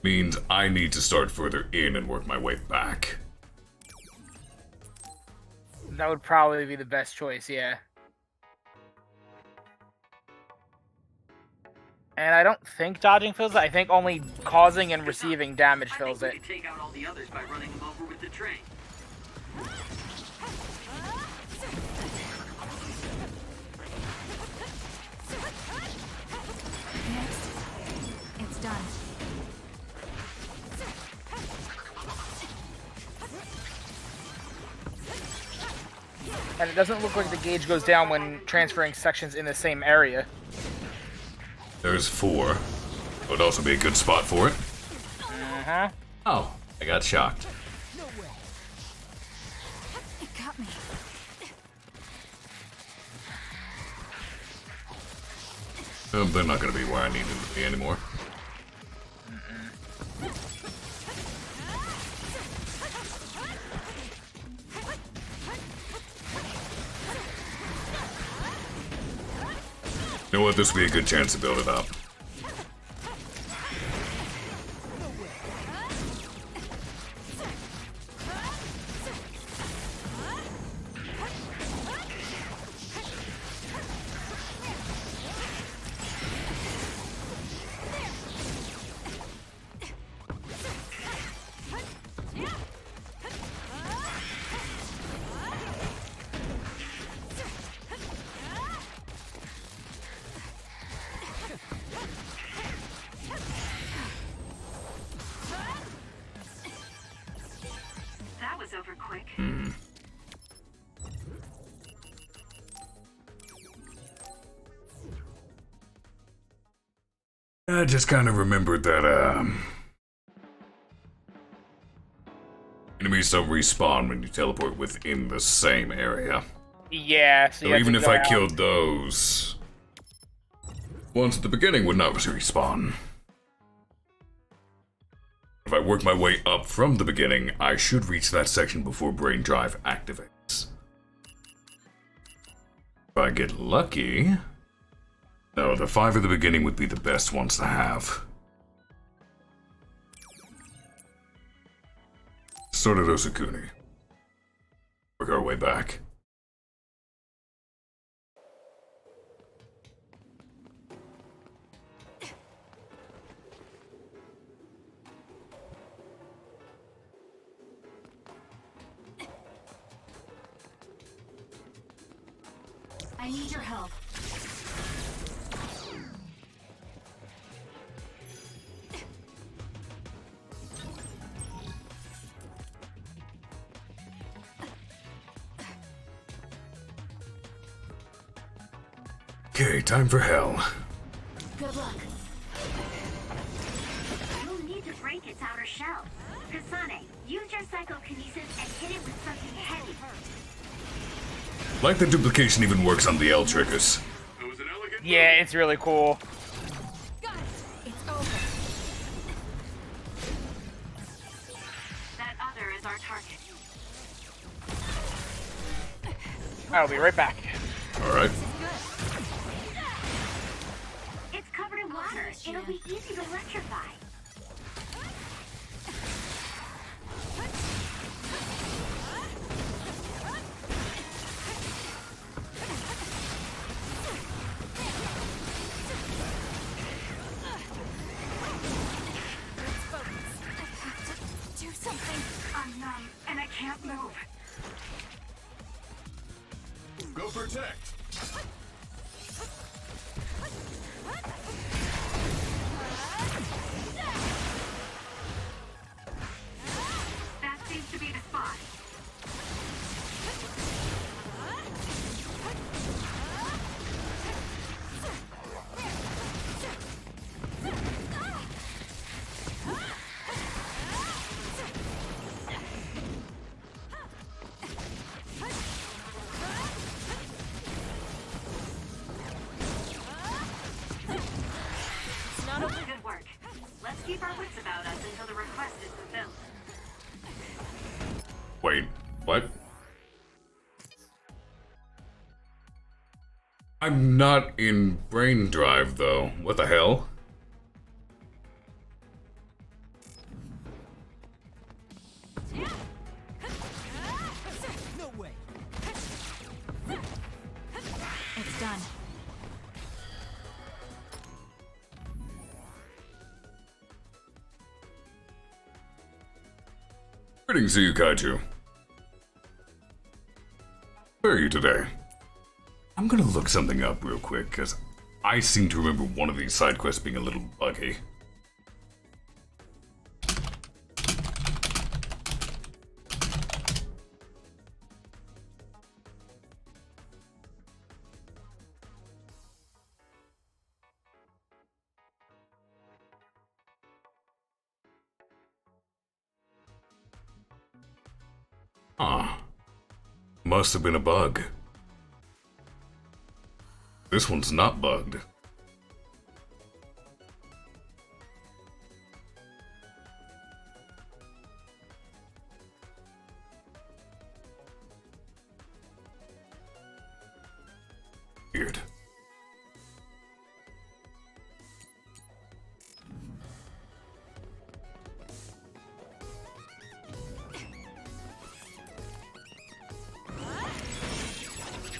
Means I need to start further in and work my way back. That would probably be the best choice, yeah. And I don't think dodging fills it. I think only causing and receiving damage fills it. We could take out all the others by running them over with the train. Next. It's done. And it doesn't look like the gauge goes down when transferring sections in the same area. There's 4. Would also be a good spot for it. Uh-huh. Oh, I got shocked. It got me. They're not going to be where I need them to be anymore. You know what? This would be a good chance to build it up. That was over quick. I just kind of remembered that, enemies don't respawn when you teleport within the same area. Yeah, so So even if I killed those, ones at the beginning would not respawn. If I work my way up from the beginning, I should reach that section before Brain Drive activates. If I get lucky... No, the 5 at the beginning would be the best ones to have. Sort of Osakuni. Work our way back. I need your help. Okay, time for hell. Good luck. You'll need to break its outer shell. Kasane, use your psychokinesis and hit it with something heavy. Like the duplication even works on the L triggers. Yeah, it's really cool. It's over. That other is our target. I'll be right back. Alright. It's covered in water. It'll be easy to electrify. Do something. I'm numb and I can't move. Go protect. That seems to be the spot. Good work. Let's keep our wits about us until the request is fulfilled. Wait, what? I'm not in brain drive though. What the hell? No way. It's done. Greetings to you, Kaiju. Where are you today? I'm gonna look something up real quick, because I seem to remember one of these side quests being a little buggy. Huh. Must have been a bug. This one's not bugged. Weird.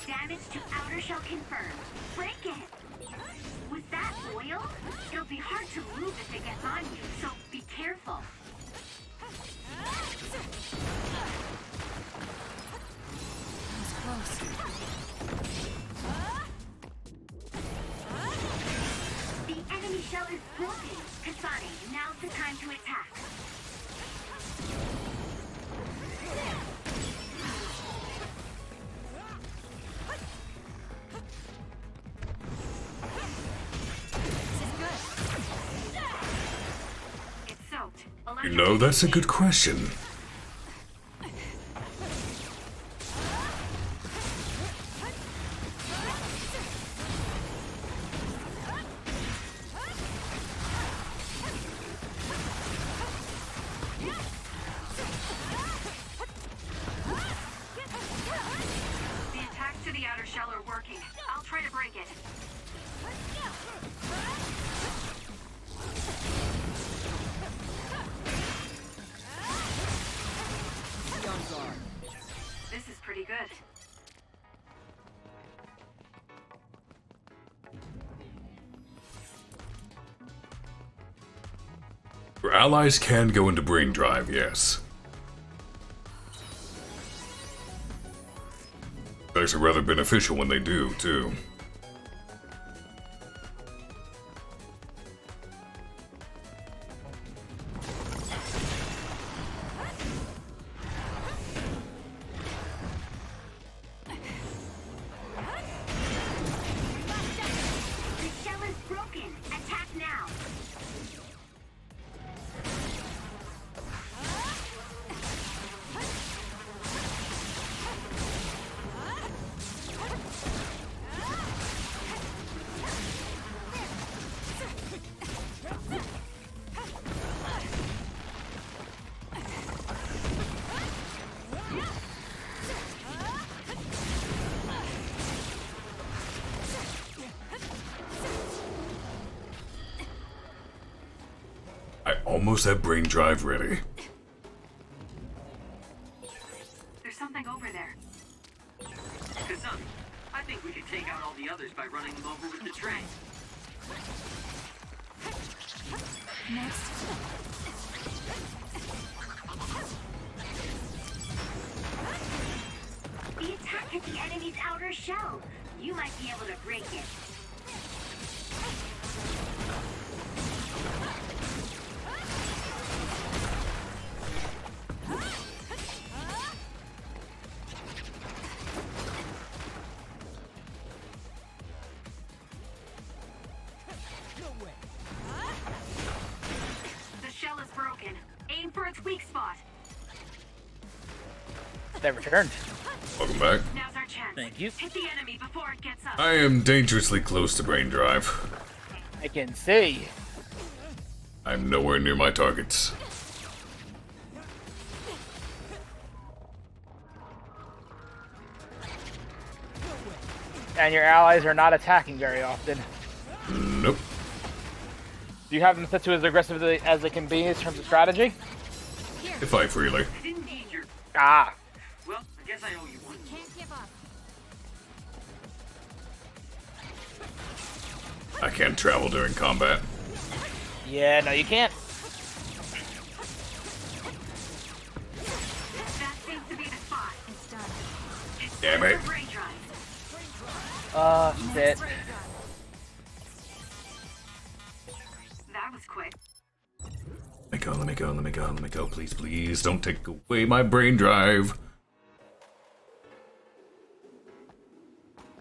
Damage to outer shell confirmed. Break it. With that oil, it'll be hard to move if it gets on you, so be careful. The enemy shell is broken. Kasane, now's the time to attack. It's soaked. You know, that's a good question. The attacks to the outer shell are working. I'll try to break it. This is pretty good. Your allies can go into brain drive, yes. It's actually rather beneficial when they do, too. almost have brain drive ready. There's something over there. Kasane, I think we could take out all the others by running them over with the train. Next. The attack hit the enemy's outer shell. You might be able to break it. The shell is broken. Aim for its weak spot. They returned. Welcome back. Now's our chance. Thank you. Hit the enemy before it gets up. I am dangerously close to brain drive. I can see. I'm nowhere near my targets. And your allies are not attacking very often. Nope. Do you have them set to as aggressive as they can be in terms of strategy? If I freely. I didn't need your... Ah. Well, I guess I owe you one. Can't give up. I can't travel during combat. Yeah, no, you can't. That seems to be the spot. It's done. Damn it. Brain drive. Shit. That was quick. Let me go, let me go, let me go, let me go. Please, please, don't take away my brain drive.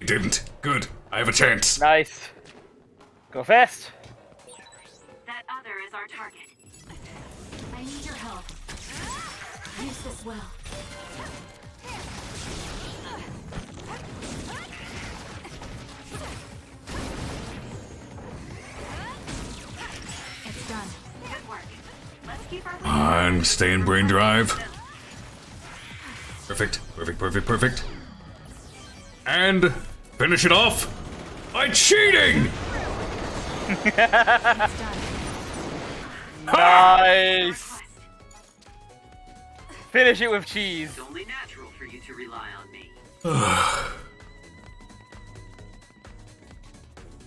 You didn't. Good. I have a chance. Nice. Go fast. That other is our target. I need your help. Use this well. It's done. Good work. Let's keep our I'm staying brain drive. Perfect, perfect, perfect, perfect. And finish it off by cheating! Nice. Finish it with cheese. It's only natural for you to rely on me.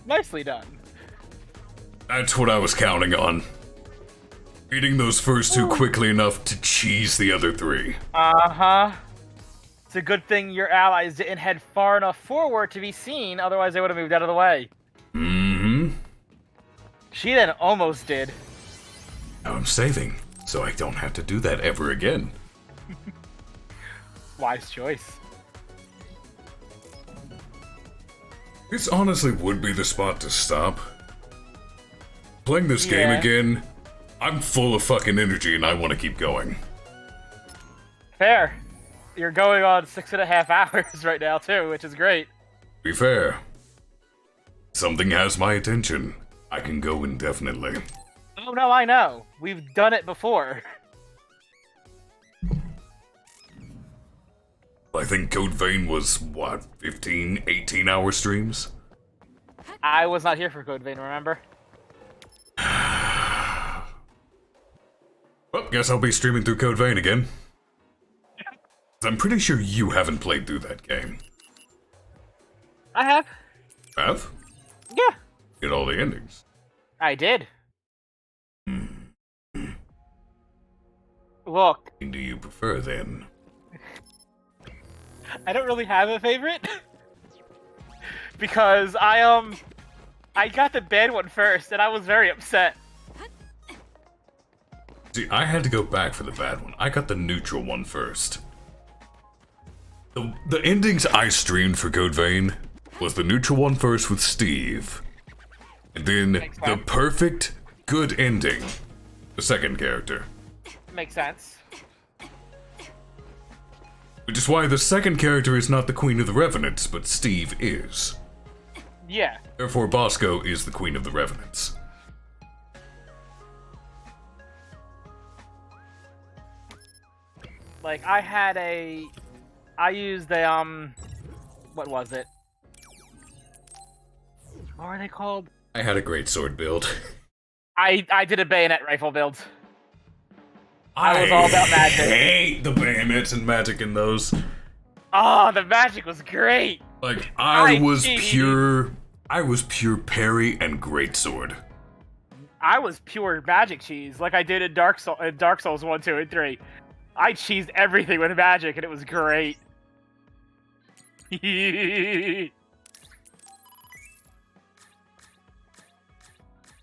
Nicely done. That's what I was counting on. Beating those first two quickly enough to cheese the other three. Uh-huh. It's a good thing your allies didn't head far enough forward to be seen, otherwise they would have moved out of the way. Mm-hmm. She then almost did. Now I'm saving, so I don't have to do that ever again. Wise choice. This honestly would be the spot to stop. Playing this game again, I'm full of fucking energy and I want to keep going. Fair. You're going on 6.5 hours right now too, which is great. Be fair. Something has my attention. I can go indefinitely. Oh no, I know. We've done it before. I think Code Vein was, what, 15, 18-hour streams? I was not here for Code Vein, remember? Well, guess I'll be streaming through Code Vein again. I'm pretty sure you haven't played through that game. I have. Have? Yeah. Get all the endings. I did. Look. Do you prefer then? I don't really have a favorite. Because I got the bad one first and I was very upset. See, I had to go back for the bad one. I got the neutral one first. The endings I streamed for Code Vein was the neutral one first with Steve. And then the perfect, good ending. The second character. Makes sense. Which is why the second character is not the Queen of the Revenants, but Steve is. Yeah. Therefore, Bosco is the Queen of the Revenants. Like, I used a, what was it? What are they called? I had a great sword build. I did a bayonet rifle build. I was all about magic. I hate the bayonets and magic in those. Oh, the magic was great. Like I was pure parry and greatsword. I was pure magic cheese, like I did in Dark Souls 1, 2, and 3. I cheesed everything with magic, and it was great.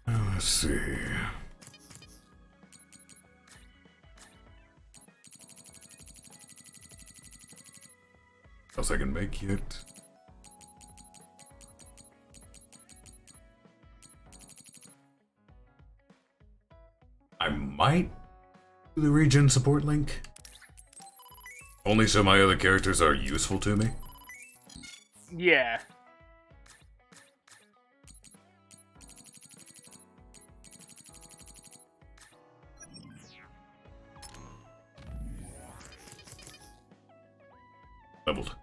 Let's see. Else I can make it. I might do the regen support link. Only so my other characters are useful to me. Yeah. Leveled.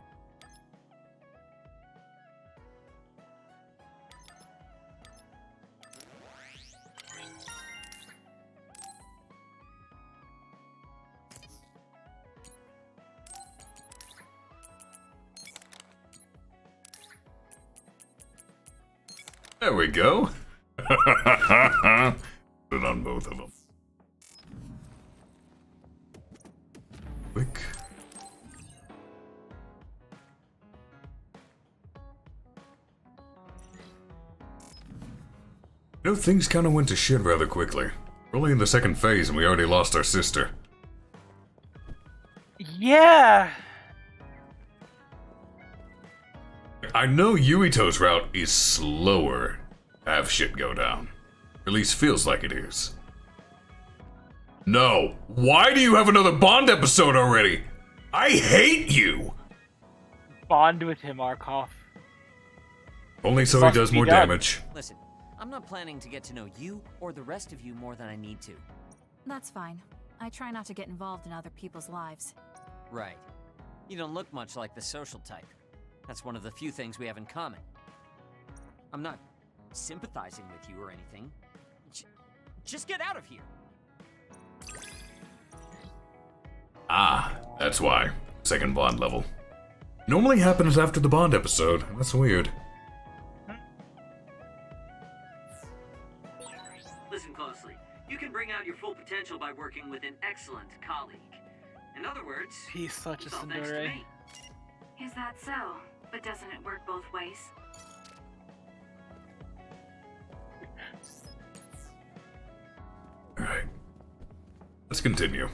There we go. Put it on both of them. Quick. You know, things kind of went to shit rather quickly. We're only in the second phase and we already lost our sister. Yeah. I know Yuito's route is slower to have shit go down. Or at least feels like it is. No. Why do you have another Bond episode already? I hate you! Bond with him, Arcolf. Only so he does more damage. Listen, I'm not planning to get to know you or the rest of you more than I need to. That's fine. I try not to get involved in other people's lives. Right. You don't look much like the social type. That's one of the few things we have in common. I'm not sympathizing with you or anything. Just get out of here! Ah, that's why. Second Bond level. Normally happens after the Bond episode. That's weird. Listen closely. You can bring out your full potential by working with an excellent colleague. In other words, he's such a it's all thanks to tsundere. me. Is that so? But doesn't it work both ways? Alright. Let's continue.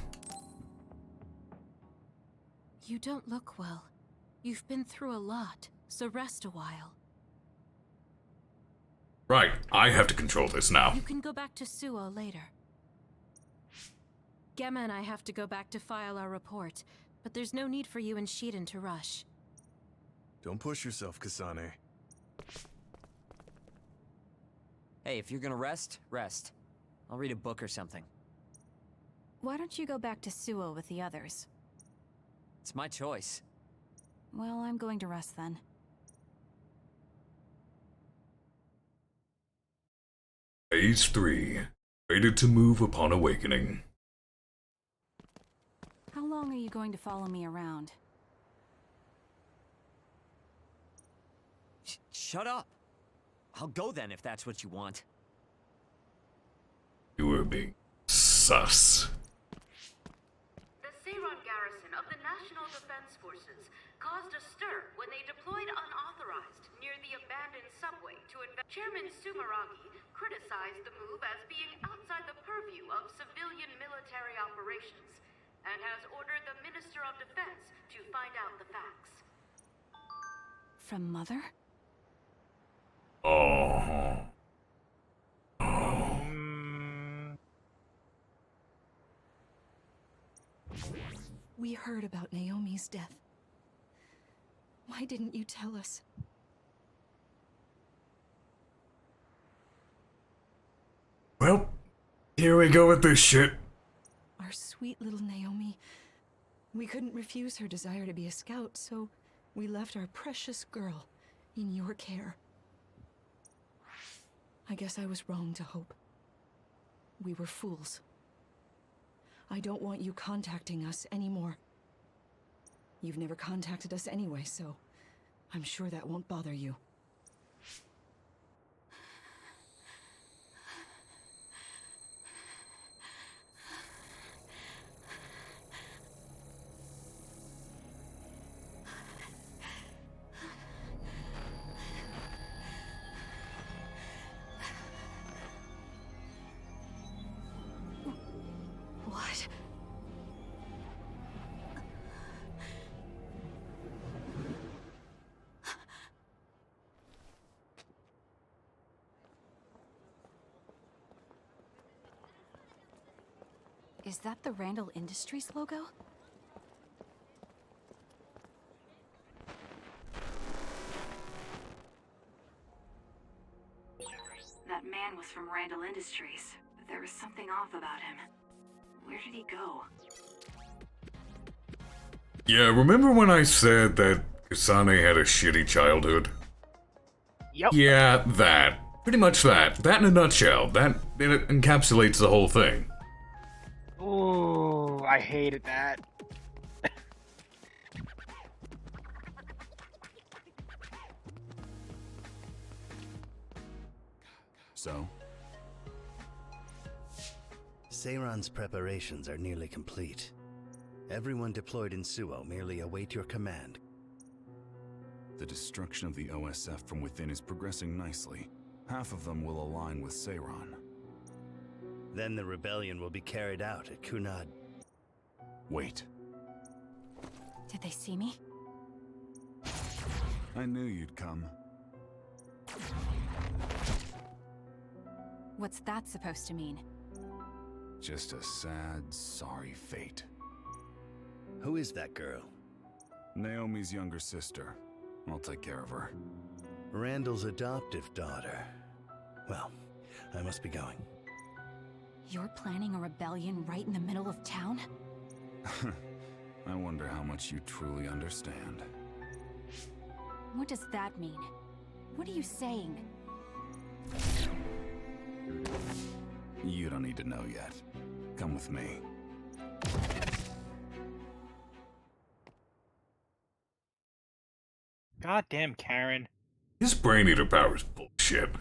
You don't look well. You've been through a lot, so rest a while. Right, I have to control this now. You can go back to Suo later. Gemma and I have to go back to file our report, but there's no need for you and Shiden to rush. Don't push yourself, Kasane. Hey, if you're gonna rest, rest. I'll read a book or something. Why don't you go back to Suo with the others? It's my choice. Well, I'm going to rest then. Phase 3. Fated to move upon awakening. How long are you going to follow me around? Shut up! I'll go then if that's what you want. You were being sus. The Seiron garrison of the National Defense Forces caused a stir when they deployed unauthorized near the abandoned subway to invest. Chairman Sumeragi criticized the move as being outside the purview of civilian military operations and has ordered the Minister of Defense to find out the facts. From Mother? Oh. We heard about Naomi's death. Why didn't you tell us? Well, here we go with this shit. Our sweet little Naomi. We couldn't refuse her desire to be a scout, so we left our precious girl in your care. I guess I was wrong to hope. We were fools. I don't want you contacting us anymore. You've never contacted us anyway, so I'm sure that won't bother you. What? Is that the Randall Industries logo? That man was from Randall Industries, but there was something off about him. Where did he go? Yeah, remember when I said that Kasane had a shitty childhood? Yep. Yeah, that. Pretty much that. That in a nutshell. That it encapsulates the whole thing. Ooh, I hated that. So? Seiron's preparations are nearly complete. Everyone deployed in Suo merely await your command. The destruction of the OSF from within is progressing nicely. Half of them will align with Seiron. Then the rebellion will be carried out at Kunad. Wait. Did they see me? I knew you'd come. What's that supposed to mean? Just a sad, sorry fate. Who is that girl? Naomi's younger sister. I'll take care of her. Randall's adoptive daughter. Well, I must be going. You're planning a rebellion right in the middle of town? I wonder how much you truly understand. What does that mean? What are you saying? You don't need to know yet. Come with me. Goddamn Karen. His brain eater power is bullshit.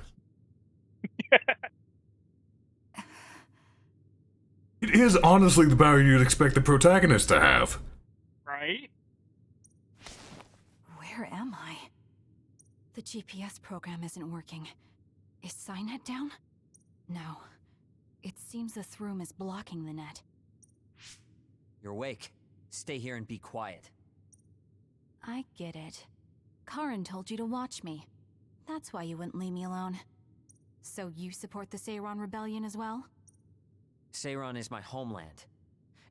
It is honestly the power you'd expect the protagonist to have. Right? Where am I? The GPS program isn't working. Is Signet down? No. It seems the Throom is blocking the net. You're awake. Stay here and be quiet. I get it. Karin told you to watch me. That's why you wouldn't leave me alone. So you support the Seiron Rebellion as well? Seiron is my homeland.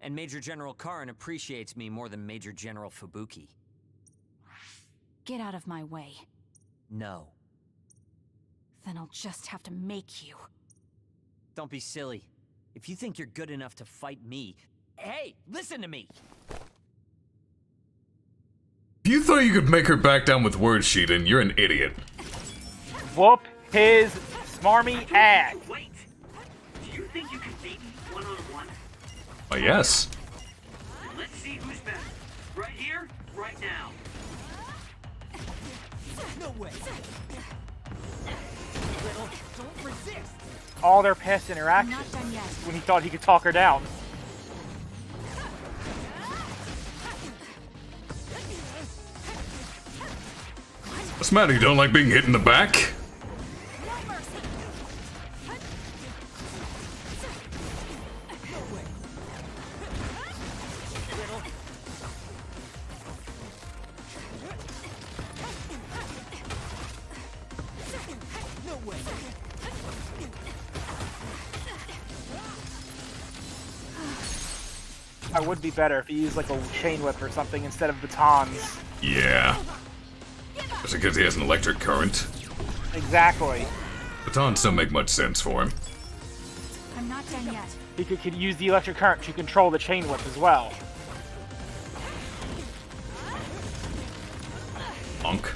And Major General Karin appreciates me more than Major General Fubuki. Get out of my way. No. Then I'll just have to make you. Don't be silly. If you think you're good enough to fight me... Hey, listen to me! If you thought you could make her back down with wordsheet, then you're an idiot. Whoop his smarmy ass. Wait! Do you think you can beat me one-on-one? Oh, yes. Let's see who's better. Right here, right now. No way! Little, don't resist! All their past interactions when he thought he could talk her down. What's the matter? You don't like being hit in the back? I would be better if he used like a chain whip or something instead of batons. Yeah. Is it because he has an electric current? Exactly. Batons don't make much sense for him. I'm not done yet. He could use the electric current to control the chain whip as well. Honk.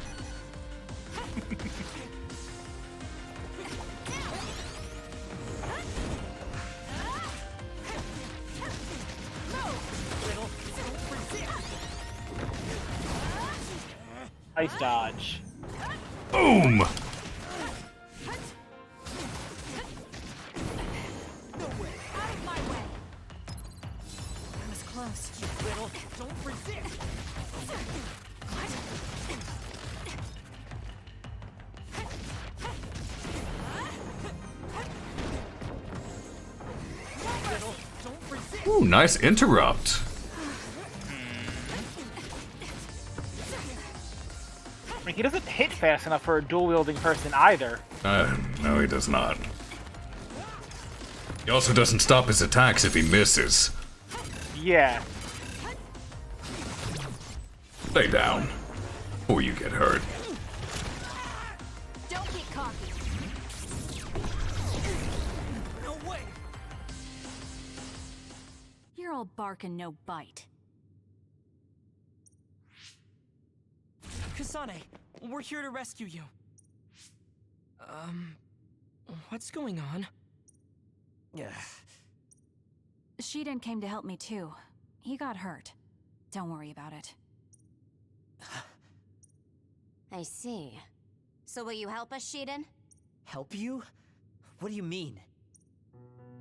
Nice dodge. Boom! No way. Out of my way. That was close. You little. Don't resist. Little. Don't resist. Ooh, nice interrupt. I mean, he doesn't hit fast enough for a dual-wielding person either. No, he does not. He also doesn't stop his attacks if he misses. Yeah. Lay down, or you get hurt. Don't get cocky. No way. You're all bark and no bite. Kasane, we're here to rescue you. What's going on? Yeah. Shiden came to help me too. He got hurt. Don't worry about it. I see. So will you help us, Shiden? Help you? What do you mean?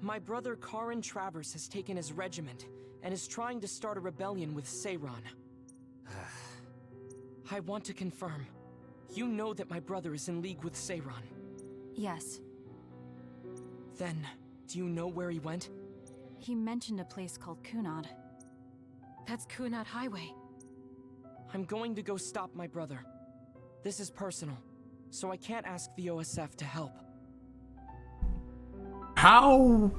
My brother Karin Travers has taken his regiment and is trying to start a rebellion with Seiron. I want to confirm. You know that my brother is in league with Seiron. Yes. Then, do you know where he went? He mentioned a place called Kunad. That's Kunad Highway. I'm going to go stop my brother. This is personal, so I can't ask the OSF to help. How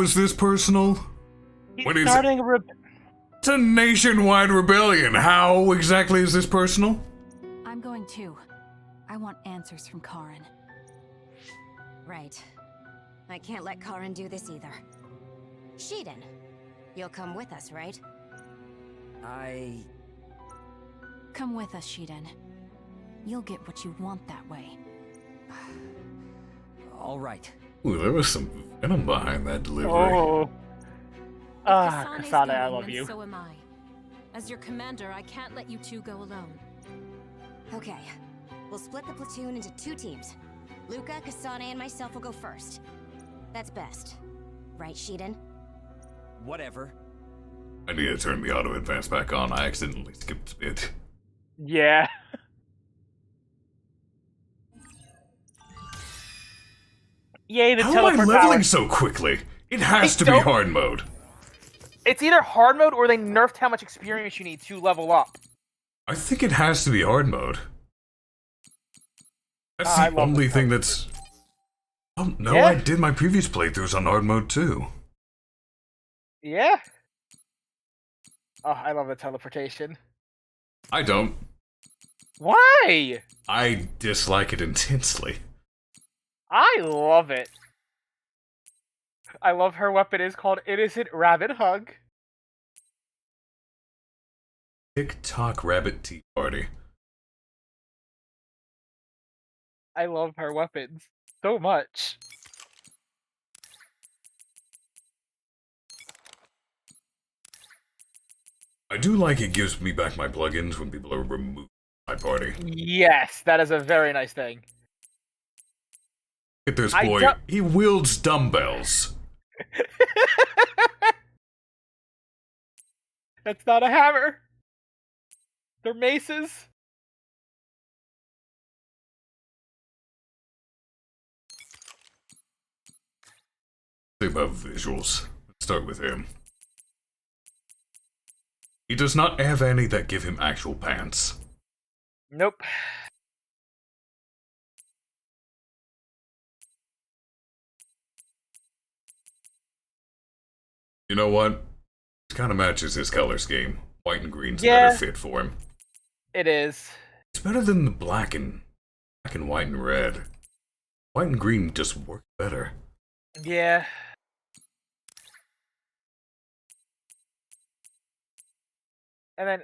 is this personal? What is starting it? It's a nationwide rebellion. How exactly is this personal? I'm going too. I want answers from Karin. Right. I can't let Karin do this either. Shiden, you'll come with us, right? Come with us, Shiden. You'll get what you want that way. All right. Ooh, there was some venom behind that delivery. Oh. Kasane's Kasane, I going, love then you. So am I. As your commander, I can't let you two go alone. Okay. We'll split the platoon into 2 teams. Luca, Kasane, and myself will go first. That's best. Right, Shiden? Whatever. I need to turn the auto advance back on. I accidentally skipped a bit. Yeah. Yay, the How am I teleport leveling power. so quickly? It has to be don't- hard mode. It's either hard mode or they nerfed how much experience you need to level up. I think it has to be hard mode. That's I the love only the thing that's... Oh, no, Yeah. I did my previous playthroughs on hard mode too. Yeah. Oh, I love the teleportation. I don't. Why? I dislike it intensely. I love it. I love her weapon is called Innocent Rabbit Hug. TikTok Rabbit Tea Party. I love her weapons so much. I do like it gives me back my plugins when people are removed from my party. Yes, that is a very nice thing. Look at this I boy. don't- He wields dumbbells. That's not a hammer. They're maces. Say about visuals. Let's start with him. He does not have any that give him actual pants. Nope. You know what? It kind of matches his color scheme. White and green's a Yeah. better fit for him. It is. It's better than the black and white and red. White and green just work better. Yeah. And then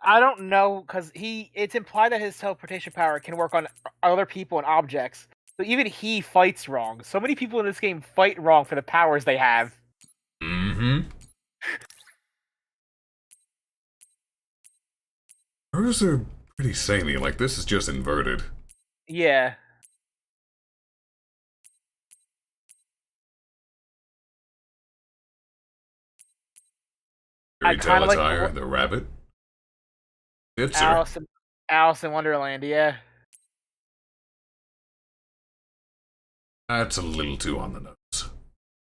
I don't know because it's implied that his teleportation power can work on other people and objects. So even he fights wrong. So many people in this game fight wrong for the powers they have. Mm-hmm. Hers are pretty samey. Like, this is just inverted. Yeah. Fairy kinda Tale like attire, the- the rabbit. It's her. Alice in Wonderland, yeah. That's a little too on the nose.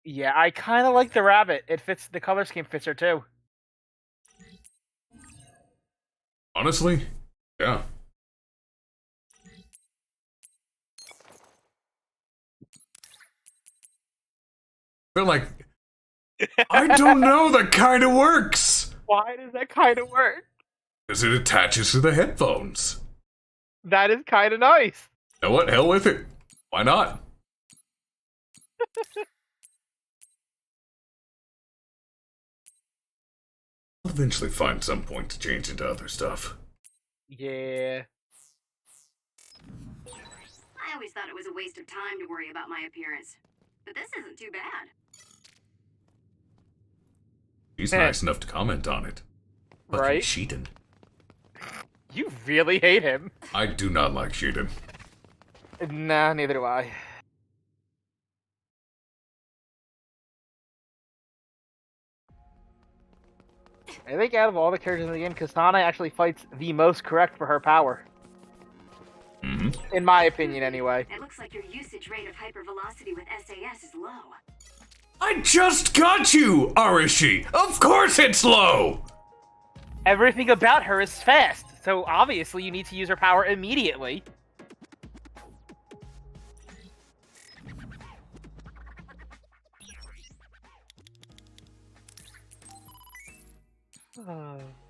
Yeah, I kind of like the rabbit. It fits, the color scheme fits her too. Honestly, yeah. But like, I don't know, that kind of works. Why does that kind of work? Because it attaches to the headphones. That is kind of nice. You know what? Hell with it. Why not? I'll eventually find some point to change into other stuff. Yeah. I always thought it was a waste of time to worry about my appearance. But this isn't too bad. He's nice enough to comment on it. Fucking Right? Sheeton. You really hate him. I do not like Sheeton. Nah, neither do I. I think out of all the characters in the game, Kasane actually fights the most correct for her power. Mm-hmm. In my opinion, anyway. It looks like your usage rate of hypervelocity with SAS is low. I just got you, Arishi! Of course it's low! Everything about her is fast, so obviously you need to use her power immediately.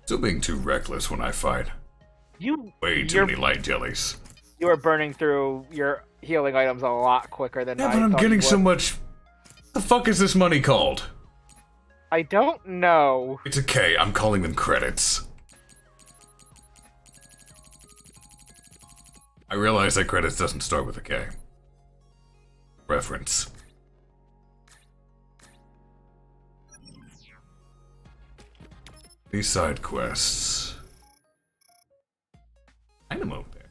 Still being too reckless when I fight. Way too many light jellies. You are burning through your healing items a lot quicker than Yeah, I but I'm thought you getting so would. much. The fuck is this money called? I don't know. It's a K. I'm calling them credits. I realize that credits doesn't start with a K. Reference. These side quests. Dynamo there.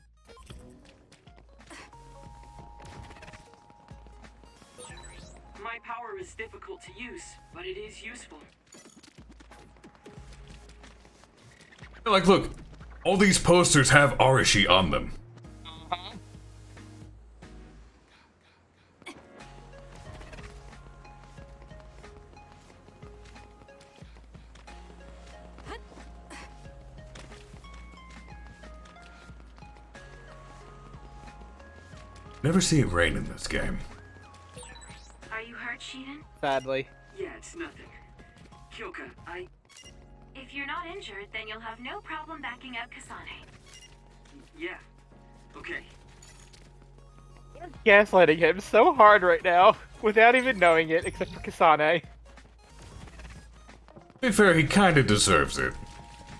My power is difficult to use, but it is useful. Like, look, all these posters have Arishi on them. Never see it rain in this game. Are you hurt, Sheehan? Sadly. Yeah, it's nothing. Kyoka, If you're not injured, then you'll have no problem backing up Kasane. Yeah. Okay. Gaslighting him so hard right now, without even knowing it, except for Kasane. To be fair, he kinda deserves it.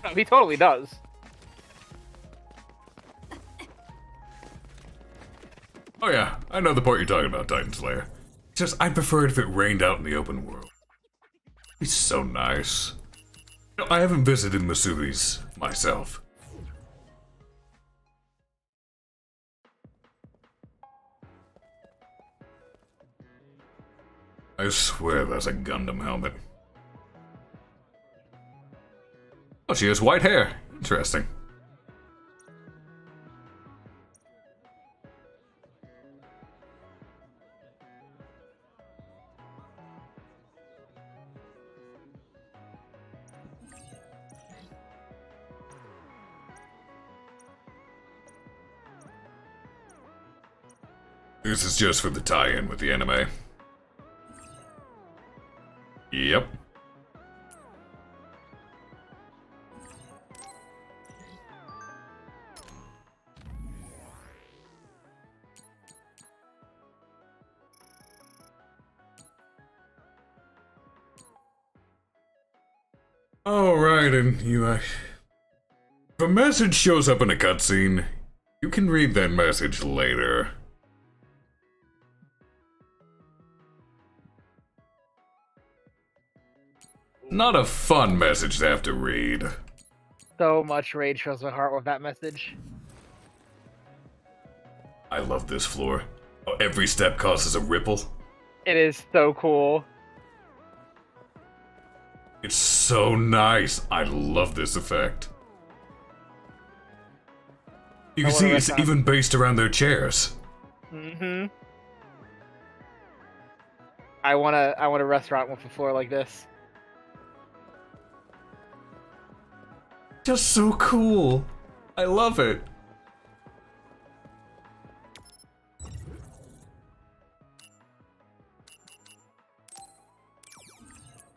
No, he totally does. Oh yeah, I know the part you're talking about, Titan Slayer. Just, I'd prefer it if it rained out in the open world. It's so nice. You know, I haven't visited Masubi's myself. I swear that's a Gundam helmet. Oh, she has white hair. Interesting. This is just for the tie-in with the anime. Yep. Alright, and if a message shows up in a cutscene, you can read that message later. Not a fun message to have to read. so much rage fills my heart with that message. I love this floor. Oh, every step causes a ripple. It is so cool. It's so nice. I love this effect. You can see it's even based around their chairs. Mm-hmm. I want a restaurant with a floor like this. Just so cool. I love it.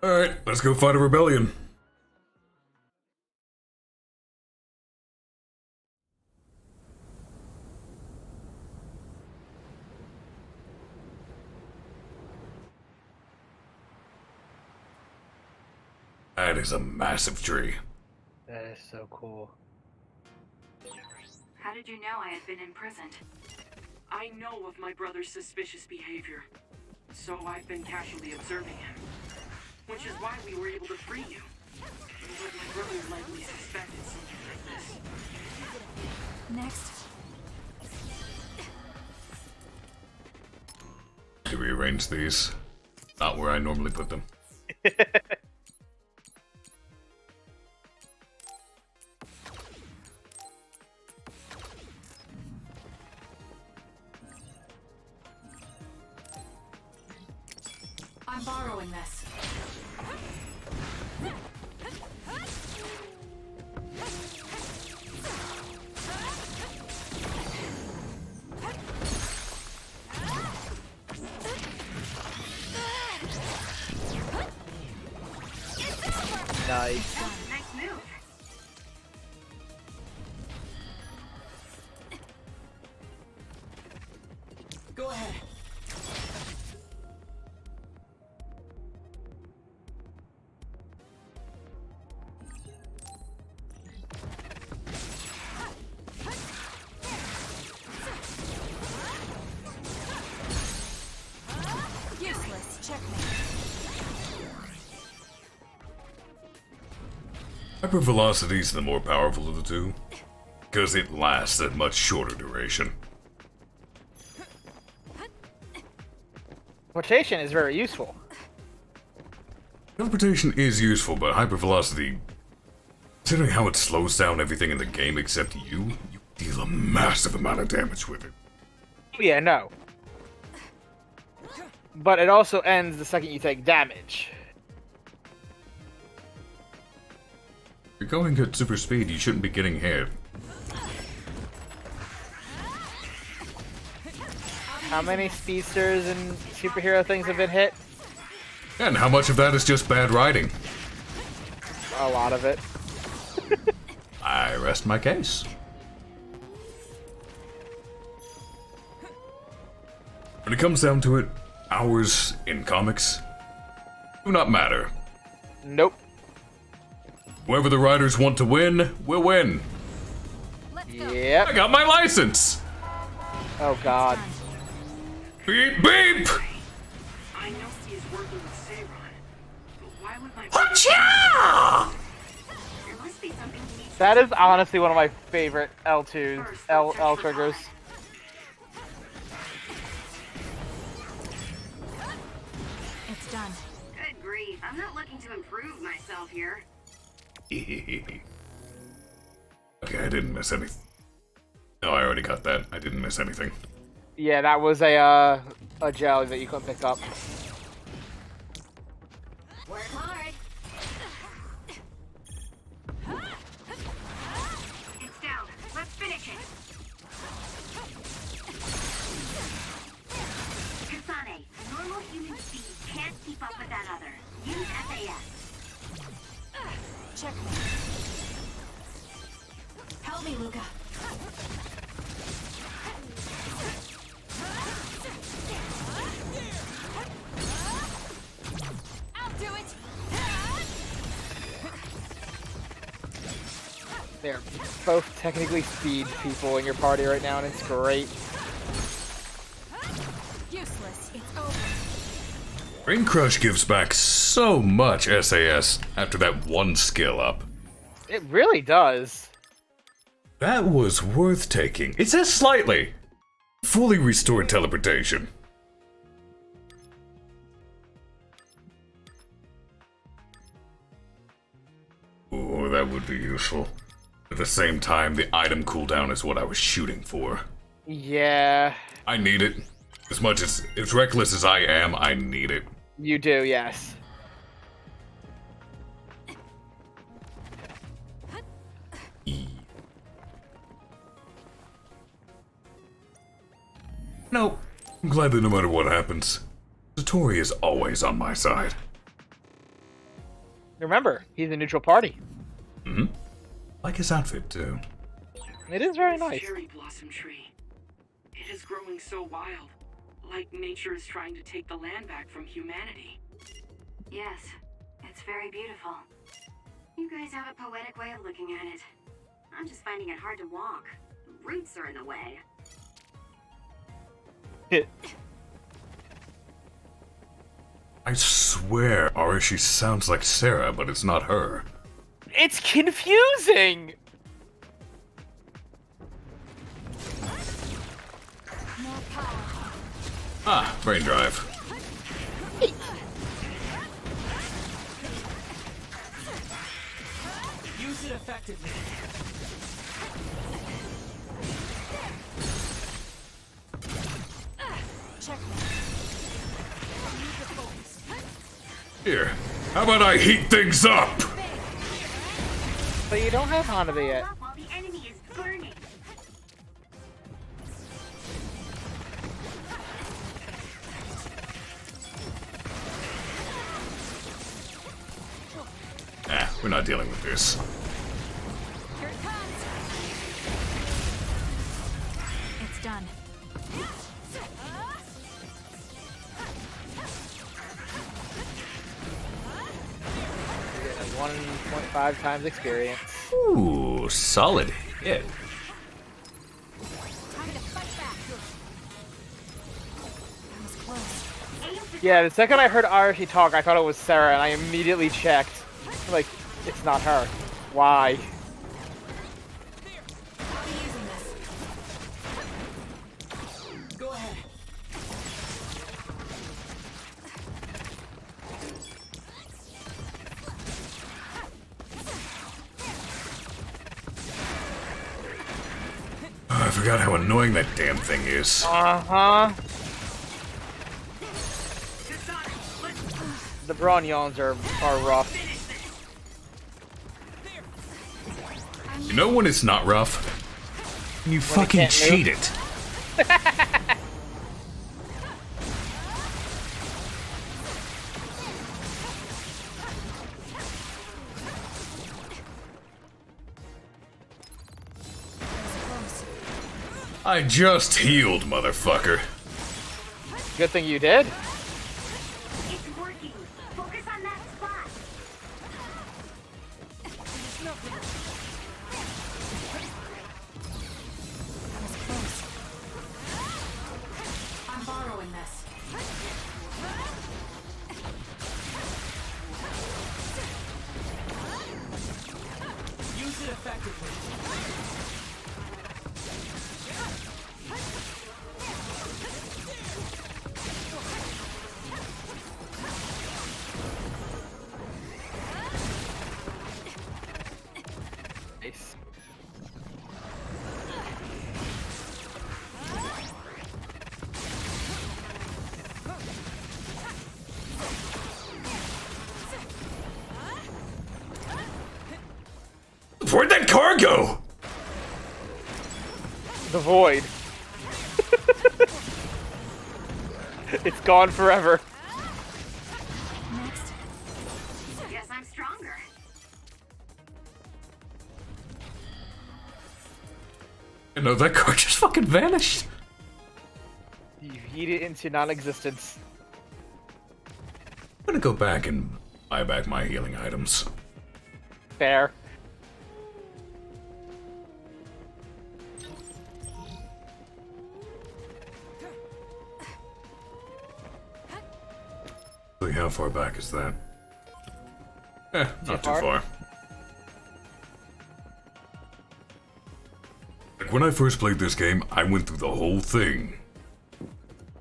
Alright, let's go fight a rebellion. That is a massive tree. That is so cool. How did you know I had been imprisoned? I know of my brother's suspicious behavior, so I've been casually observing him. Which is why we were able to free you. But my brother likely suspected something like this. Next. To rearrange these. Not where I normally put them. I'm borrowing this. Nice. Nice move. Go ahead. Useless. Checkmate. Hypervelocity is the more powerful of the two, because it lasts at much shorter duration. Rotation is very useful. Teleportation is useful, but hypervelocity, considering how it slows down everything in the game except you deal a massive amount of damage with it. Yeah, no. But it also ends the second you take damage. If you're going at super speed, you shouldn't be getting hit. How many speedsters and superhero things have been hit? And how much of that is just bad riding? A lot of it. I rest my case. When it comes down to it, hours in comics do not matter. Nope. Whoever the riders want to win, will win. Yep. I got my license! Oh god. Beep beep! I know he is working with Seiron, but why would my There must be something he needs. That is honestly one of my favorite L2s, L triggers. It's done. Good grief, I'm not looking to improve myself here. Okay, I didn't miss anything. No, I already got that. I didn't miss anything. Yeah, that was a jelly that you couldn't pick up. Work hard. It's down. Let's finish it. Kasane, normal human speed can't keep up with that other. Use SAS. Check. Help me, Luca. I'll do it. They're both technically speed people in your party right now, and it's great. Useless. It's over. Brain Crush gives back so much SAS after that one skill up. It really does. That was worth taking. It says slightly. Fully restored teleportation. Oh, that would be useful. At the same time, the item cooldown is what I was shooting for. Yeah. I need it. As much as reckless as I am, I need it. You do, yes. No, I'm glad that no matter what happens, Satori is always on my side. Remember, he's a neutral party. Mm-hmm. Like his outfit, too. It is very This nice. cherry blossom tree. It is growing so wild, like nature is trying to take the land back from humanity. Yes, it's very beautiful. You guys have a poetic way of looking at it. I'm just finding it hard to walk. The roots are in the way. I swear Arashi sounds like Sarah, but it's not her. It's confusing! Ah, brain drive. Use it effectively. Here, how about I heat things up? But you don't have Hanabi yet. While the enemy is burning. We're not dealing with this. Here it comes. It's done. 1.5 times experience. Ooh, solid hit. Yeah, the second I heard Arashi talk, I thought it was Sarah, and I immediately checked. Like, it's not her. Why? Go ahead. Oh, I forgot how annoying that damn thing is. Uh-huh. The Bronyons are rough. You know when it's not rough? When you fucking can't cheat move. it. I just healed, motherfucker. Good thing you did. It's working. Focus on that spot. I'm borrowing this. Use it effectively. Nice. Where'd that car go? The void. It's gone forever. Guess I'm stronger. No, that car just fucking vanished. You heat it into non-existence. I'm gonna go back and buy back my healing items. Fair. How far back is that? Not too far? far. Like when I first played this game, I went through the whole thing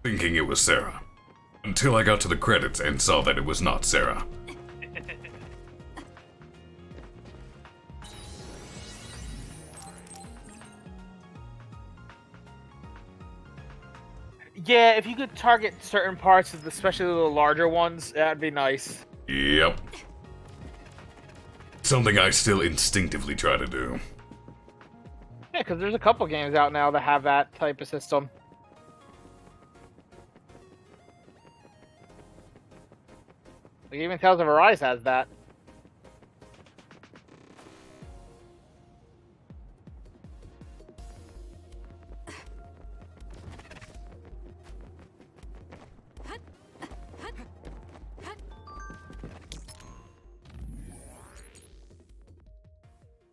thinking it was Sarah. Until I got to the credits and saw that it was not Sarah. Yeah, if you could target certain parts of especially the larger ones, that'd be nice. Yep. Something I still instinctively try to do. Yeah, because there's a couple games out now that have that type of system. Like even Tales of Arise has that.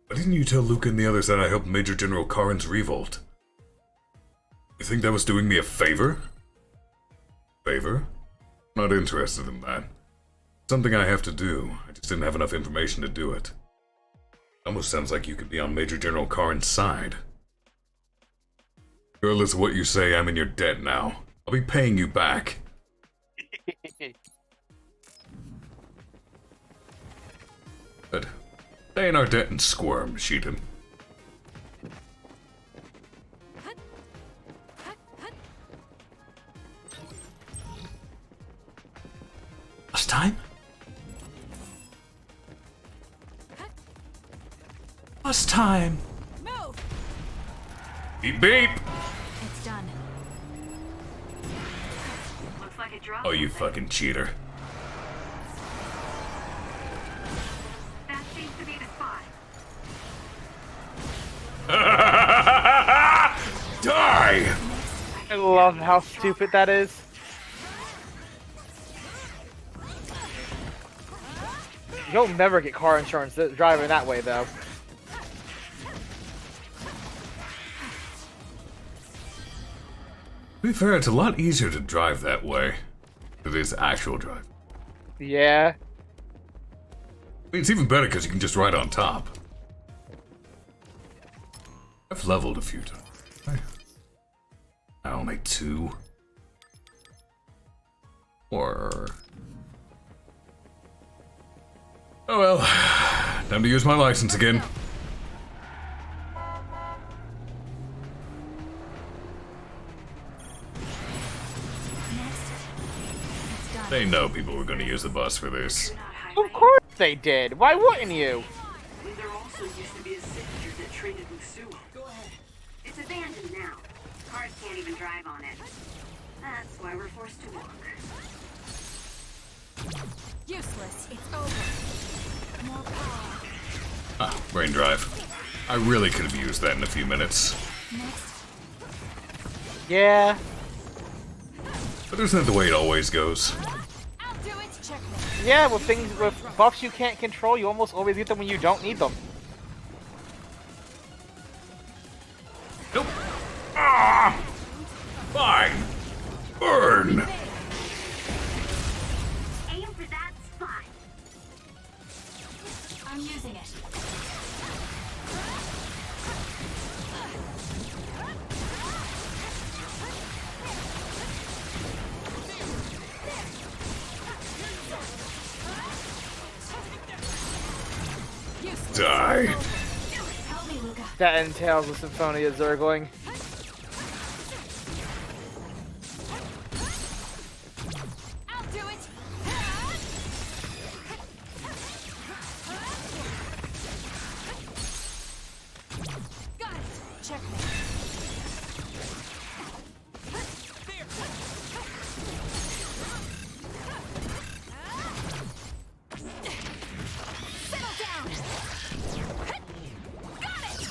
Why didn't you tell Luca and the others that I helped Major General Karin's revolt? You think that was doing me a favor? Favor? Not interested in that. Something I have to do. I just didn't have enough information to do it. Almost sounds like you could be on Major General Karin's side. Regardless of what you say, I'm in your debt now. I'll be paying you back. Good. Stay in our debt and squirm, Sheeton. Last time? Last time. Move. Beep beep. It's done. Looks like it dropped. Oh, you fucking cheater. That seems to be the spot. Die! I love how stupid that is. You'll never get car insurance driving that way, though. To be fair, it's a lot easier to drive that way than it is actual drive. Yeah. I mean, it's even better because you can just ride on top. I've leveled a few times. I only 2. Or... Oh well, time to use my license again. They know people were going to use the bus for this. Of course they did. Why wouldn't you? There also used to be a signature that traded with Suo. Go ahead. It's abandoned now. Cars can't even drive on it. That's why we're forced to walk. Useless. It's over. More power. Ah, brain drive. I really could have used that in a few minutes. Next. Yeah. But isn't that the way it always goes? I'll do it. Check me. Yeah, with buffs you can't control, you almost always get them when you don't need them. Nope. Ah! Fine. Burn! Aim for that spot. I'm using it. Die. Help me, Luca. That entails the Symphonia Zergling. I'll do it. Got it. Check me. Settle down. Got it.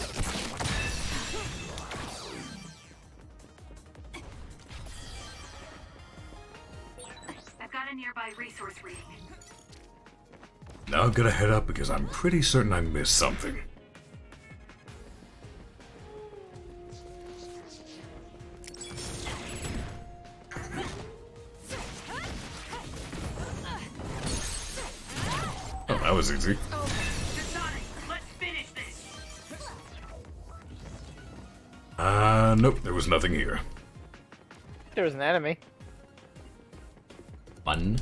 I've got a nearby resource reading. Now I've got to head up because I'm pretty certain I missed something. Oh, that was easy. Kasane, let's finish this. Nope, there was nothing here. There was an enemy. Fun.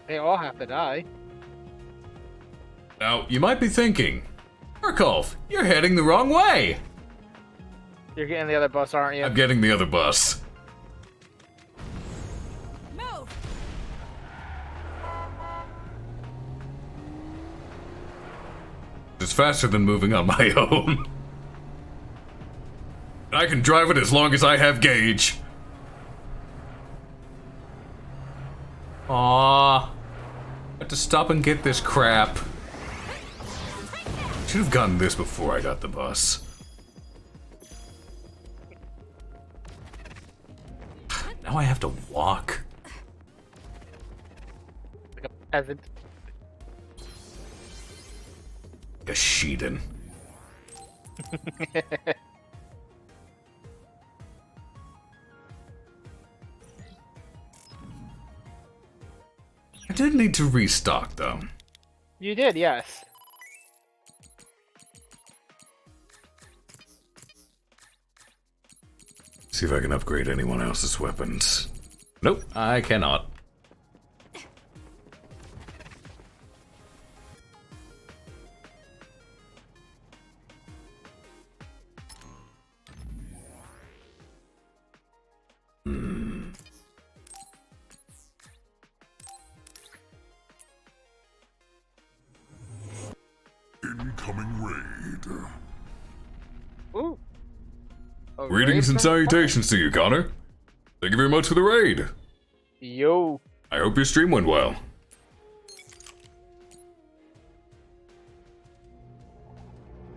They all have to die. Now, you might be thinking, Arcolf, you're heading the wrong way. You're getting the other bus, aren't you? I'm getting the other bus. Move! It's faster than moving on my own. I can drive it as long as I have gauge. Aww. I have to stop and get this crap. Should have gotten this before I got the bus. Now I have to walk. Like a peasant. A Sheedan. I did need to restock, though. You did, yes. See if I can upgrade anyone else's weapons. Nope, I cannot. Incoming raid. Ooh. A Greetings raid and from- salutations to you, Connor. Thank you very much for the raid. Yo. I hope your stream went well.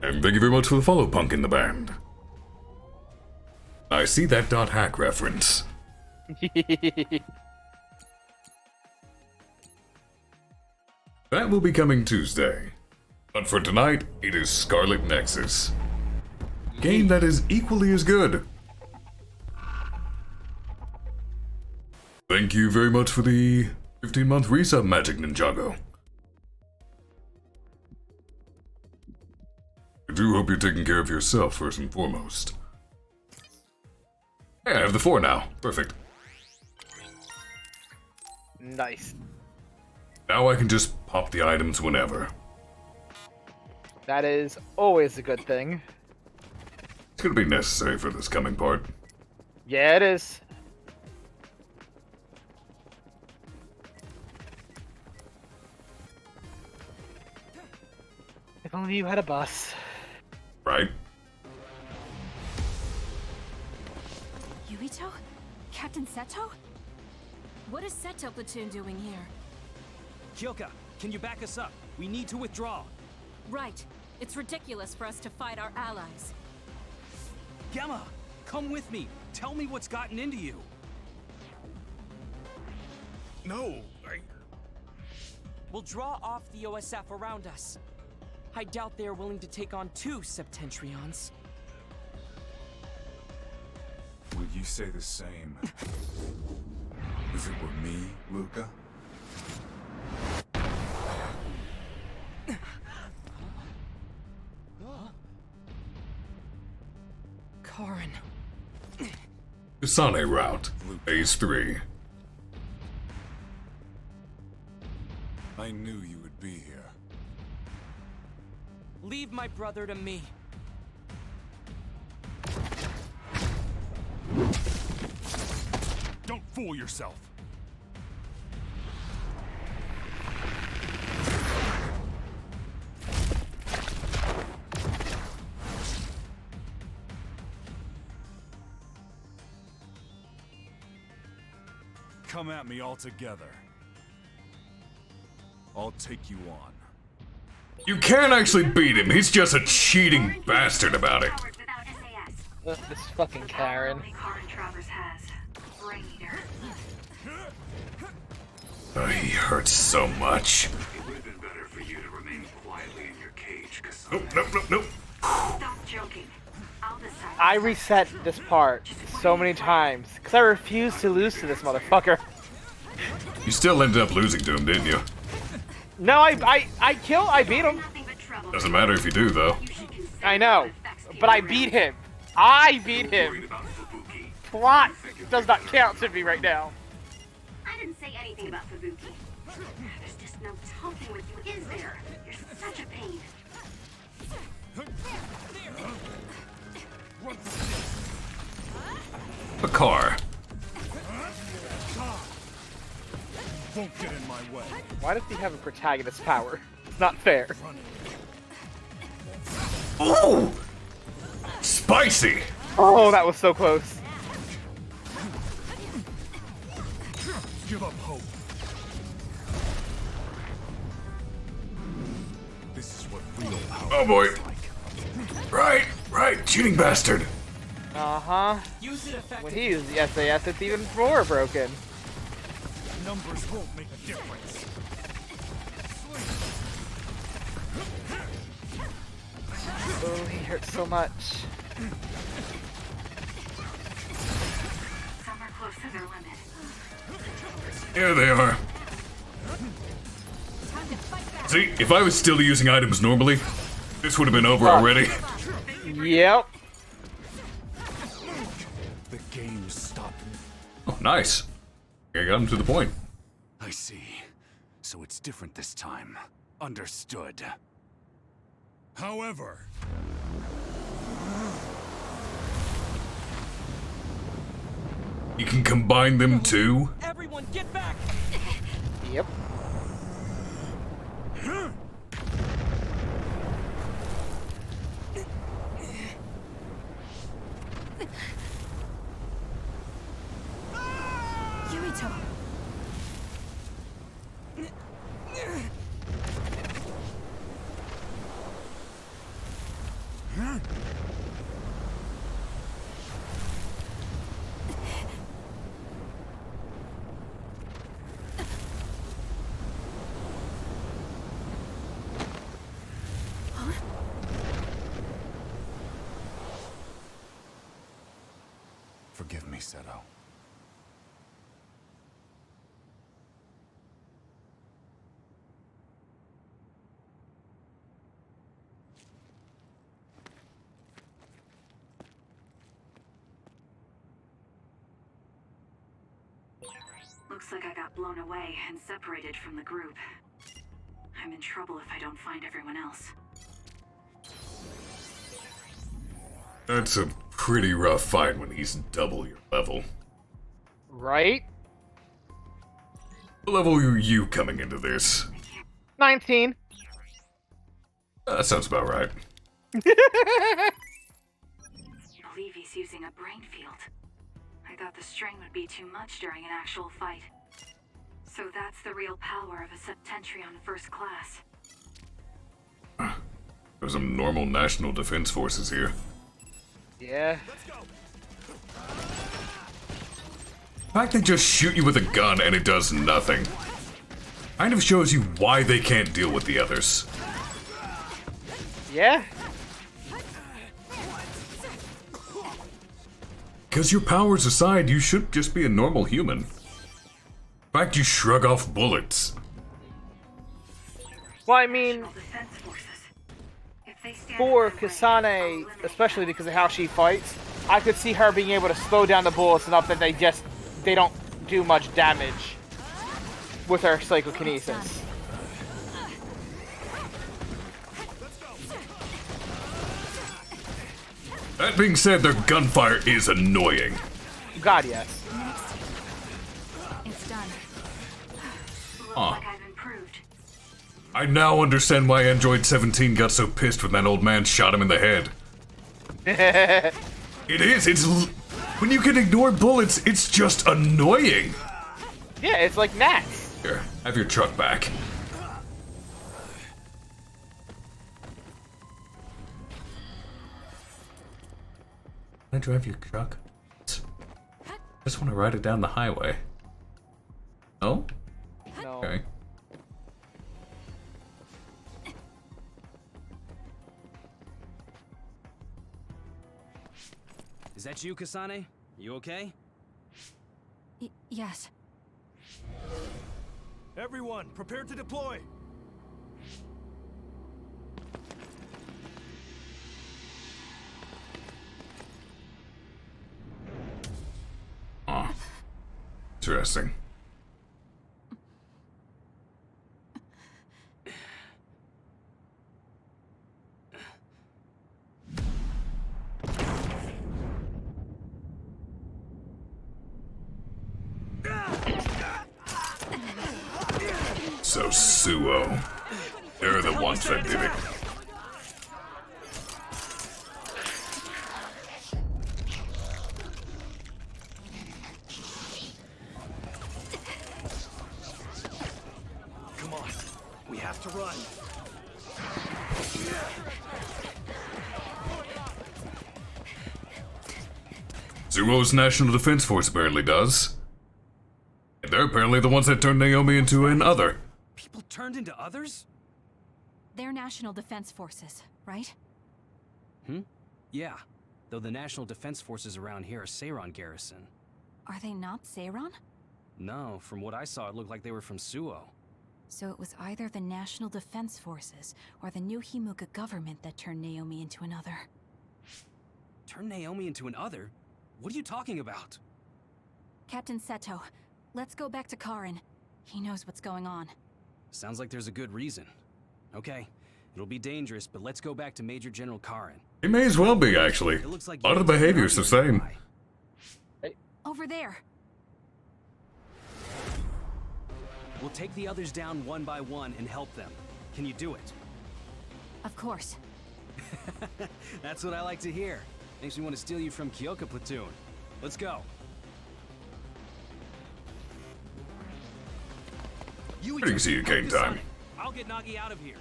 And thank you very much for the follow, Punk in the band. I see that .hack reference. That will be coming Tuesday. But for tonight, it is Scarlet Nexus. Game that is equally as good. Thank you very much for the 15-month resub, Magic Ninjago. I do hope you're taking care of yourself first and foremost. Hey, I have the 4 now. Perfect. Nice. Now I can just pop the items whenever. That is always a good thing. It's gonna be necessary for this coming part. Yeah, it is. If only you had a bus. Right? Yuito? Captain Seto? What is Seto platoon doing here? Kyoka, can you back us up? We need to withdraw. Right. It's ridiculous for us to fight our allies. Gemma, come with me. Tell me what's gotten into you. No, We'll draw off the OSF around us. I doubt they are willing to take on 2 Septentrions. Would you say the same if it were me, Luca? Karin. Kasane route, phase 3. I knew you would be here. Leave my brother to me. don't fool yourself. Come at me all together. I'll take you on. You can't actually beat him, he's just a cheating bastard about it. This fucking Karen. Oh, he hurts so much. It would have been better for you to remain quietly in your cage, Kasane. Nope, nope, nope, nope. Stop joking. I'll decide. I reset this part so many times because I refuse to lose to this motherfucker. You still ended up losing to him, didn't you? No, I beat him. Doesn't matter if you do, though. You should consider I know, but I beat him. I beat him. Plot does not count to me right now. I didn't say anything about Fubuki. There's just no talking with you, is there? You're such a pain. A car. Won't get in my way. Why does he have a protagonist power? It's not fair. Ooh! Spicy! Oh, that was so close. Give up hope. This is what real power Oh boy! is like. Right, cheating bastard! Uh-huh. When he uses the SAS, it's even more broken. Numbers won't make a difference. Oh, he hurts so much. Some are close to their limit. Here they are. See, if I was still using items normally, this would have been over already. Yep. The game's stopped. Oh, nice. I got him to the point. I see. So it's different this time. Understood. However, You can combine them too? Everyone, get back! Yep. Yurito. Forgive me, Seto. Looks like I got blown away and separated from the group. I'm in trouble if I don't find everyone else. That's a pretty rough fight when he's double your level. Right? What level are you coming into this? 19. That sounds about right. I believe he's using a brain field. I thought the strain would be too much during an actual fight. So that's the real power of a Septentrion first class. There's some normal national defense forces here. Yeah. The fact they just shoot you with a gun and it does nothing kind of shows you why they can't deal with the others. Yeah. Because your powers aside, you should just be a normal human. In fact, you shrug off bullets. Well, I mean, for Kasane, especially because of how she fights, I could see her being able to slow down the bullets enough that they don't do much damage with her psychokinesis. That being said, their gunfire is annoying. God, yes. It's done. Huh. I now understand why Android 17 got so pissed when that old man shot him in the head. It is, when you can ignore bullets, it's just annoying. Yeah, it's like gnats. Here, have your truck back. Can I drive your truck? I just want to ride it down the highway. Oh? No. Okay. Is that you, Kasane? You okay? Yes. everyone, prepare to deploy. Interesting. So Suo, they're the ones that did it. Come on, we have to run. Suo's National Defense Force apparently does. And they're apparently the ones that turned Naomi into an other. People turned into others? They're National Defense Forces, right? Yeah. Though the National Defense Forces around here are Seiron Garrison. Are they not Seiron? No, from what I saw, it looked like they were from Suo. So it was either the National Defense Forces or the new Himuka government that turned Naomi into another. Turn Naomi into an other? What are you talking about? Captain Seto, let's go back to Karin. He knows what's going on. Sounds like there's a good reason. Okay, it'll be dangerous, but let's go back to Major General Karin. It may as well be, actually. It looks like a lot of the behavior's the same. Over there. We'll take the others down one by one and help them. Can you do it? Of course. That's what I like to hear. Makes me want to steal you from Kyoka Platoon. Let's go. Pretty easy game time. I'll get Nagi out of here.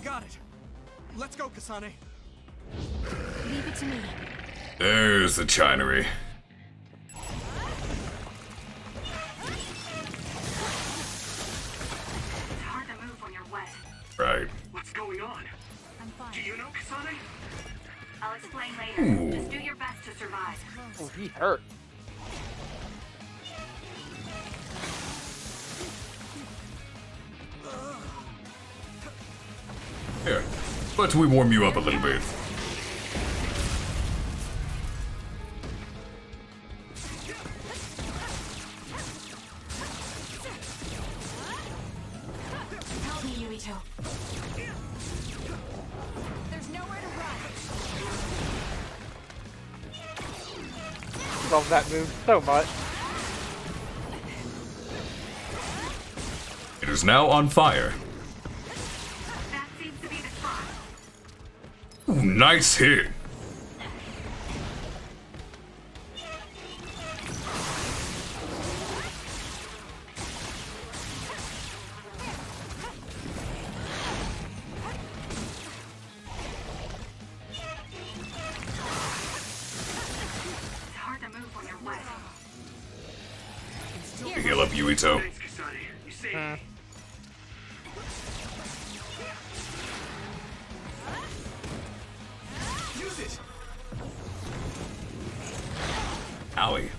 Got it. Let's go, Kasane. Leave it to me. There's the Chinery. It's hard to move when you're wet. Right. What's going on? I'm fine. Do you know Kasane? I'll explain later. Ooh. Just do your best to survive. Oh, he hurt. Here, let's we warm you up a little bit. Help me, Yuito. There's nowhere to run. Love that move so much. It is now on fire. That seems to be the spot. Ooh, nice hit. It's hard to move when you're wet. Heal up, Yuito. Thanks, Kasane. You saved me. Use it. Owie.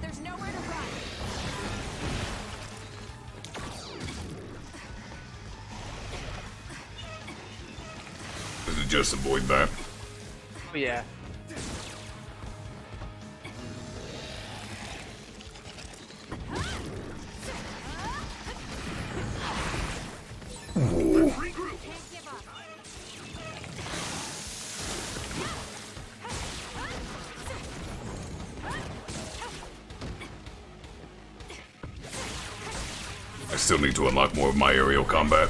There's nowhere to run. Does it just avoid that? Yeah. Ooh. I still need to unlock more of my aerial combat.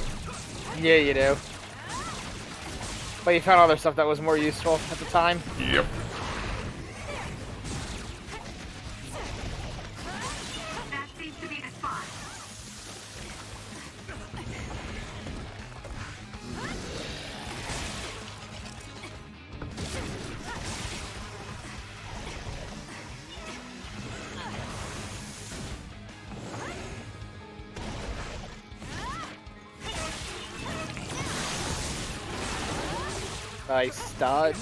Yeah, you do. But you found other stuff that was more useful at the time. Yep. That seems to be the spot. Nice dodge.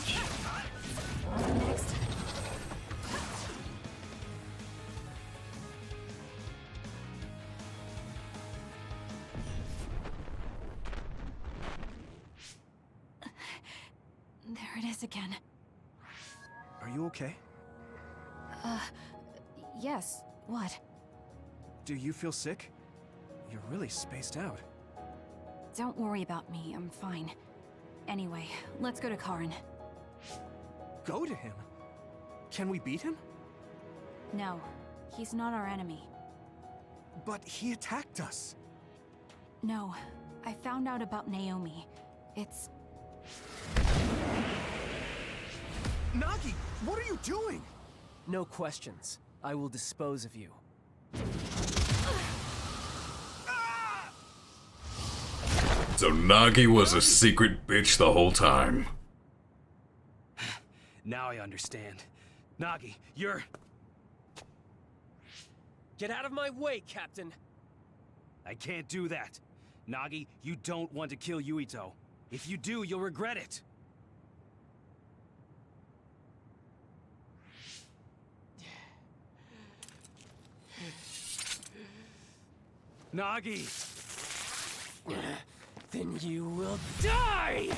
is again. Are you okay? Yes. What? Do you feel sick? You're really spaced out. Don't worry about me, I'm fine. Anyway, let's go to Karin. Go to him? Can we beat him? No, he's not our enemy. But he attacked us. No, I found out about Naomi. It's... Nagi, what are you doing? No questions. I will dispose of you. So Nagi was a secret bitch the whole time. Now I understand. Nagi, you're... Get out of my way, Captain! I can't do that. Nagi, you don't want to kill Yuito. If you do, you'll regret it. Nagi! Then you will die!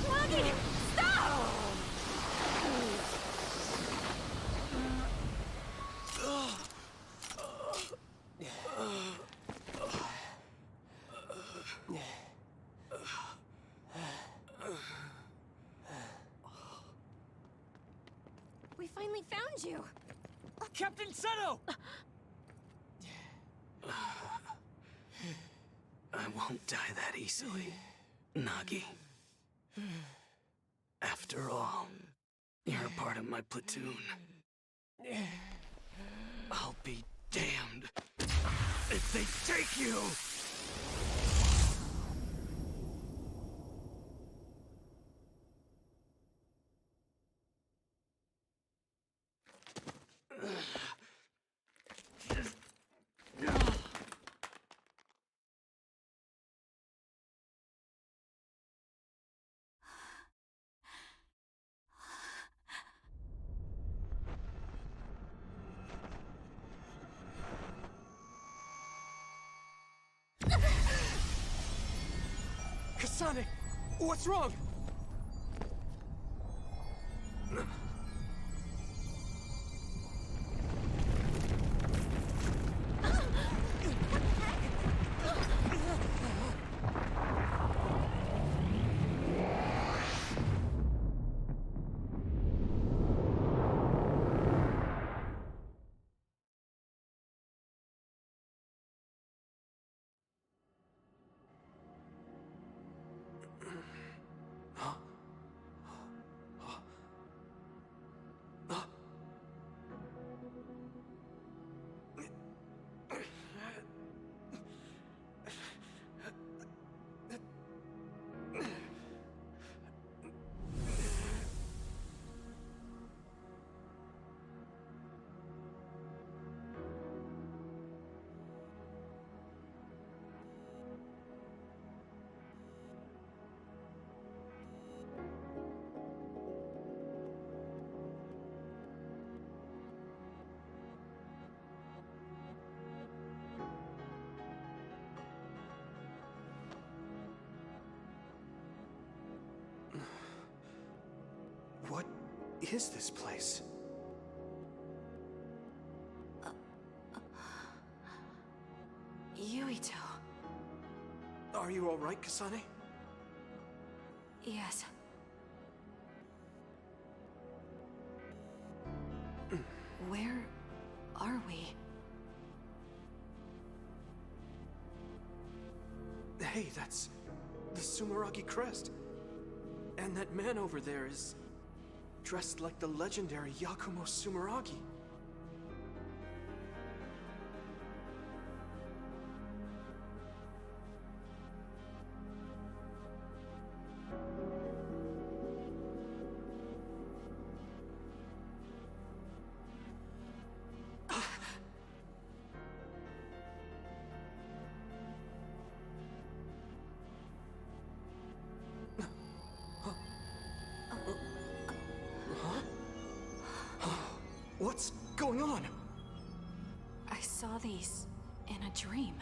Nagi, stop! We finally found you! Captain Seto! I won't die that easily, Nagi. After all, you're a part of my platoon. I'll be damned if they take you! Kasane! What's wrong? What is this place? Yuito. Are you alright, Kasane? Yes. Where are we? Hey, that's the Sumeragi crest. And that man over there is dressed like the legendary Yakumo Sumeragi. What's going on? I saw these in a dream.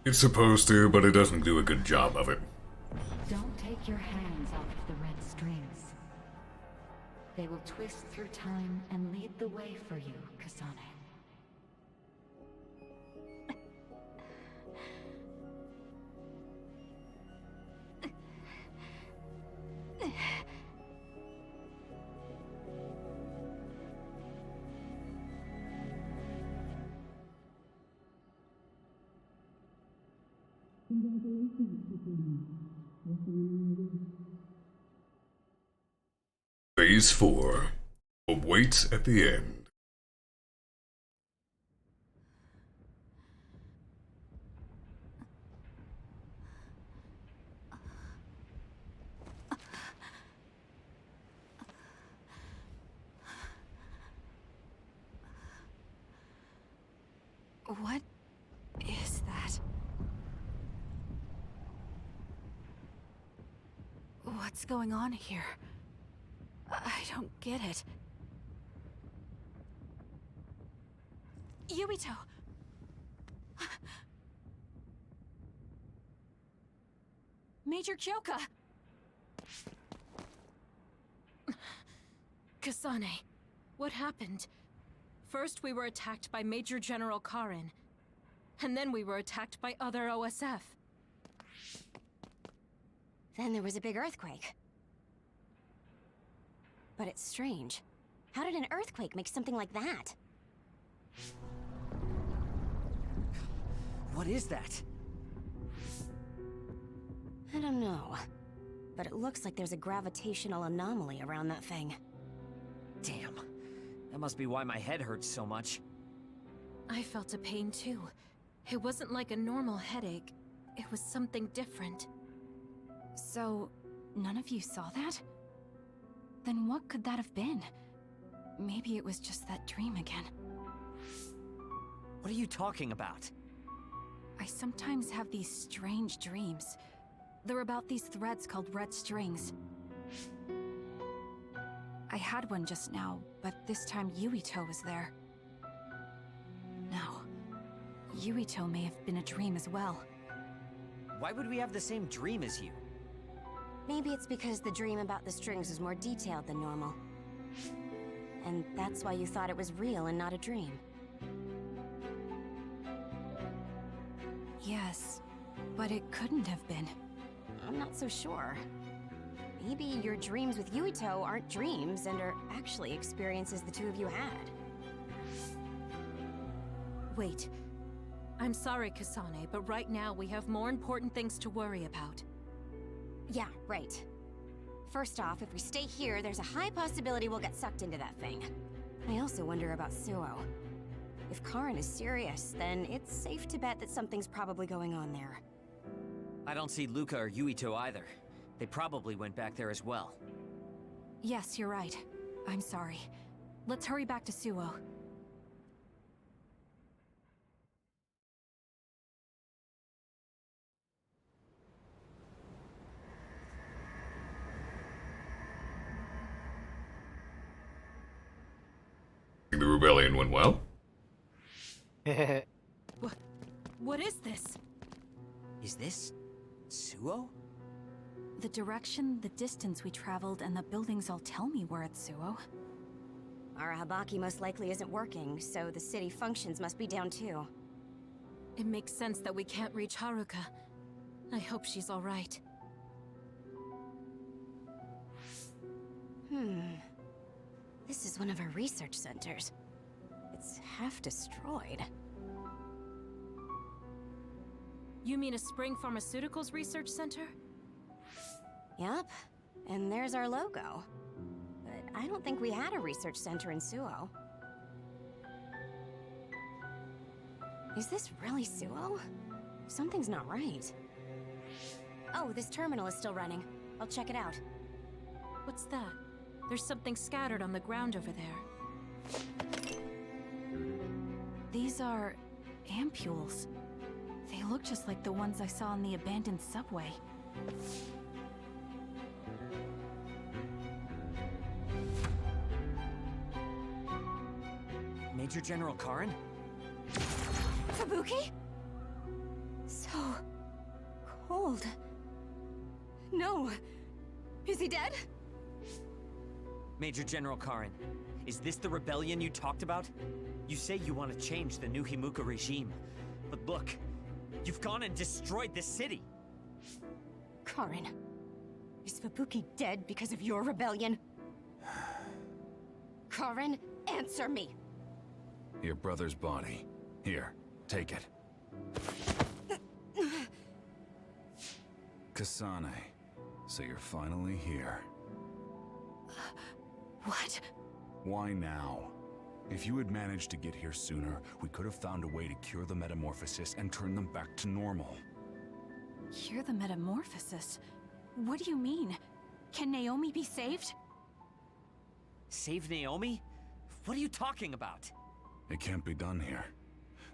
It's supposed to, but it doesn't do a good job of it. Don't take your hands off the red strings. They will twist through time and lead the way for you, Kasane. Phase 4 awaits at the end. What is that? What's going on here? I don't get it. Yuito! Major Kyoka! Kasane, what happened? First we were attacked by Major General Karin, and then we were attacked by other OSF. Then there was a big earthquake. But it's strange. How did an earthquake make something like that? What is that? I don't know. But it looks like there's a gravitational anomaly around that thing. Damn. That must be why my head hurts so much. I felt a pain too. It wasn't like a normal headache. It was something different. So, none of you saw that? Then what could that have been? Maybe it was just that dream again. What are you talking about? I sometimes have these strange dreams. They're about these threads called red strings. I had one just now, but this time Yuito was there. No. Yuito may have been a dream as well. Why would we have the same dream as you? Maybe it's because the dream about the strings is more detailed than normal. And that's why you thought it was real and not a dream. Yes, but it couldn't have been. I'm not so sure. Maybe your dreams with Yuito aren't dreams and are actually experiences the two of you had. Wait. I'm sorry, Kasane, but right now we have more important things to worry about. Yeah, right. First off, if we stay here, there's a high possibility we'll get sucked into that thing. I also wonder about Suo. If Karin is serious, then it's safe to bet that something's probably going on there. I don't see Luca or Yuito either. They probably went back there as well. Yes, you're right. I'm sorry. Let's hurry back to Suo. The rebellion went well. What is this? Is this Suo? The direction, the distance we traveled, and the buildings all tell me we're at Suo. Arahabaki most likely isn't working, so the city functions must be down too. It makes sense that we can't reach Haruka. I hope she's alright. This is one of our research centers. It's half destroyed. You mean a Spring Pharmaceuticals Research Center? Yup, and there's our logo. But I don't think we had a research center in Suo. Is this really Suo? Something's not right. Oh, this terminal is still running. I'll check it out. What's that? There's something scattered on the ground over there. These are ampules. They They look just like the ones I saw in the abandoned subway. Major General Karin? Fubuki? So cold. No. Is he dead? Major General Karin, is this the rebellion you talked about? You say you want to change the new Himuka regime, but look, you've gone and destroyed the city! Karin, is Fubuki dead because of your rebellion? Karin, answer me! Your brother's body. Here, take it. Kasane, so you're finally here. What? Why now? If you had managed to get here sooner, we could have found a way to cure the metamorphosis and turn them back to normal. Cure the metamorphosis? What do you mean? Can Naomi be saved? Save Naomi? What are you talking about? It can't be done here.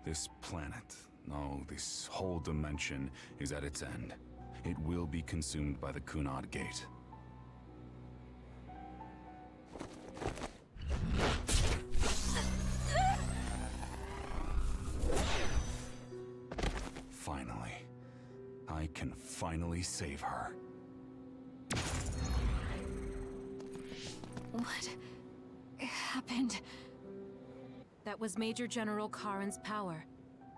This planet, no, this whole dimension is at its end. It will be consumed by the Kunad Gate. Finally. I can finally save her. What happened? That was Major General Karin's power.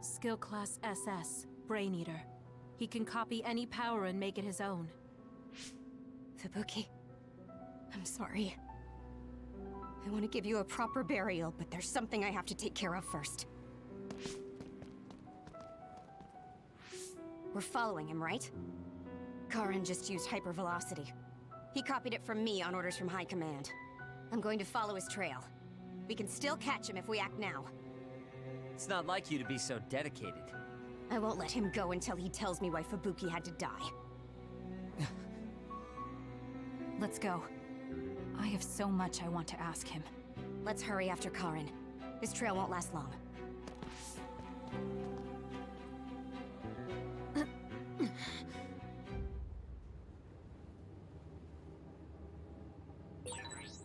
Skill class SS, Brain Eater. He can copy any power and make it his own. Fubuki, I'm sorry. I want to give you a proper burial, but there's something I have to take care of first. We're following him, right? Karin just used hypervelocity. He copied it from me on orders from High Command. I'm going to follow his trail. We can still catch him if we act now. It's not like you to be so dedicated. I won't let him go until he tells me why Fubuki had to die. Let's go. I have so much I want to ask him. Let's hurry after Karin. His trail won't last long.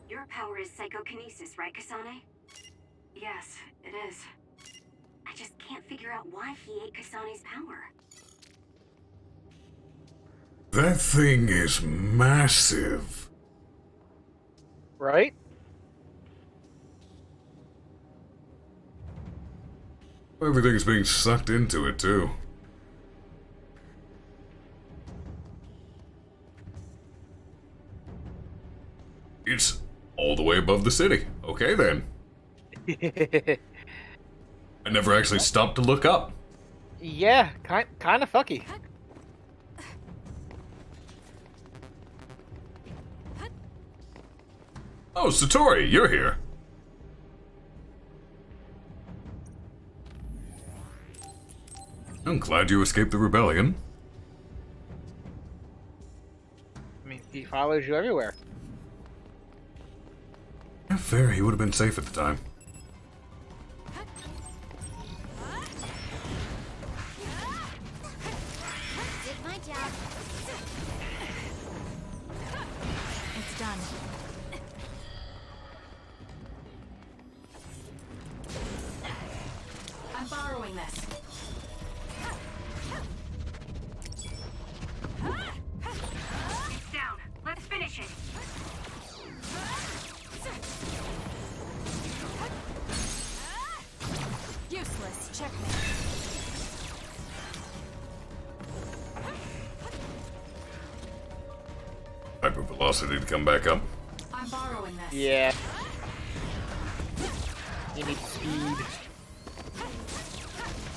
Your power is psychokinesis, right, Kasane? Yes, it is. I just can't figure out why he ate Kasane's power. That thing is massive. Right? Everything's being sucked into it, too. It's all the way above the city. Okay, then. I never actually stopped to look up. Yeah, kind of fucky. Oh, Satori, you're here. I'm glad you escaped the rebellion. I mean, he follows you everywhere. Yeah, fair, he would have been safe at the time. Did my job. It's done. I'm borrowing this. It's down. Let's finish it. Useless. Checkmate. Hypervelocity to come back up. I'm borrowing this. Yeah. You need speed.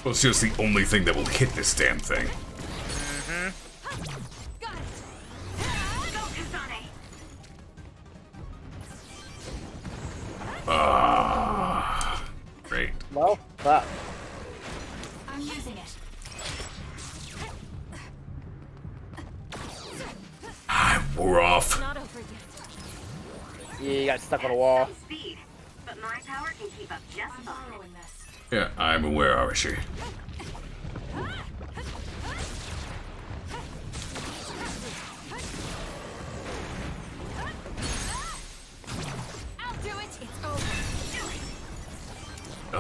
Well, it's just the only thing that will hit this damn thing. Go, Kasane. Ah, great. Well, fuck. I'm using it. We're off. Not over yet. Yeah, you got stuck on a wall. Speed, but my power can keep up just fine. Yeah, I'm aware, Arashi.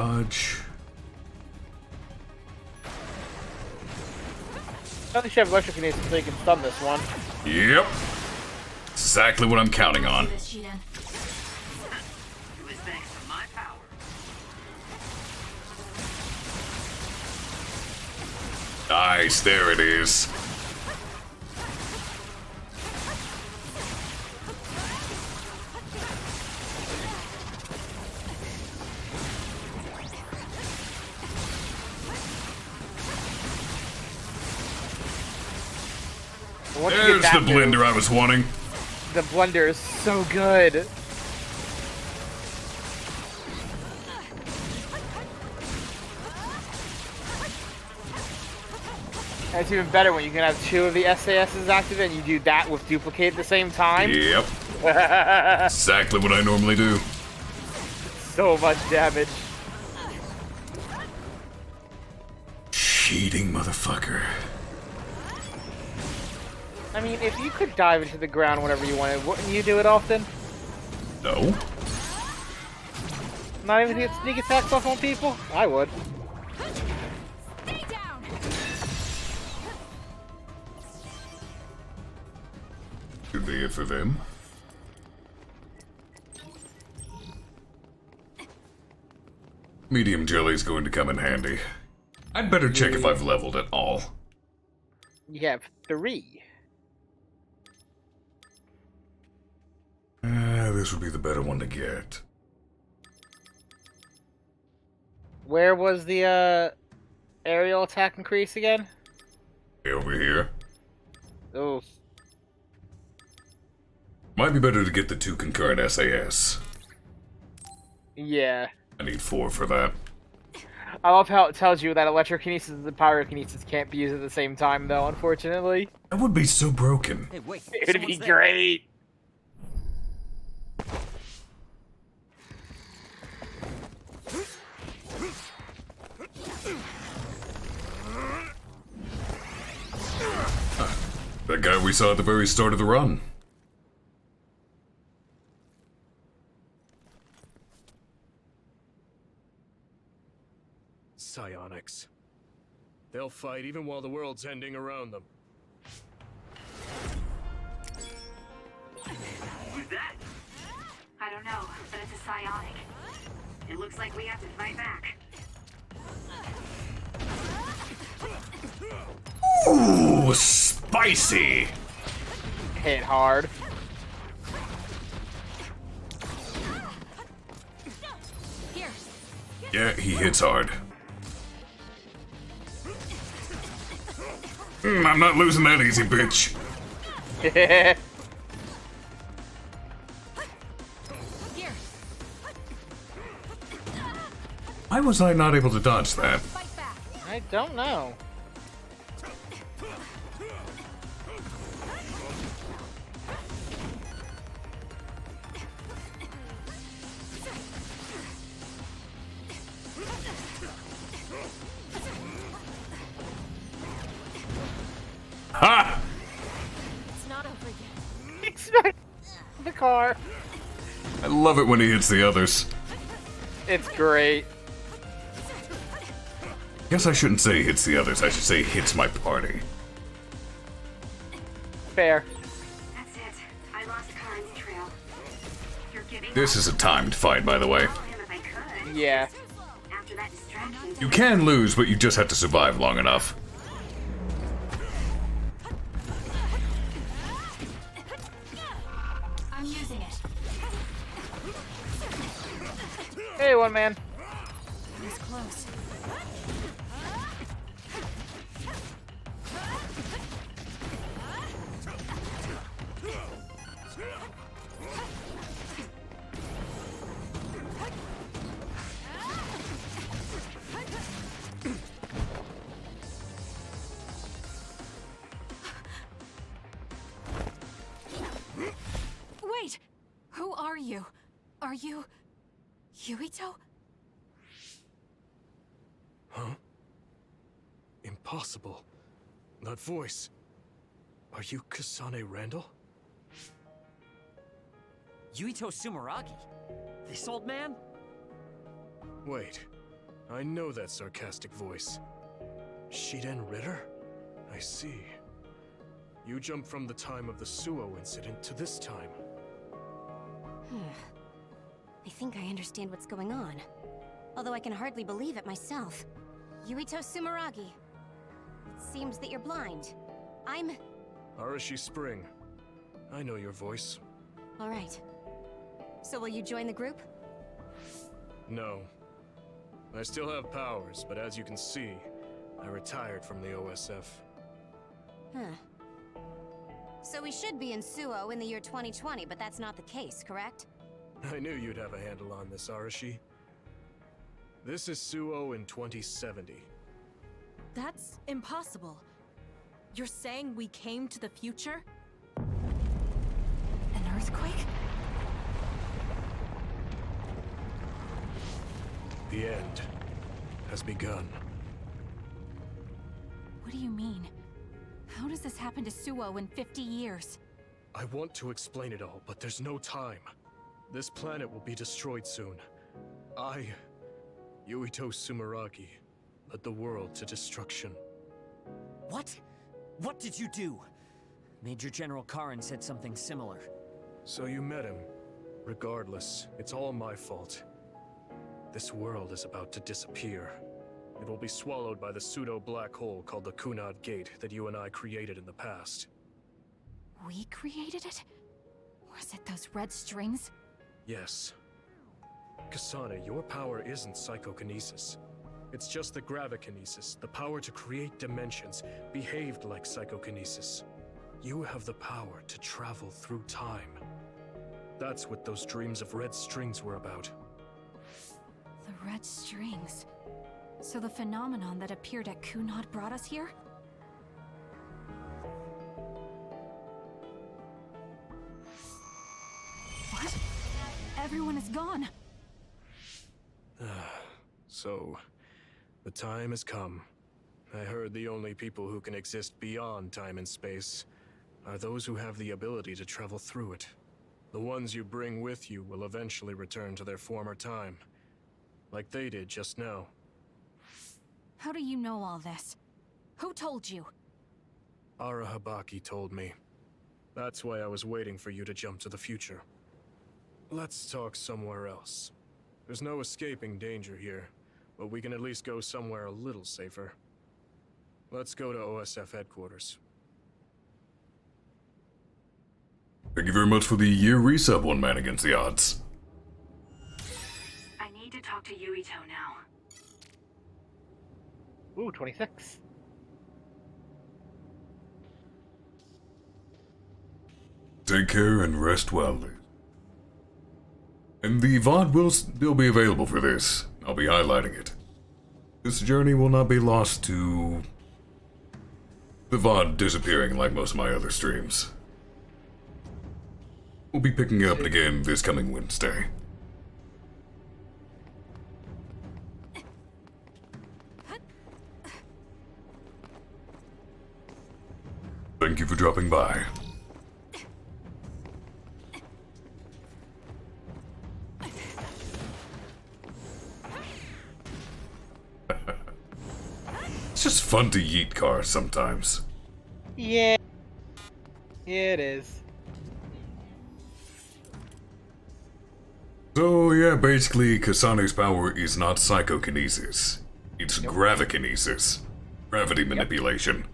dodge. At least you have electrokinesis so you can stun this one. Yep. Exactly what I'm counting on. It was thanks to my power. Nice, there it is. Once you There's get the that blender move, I was wanting. the blender is so good. And it's even better when you can have 2 of the SASs active and you do that with duplicate at the same time. Yep. Exactly what I normally do. So much damage. Cheating motherfucker. I mean, if you could dive into the ground whenever you wanted, wouldn't you do it often? No. Not even get sneak attacks off on people? I would. Stay down. Should be it for them. Medium jelly's going to come in handy. I'd better check if I've leveled at all. You have 3. This would be the better one to get. Where was the aerial attack increase again? Over here. Oh. Might be better to get the 2 concurrent SAS. Yeah. I need 4 for that. I love how it tells you that electrokinesis and pyrokinesis can't be used at the same time, though, unfortunately. That would be so broken. Hey, wait. It'd be great. That guy we saw at the very start of the run. Psionics. They'll fight even while the world's ending around them. Who's that? I don't know, but it's a psionic. It looks like we have to fight back. Ooh, spicy! Hit hard. Here. Yeah, he hits hard. I'm not losing that easy, bitch. Here. Why was I not able to dodge that? I don't know. Ha! It's not over yet. Expect the car. I love it when he hits the others. It's great. Guess I shouldn't say hits the others, I should say hits my party. Fair. That's it. I lost Karen's trail. You're giving This is a timed fight, by the way. him if I could. Yeah. After that distraction. You can lose, but you just have to survive long enough. I'm using it. Hey, one man. He's close. Wait! Who are you? Are you... Yuito? Huh? Impossible. That voice. Are you Kasane Randall? Yuito Sumeragi? This old man? Wait. I know that sarcastic voice. Shiden Ritter? I see. You jumped from the time of the Suo incident to this time. I think I understand what's going on. Although I can hardly believe it myself. Yuito Sumeragi. It seems that you're blind. I'm... Arashi Spring. I know your voice. Alright. So will you join the group? No. I still have powers, but as you can see, I retired from the OSF. Huh. So we should be in Suo in the year 2020, but that's not the case, correct? I knew you'd have a handle on this, Arashi. This is Suo in 2070. That's impossible. You're saying we came to the future? An earthquake? The end has begun. What do you mean? How does this happen to Suo in 50 years? I want to explain it all, but there's no time. This planet will be destroyed soon. I, Yuito Sumeragi, led the world to destruction. What? What did you do? Major General Karin said something similar. So you met him. Regardless, it's all my fault. This world is about to disappear. It will be swallowed by the pseudo-black hole called the Kunad Gate that you and I created in the past. We created it? Was it those red strings? Yes. Kasane, your power isn't psychokinesis. It's just the gravikinesis, the power to create dimensions, behaved like psychokinesis. You have the power to travel through time. That's what those dreams of red strings were about. The red strings. So the phenomenon that appeared at Kunad brought us here? What? Everyone is gone. So, the time has come. I heard the only people who can exist beyond time and space are those who have the ability to travel through it. The ones you bring with you will eventually return to their former time, like they did just now. How do you know all this? Who told you? Ara Habaki told me. That's why I was waiting for you to jump to the future. Let's talk somewhere else. There's no escaping danger here, but we can at least go somewhere a little safer. Let's go to OSF headquarters. Thank you very much for the year resub, one man against the odds. I need to talk to Yuito now. Ooh, 26. Take care and rest well. And the VOD will still be available for this. I'll be highlighting it. This journey will not be lost to the VOD disappearing like most of my other streams. We'll be picking it up again this coming Wednesday. Thank you for dropping by. It's just fun to yeet cars sometimes. Yeah. Yeah, it is. So yeah, basically Kasane's power is not psychokinesis. It's gravikinesis. Gravity manipulation.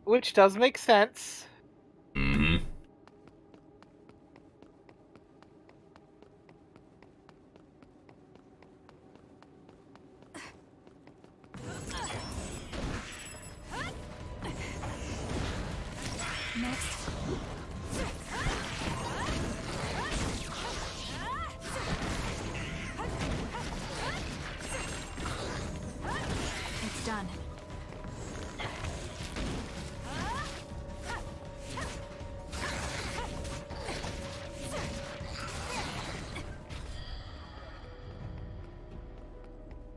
Which does make sense. Mm-hmm. Next. It's done.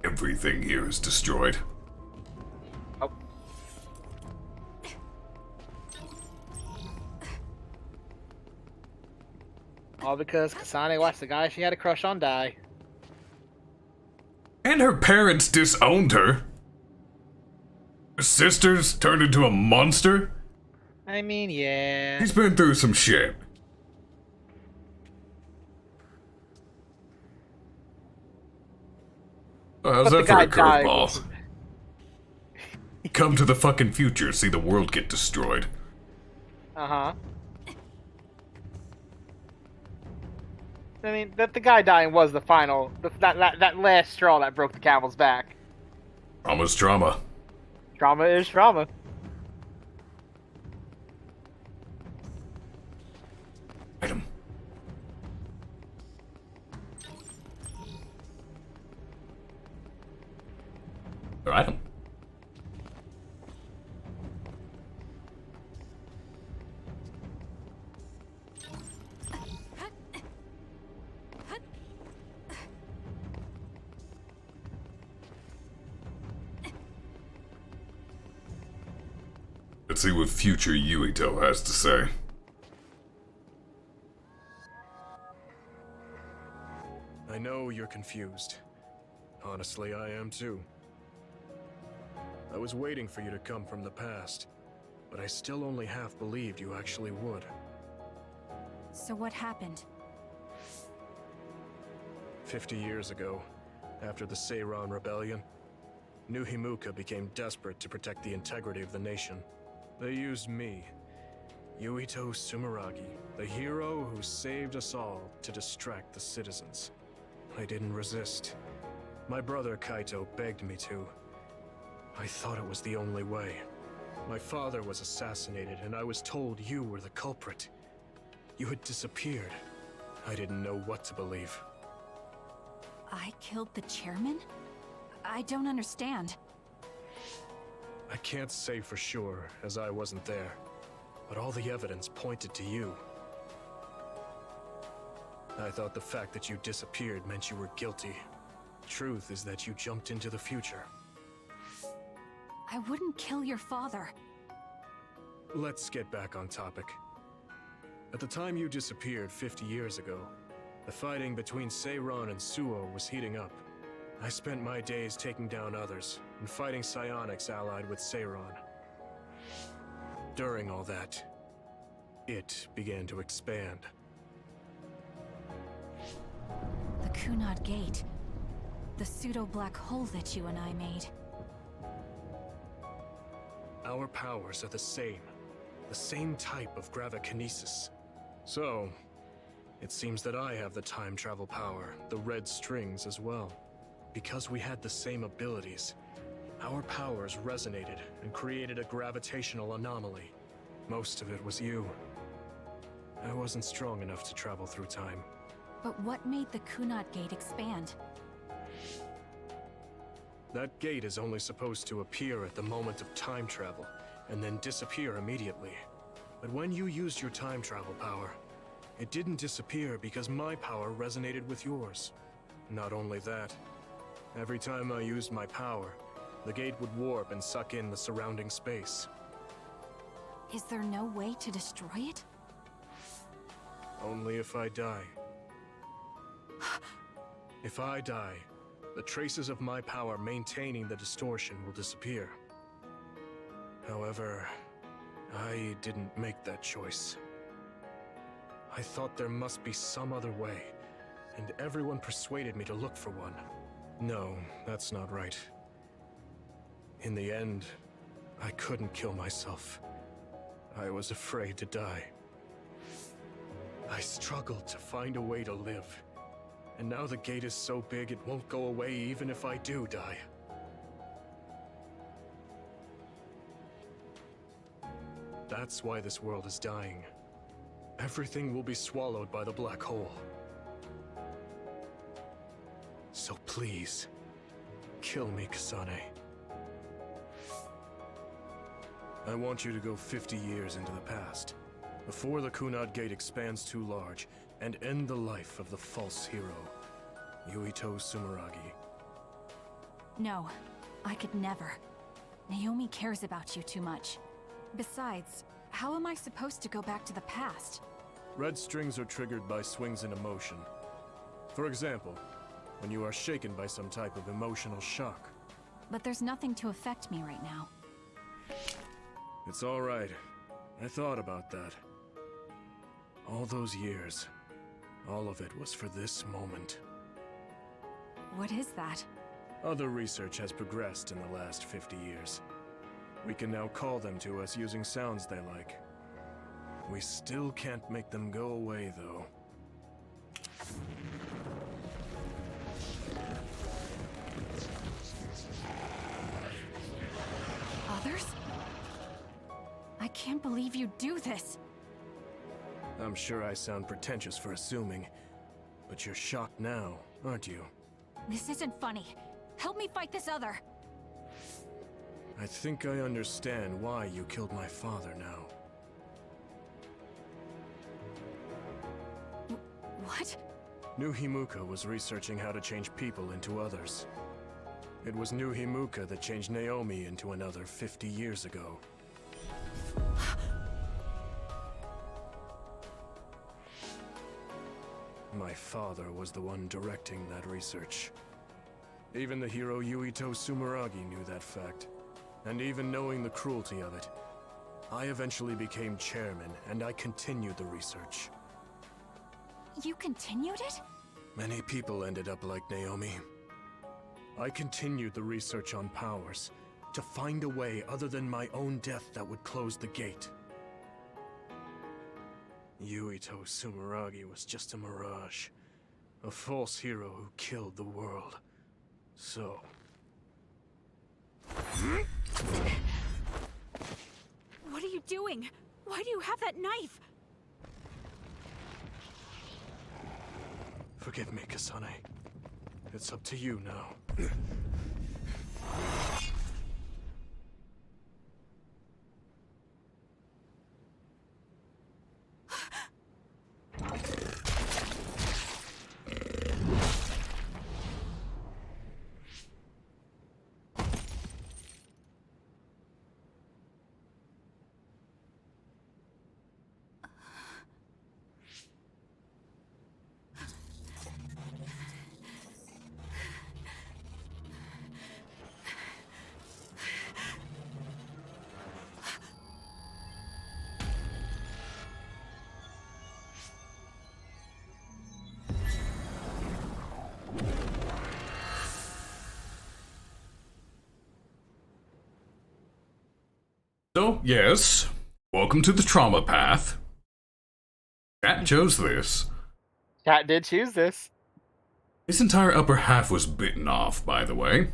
Everything here is destroyed. Oh. All because Kasane watched the guy she had a crush on die. And her parents disowned her. Her sisters turned into a monster. I mean, yeah. He's been through some shit. How's that for a curveball? Come to the fucking future, see the world get destroyed. Uh-huh. I mean, the guy dying was the final, that last straw that broke the camel's back. Trauma's trauma. Trauma is trauma. Item. Or item. Let's see what future Yuito has to say. I know you're confused. Honestly, I am too. I was waiting for you to come from the past, but I still only half believed you actually would. So what happened? 50 years ago, after the Seiran Rebellion, New Himuka became desperate to protect the integrity of the nation. They used me, Yuito Sumeragi, the hero who saved us all, to distract the citizens. I didn't resist. My brother Kaito begged me to. I thought it was the only way. My father was assassinated, and I was told you were the culprit. You had disappeared. I didn't know what to believe. I killed the chairman? I don't understand. I can't say for sure, as I wasn't there, but all the evidence pointed to you. I thought the fact that you disappeared meant you were guilty. Truth is that you jumped into the future. I wouldn't kill your father. Let's get back on topic. At the time you disappeared 50 years ago, the fighting between Seiran and Suo was heating up. I spent my days taking down others and fighting psionics allied with Seiran. During all that, it began to expand. The Kunad Gate. The pseudo-black hole that you and I made. Our powers are the same type of gravikinesis. So, it seems that I have the time travel power, the red strings as well. Because we had the same abilities, our powers resonated and created a gravitational anomaly. Most of it was you. I wasn't strong enough to travel through time. But what made the Kunad Gate expand? That gate is only supposed to appear at the moment of time travel, and then disappear immediately. But when you used your time travel power, it didn't disappear because my power resonated with yours. Not only that, every time I used my power, the gate would warp and suck in the surrounding space. Is there no way to destroy it? Only if I die. If I die, the traces of my power maintaining the distortion will disappear. However, I didn't make that choice. I thought there must be some other way, and everyone persuaded me to look for one. No, that's not right. In the end, I couldn't kill myself. I was afraid to die. I struggled to find a way to live. And now the gate is so big it won't go away even if I do die. That's why this world is dying. Everything will be swallowed by the black hole. So please, kill me, Kasane. I want you to go 50 years into the past, before the Kunad Gate expands too large, and end the life of the false hero, Yuito Sumeragi. No, I could never. Naomi cares about you too much. Besides, how am I supposed to go back to the past? Red strings are triggered by swings in emotion. For example, when you are shaken by some type of emotional shock. But there's nothing to affect me right now. It's all right. I thought about that. All those years, all of it was for this moment. What is that? Other research has progressed in the last 50 years. We can now call them to us using sounds they like. We still can't make them go away, though. Others? I can't believe you do this. I'm sure I sound pretentious for assuming, but you're shocked now, aren't you? This isn't funny. Help me fight this other. I think I understand why you killed my father now. What? New Himuka was researching how to change people into others. It was New Himuka that changed Naomi into another 50 years ago. My father was the one directing that research. Even the hero Yuito Sumeragi knew that fact. And even knowing the cruelty of it, I eventually became chairman and I continued the research. You continued it? Many people ended up like Naomi. I continued the research on powers, to find a way other than my own death that would close the gate. Yuito Sumeragi was just a mirage. A false hero who killed the world. So... What are you doing? Why do you have that knife? Forgive me, Kasane. It's up to you now. So, yes, welcome to the trauma path. Chat chose this. Chat did choose this. His entire upper half was bitten off, by the way.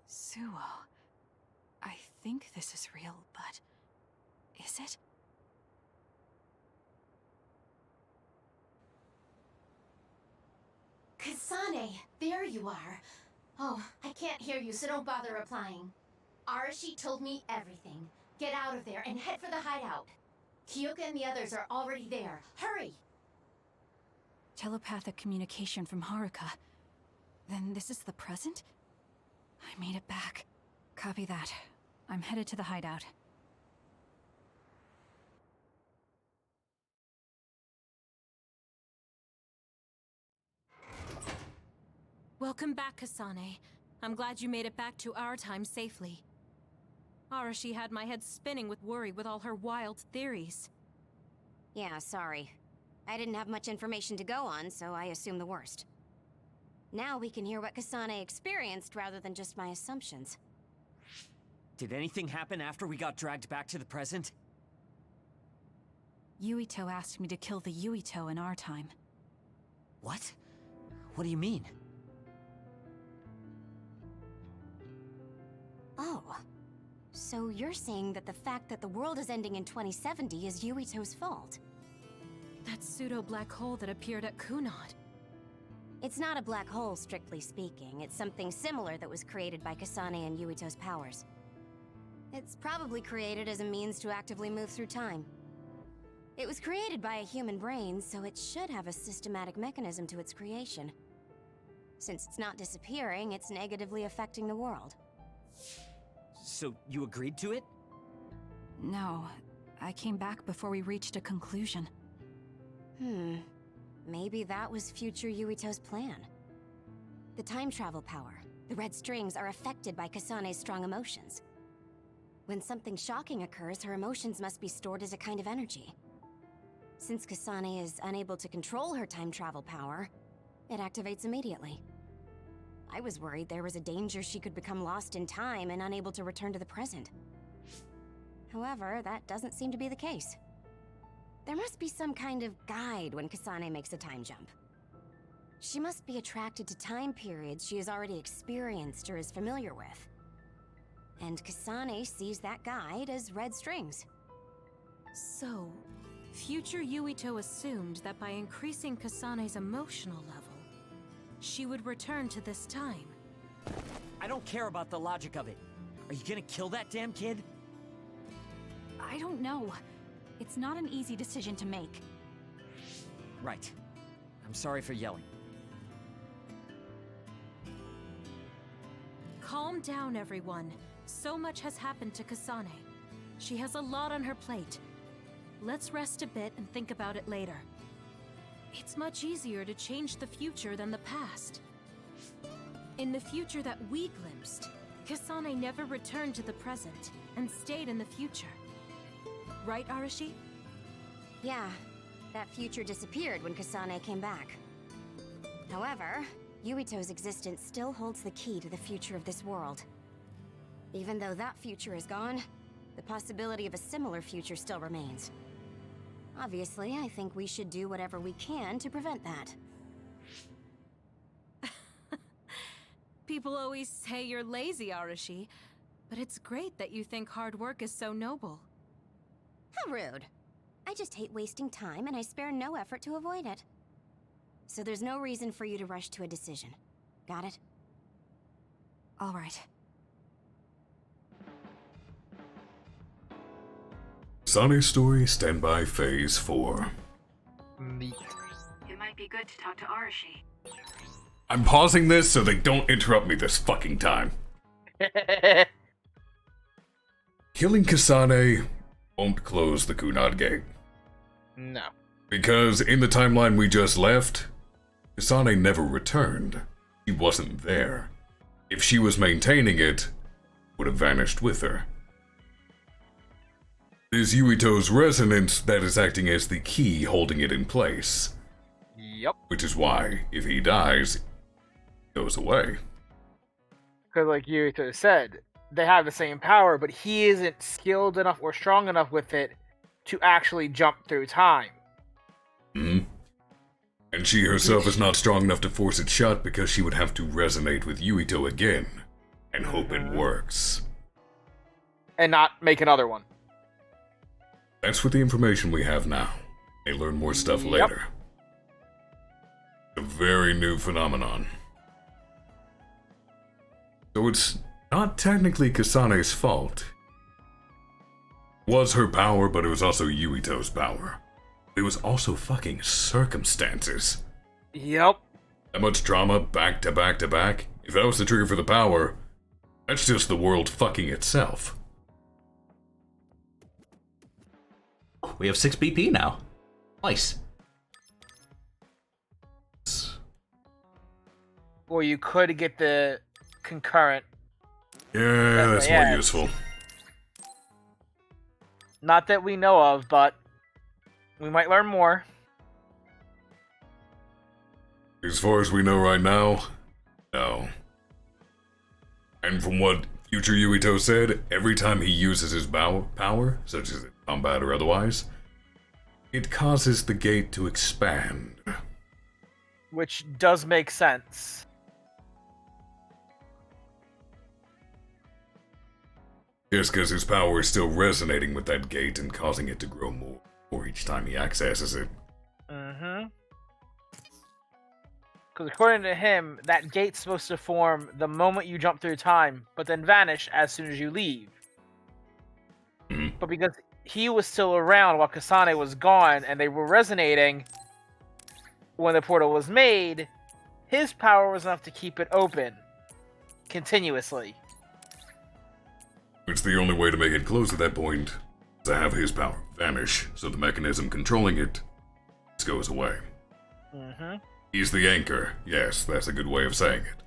Suo. I think this is real, but... is it? Kasane, there you are. Oh, I can't hear you, so don't bother replying. Arashi told me everything. Get out of there and head for the hideout. Kyoka and the others are already there. Hurry! Telepathic communication from Haruka. Then this is the present? I made it back. Copy that. I'm headed to the hideout. Welcome back, Kasane. I'm glad you made it back to our time safely. Arashi had my head spinning with worry with all her wild theories. Yeah, sorry. I didn't have much information to go on, so I assumed the worst. Now we can hear what Kasane experienced rather than just my assumptions. Did anything happen after we got dragged back to the present? Yuito asked me to kill the Yuito in our time. What? What do you mean? Oh. So you're saying that the fact that the world is ending in 2070 is Yuito's fault? That pseudo-black hole that appeared at Kunad. It's not a black hole, strictly speaking. It's something similar that was created by Kasane and Yuito's powers. It's probably created as a means to actively move through time. It was created by a human brain, so it should have a systematic mechanism to its creation. Since it's not disappearing, it's negatively affecting the world. So you agreed to it? No, I came back before we reached a conclusion. Maybe that was future Yuito's plan. The time travel power, the red strings, are affected by Kasane's strong emotions. When something shocking occurs, her emotions must be stored as a kind of energy. Since Kasane is unable to control her time travel power, it activates immediately. I was worried there was a danger she could become lost in time and unable to return to the present. However, that doesn't seem to be the case. There must be some kind of guide when Kasane makes a time jump. She must be attracted to time periods she has already experienced or is familiar with. And Kasane sees that guide as red strings. So, future Yuito assumed that by increasing Kasane's emotional level, she would return to this time. I don't care about the logic of it. Are you gonna kill that damn kid? I don't know. It's not an easy decision to make. Right. I'm sorry for yelling. Calm down, everyone. So much has happened to Kasane. She has a lot on her plate. Let's rest a bit and think about it later. It's much easier to change the future than the past. In the future that we glimpsed, Kasane never returned to the present and stayed in the future. Right, Arashi? Yeah, that future disappeared when Kasane came back. However, Yuito's existence still holds the key to the future of this world. Even though that future is gone, the possibility of a similar future still remains. Obviously, I think we should do whatever we can to prevent that. People always say you're lazy, Arashi, but it's great that you think hard work is so noble. How rude. I just hate wasting time and I spare no effort to avoid it. So there's no reason for you to rush to a decision. Got it? All right. Kasane's story, standby phase 4. It might be good to talk to Arashi. I'm pausing this so they don't interrupt me this fucking time. Killing Kasane won't close the Kunad Gate. No. Because in the timeline we just left, Kasane never returned. She wasn't there. If she was maintaining it, would have vanished with her. It is Yuito's resonance that is acting as the key holding it in place. Yep. Which is why, if he dies, it goes away. Because like Yuito said, they have the same power, but he isn't skilled enough or strong enough with it to actually jump through time. Hmm. And she herself is not strong enough to force it shut because she would have to resonate with Yuito again and hope it works. And not make another one. That's with the information we have now. They learn more stuff later. A very new phenomenon. So it's not technically Kasane's fault. It was her power, but it was also Yuito's power. It was also fucking circumstances. Yep. That much drama back to back to back. If that was the trigger for the power, that's just the world fucking itself. We have 6 BP now. Nice. Or you could get the concurrent. Yeah, that's more useful. Not that we know of, but we might learn more. As far as we know right now, no. And from what future Yuito said, every time he uses his power, such as in combat or otherwise, it causes the gate to expand. Which does make sense. Just because his power is still resonating with that gate and causing it to grow more each time he accesses it. Mm-hmm. Because according to him, that gate's supposed to form the moment you jump through time, but then vanish as soon as you leave. Mm-hmm. But because he was still around while Kasane was gone, and they were resonating when the portal was made, his power was enough to keep it open continuously. It's the only way to make it close at that point, to have his power vanish, so the mechanism controlling it just goes away. Mm-hmm. He's the anchor. Yes, that's a good way of saying it.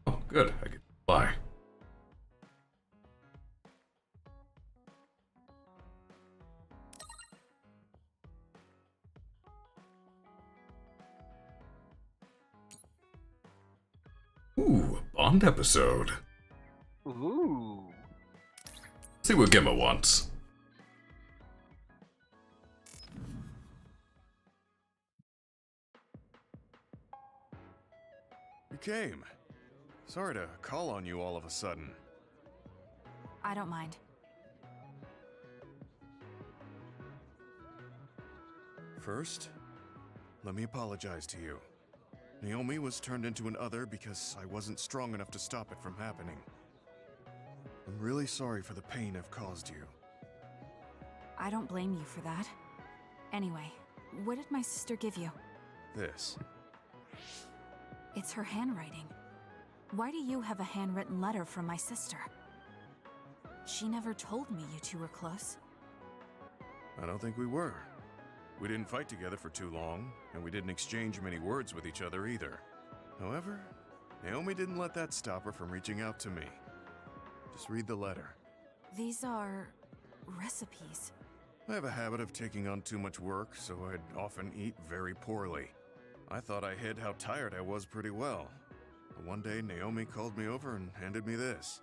Oh, good. I can fly. Ooh, a Bond episode. Ooh. See what Gemma wants. You came. Sorry to call on you all of a sudden. I don't mind. First, let me apologize to you. Naomi was turned into an other because I wasn't strong enough to stop it from happening. I'm really sorry for the pain I've caused you. I don't blame you for that. Anyway, what did my sister give you? This. It's her handwriting. Why do you have a handwritten letter from my sister? She never told me you two were close. I don't think we were. We didn't fight together for too long, and we didn't exchange many words with each other either. However, Naomi didn't let that stop her from reaching out to me. Just read the letter. These are recipes. I have a habit of taking on too much work, so I'd often eat very poorly. I thought I hid how tired I was pretty well. But one day, Naomi called me over and handed me this.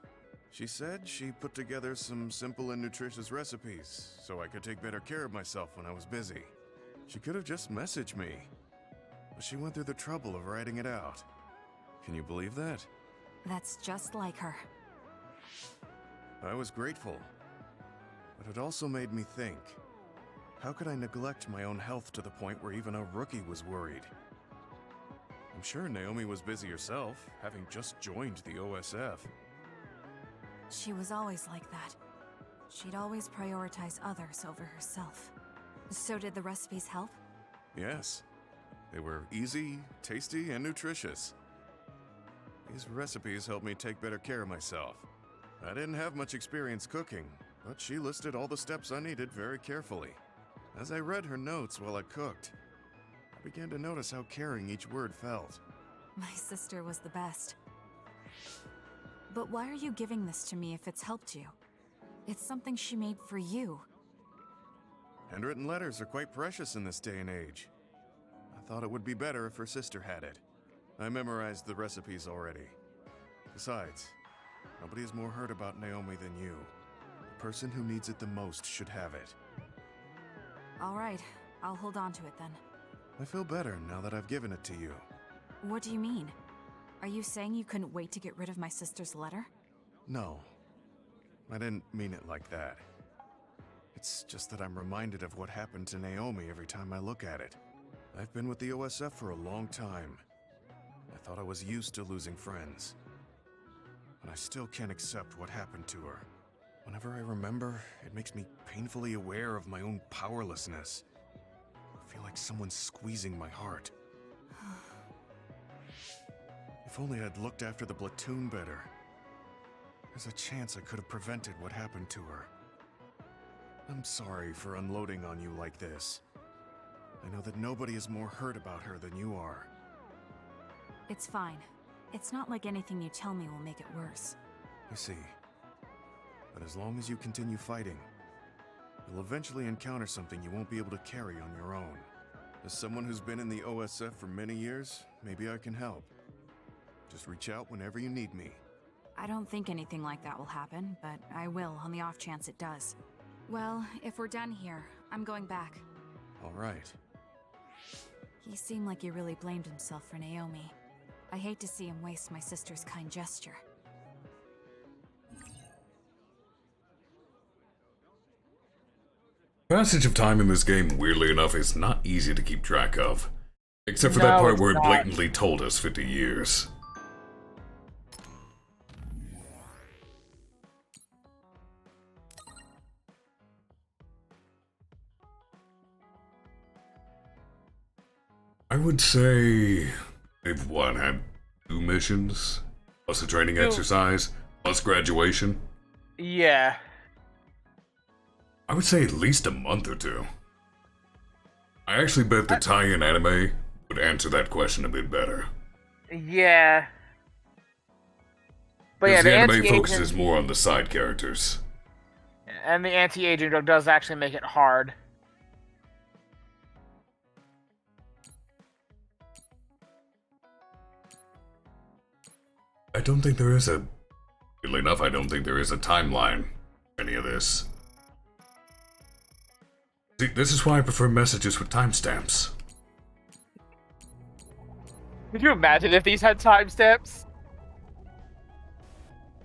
She said she put together some simple and nutritious recipes, so I could take better care of myself when I was busy. She could have just messaged me, but she went through the trouble of writing it out. Can you believe that? That's just like her. I was grateful, but it also made me think. How could I neglect my own health to the point where even a rookie was worried? I'm sure Naomi was busy herself, having just joined the OSF. She was always like that. She'd always prioritize others over herself. So did the recipes help? Yes. They were easy, tasty, and nutritious. These recipes helped me take better care of myself. I didn't have much experience cooking, but she listed all the steps I needed very carefully. As I read her notes while I cooked, I began to notice how caring each word felt. My sister was the best. But why are you giving this to me if it's helped you? It's something she made for you. Handwritten letters are quite precious in this day and age. I thought it would be better if her sister had it. I memorized the recipes already. Besides, nobody has more heard about Naomi than you. The person who needs it the most should have it. All right, I'll hold on to it then. I feel better now that I've given it to you. What do you mean? Are you saying you couldn't wait to get rid of my sister's letter? No. I didn't mean it like that. It's just that I'm reminded of what happened to Naomi every time I look at it. I've been with the OSF for a long time. I thought I was used to losing friends. But I still can't accept what happened to her. Whenever I remember, it makes me painfully aware of my own powerlessness. I feel like someone's squeezing my heart. If only I'd looked after the platoon better. There's a chance I could have prevented what happened to her. I'm sorry for unloading on you like this. I know that nobody is more hurt about her than you are. It's fine. It's not like anything you tell me will make it worse. I see. But as long as you continue fighting, you'll eventually encounter something you won't be able to carry on your own. As someone who's been in the OSF for many years, maybe I can help. Just reach out whenever you need me. I don't think anything like that will happen, but I will on the off chance it does. Well, if we're done here, I'm going back. All right. He seemed like he really blamed himself for Naomi. I hate to see him waste my sister's kind gesture. Passage of time in this game, weirdly enough, is not easy to keep track of. Except for that part where it blatantly told us 50 years. I would say they've had 2 missions, plus a training exercise, plus graduation. Yeah. I would say at least a month or 2. I actually bet the tie-in anime would answer that question a bit better. Yeah. But yeah, the anime anti-agent focuses more on the side characters. and the anti-aging drug does actually make it hard. I don't think there is a... Weirdly enough, I don't think there is a timeline for any of this. See, this is why I prefer messages with timestamps. Could you imagine if these had timestamps?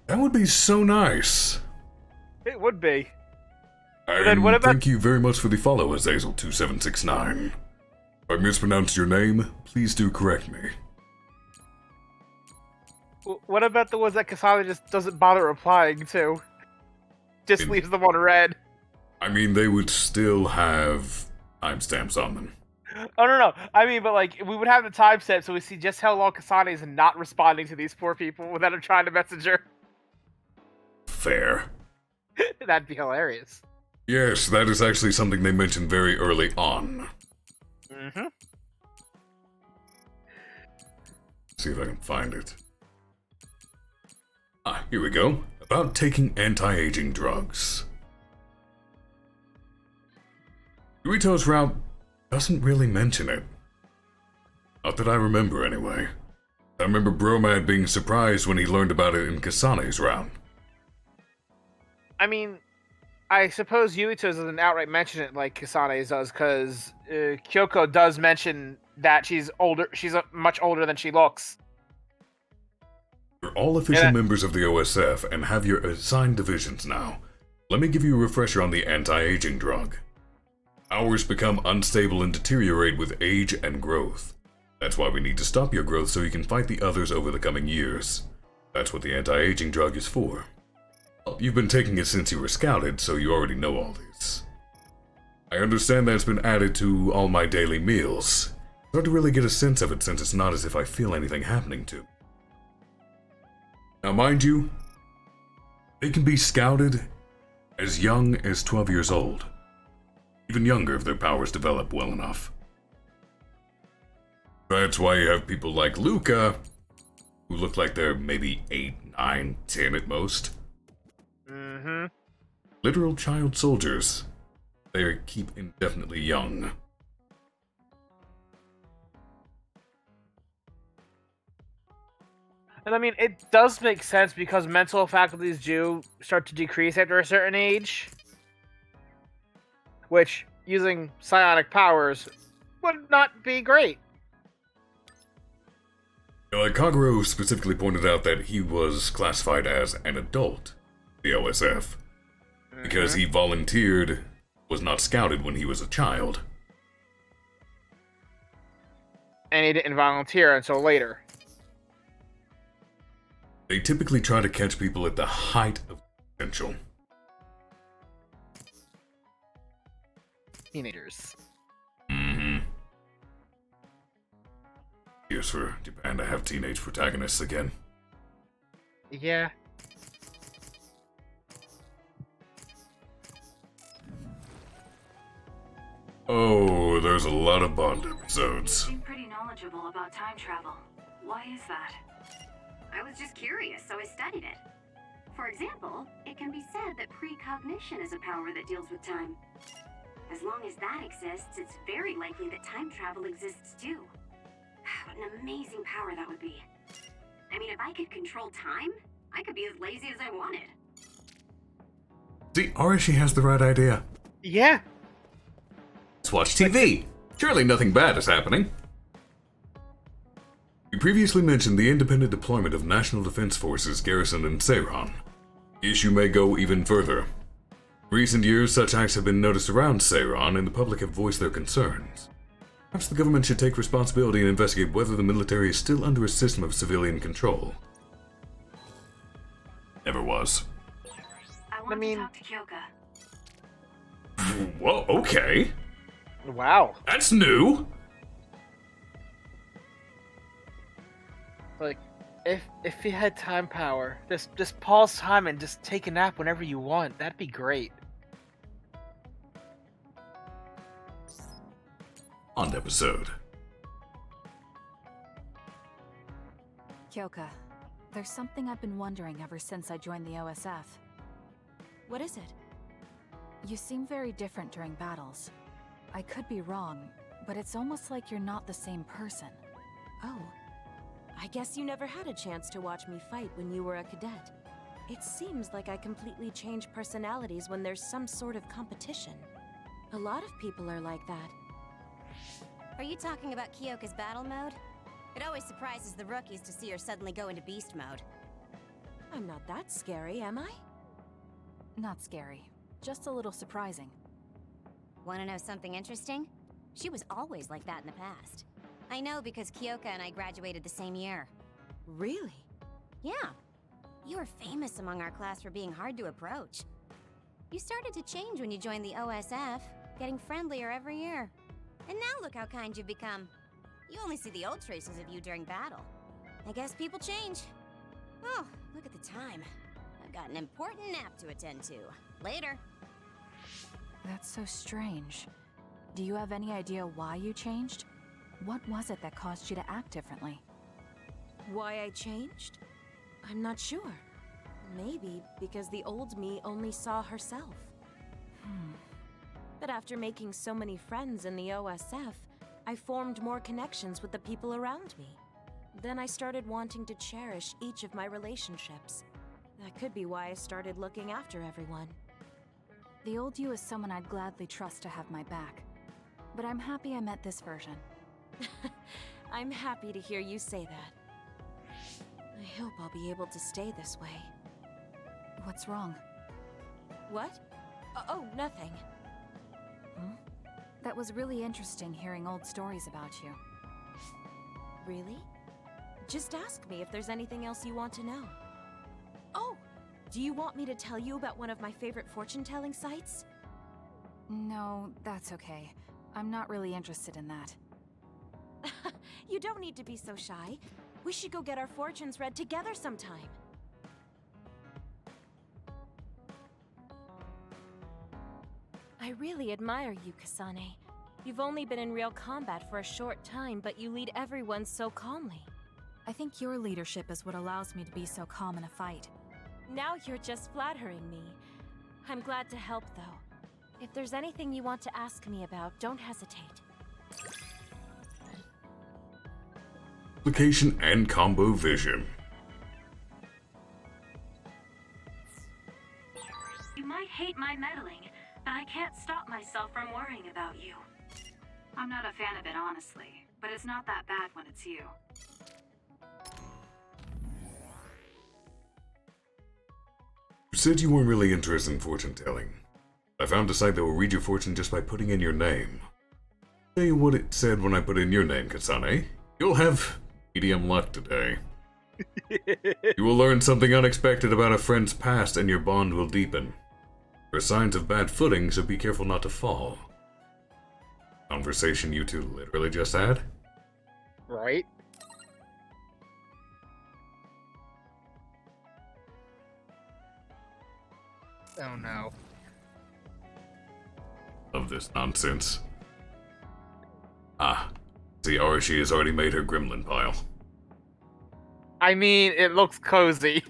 That would be so nice. It would be. And thank you very much for the follow, Azazel2769. If I mispronounced your name, please do correct me. What about the ones that Kasane just doesn't bother replying to? Just leaves them on red. I mean, they would still have timestamps on them. Oh, no. I mean, but like, we would have the timestamp so we see just how long Kasane is not responding to these poor people without him trying to message her. Fair. That'd be hilarious. Yes, that is actually something they mentioned very early on. Mm-hmm. See if I can find it. Ah, here we go. About taking anti-aging drugs. Yuito's route doesn't really mention it. Not that I remember, anyway. I remember Bromad being surprised when he learned about it in Kasane's route. I mean, I suppose Yuito's doesn't outright mention it like Kasane's does, because Kyoko does mention that she's older. She's much older than she looks. You're all official members of the OSF and have your assigned divisions now. Let me give you a refresher on the anti-aging drug. Powers become unstable and deteriorate with age and growth. That's why we need to stop your growth so you can fight the others over the coming years. That's what the anti-aging drug is for. Well, you've been taking it since you were scouted, so you already know all this. I understand that's been added to all my daily meals. It's hard to really get a sense of it since it's not as if I feel anything happening to me. Now mind you, they can be scouted as young as 12 years old. Even younger if their powers develop well enough. That's why you have people like Luca, who look like they're maybe 8, 9, 10 at most. Mm-hmm. Literal child soldiers. They keep indefinitely young. And I mean, it does make sense because mental faculties do start to decrease after a certain age. Which, using psionic powers, would not be great. Like Kaguro specifically pointed out that he was classified as an adult, the OSF, because he volunteered, was not scouted when he was a child. And he didn't volunteer until later. They typically try to catch people at the height of potential. Teenagers. Mm-hmm. Here's for Japan to have teenage protagonists again. Yeah. Oh, there's a lot of Bond episodes. You seem pretty knowledgeable about time travel. Why is that? I was just curious, so I studied it. For example, it can be said that precognition is a power that deals with time. As long as that exists, it's very likely that time travel exists too. What an amazing power that would be. I mean, if I could control time, I could be as lazy as I wanted. See, Arashi has the right idea. Yeah. Let's watch TV. Surely nothing bad is happening. We previously mentioned the independent deployment of National Defense Forces garrisoned in Seiran. The issue may go even further. In recent years, such acts have been noticed around Seiran, and the public have voiced their concerns. Perhaps the government should take responsibility and investigate whether the military is still under a system of civilian control. Never was. I want to talk to Kyoka. Well, okay. Wow. That's new. Like, if you had time power, just pause time and just take a nap whenever you want. That'd be great. On episode. Kyoka, there's something I've been wondering ever since I joined the OSF. What is it? You seem very different during battles. I could be wrong, but it's almost like you're not the same person. Oh. I guess you never had a chance to watch me fight when you were a cadet. It seems like I completely change personalities when there's some sort of competition. A lot of people are like that. Are you talking about Kyoka's battle mode? It always surprises the rookies to see her suddenly go into beast mode. I'm not that scary, am I? Not scary. Just a little surprising. Want to know something interesting? She was always like that in the past. I know because Kyoka and I graduated the same year. Really? Yeah. You were famous among our class for being hard to approach. You started to change when you joined the OSF, getting friendlier every year. And now look how kind you've become. You only see the old traces of you during battle. I guess people change. Oh, look at the time. I've got an important nap to attend to. Later. That's so strange. Do you have any idea why you changed? What was it that caused you to act differently? Why I changed? I'm not sure. Maybe because the old me only saw herself. But after making so many friends in the OSF, I formed more connections with the people around me. Then I started wanting to cherish each of my relationships. That could be why I started looking after everyone. The old you is someone I'd gladly trust to have my back. But I'm happy I met this version. I'm happy to hear you say that. I hope I'll be able to stay this way. What's wrong? What? Oh, nothing. That was really interesting hearing old stories about you. Really? Just ask me if there's anything else you want to know. Oh! Do you want me to tell you about one of my favorite fortune-telling sites? No, that's okay. I'm not really interested in that. You don't need to be so shy. We should go get our fortunes read together sometime. I really admire you, Kasane. You've only been in real combat for a short time, but you lead everyone so calmly. I think your leadership is what allows me to be so calm in a fight. Now you're just flattering me. I'm glad to help, though. If there's anything you want to ask me about, don't hesitate. Application and combo vision. You might hate my meddling, but I can't stop myself from worrying about you. I'm not a fan of it, honestly, but it's not that bad when it's you. You said you weren't really interested in fortune telling. I found a site that will read your fortune just by putting in your name. Tell you what it said when I put in your name, Kasane. You'll have medium luck today. You will learn something unexpected about a friend's past and your bond will deepen. There are signs of bad footing, so be careful not to fall. Conversation you two literally just had? Right? Oh no. Of this nonsense. Ah, see, Arashi has already made her gremlin pile. I mean, it looks cozy.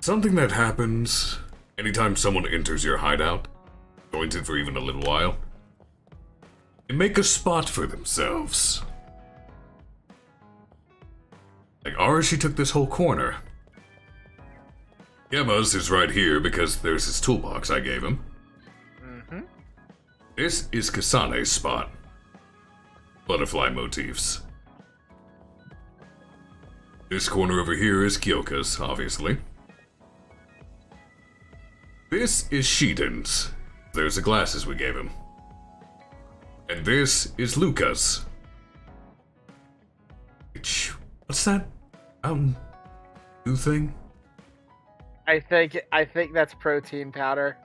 Something that happens anytime someone enters your hideout, joins it for even a little while, they make a spot for themselves. Like Arashi took this whole corner. Yema's is right here because there's his toolbox I gave him. This is Kasane's spot. Butterfly motifs. This corner over here is Kyoka's, obviously. This is Shiden's. There's the glasses we gave him. And this is Luca's. What's that? New thing? I think that's protein powder.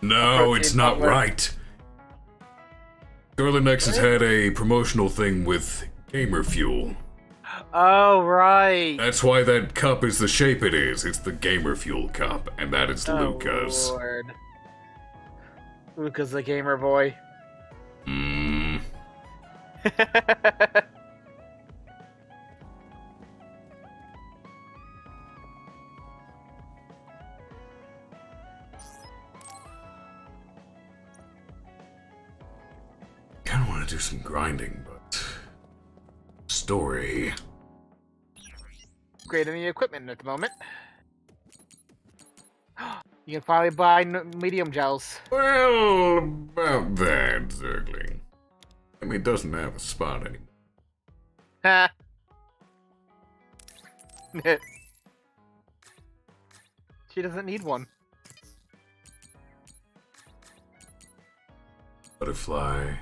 No, it's not right. Scarlet Nexus had a promotional thing with gamer fuel. Oh, right. That's why that cup is the shape it is. It's the gamer fuel cup, and that is Luca's. Lord. Luca's the gamer boy. Hmm. Kinda wanna do some grinding, but... Story. Great any equipment at the moment. You can finally buy medium gels. Well, about that, Zergling. I mean, it doesn't have a spot anymore. Ha. She doesn't need one. Butterfly.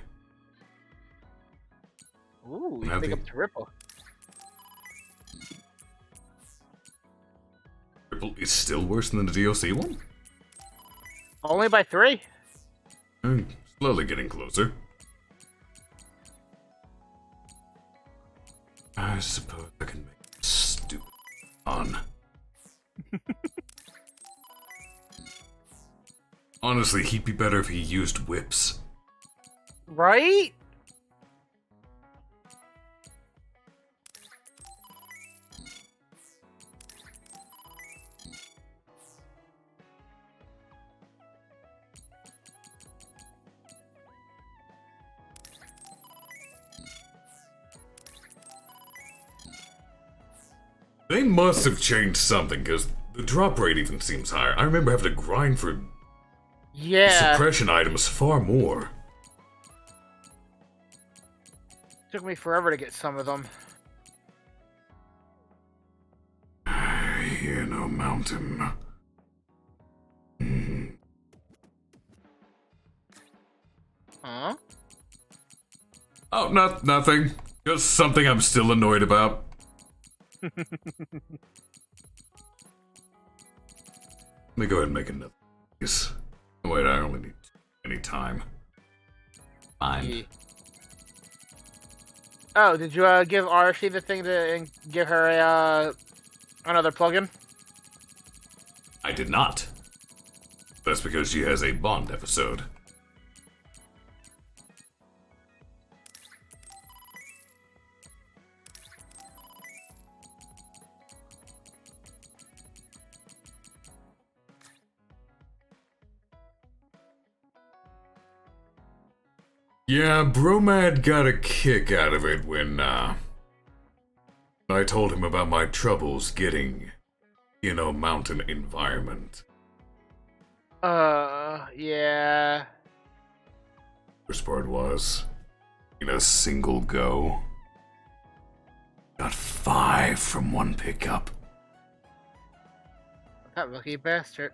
Ooh, you can make up to Ripple. Ripple is still worse than the DLC one? Only by 3. Slowly getting closer. I suppose I can make it stupid on. Honestly, he'd be better if he used whips. Right? They must have changed something, because the drop rate even seems higher. I remember having to grind for suppression items far more. Took me forever to get some of them. I hear no mountain. Huh? Oh, nothing. Just something I'm still annoyed about. Let me go ahead and make another piece. Wait, I only need any time. Fine. Oh, did you give Arashi the thing to give her a another plugin? I did not. That's because she has a Bond episode. Yeah, Bromad got a kick out of it when, I told him about my troubles getting in a mountain environment. Yeah. First part was, in a single go, got 5 from one pickup. That lucky bastard.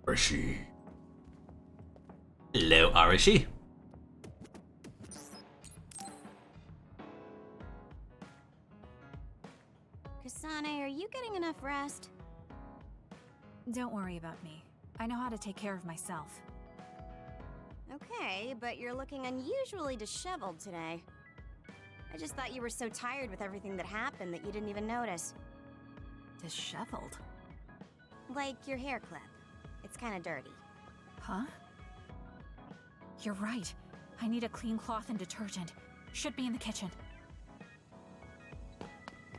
Arashi. Hello, Arashi. Kasane, are you getting enough rest? Don't worry about me. I know how to take care of myself. Okay, but you're looking unusually disheveled today. I just thought you were so tired with everything that happened that you didn't even notice. Disheveled? Like your hair clip. It's kind of dirty. Huh? You're right. I need a clean cloth and detergent. Should be in the kitchen.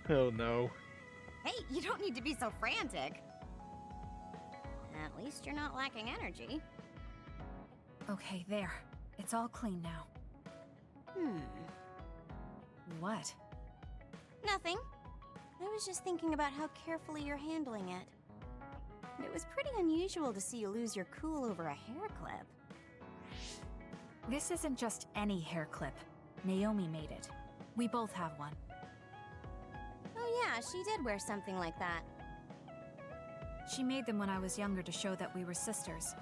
Oh no. Hey, you don't need to be so frantic. At least you're not lacking energy. Okay, there. It's all clean now. What? Nothing. I was just thinking about how carefully you're handling it. It was pretty unusual to see you lose your cool over a hair clip. This isn't just any hair clip. Naomi made it. We both have one. Oh yeah, she did wear something like that. She made them when I was younger to show that we were sisters.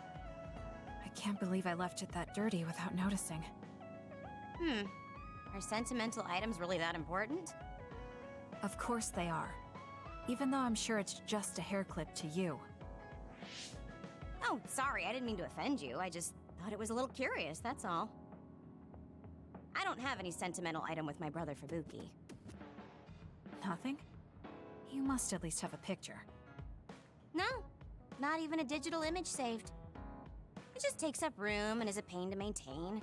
I can't believe I left it that dirty without noticing. Are sentimental items really that important? Of course they are. Even though I'm sure it's just a hair clip to you. Oh, sorry, I didn't mean to offend you. I just thought it was a little curious, that's all. I don't have any sentimental item with my brother Fubuki. Nothing? You must at least have a picture. No, not even a digital image saved. It just takes up room and is a pain to maintain.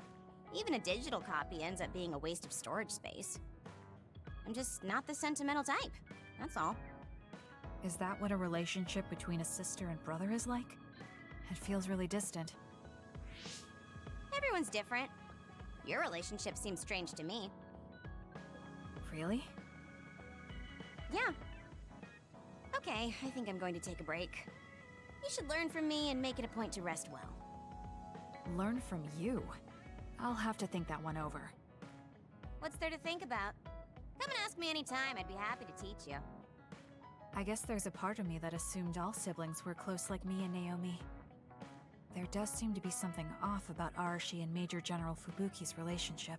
Even a digital copy ends up being a waste of storage space. I'm just not the sentimental type, that's all. Is that what a relationship between a sister and brother is like? It feels really distant. Everyone's different. Your relationship seems strange to me. Really? Yeah. Okay, I think I'm going to take a break. You should learn from me and make it a point to rest well. Learn from you? I'll have to think that one over. What's there to think about? Come and ask me anytime, I'd be happy to teach you. I guess there's a part of me that assumed all siblings were close like me and Naomi. There does seem to be something off about Arashi and Major General Fubuki's relationship.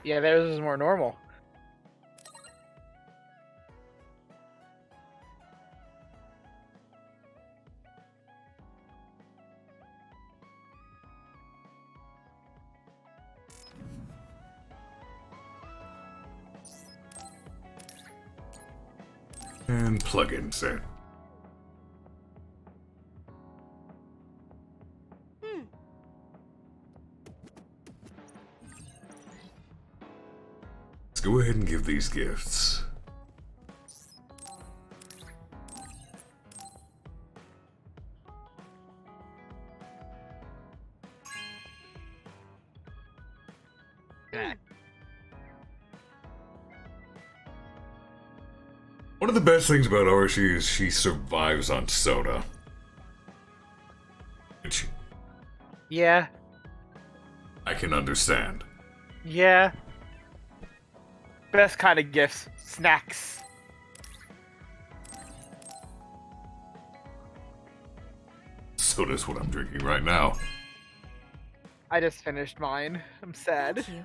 Yeah, theirs is more normal. And plugins in. Let's go ahead and give these gifts. One of the best things about Arashi is she survives on soda. Which Yeah. I can understand. Yeah. Best kind of gifts. Snacks. Soda's what I'm drinking right now. I just finished mine. I'm sad. Thank you.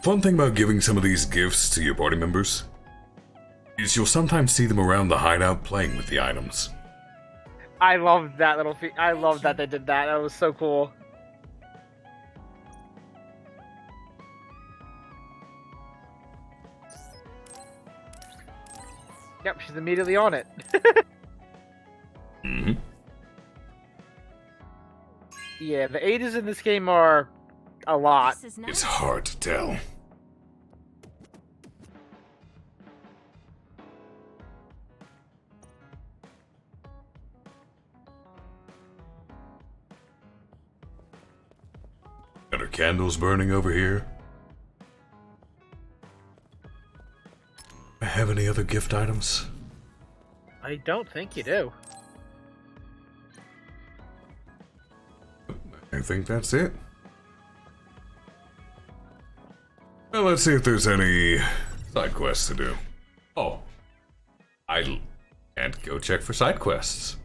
Fun thing about giving some of these gifts to your party members is you'll sometimes see them around the hideout playing with the items. I love that little I love that they did that. That was so cool. Yep, she's immediately on it. Mm-hmm. Yeah, the ages in this game are a lot. It's hard to tell. Got our candles burning over here. I have any other gift items? I don't think you do. I think that's it. Well, let's see if there's any side quests to do. Oh, I can't go check for side quests.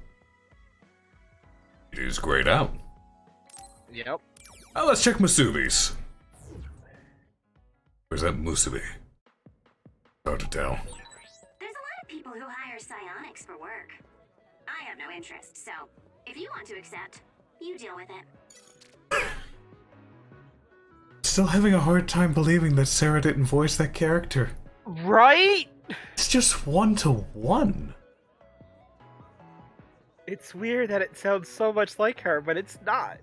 It is grayed out. Yep. Well, let's check Musubi's. Where's that Musubi? Hard to tell. There's a lot of people who hire psionics for work. I have no interest, so if you want to accept, you deal with it. Still having a hard time believing that Sarah didn't voice that character. Right? It's just 1-to-1. It's weird that it sounds so much like her, but it's not.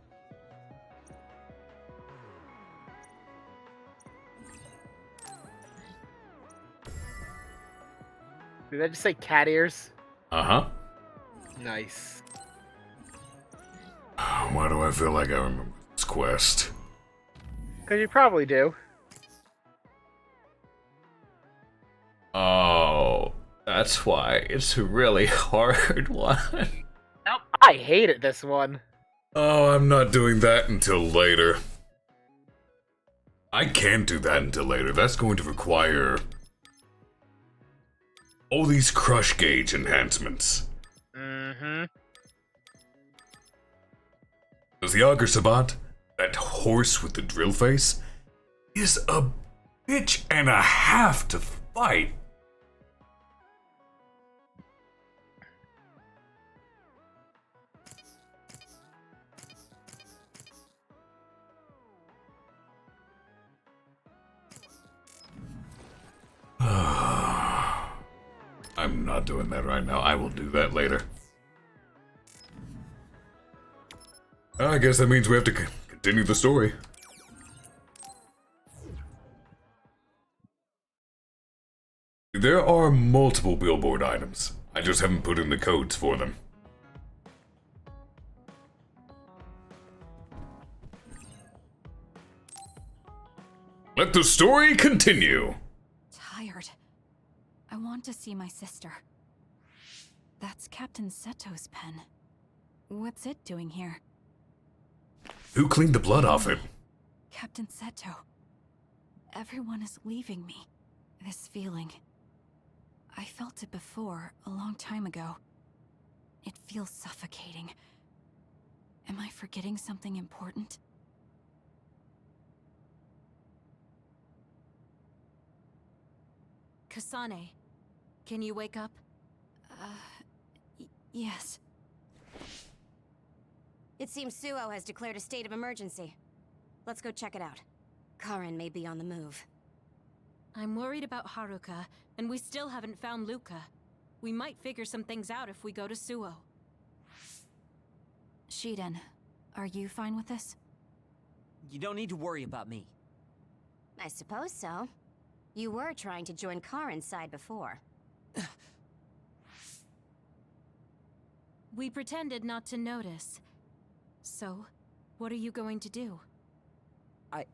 Did I just say cat ears? Uh-huh. Nice. Why do I feel like I remember this quest? Because you probably do. Oh, that's why it's a really hard one. Nope, I hated this one. Oh, I'm not doing that until later. I can't do that until later. That's going to require all these crush gauge enhancements. Mm-hmm. Does the Augur Sabat, that horse with the drill face, is a bitch and a half to fight. I'm not doing that right now. I will do that later. I guess that means we have to continue the story. There are multiple billboard items. I just haven't put in the codes for them. Let the story continue. Tired. I want to see my sister. That's Captain Seto's pen. What's it doing here? Who cleaned the blood off it? Captain Seto. Everyone is leaving me. This feeling. I felt it before, a long time ago. It feels suffocating. Am I forgetting something important? Kasane, can you wake up? Yes. It seems Suo has declared a state of emergency. Let's go check it out. Karin may be on the move. I'm worried about Haruka, and we still haven't found Luca. We might figure some things out if we go to Suo. Shiden, are you fine with this? You don't need to worry about me. I suppose so. You were trying to join Karin's side before. We pretended not to notice. So, what are you going to do? I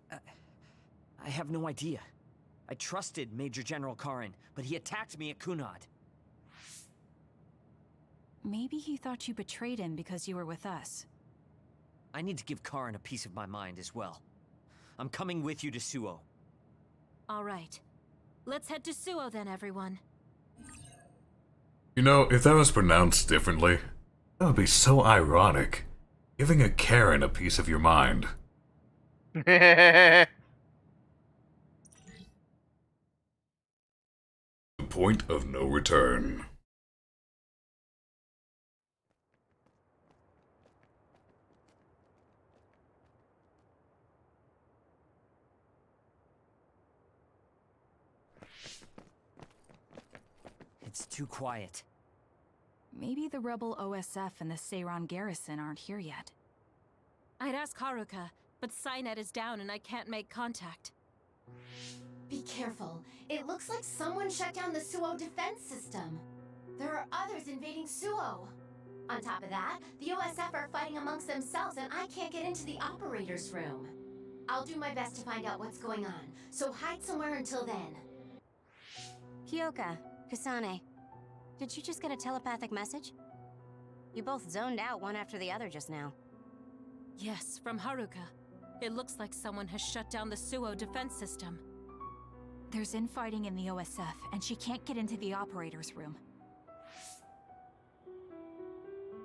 have no idea. I trusted Major General Karin, but he attacked me at Kunad. Maybe he thought you betrayed him because you were with us. I need to give Karin a piece of my mind as well. I'm coming with you to Suo. All right. Let's head to Suo then, everyone. You know, if that was pronounced differently, that would be so ironic. Giving a Karen a piece of your mind. The point of no return. It's too quiet. Maybe the rebel OSF and the Seiran garrison aren't here yet. I'd ask Haruka, but Cynet is down and I can't make contact. Be careful. It looks like someone shut down the Suo defense system. There are others invading Suo. On top of that, the OSF are fighting amongst themselves and I can't get into the operator's room. I'll do my best to find out what's going on, so hide somewhere until then. Kyoka, Kasane, did you just get a telepathic message? You both zoned out one after the other just now. Yes, from Haruka. It looks like someone has shut down the Suo defense system. There's infighting in the OSF, and she can't get into the operator's room.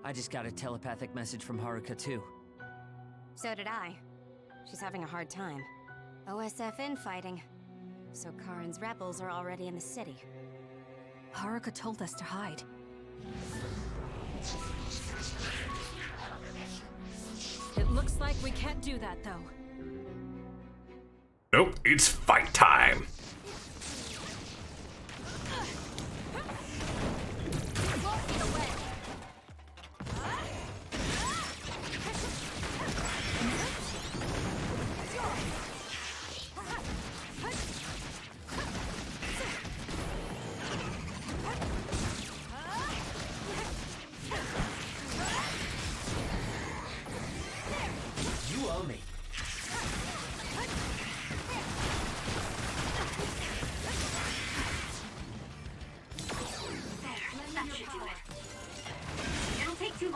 I just got a telepathic message from Haruka too. So did I. She's having a hard time. OSF infighting. So Karin's rebels are already in the city. Haruka told us to hide. It looks like we can't do that, though. Nope, it's fight time.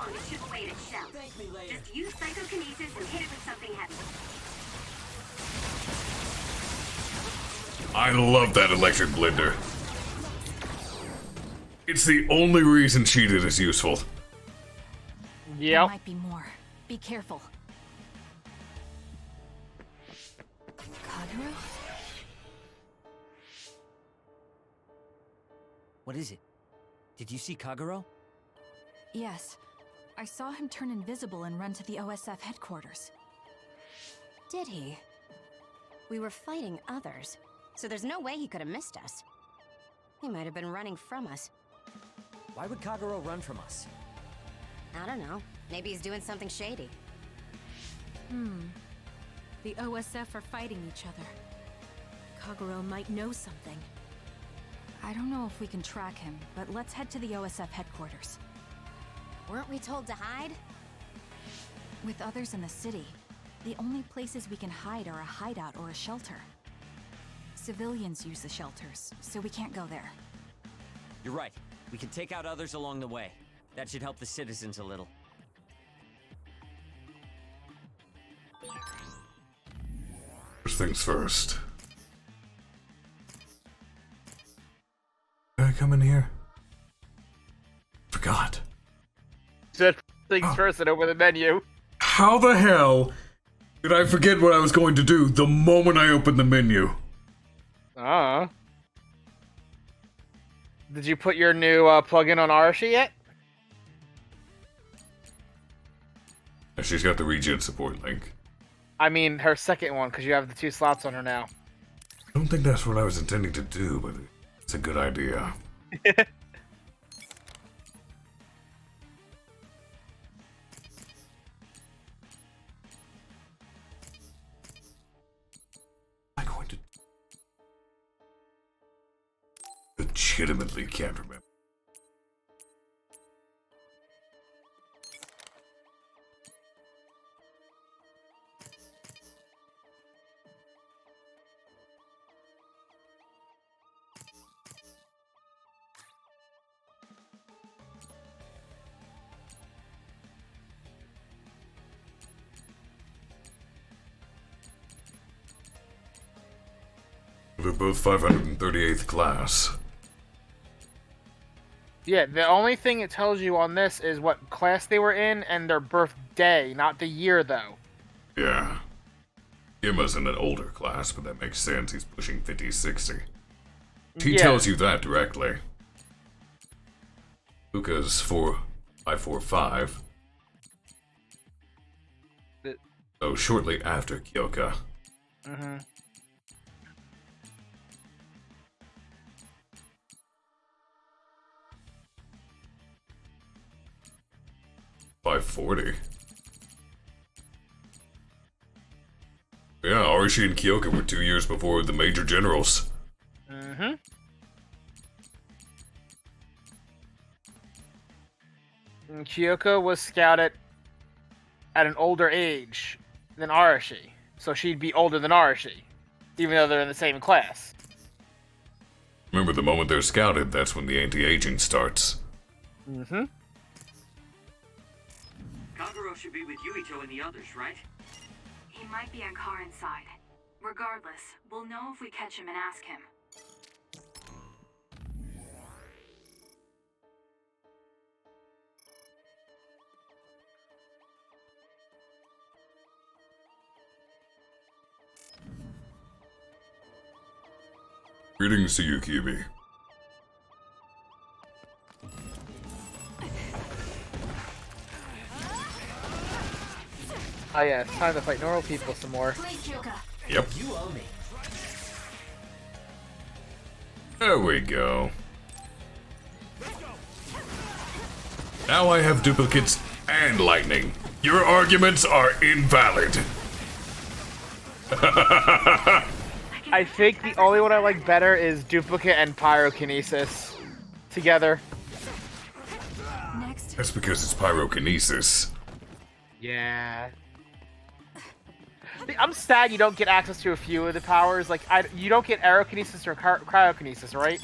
long to chip away at its shell. Just use psychokinesis and hit it with something heavy. I love that electric blender. It's the only reason cheated is useful. There might be more. Be careful. Kagero? What is it? Did you see Kagero? Yes. I saw him turn invisible and run to the OSF headquarters. Did he? We were fighting others, so there's no way he could have missed us. He might have been running from us. Why would Kagero run from us? I don't know. Maybe he's doing something shady. The OSF are fighting each other. Kagero might know something. I don't know if we can track him, but let's head to the OSF headquarters. Weren't we told to hide? With others in the city, the only places we can hide are a hideout or a shelter. Civilians use the shelters, so we can't go there. You're right. We can take out others along the way. That should help the citizens a little. First things first. Did I come in here? Forgot. Just things first and open the menu. How the hell did I forget what I was going to do the moment I opened the menu? Did you put your new plugin on Arashi yet? She's got the regen support link. I mean, her second one, because you have the 2 slots on her now. I don't think that's what I was intending to do, but it's a good idea. I'm going to... legitimately can't remember. They're both 538th class. Yeah, the only thing it tells you on this is what class they were in and their birthday, not the year, though. Yeah. Yama's in an older class, but that makes sense. He's pushing 50, 60. He tells you that directly. Luca's 545. So shortly after Kyoka. Mm-hmm. .540. Yeah, Arashi and Kyoka were 2 years before the major generals. Mm-hmm. And Kyoka was scouted at an older age than Arashi, so she'd be older than Arashi, even though they're in the same class. Remember, the moment they're scouted, that's when the anti-aging starts. Mm-hmm. Kagero should be with Yuito and the others, right? He might be on car inside. Regardless, we'll know if we catch him and ask him. Greetings to you, Kyubi. Oh yeah, it's time to fight normal people some more. Yep. You owe me. There we go. Now I have duplicates and lightning. Your arguments are invalid. I think the only one I like better is duplicate and pyrokinesis together. Next. That's because it's pyrokinesis. Yeah. I'm sad you don't get access to a few of the powers. Like, you don't get aerokinesis or cryokinesis, right?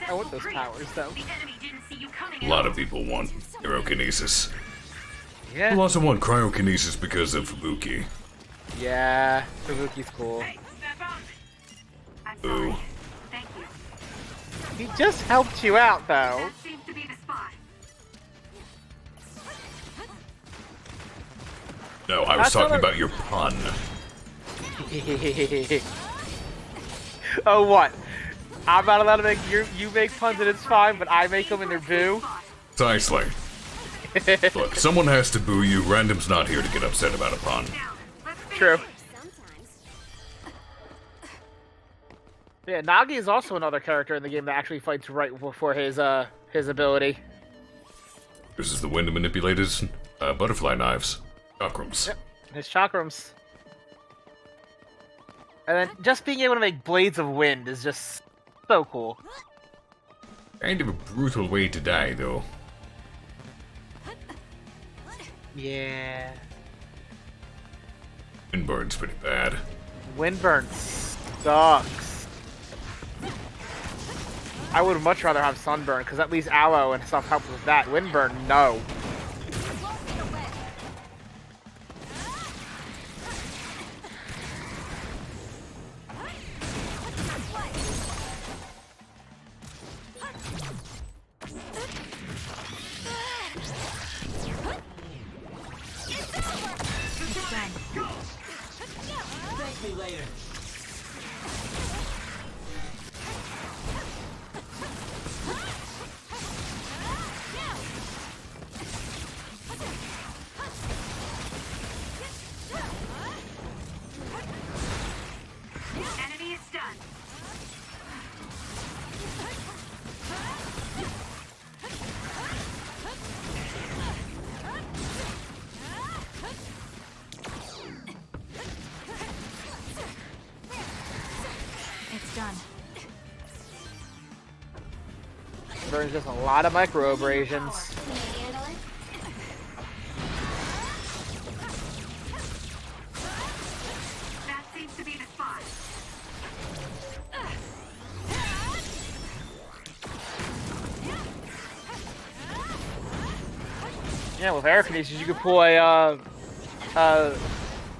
I want those powers, though. The enemy didn't see see you coming. A lot of people want pyrokinesis. Yeah. People also want cryokinesis because of Fubuki. Yeah, Fubuki's cool. Ooh. Thank you. He just helped you out, though. That seems to be the spot. No, I was talking about your pun. Oh, what? I'm not allowed to make you make puns and it's fine, but I make them and they're boo. Precisely. Look, someone has to boo you. Random's not here to get upset about a pun. True. Yeah, Nagi is also another character in the game that actually fights right for his ability. This is the wind manipulators, butterfly knives, chakrams. Yep, his chakrams. And then just being able to make blades of wind is just so cool. Kind of a brutal way to die, though. Yeah. Windburn's pretty bad. Windburn sucks. I would much rather have sunburn, because at least aloe and stuff helps with that. Windburn, no. Thank me later. Enemy is stunned. It's done. Burns just a lot of micro abrasions. That seems to be the spot. Yeah, with airkinesis, you could pull a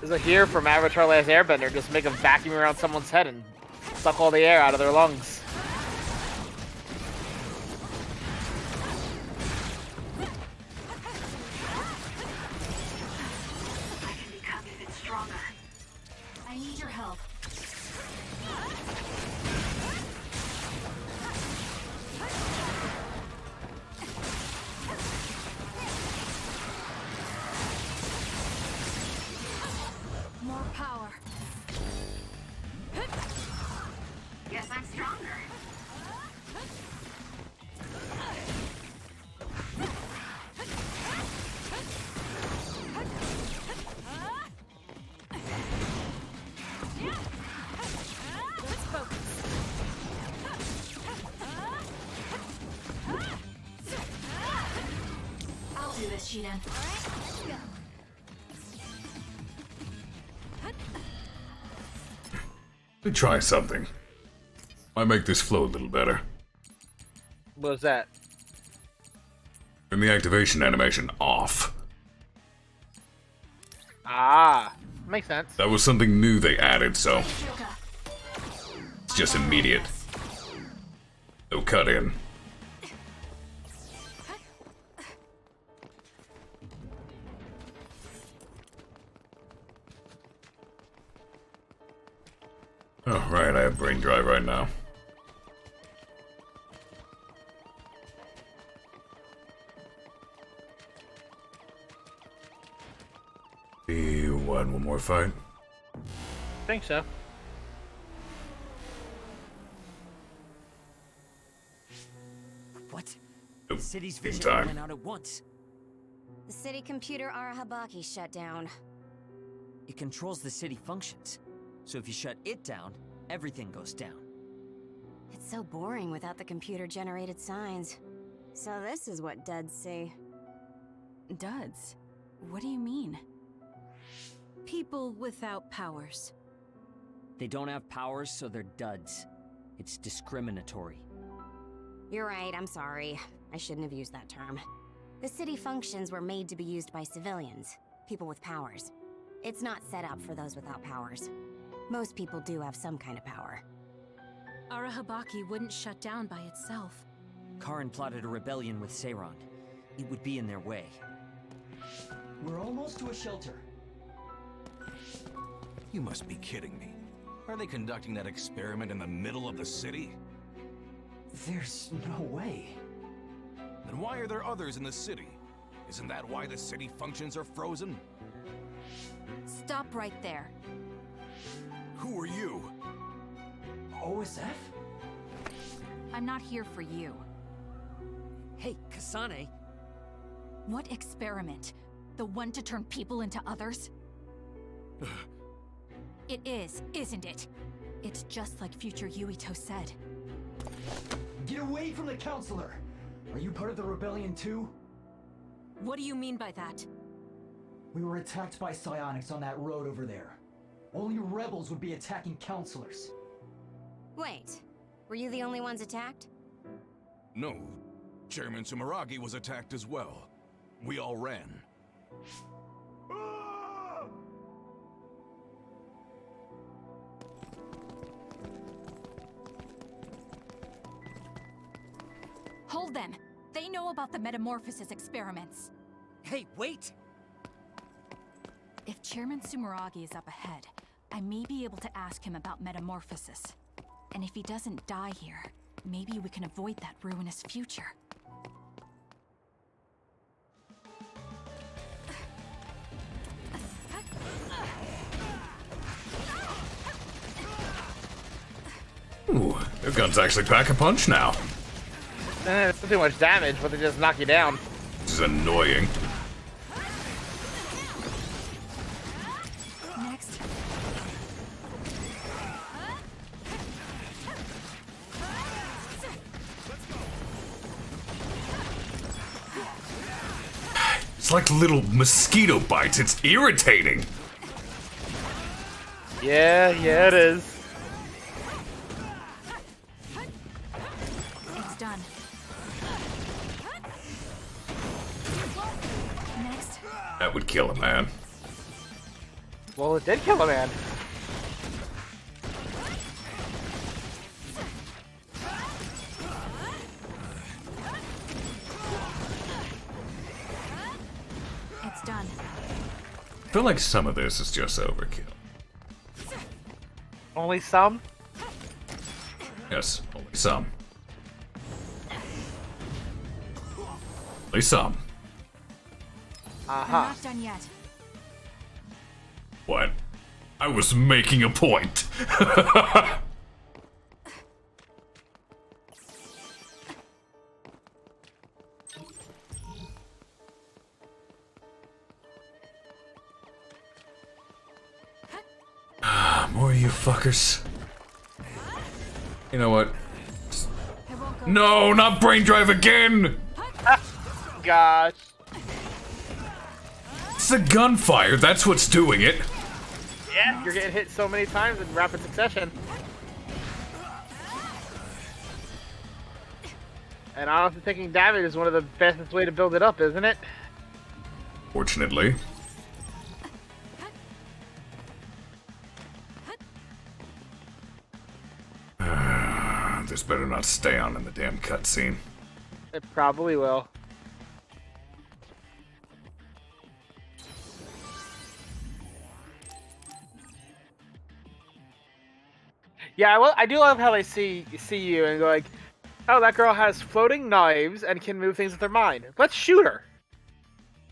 there's a here from Avatar: Last Airbender, just make them vacuum around someone's head and suck all the air out of their lungs. I can become even stronger. I need your help. More power. Guess I'm stronger. Let's focus. I'll do this, Shiden. Let me try something. Might make this flow a little better. What was that? Turn the activation animation off. Ah, makes sense. That was something new they added, so it's just immediate. No cut in. Oh, right, I have brain dry right now. One more fight? I think so. What? Nope. The city's In vision time. went out at once. The city computer Arahabaki shut down. It controls the city functions. So if you shut it down, everything goes down. It's so boring without the computer-generated signs. So this is what duds see. Duds? What do you mean? People without powers. They don't have powers, so they're duds. It's discriminatory. You're right, I'm sorry. I shouldn't have used that term. The city functions were made to be used by civilians, people with powers. It's not set up for those without powers. Most people do have some kind of power. Arahabaki wouldn't shut down by itself. Karin plotted a rebellion with Seiron. It would be in their way. We're almost to a shelter. You must be kidding me. Are they conducting that experiment in the middle of the city? There's no way. Then why are there others in the city? Isn't that why the city functions are frozen? Stop right there. Who are you? OSF? I'm not here for you. Hey, Kasane. What experiment? The one to turn people into others? It is, isn't it? It's just like future Yuito said. Get away from the counselor! Are you part of the rebellion too? What do you mean by that? We were attacked by psionics on that road over there. Only rebels would be attacking counselors. Wait, were you the only ones attacked? No. Chairman Sumeragi was attacked as well. We all ran. Hold them! They know about the metamorphosis experiments. Hey, wait! If Chairman Sumeragi is up ahead, I may be able to ask him about metamorphosis. And if he doesn't die here, maybe we can avoid that ruinous future. Ooh, their guns actually pack a punch now. It's not too much damage, but they just knock you down. This is annoying. Next. It's like little mosquito bites. It's irritating. Yeah, it is. It's done. Next. That would kill a man. Well, it did kill a man. It's done. I feel like some of this is just overkill. Only some? Yes, only some. Only some. I'm not done yet. What? I was making a point. More of you fuckers. You know what? No, not brain drive again! Gosh. It's the gunfire, that's what's doing it. Yeah, you're getting hit so many times in rapid succession. And honestly, taking damage is one of the fastest way to build it up, isn't it? Fortunately. This better not stay on in the damn cutscene. It probably will. Yeah, well, I do love how they see you and go like, oh, that girl has floating knives and can move things with her mind. Let's shoot her.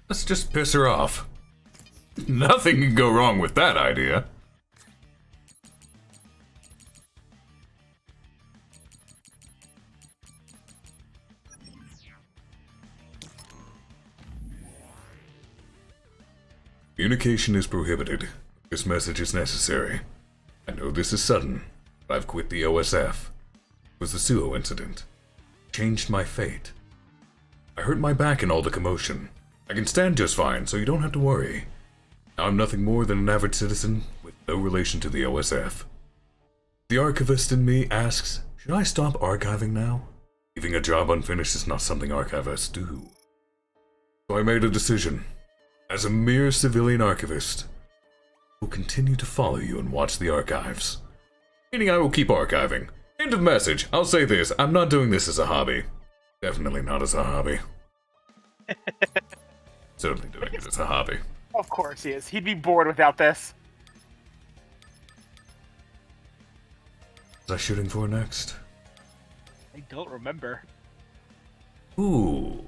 Let's just piss her off. Nothing can go wrong with that idea. Communication is prohibited. This message is necessary. I know this is sudden, but I've quit the OSF. It was the Suo incident. Changed my fate. I hurt my back in all the commotion. I can stand just fine, so you don't have to worry. Now I'm nothing more than an average citizen with no relation to the OSF. The archivist in me asks, should I stop archiving now? Leaving a job unfinished is not something archivists do. So I made a decision. As a mere civilian archivist, I will continue to follow you and watch the archives. Meaning I will keep archiving. End of message. I'll say this, I'm not doing this as a hobby. Definitely not as a hobby. Certainly doing it as a hobby. Of course he is. He'd be bored without this. What was I shooting for next? I don't remember. Ooh.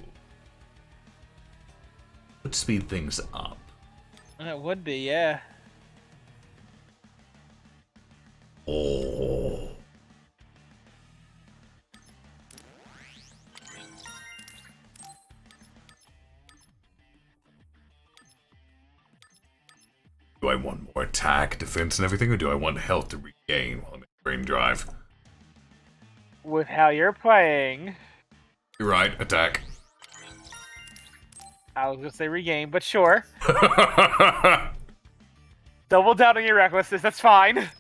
Would speed things up. It would be, yeah. Oh. Do I want more attack, defense, and everything, or do I want health to regain while I'm in brain drive? With how you're playing... You're right, attack. I was gonna say regain, but sure. Double down on your recklessness, that's fine. Of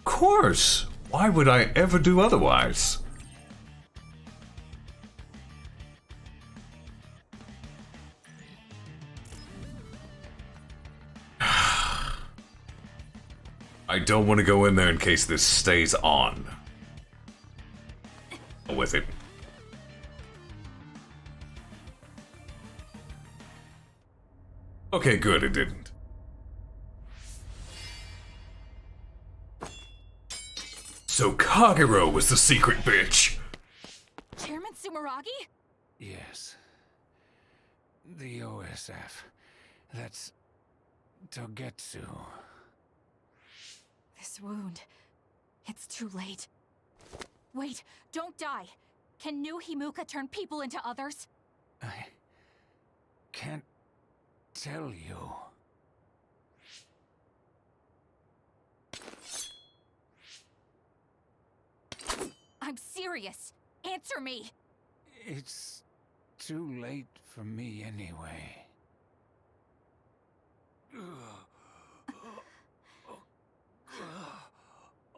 course! Why would I ever do otherwise? I don't want to go in there in case this stays on. With it. Okay, good, it didn't. So Kagero was the secret bitch! Chairman Sumeragi? Yes. The OSF. That's Togetsu. This wound. It's too late. Wait, don't die. Can new Himuka turn people into others? I can't tell you. I'm serious. Answer me. It's too late for me anyway.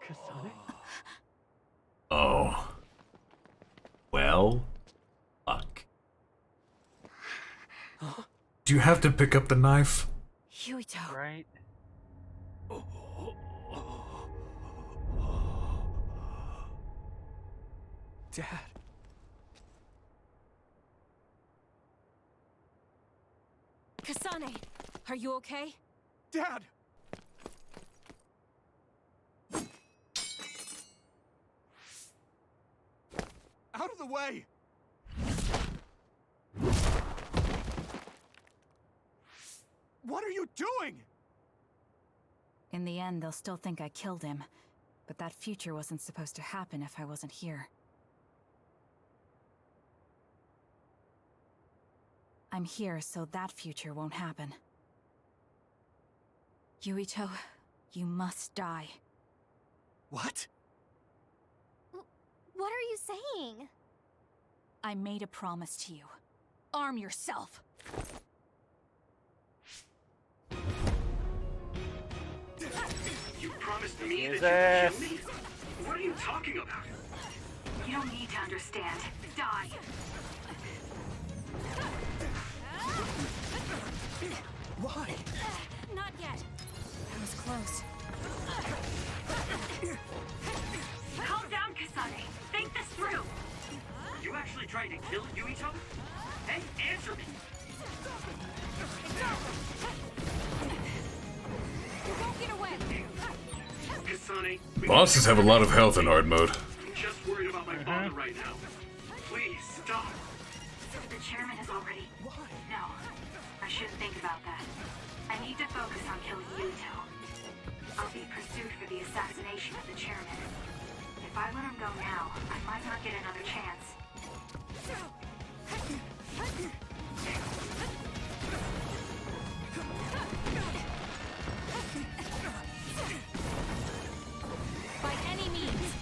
Kasane? Oh. Well, fuck. Do you have to pick up the knife? Yuito. Right. Dad. Kasane, are you okay? Dad! Out of the way! What are you doing? In the end, they'll still think I killed him. But that future wasn't supposed to happen if I wasn't here. I'm here so that future won't happen. Yuito, you must die. What? What are you saying? I made a promise to you. Arm yourself! You promised me that you'd kill me? What are you talking about? You don't need to understand. Die. Why? Not yet. I was close. Calm down, Kasane. Think this through. You actually trying to kill Yuito? Hey, answer me! You won't get away! Kasane, Bosses have a lot of health in hard mode. I'm just worried about my father right now. Please, stop! The chairman is already... Why? No. I shouldn't think about that. I need to focus on killing Yuito. I'll be pursued for the assassination of the chairman. If I let him go now, I might not get another chance. By any means.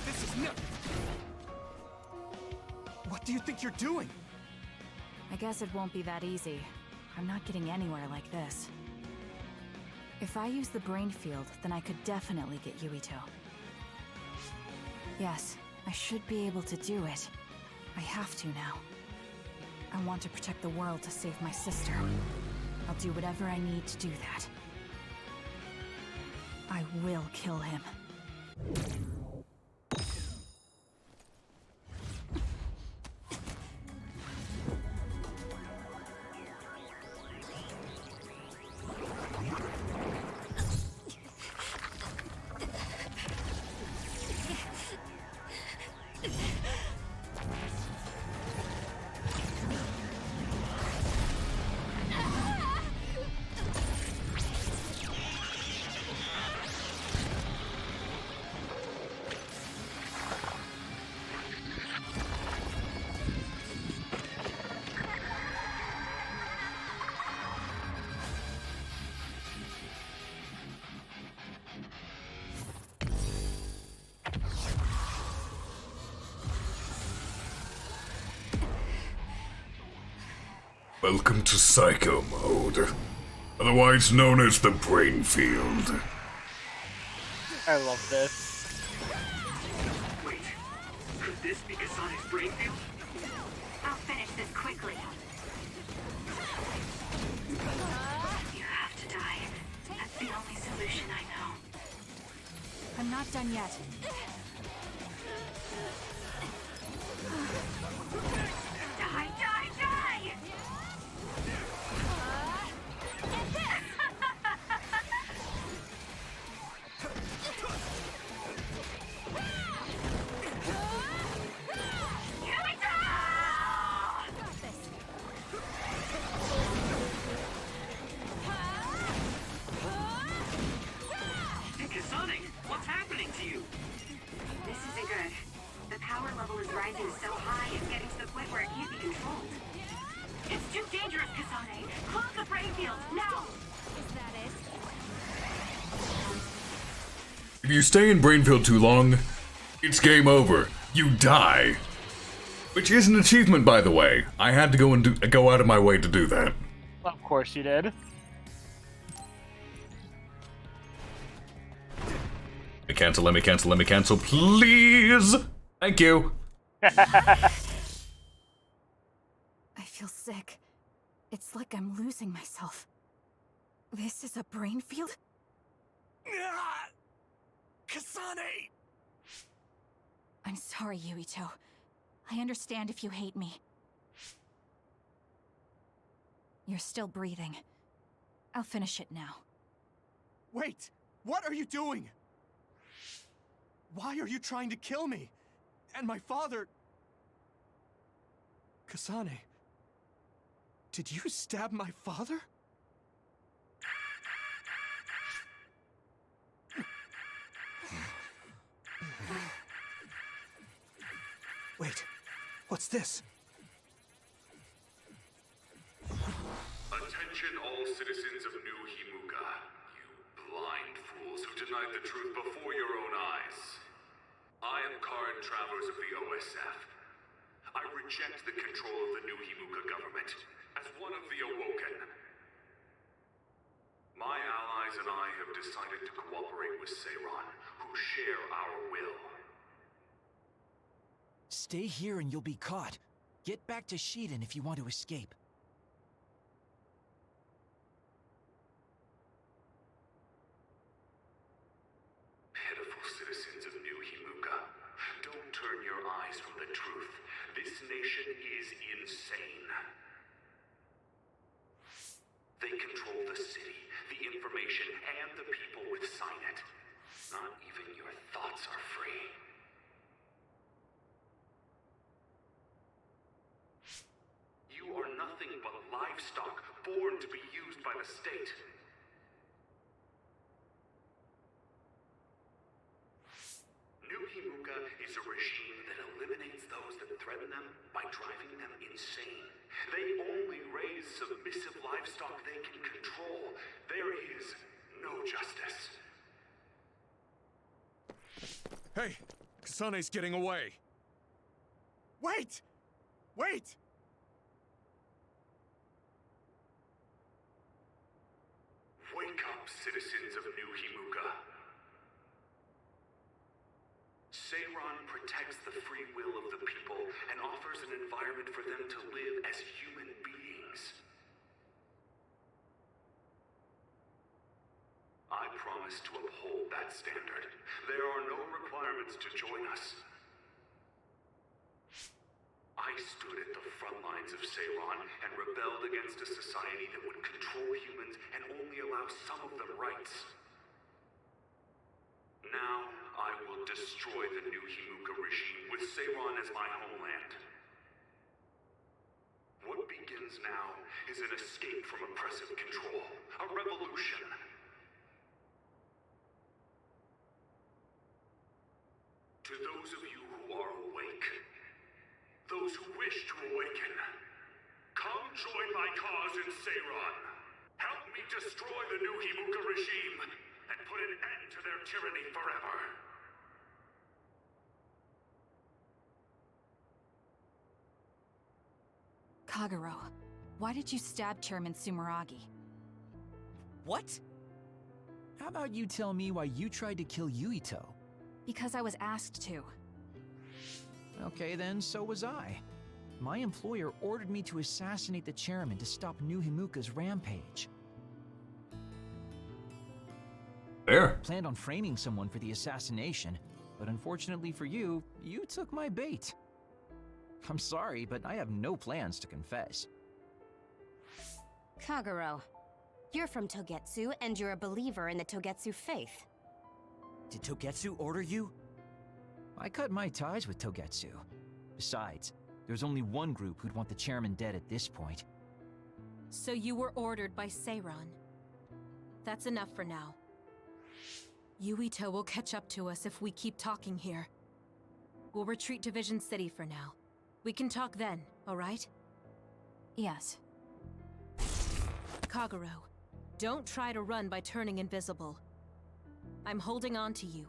This is no... What do you think you're doing? I guess it won't be that easy. I'm not getting anywhere like this. If I use the brain field, then I could definitely get Yuito. Yes, I should be able to do it. I have to now. I want to protect the world to save my sister. I'll do whatever I need to do that. I will kill him. Welcome to Psycho Mode, otherwise known as the Brain Field. I love this. Wait, could this be Kasane's brain field? I'll finish this quickly. You have to die. That's the only solution I know. I'm not done yet. Die, die, die! Get this! Kasane, what's happening to you? This isn't good. The power level is rising so high it's getting to the point where it can't be controlled. It's too dangerous, Kasane. Close the brain field, now! Is that it? If you stay in Brainfield too long, it's game over. You die. Which is an achievement, by the way. I had to go out of my way to do that. Of course you did. Let me cancel, please! Thank you. I feel sick. It's like I'm losing myself. This is a brain field? Kasane! I'm sorry, Yuito. I understand if you hate me. You're still breathing. I'll finish it now. Wait! What are you doing? Why are you trying to kill me? And my father... Kasane... Did you stab my father? Wait, what's this? Attention all citizens of New Himuka. You blind fools who denied the truth before your own eyes. I am current travelers of the OSF. I reject the control of the New Himuka government as one of the Awoken. My allies and I have decided to cooperate with Seiron, who share our will. Stay here and you'll be caught. Get back to Shiden if you want to escape. Pitiful citizens of New Himuka, don't turn your eyes from the truth. This nation is insane. They control the city, the information, and the people with Signet. Not even your thoughts are free. You are nothing but livestock, born to be used by the state. New Himuka is a regime that eliminates those that threaten them by driving them insane. They only raise submissive livestock they can control. There is no justice. Hey, Kasane's getting away. Wait! Wait! Wait Wake up, citizens of New Himuka. Seiron protects the free will of the people and offers an environment for them to live as human beings. I promise to uphold that standard. There are no requirements to join us. I stood at the front lines of Seiron and rebelled against a society that would control humans and only allow some of them rights. Now, I will destroy the New Himuka regime with Seiron as my homeland. What begins now is an escape from oppressive control, a revolution. To those of you who are awake, those who wish to awaken, come join my cause in Seiron. Help me destroy the New Himuka regime and put an end to their tyranny forever. Kagero, why did you stab Chairman Sumeragi? What? How about you tell me why you tried to kill Yuito? Because I was asked to. Okay then, so was I. My employer ordered me to assassinate the chairman to stop New Himuka's rampage. Fair. I planned on framing someone for the assassination, but unfortunately for you, you took my bait. I'm sorry, but I have no plans to confess. Kagero, you're from Togetsu, and you're a believer in the Togetsu faith. Did Togetsu order you? I cut my ties with Togetsu. Besides, there's only one group who'd want the chairman dead at this point. So you were ordered by Seiron. That's enough for now. Yuito will catch up to us if we keep talking here. We'll retreat to Vision City for now. We can talk then, alright? Yes. Kagero, don't try to run by turning invisible. I'm holding on to you.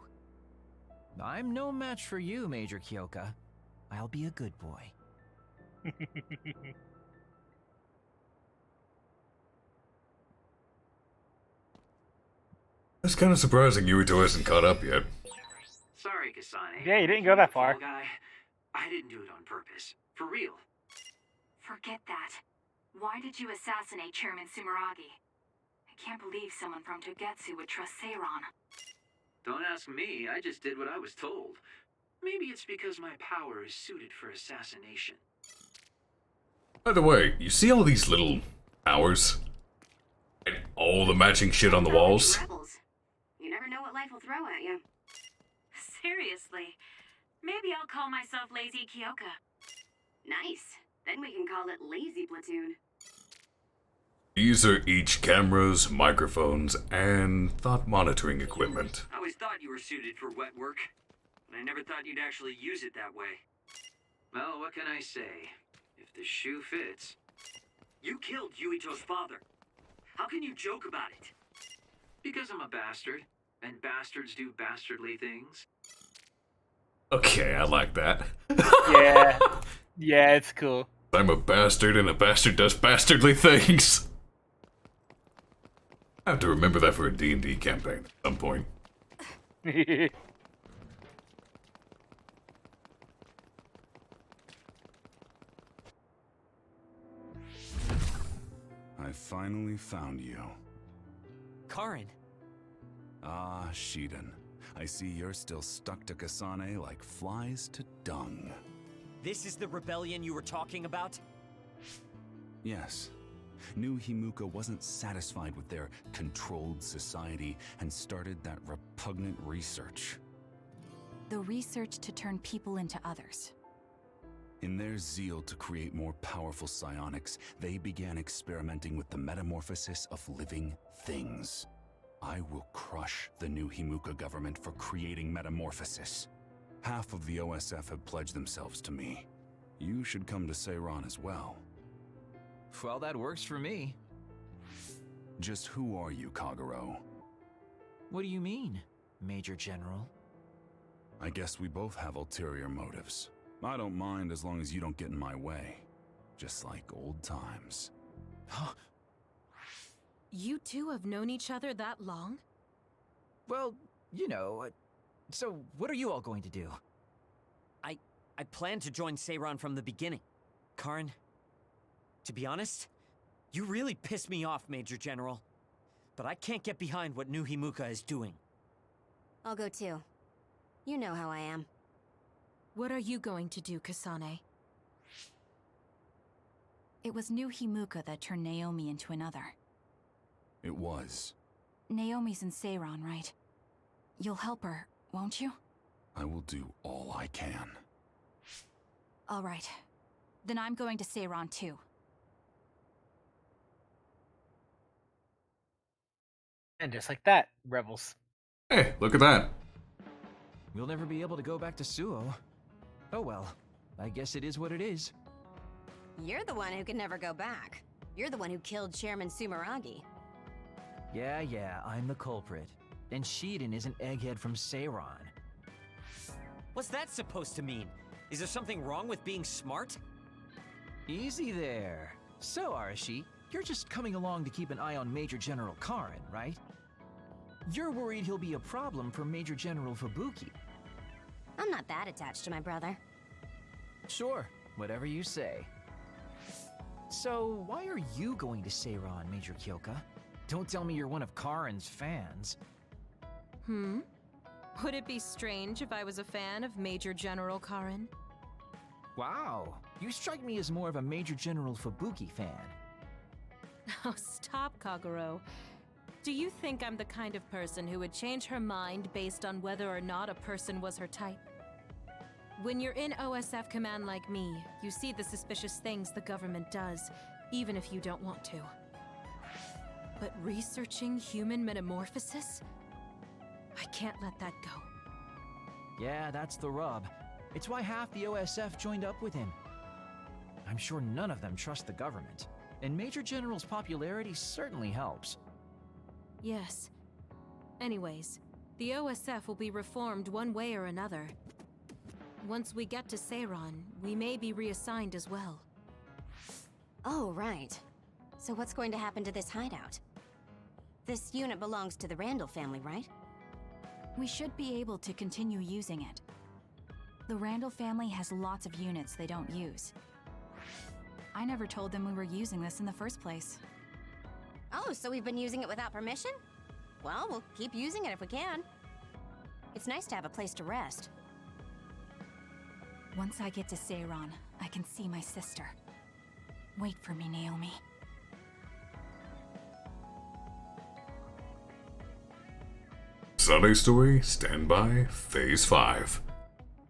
I'm no match for you, Major Kyoka. I'll be a good boy. It's kind of surprising Yuito hasn't caught up yet. Sorry, Kasane. Yeah, you didn't go that far. Fall guy. I didn't do it on purpose. For real. Forget that. Why did you assassinate Chairman Sumeragi? I can't believe someone from Togetsu would trust Seiron. Don't ask me, I just did what I was told. Maybe it's because my power is suited for assassination. By the way, you see all these little towers? And all the matching shit on the walls? Rebels. You never know what life will throw at you. Seriously. Maybe I'll call myself Lazy Kyoka. Nice. Then we can call it Lazy Platoon. These are each cameras, microphones, and thought monitoring equipment. I always thought you were suited for wet work, but I never thought you'd actually use it that way. Well, what can I say? If the shoe fits. You killed Yuito's father. How can you joke about it? Because I'm a bastard, and bastards do bastardly things. Okay, I like that. Yeah. Yeah, it's cool. I'm a bastard and a bastard does bastardly things. I have to remember that for a D&D campaign at some point. I finally found you. Karin. Ah, Shiden. I see you're still stuck to Kasane like flies to dung. This is the rebellion you were talking about? Yes. New Himuka wasn't satisfied with their controlled society and started that repugnant research. The research to turn people into others. In their zeal to create more powerful psionics, they began experimenting with the metamorphosis of living things. I will crush the New Himuka government for creating metamorphosis. Half of the OSF have pledged themselves to me. You should come to Seiron as well. Well, that works for me. Just who are you, Kagero? What do you mean, Major General? I guess we both have ulterior motives. I don't mind as long as you don't get in my way. Just like old times. You two have known each other that long? Well, you know, so what are you all going to do? I planned to join Seiran from the beginning. Karin, to be honest, you really pissed me off, Major General. But I can't get behind what New Himuka is doing. I'll go too. You know how I am. What are you going to do, Kasane? It was New Himuka that turned Naomi into another. It was. Naomi's in Seiran, right? You'll help her, won't you? I will do all I can. All right. Then I'm going to Seiran too. And just like that, rebels. Hey, look at that. We'll never be able to go back to Suo. Oh well, I guess it is what it is. You're the one who can never go back. You're the one who killed Chairman Sumeragi. Yeah, I'm the culprit. And Shiden is an egghead from Seiran. What's that supposed to mean? Is there something wrong with being smart? Easy there. So, Arashi, you're just coming along to keep an eye on Major General Karin, right? You're worried he'll be a problem for Major General Fubuki. I'm not that attached to my brother. Sure, whatever you say. So, why are you going to Seiran, Major Kyoka? Don't tell me you're one of Karin's fans. Would it be strange if I was a fan of Major General Karin? Wow, you strike me as more of a Major General Fubuki fan. Oh, stop, Kaguro. Do you think I'm the kind of person who would change her mind based on whether or not a person was her type? When you're in OSF command like me, you see the suspicious things the government does, even if you don't want to. But researching human metamorphosis? I can't let that go. Yeah, that's the rub. It's why half the OSF joined up with him. I'm sure none of them trust the government, and Major General's popularity certainly helps. Yes. Anyways, the OSF will be reformed one way or another. Once we get to Seiran, we may be reassigned as well. Oh, right. So what's going to happen to this hideout? This unit belongs to the Randall family, right? We should be able to continue using it. The Randall family has lots of units they don't use. I never told them we were using this in the first place. Oh, so we've been using it without permission? Well, we'll keep using it if we can. It's nice to have a place to rest. Once I get to Seiran, I can see my sister. Wait for me, Naomi. Sunday Story, Standby, Phase 5.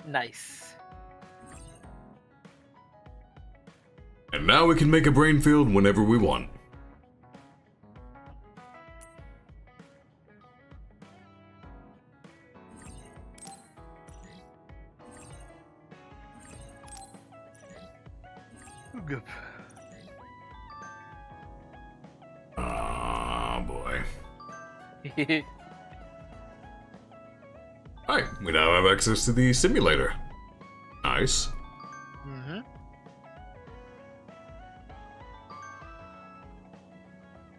Nice. And now we can make a brain field whenever we want. Good. Ah, boy. Alright, we now have access to the simulator. Nice.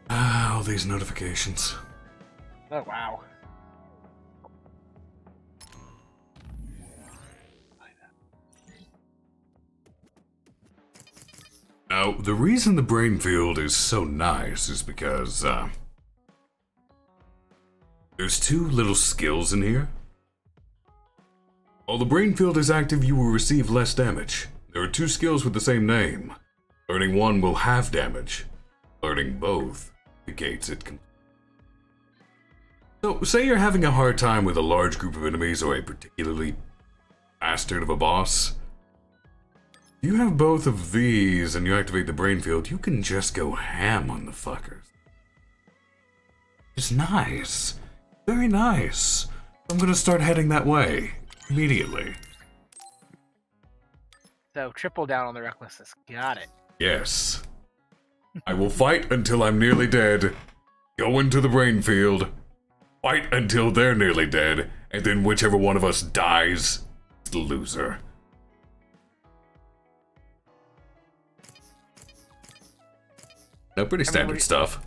Ah, all these notifications. Oh, wow. Now, the reason the brain field is so nice is because, there's two little skills in here. While the brain field is active, you will receive less damage. There are two skills with the same name. Learning one will halve damage. Learning both negates it completely. So, say you're having a hard time with a large group of enemies or a particularly bastard of a boss. If you have both of these and you activate the brain field, you can just go ham on the fuckers. It's nice. Very nice. I'm gonna start heading that way. Immediately. So, triple down on the recklessness. Got it. Yes. I will fight until I'm nearly dead, go into the brain field, fight until they're nearly dead, and then whichever one of us dies is the loser. No, pretty standard stuff.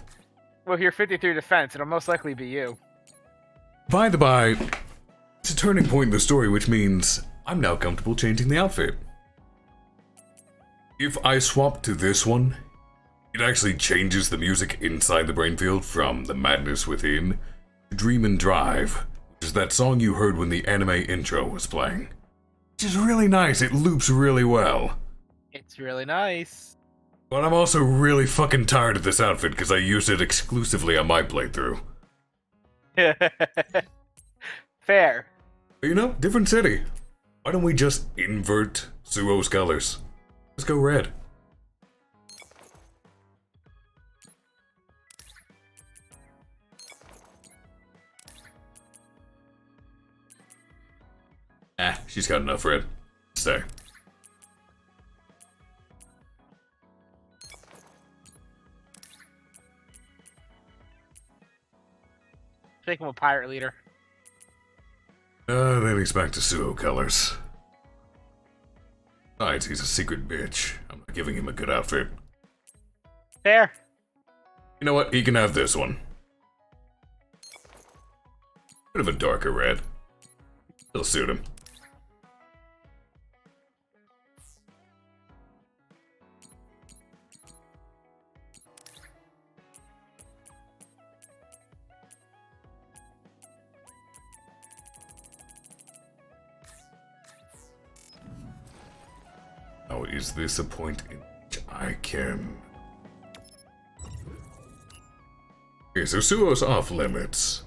Well, if you're 53 defense, it'll most likely be you. By the by, it's a turning point in the story, which means I'm now comfortable changing the outfit. If I swap to this one, it actually changes the music inside the brain field from The Madness Within to Dream and Drive, which is that song you heard when the anime intro was playing. Which is really nice, it loops really well. It's really nice. But I'm also really fucking tired of this outfit because I used it exclusively on my playthrough. Fair. But you know, different city. Why don't we just invert Suo's colors? Let's go red. Ah, she's got enough red. Stay. Make him a pirate leader. Then he's back to Suo colors. Besides, he's a secret bitch. I'm not giving him a good outfit. Fair. You know what? He can have this one. Bit of a darker red. It'll suit him. Now, is this a point in which I can... Okay, so Suo's off limits.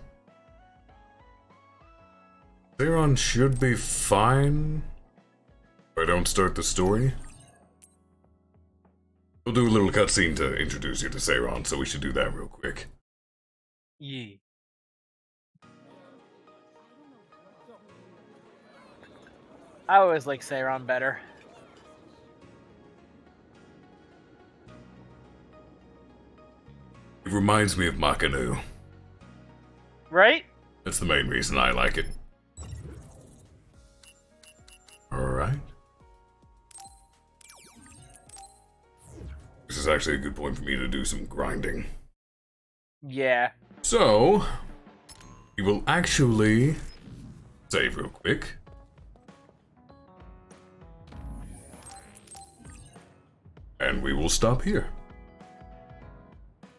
Zeron should be fine if I don't start the story. We'll do a little cutscene to introduce you to Zeron, so we should do that real quick. Yeah. I always like Seiron better. It reminds me of Makanu. Right? That's the main reason I like it. Alright. This is actually a good point for me to do some grinding. Yeah. So, we will actually save real quick. And we will stop here.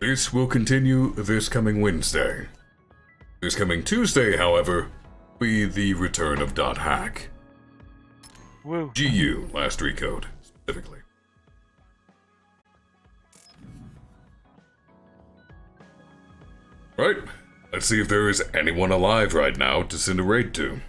This will continue this coming Wednesday. This coming Tuesday, however, will be the return of .hack. Woo. GU, last recode, specifically. Right, let's see if there is anyone alive right now to send a raid to.